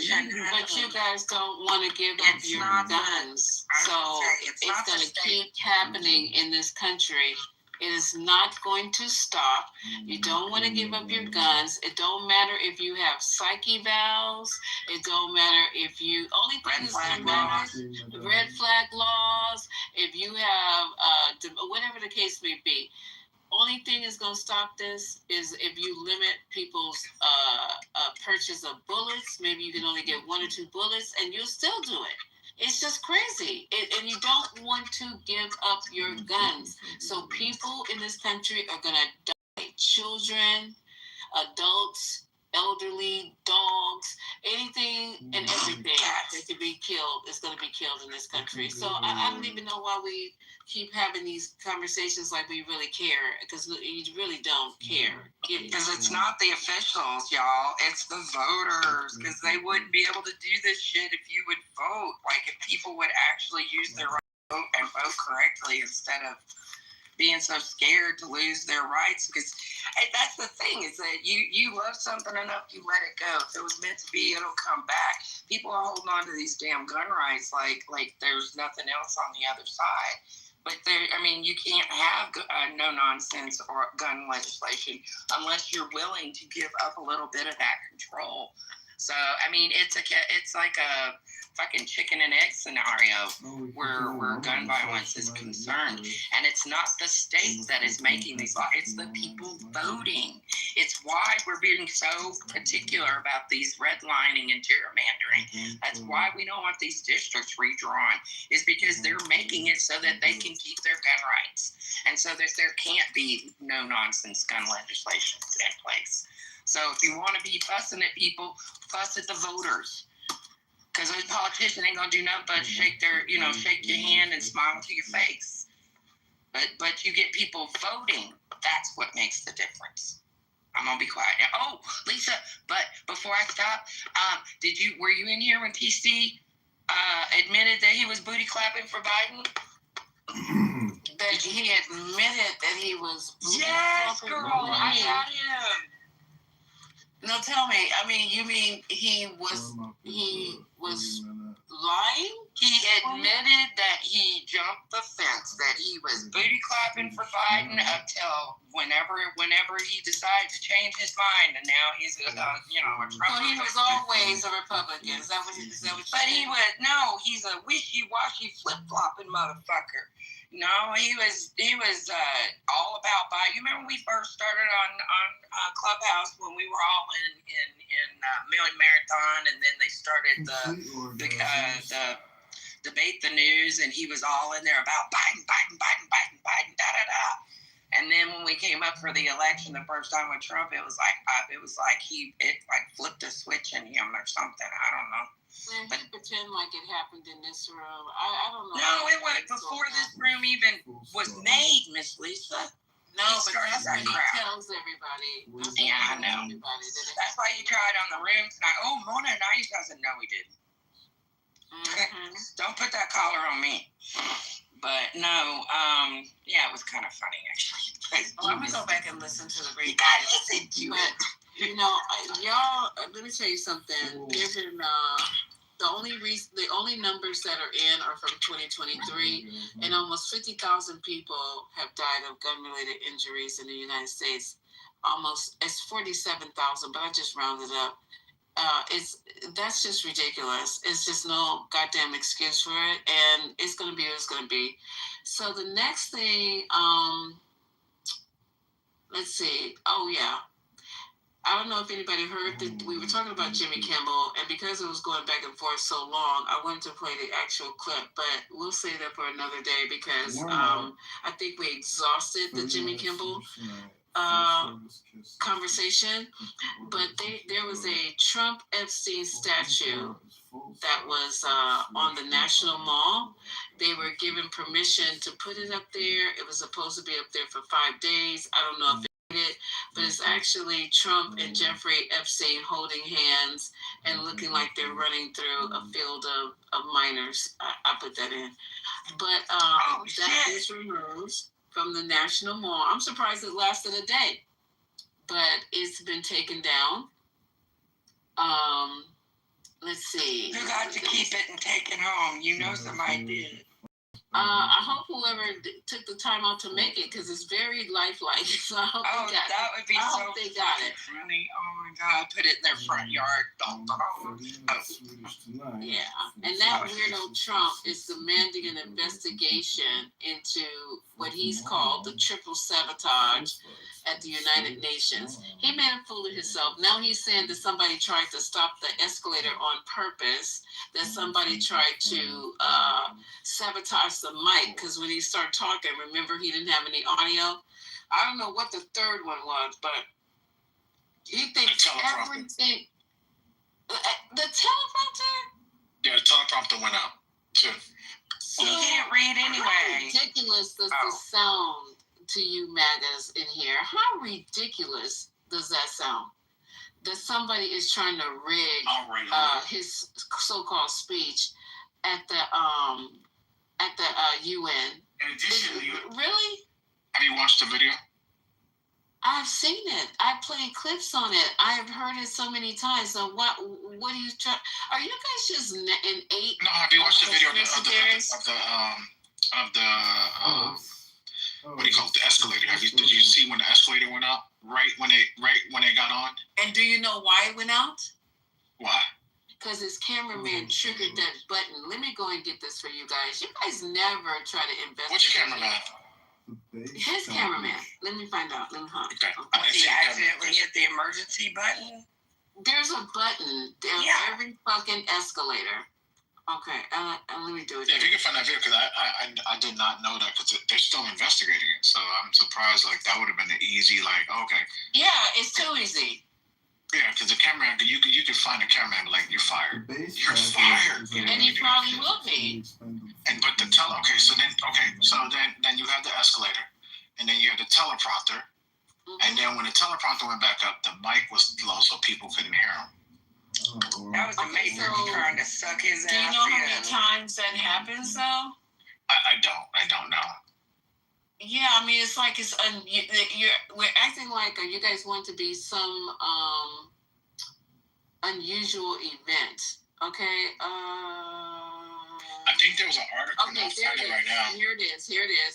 scary. But you guys don't want to give up your guns. So it's going to keep happening in this country. It is not going to stop. You don't want to give up your guns. It don't matter if you have psych evals. It don't matter if you, only thing is going to matter, red flag laws, if you have, whatever the case may be. Only thing is going to stop this is if you limit people's purchase of bullets. Maybe you can only get 1 or 2 bullets, and you'll still do it. It's just crazy. And you don't want to give up your guns. So people in this country are going to die. Children, adults, elderly, dogs, anything and everything that could be killed is going to be killed in this country. So I don't even know why we keep having these conversations like we really care, because you really don't care. Because it's not the officials, y'all. It's the voters. Because they wouldn't be able to do this shit if you would vote. Like, if people would actually use their right to vote and vote correctly instead of being so scared to lose their rights. Because that's the thing, is that you love something enough, you let it go. If it was meant to be, it'll come back. People are holding on to these damn gun rights like there's nothing else on the other side. But you can't have no nonsense or gun legislation unless you're willing to give up a little bit of that control. So it's like a fucking chicken and egg scenario where gun violence is concerned, and it's not the state that is making these laws; it's the people voting. It's why we're being so particular about these redlining and gerrymandering. That's why we don't want these districts redrawn, is because they're making it so that they can keep their gun rights, and so that there can't be no nonsense gun legislation in place. So if you want to be fussing at people, fuss at the voters. Because those politicians ain't gonna do nothing but shake your hand and smile to your face. But you get people voting. That's what makes the difference. I'm gonna be quiet now. Oh, Lisa, but before I stop, were you in here when TC admitted that he was booty clapping for Biden? That he admitted that he was booty clapping girl, for Biden? I got him. No, tell me. You mean he was lying? He admitted that he jumped the fence, that he was booty clapping for Biden up till whenever he decided to change his mind, and now he's a Trump. So he was always a Republican. Is that what you said? But he's a wishy-washy flip-flopping motherfucker. No, he was all about Biden. You remember when we first started on Clubhouse, when we were all in Million Marathon, and then they started the Debate the News, and he was all in there about Biden, da-da-da. And then when we came up for the election the first time with Trump, it was like he flipped a switch in him or something. I don't know. Man, he pretend like it happened in this room. I don't know. No, it was before this room even was made, Miss Lisa. No, but that's what he tells everybody. I know. That's why he tried on the room tonight. Oh, Mona and I doesn't know he didn't. Mm-hmm. Don't put that collar on me. But no, it was kind of funny actually. I'm gonna go back and listen to the replay. You gotta listen to it. Y'all, let me tell you something. There's been the only numbers that are in are from 2023, and almost 50,000 people have died of gun-related injuries in the United States. It's 47,000, but I just rounded up. That's just ridiculous. It's just no goddamn excuse for it, and it's gonna be what it's gonna be. So the next thing, let's see. Oh yeah. I don't know if anybody heard that we were talking about Jimmy Kimmel, and because it was going back and forth so long, I wanted to play the actual clip, but we'll save that for another day because I think we exhausted the Jimmy Kimmel conversation. But there was a Trump Epstein statue that was on the National Mall. They were given permission to put it up there. It was supposed to be up there for 5 days. I don't know if it, but it's actually Trump and Jeffrey Epstein holding hands and looking like they're running through a field of miners. I put that in. But that is removed from the National Mall. I'm surprised it lasted a day, but it's been taken down. Let's see. You got to keep it and take it home. You know somebody did. I hope whoever took the time out to make it, because it's very lifelike. So I hope they got that would be I so hope they got it. funny. Oh my God, put it in their front yard. Yeah, and that weirdo Trump is demanding an investigation into what he's called the triple sabotage at the United Nations. He made a fool of himself. Now he's saying that somebody tried to stop the escalator on purpose, that somebody tried to sabotage the mic, because when he started talking, remember, he didn't have any audio. I don't know what the third one was, but he thinks everything. The teleprompter? Yeah, the teleprompter went out too. He can't read anyway. How ridiculous does this sound to you, MAGAs in here? How ridiculous does that sound? That somebody is trying to rig his so-called speech at the UN. In addition, Really? Have you watched the video? I've seen it. I played clips on it. I have heard it so many times. So what are you trying? Are you guys just innate? No, have you watched the video of the what do you call it? The escalator. Did you see when the escalator went out? Right when it got on? And do you know why it went out? Why? Because his cameraman triggered that button. Let me go and get this for you guys. You guys never try to investigate. Which cameraman? His cameraman. Let me find out. Let me hunt. Okay. He accidentally hit the emergency button. There's a button down every fucking escalator. Okay, let me do it. Yeah, if you can find that video, because I did not know that, because they're still investigating it. So I'm surprised. Like, that would have been an easy, like, okay. Yeah, it's too easy. Yeah, because the cameraman, you could find a cameraman, like, you're fired. You're fired. And he probably will be. But so then you have the escalator, and then you have the teleprompter, and then when the teleprompter went back up, the mic was low, so people couldn't hear him. That was the Matrix trying to suck his ass. Do you know how many times that happens, though? I don't know. Yeah, I mean, it's like we're acting like you guys want to be some unusual event. Okay. I think there was an article. Okay, there it is. Right now. Here it is.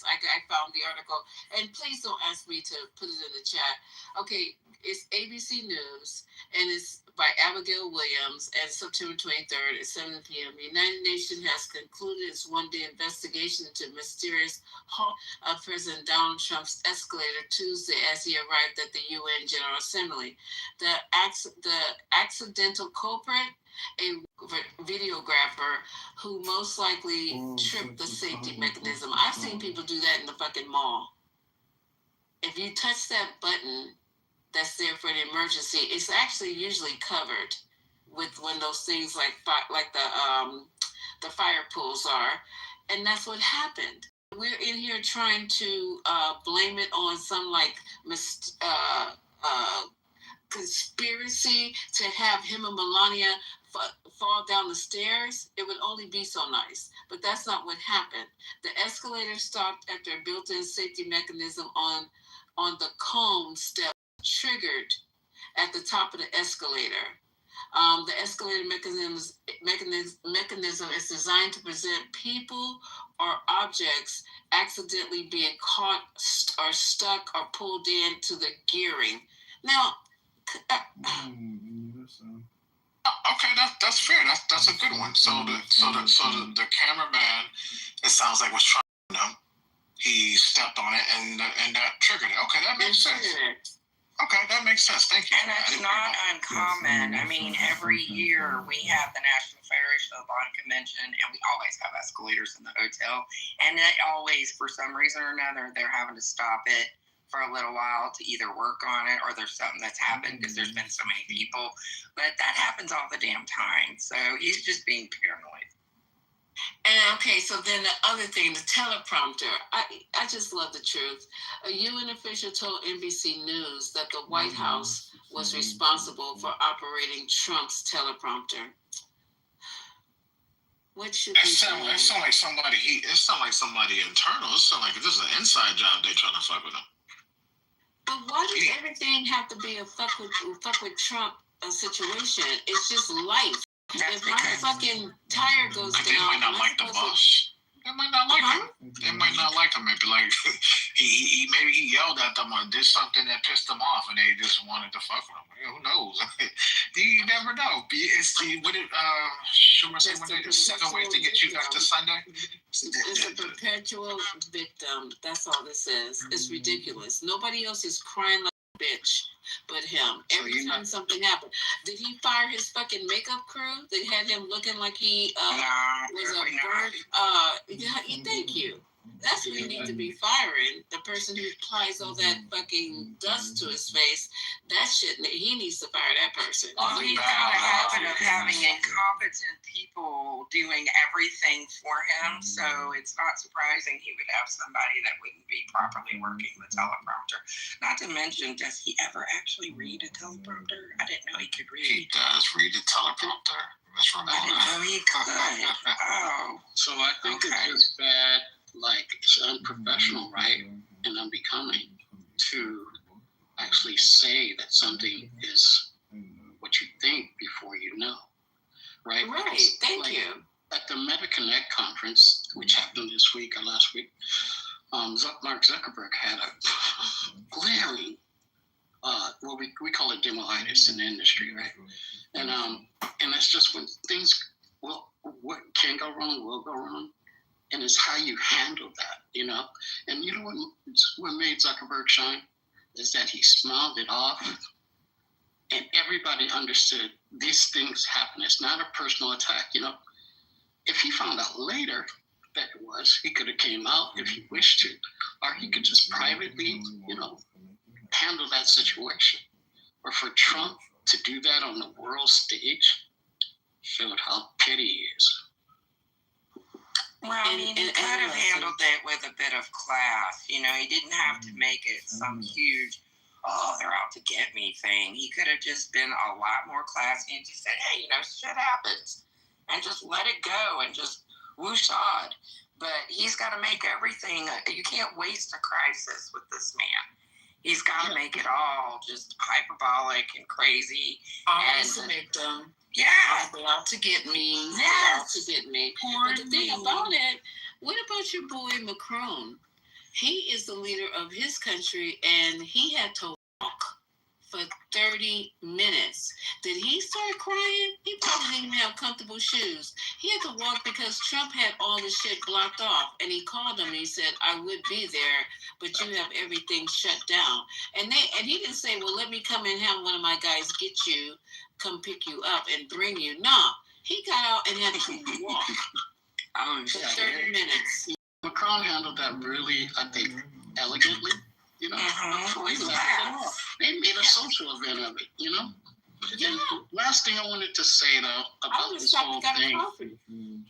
I found the article. And please don't ask me to put it in the chat. Okay, it's ABC News, and it's by Abigail Williams, and September 23rd at 7 p.m. The United Nations has concluded its one-day investigation into mysterious halt of President Donald Trump's escalator Tuesday as he arrived at the UN General Assembly. The accidental culprit, a videographer who most likely tripped the safety mechanism. I've seen people do that in the fucking mall. If you touch that button that's there for an emergency, it's actually usually covered with when those things like the fire pools are, and that's what happened. We're in here trying to blame it on some conspiracy to have him and Melania fall down the stairs. It would only be so nice, but that's not what happened. The escalator stopped after a built-in safety mechanism on the cone step triggered at the top of the escalator. The escalator mechanism is designed to prevent people or objects accidentally being caught or stuck or pulled into the gearing. Now, okay, that's fair. That's a good one. So the cameraman, it sounds like, was trying them. He stepped on it and that triggered it. Okay, that makes sense. Okay, that makes sense. Thank you. And it's not uncommon. I mean, every year we have the National Federation of the Blind Convention, and we always have escalators in the hotel. And they always, for some reason or another, they're having to stop it for a little while to either work on it or there's something that's happened because there's been so many people. But that happens all the damn time. So he's just being paranoid. And okay, so then the other thing, the teleprompter. I just love the truth. A UN official told NBC News that the White House was responsible for operating Trump's teleprompter. What should it sound like somebody? It sound like somebody internal. It sound like this is an inside job. They trying to fuck with him. But why does everything have to be a fuck with Trump situation? It's just life. If my fucking tire goes down, they might not like the boss. They might not like him. They might not like him. Maybe like maybe he yelled at them or did something that pissed them off, and they just wanted to fuck with him. Yeah, who knows? You never know. What did Schumer say one day? There's 7 ways to get you back to Sunday. It's a perpetual victim. That's all this is. It's ridiculous. Nobody else is crying like a bitch but him. Every time something happened. Did he fire his fucking makeup crew? They had him looking like he was a bird. Thank you. That's who you need to be firing. The person who applies all that fucking dust to his face. That shit, he needs to fire that person. Well, he's got a habit of having incompetent people doing everything for him, so it's not surprising he would have somebody that wouldn't be properly working the teleprompter. Not to mention, does he ever actually read a teleprompter? I didn't know he could read. He does read a teleprompter. That's I didn't know he could. Oh. So I think it's just bad. Like, it's unprofessional, right, and unbecoming to actually say that something is what you think before you know, right? Right, Because, thank you. At the MetaConnect conference, which happened this week or last week, Mark Zuckerberg had a glaring, well, we call it demoitis in the industry, right? And that's just when things, well, what can go wrong will go wrong. And it's how you handle that, you know? And you know what made Zuckerberg shine? Is that he smiled it off and everybody understood these things happen. It's not a personal attack, you know? If he found out later that it was, he could have came out if he wished to, or he could just privately, you know, handle that situation. Or for Trump to do that on the world stage showed how petty he is. Well, I mean, he could have handled it with a bit of class. You know, he didn't have to make it some huge, they're out to get me thing. He could have just been a lot more classy and just said, hey, you know, shit happens. And just let it go and just whoosh on. But he's got to make everything, you can't waste a crisis with this man. He's got to make it all just hyperbolic and crazy. Always a victim. Yeah. They're out to get me. Yes. They're out to get me. But the thing about it, what about your boy Macron? He is the leader of his country, and he had to walk for 30 minutes. Did he start crying? He probably didn't even have comfortable shoes. He had to walk because Trump had all the shit blocked off. And he called him and he said, I would be there, but you have everything shut down. And he didn't say, well, let me come and have one of my guys get you, come pick you up and bring you. No, he got out and had to walk for 30 minutes. Macron handled that really, I think, elegantly. You know, they made a social event of it, you know? Yeah. And last thing I wanted to say, though, about this whole thing,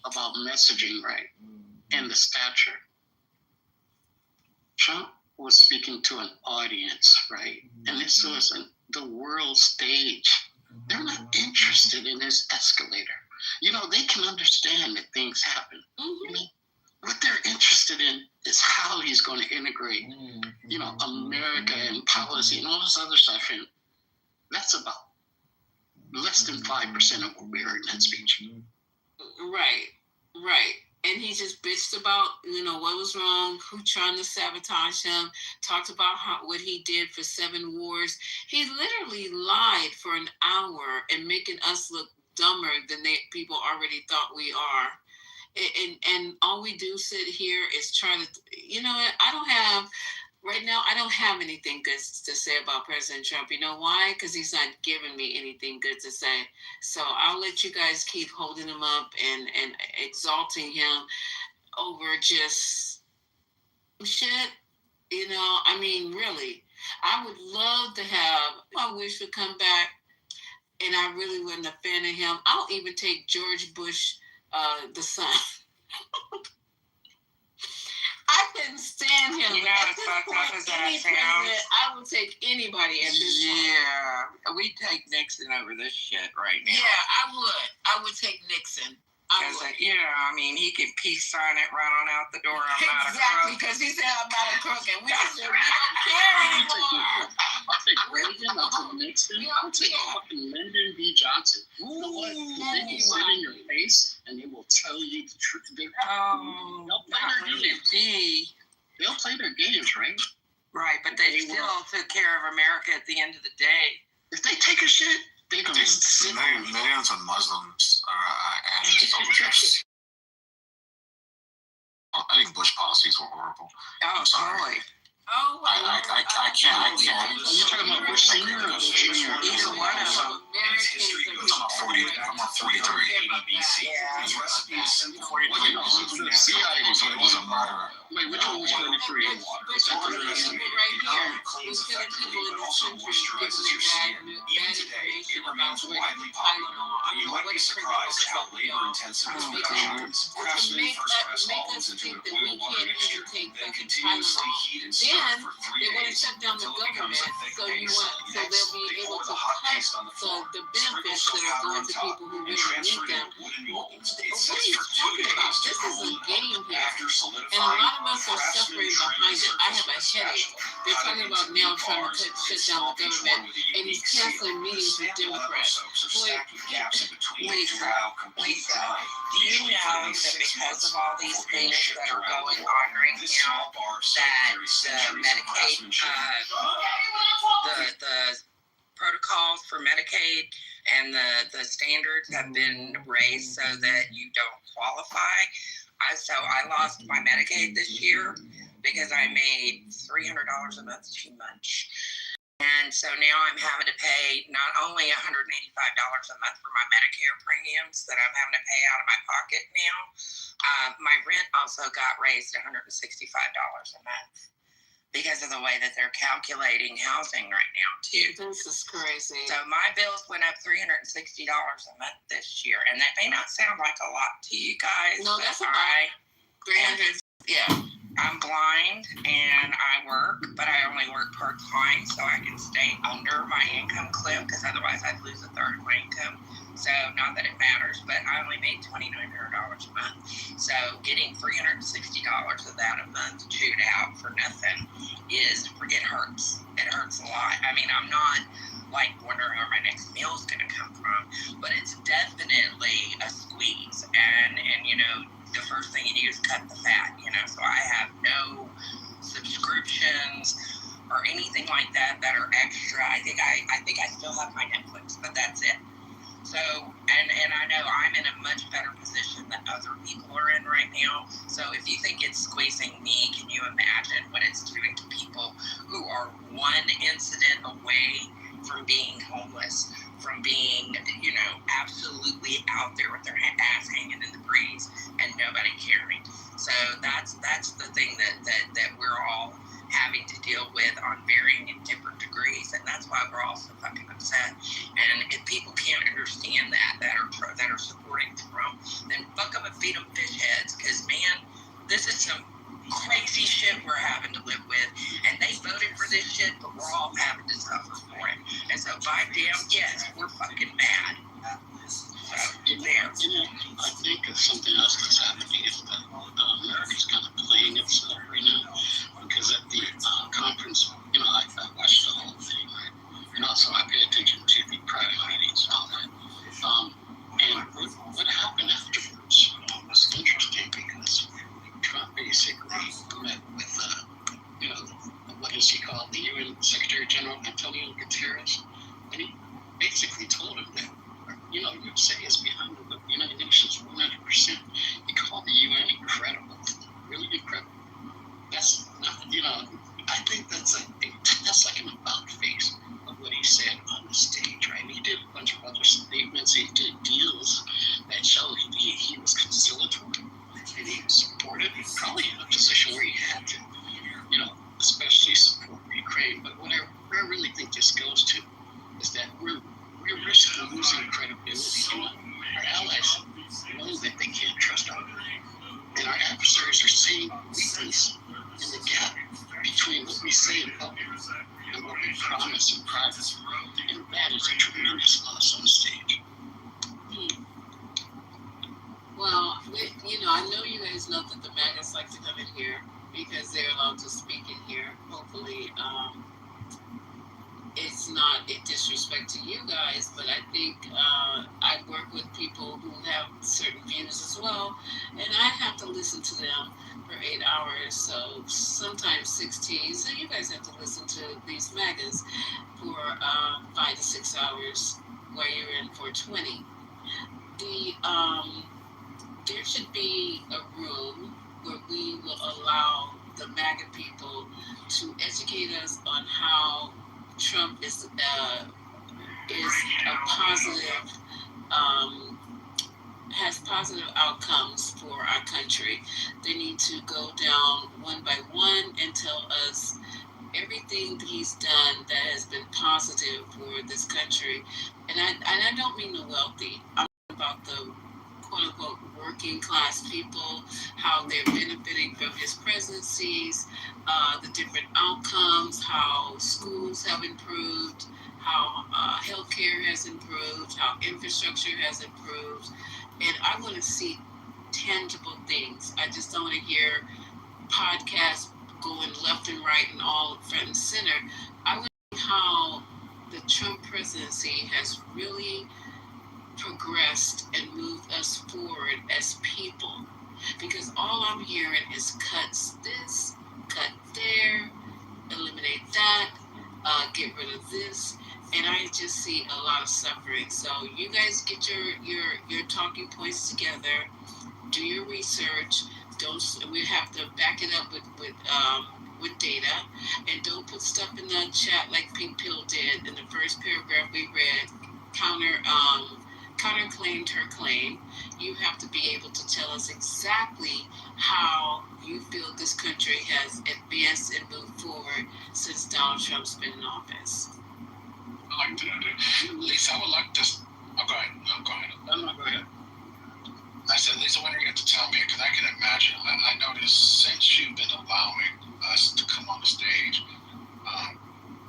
about messaging, right, and the stature. Trump was speaking to an audience, right? And this was the world stage. They're not interested in his escalator. You know, they can understand that things happen. You know? What they're interested in is how he's going to integrate, you know, America and policy and all this other stuff. And that's about less than 5% of what we heard in that speech. Right. And he just bitched about, you know, what was wrong, who trying to sabotage him, talked about what he did for 7 wars. He literally lied for an hour and making us look dumber than people already thought we are. And all we do sit here is try to, you know, I don't have anything good to say about President Trump. You know why? Because he's not giving me anything good to say. So I'll let you guys keep holding him up and exalting him over just shit. You know, I mean, really, I would love to have my wish would come back, and I really wasn't a fan of him. I'll even take George Bush, the son. I couldn't stand him. You know, as fucked up as that sounds, I would take anybody at this point. Yeah, we take Nixon over this shit right now. Yeah, I would take Nixon. Because, I mean, he can peace sign it right on out the door. I'm not a crook. Exactly, because he said I'm not a crook, and we just said we don't care anymore. I'll take Reagan, I'll take Nixon, I'll take fucking Lyndon B. Johnson. You know what? They can sit in your face and they will tell you the truth. They'll play their games. They'll play their games, right? Right, but they still took care of America at the end of the day. If they take a shit, they're going to sit. Millions of Muslims and soldiers. I think Bush policies were horrible. Oh, I'm sorry. totally. Oh, I can't. Are you talking about Bush Senior or Bush Junior? Either one of them. I'm on 43. ABC. Yeah. The CIA was a murderer. Wait, which one was 43? But people right here was killing people in this country, giving them bad information about Tylenol. You might be surprised how labor-intensive this becomes. Craftsmen first press almonds into a boiled water mixture, then continuously heat and stir for 3 they want to days shut down the until it becomes government, a thick so paste. they'll be able to cut the benefits that are going to people who really need them. What are you talking about? This is a game here, and a lot of us are suffering behind it. I have a headache. They're talking about now trying to shut down the government, and he's canceling meetings with Democrats. Lisa, do you know that because of all these things that are going on right now, that the Medicaid, the protocols for Medicaid and the standards have been raised so that you don't qualify? So I lost my Medicaid this year because I made $300 a month too much. And so now I'm having to pay not only $185 a month for my Medicare premiums that I'm having to pay out of my pocket now, my rent also got raised to $165 a month because of the way that they're calculating housing right now too. This is crazy. So my bills went up $360 a month this year, and that may not sound like a lot to you guys. No, that's a lot. 300. Yeah. I'm blind and I work, but I only work part-time so I can stay under my income cliff because otherwise I'd lose a third of my income. So not that it matters, but I only made $2,900 a month. So getting $360 of that a month chewed out for nothing it hurts. It hurts a lot. I mean, I'm not like wondering where my next meal is going to come from, but it's definitely a squeeze. And you know, the first thing you do is cut the fat, you know, so I have no subscriptions or anything like that are extra. I think I still have my Netflix, but that's it. So, and I know I'm in a much better position than other people are in right now. So if you think it's squeezing me, can you imagine what it's doing to people who are one incident away from being homeless, from being, you know, absolutely out there with their ass hanging in the breeze and nobody caring. So that's the thing that we're all having to deal with on varying and different degrees, and that's why we're all so fucking upset. And if people can't understand that are supporting Trump, then fuck them and feed them fish heads, because man, this is some crazy shit we're having to live with, and they voted for this shit, but we're all having to suffer for it. And so by damn, yes, we're fucking mad. I think something else that's happening is that America's kind of playing itself right now, because at the conference, you know, I watched the whole thing, right? And also I pay attention to the private meetings and all that. And what happened afterwards was interesting, because Trump basically met with, you know, what is he called, the UN Secretary General Antonio Guterres, and he basically told him that, you know, USA is behind the United Nations 100%. He called the UN incredible, really incredible. That's not, you know, I think that's like an about face of what he said on the stage, right? He did a bunch of other statements. He did deals that showed he was conciliatory and he was supportive. He's probably in a position where he had to, you know, especially support Ukraine. But what I really think this goes to is that we're risking losing credibility. You know, our allies know that they can't trust our and our adversaries are seeing weakness in the gap between what we say in public and what we promise in private. And that is a tremendous loss on the stage. Well, disrespect to you guys, but I think I work with people who have certain views as well, and I have to listen to them for 8 hours, so sometimes 16. So you guys have to listen to these MAGAs for 5 to 6 hours, while you're in for 20. There should be a room where we will allow the MAGA people to educate us on how Trump is a positive, has positive outcomes for our country. They need to go down one by one and tell us everything he's done that has been positive for this country. And I don't mean the wealthy. I'm about the quote-unquote working class people, how they're benefiting from his presidencies, the different outcomes, how schools have improved, how healthcare has improved, how infrastructure has improved. And I want to see tangible things. I just don't want to hear podcasts going left and right and all front and center. I want to see how the Trump presidency has really progressed and moved us forward as people, because all I'm hearing is cuts this, cut there, eliminate that, get rid of this, and I just see a lot of suffering. So you guys get your talking points together, do your research. We have to back it up with data, and don't put stuff in the chat like Pink Pill did in the first paragraph we read. Counterclaimed her claim. You have to be able to tell us exactly how you feel this country has advanced and moved forward since Donald Trump's been in office. I like that. Lisa, I would like to. Oh, go ahead. No, go ahead. No, go ahead. I said, Lisa, when are you going to tell me? Because I can imagine. I noticed since you've been allowing us to come on the stage,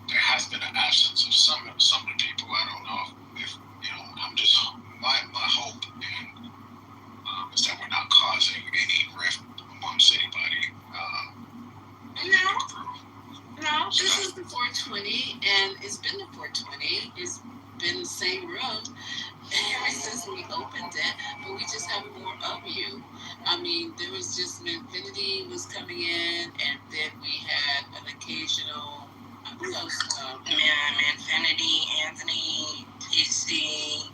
there has been an absence of some of the people. I don't know if I'm just my hope and is that we're not causing any rift amongst anybody. No, this is the 420, and it's been the 420. It's been the same room ever since we opened it, but we just have more of you. I mean, there was just Infinity was coming in, and then we had an occasional. Who else? Infinity, Anthony, TC.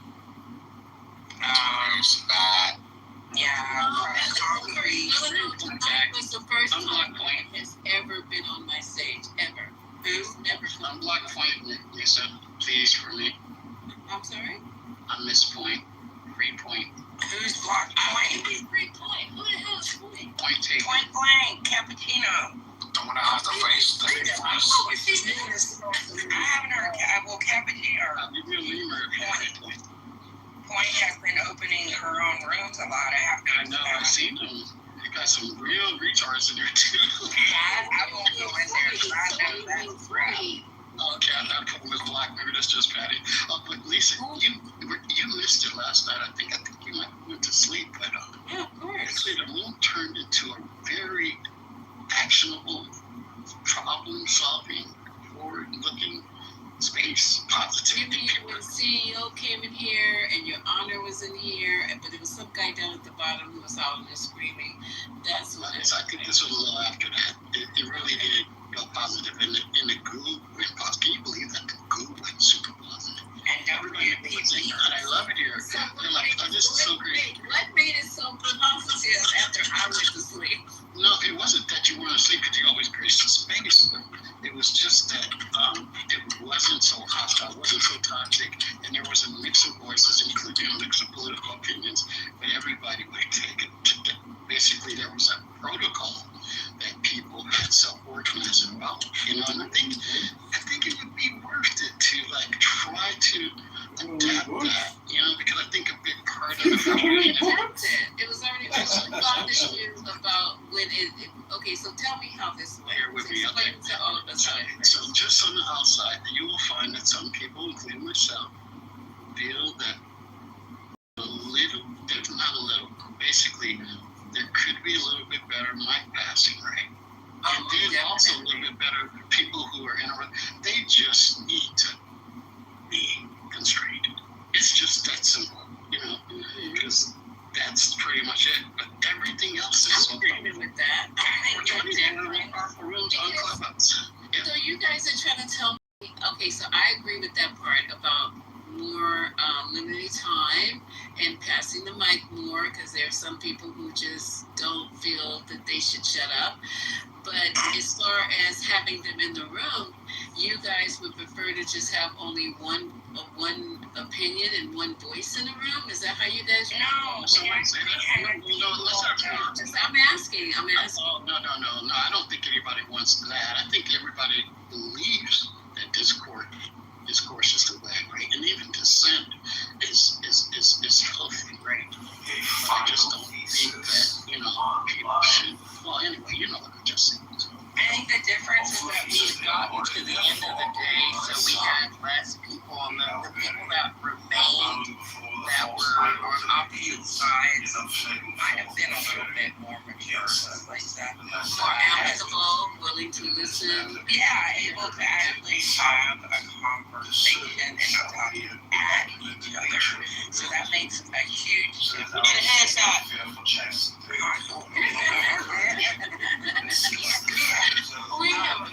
Jack was the first time has ever been on my stage, ever. Who's never come. Unblock Point, Lisa, please, for me. I'm sorry? I miss Point. Free Point. Who's Block Point? Free Point. Who the hell is Point? Point Blank, Cappuccino. Don't want to have to face the face. I haven't heard. Well, Cappuccino. Point has been opening her own rooms a lot after. I know, I've seen them. You got some real retards in there too. I won't go in there because I know that's right. Okay, I'm not putting this black. Maybe that's just Patty. But Lisa, you missed it last night. I think you might went to sleep, but yeah, of course. Actually, the room turned into a very actionable, problem-solving, forward-looking space. Positivity. You mean when the CEO came in here and your honor was in here, but there was some guy down at the bottom who was howling and screaming? That's what I think this was a little after that. It really did go positive. And the goo went positive. Can you believe that the goo went super positive? And everybody was saying, God, I love it here. They're like, oh, this is so great. What made it so positive after I went to sleep? No, it wasn't that you weren't asleep because you always grace the space, but it was just that it wasn't so hostile, it wasn't so toxic, and there was a mix of voices, including a mix of political opinions, but everybody would take it. Basically, there was a protocol that people had self-organized about, and I think it would be worth it to try to adapt that, because I think a big part of it. It was already about this year about when okay, so tell me how this went. Here with me, okay. To all of us. So just on the outside, you will find that some people, including myself, feel that basically there could be a little bit better mic passing, right? And then also a little bit better people who are they just need to be there are some people who just don't feel that they should shut up. But as far as having them in the room, you guys would prefer to just have only one opinion and one voice in the room? Is that how you guys? No, somebody say that. I'm asking. Oh, no. I don't think anybody wants that. I think everybody believes that discourse is the way, right? And even dissent is healthy, right? I just don't think that, people should. Well, anyway, you know what I just said. I think the difference is that we had gotten to the end of the day, so we had less people, and the people that remained that were on opposite sides might have been a little bit more mature, like that. More amicable, willing to listen. Yeah, able to actually have a conversation and not at each other. So that makes a huge difference. It has that. We have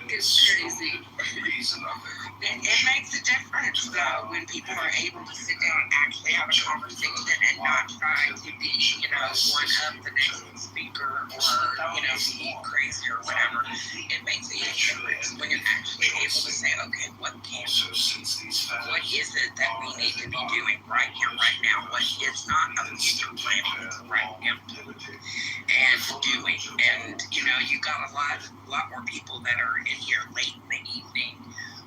it's crazy. It makes a difference though when people are able to sit down and actually have a conversation and not try to be, one up the next speaker or, be crazy or whatever. It makes a huge difference when you're actually able to say, okay, what is it that we need to be doing right here, right now? What is not a future plan right now? And doing, and you got a lot more people that are in here late in the evening.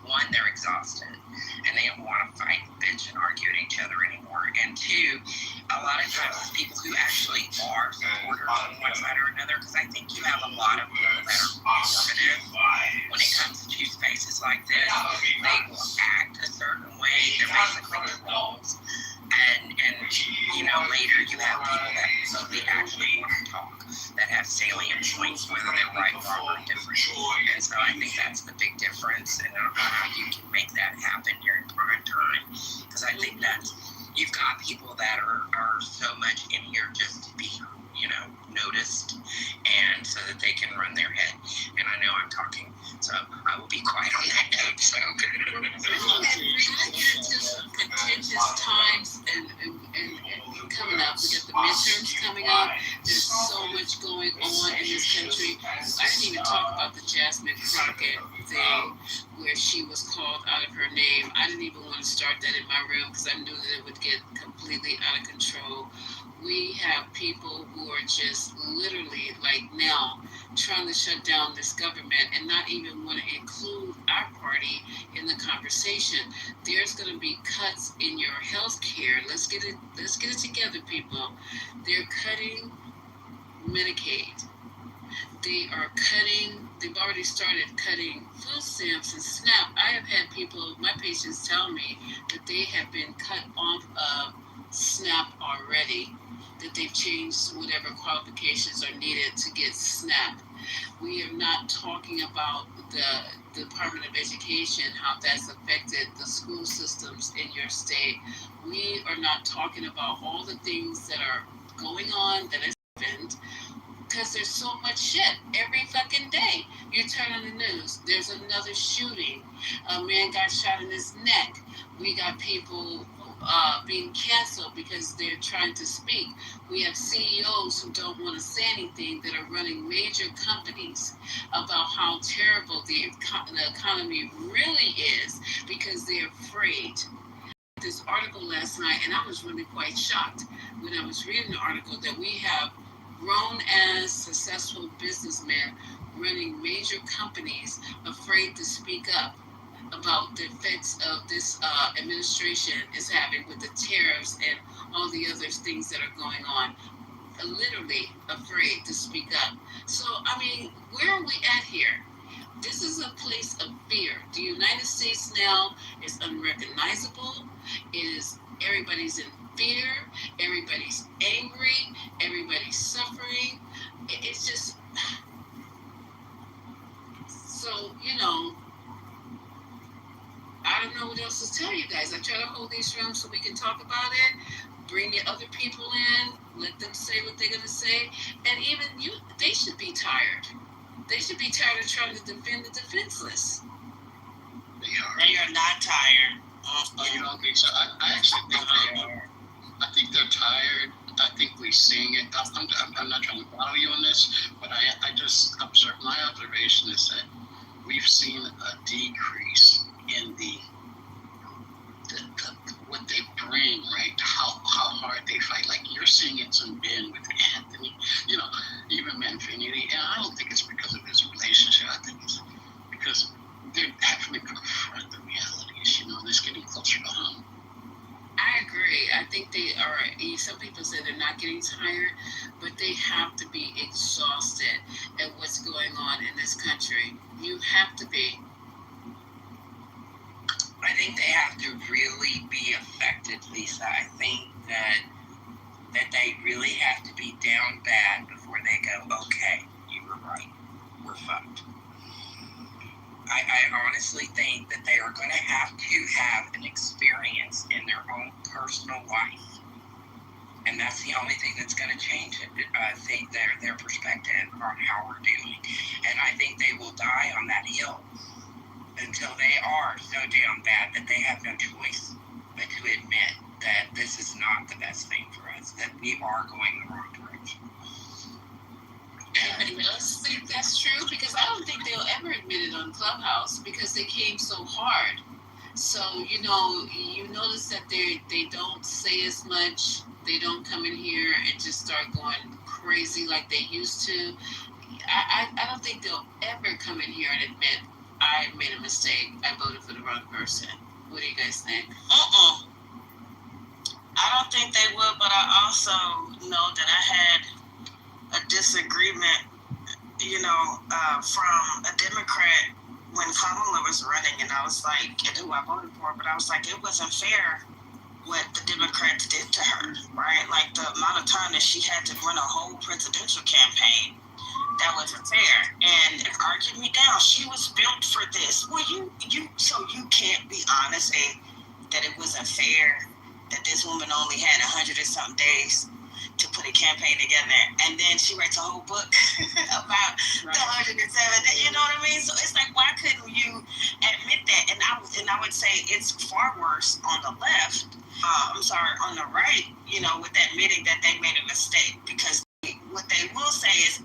One, they're exhausted and they don't want to fight, bitch, and argue at each other anymore. And two, a lot of times it's people who actually are supporters on one side or another, because I think you have a lot of people that are conservative when it comes to spaces like this. They will act a certain way. They're basically trolls. And later you have people that really actually want to talk, that have salient points, whether they're right, wrong, or different. And so I think that's the big difference, and I don't know how you can make that happen during prime time, because I think that's, you've got people that are so much in here just to be, noticed, and so that they can run their head. And I know I'm talking, so I will be quiet on that note. So contentious times and coming up. We got the midterms coming up. There's so much going on in this country. I didn't even talk about the Jasmine Crockett thing where she was called out of her name. I didn't even want to start that in my room because I knew that it would get completely out of control. We have people who are just literally, like now, trying to shut down this government and not even want to include our party in the conversation. There's going to be cuts in your health care. Let's get it together, people. They're cutting Medicaid. They've already started cutting food stamps and SNAP. I have had my patients tell me that they have been cut off of SNAP already, that they've changed whatever qualifications are needed to get SNAP. We are not talking about the Department of Education, how that's affected the school systems in your state. We are not talking about all the things that are going on that has happened, because there's so much shit every fucking day. You turn on the news, there's another shooting. A man got shot in his neck. We got people being canceled because they're trying to speak. We have CEOs who don't want to say anything that are running major companies about how terrible the economy really is because they're afraid. This article last night, and I was really quite shocked when I was reading the article that we have grown as successful businessmen running major companies afraid to speak up about the effects of this administration is having with the tariffs and all the other things that are going on. Literally afraid to speak up. So, where are we at here? This is a place of fear. The United States now is unrecognizable. Everybody's in fear. Everybody's angry. Everybody's suffering. It's just, so, I don't know what else to tell you guys. I try to hold these rooms so we can talk about it, bring the other people in, let them say what they're going to say, and even they should be tired. They should be tired of trying to defend the defenseless. They are not tired. Oh, you don't think so? I actually think they are. I think think they're tired. I think we're seeing it. I'm not trying to follow you on this, but I just observe. My observation is that we've seen a decrease in the what they bring, right? How hard they fight. Like you're seeing it in Ben with Anthony, even Manfinity. And I don't think it's because of his relationship. I think it's because they're having to confront the realities. It's getting closer to home. I agree. I think they are. Some people say they're not getting tired, but they have to be exhausted at what's going on in this country. You have to be. I think they have to really be affected, Lisa. I think that they really have to be down bad before they go, okay, you were right. We're fucked. I honestly think that they are going to have an experience in their own personal life. And that's the only thing that's going to change it. I think their perspective on how we're doing. And I think they will die on that hill until they are so down bad that they have no choice but to admit that this is not the best thing for us, that we are going the wrong direction. Anybody else think that's true? Because I don't think they'll ever admit it on Clubhouse because they came so hard. So, you notice that they don't say as much. They don't come in here and just start going crazy like they used to. I don't think they'll ever come in here and admit, I made a mistake. I voted for the wrong person. What do you guys think? I don't think they would, but I also know that I had a disagreement, from a Democrat when Kamala was running, and I was like, and who I voted for, but I was like, it wasn't fair what the Democrats did to her, right? Like the amount of time that she had to run a whole presidential campaign, that wasn't fair. And it argued me down. She was built for this. Well, so you can't be honest that it wasn't fair that this woman only had 100 and something days to put a campaign together, and then she writes a whole book about the 107 days. You know what I mean? So it's like, why couldn't you admit that? And I would say it's far worse on the left. On the right. With admitting that they made a mistake, because what they will say is,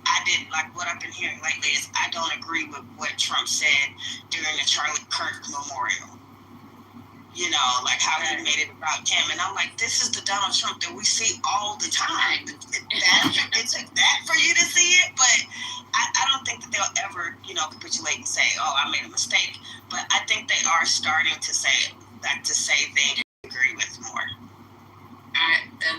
what I've been hearing lately is, I don't agree with what Trump said during the Charlie Kirk memorial. Like how he made it about Kim. And I'm like, this is the Donald Trump that we see all the time. It took that for you to see it, but I don't think that they'll ever, capitulate and say, oh, I made a mistake. But I think they are starting to say things I agree with more.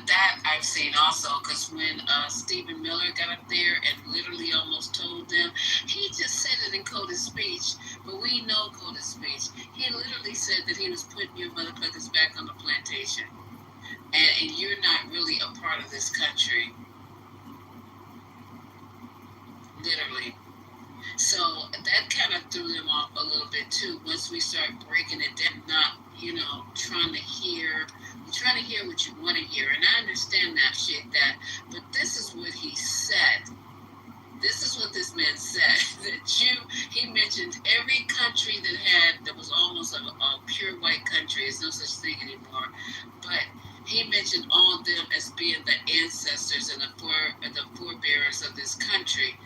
That I've seen also, because when Stephen Miller got up there and literally almost told them, he just said it in coded speech, but we know coded speech. He literally said that he was putting your motherfuckers back on the plantation, and you're not really a part of this country. Literally. So that kind of threw them off a little bit too. Once we start breaking it down, not trying to hear what you want to hear, and I understand that shit. But this is what he said. This is what this man said. He mentioned every country that was almost a pure white country. There's no such thing anymore. But he mentioned all of them as being the ancestors and the forebearers of this country,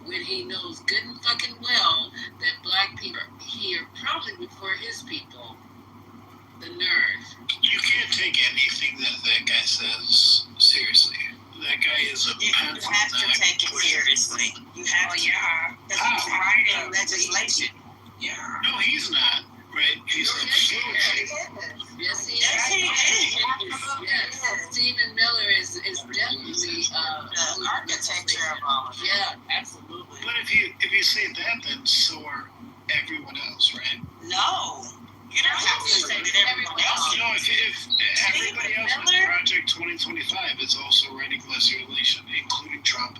when he knows good and fucking well that black people are here probably before his people. The nerve. You can't take anything that guy says seriously. That guy is a You have to take it seriously. You have to. Yeah. Because he's writing legislation. Yeah. No, he's not. Right? He's Yes, he is. Yes. Stephen Miller is definitely the architecture of all of it. Yeah, absolutely. But if you say that, then so are everyone else, right? No. You don't have to say that everyone else. No, if everybody else with Project 2025 is also writing legislation, including Trump.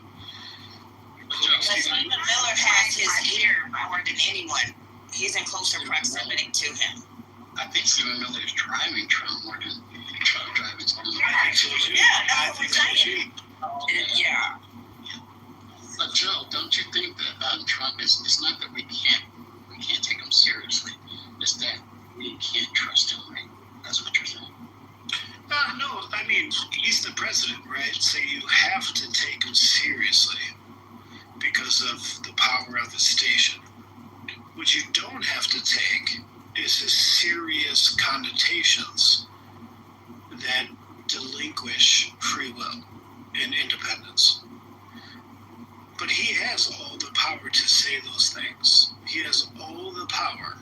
Stephen Miller has his ear more than anyone. He's in closer proximity to him. I think Stephen Miller is driving Trump more than Trump driving Stephen Miller. Yeah, that's what we're saying. Yeah. But Joe, don't you think that Trump it's not that we can't take him seriously. It's that we can't trust him, right? That's what you're saying. No, I mean, he's the president, right? So you have to take him seriously because of the power of the station. What you don't have to take is his serious connotations that delinquish free will and independence. But he has all the power to say those things. He has all the power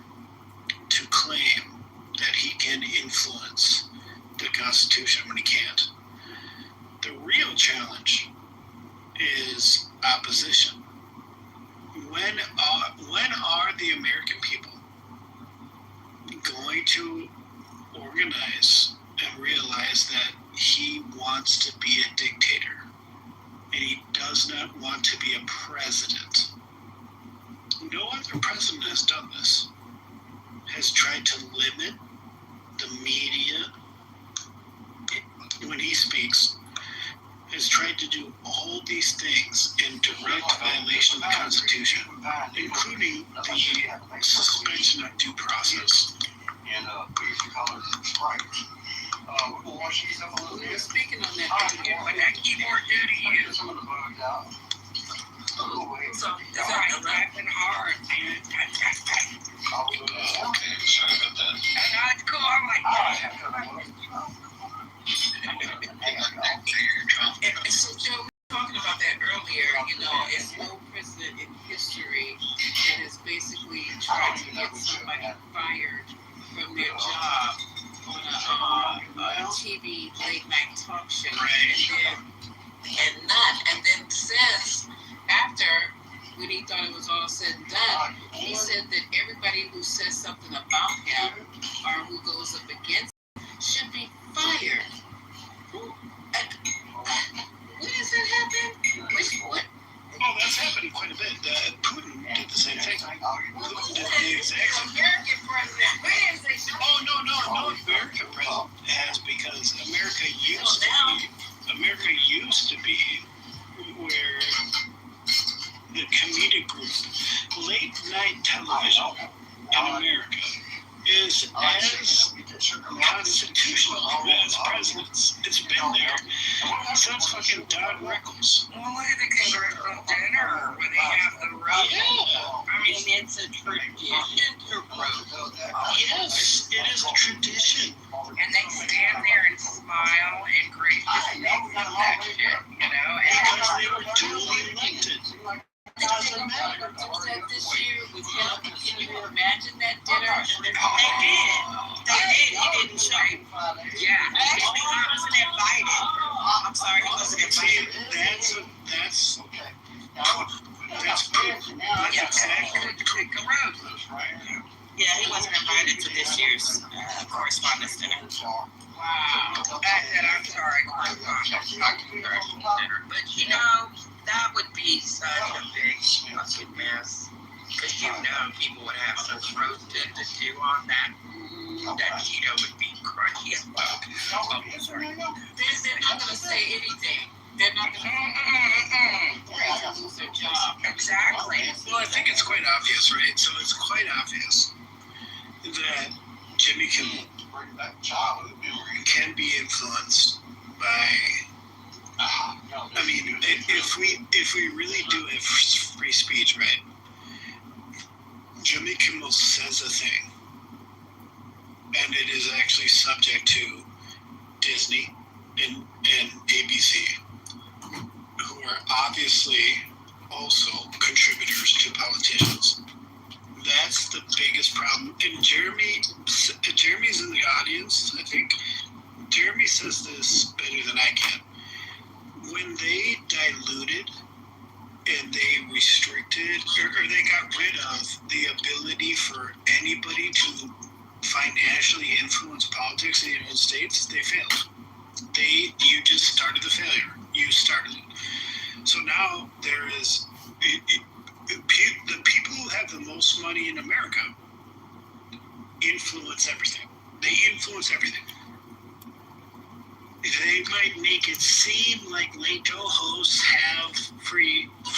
to claim that he can influence the Constitution when he can't. The real challenge is opposition. When are the American people going to organize and realize that he wants to be a dictator and he does not want to be a president? No other president has done this, has tried to limit the media when he speaks, has tried to do all these things in direct violation of the Constitution, including the suspension of due process. And we were speaking on that earlier, what that keyboard do to you. So that's laughing hard, man. Okay, sorry about that. And that's cool. I'm like, and so Joe, we were talking about that earlier. You know, it's no president in history that has basically tried to get somebody fired from their job on a TV late night talk show, and then says after, when he thought it was all said and done, he said that everybody who says something about him or who goes up against him should be fired. When does that happen? What? Oh, that's happening quite a bit. Putin did the same thing. Did the exact same thing. American president. When is it? Oh, no American president has, because America used to be where the comedic group, late night television in America is as constitutional as presidents. It's been there since fucking Don Rickles. Well, look at the congressional dinner where they have the roast. Yeah. I mean, it's a tradition to roast. Yes, it is a tradition. And they stand there and smile and graciously accept that shit, you know? Because they were duly elected. Doesn't matter. This year with him, can you imagine that dinner? They did. He didn't show. Yeah. Actually, he wasn't invited. I'm sorry, he wasn't invited. That's Putin. That's exactly Yeah, he wasn't invited to this year's correspondence dinner. Wow. I'm sorry, congressional dinner. But you know, that would be such a big fucking mess. Because you know people would have such roasted to do on that. That keto would be crunchy as fuck. Oh, sorry. They're not going to say anything. They're not going to lose their job. Exactly. Well, I think it's quite obvious, right? So it's quite obvious that Jimmy Kimmel can be influenced by. I mean, if we really do have free speech, right? Jimmy Kimmel says a thing, and it is actually subject to Disney and ABC, who are obviously also contributors to politicians. That's the biggest problem. And Jeremy's in the audience, I think. Jeremy says this better than I can. When they diluted and they restricted, or they got rid of the ability for anybody to financially influence politics in the United States, they failed. You just started the failure. You started it. So now there is the people who have the most money in America influence everything. They influence everything. They might make it seem like late show hosts have free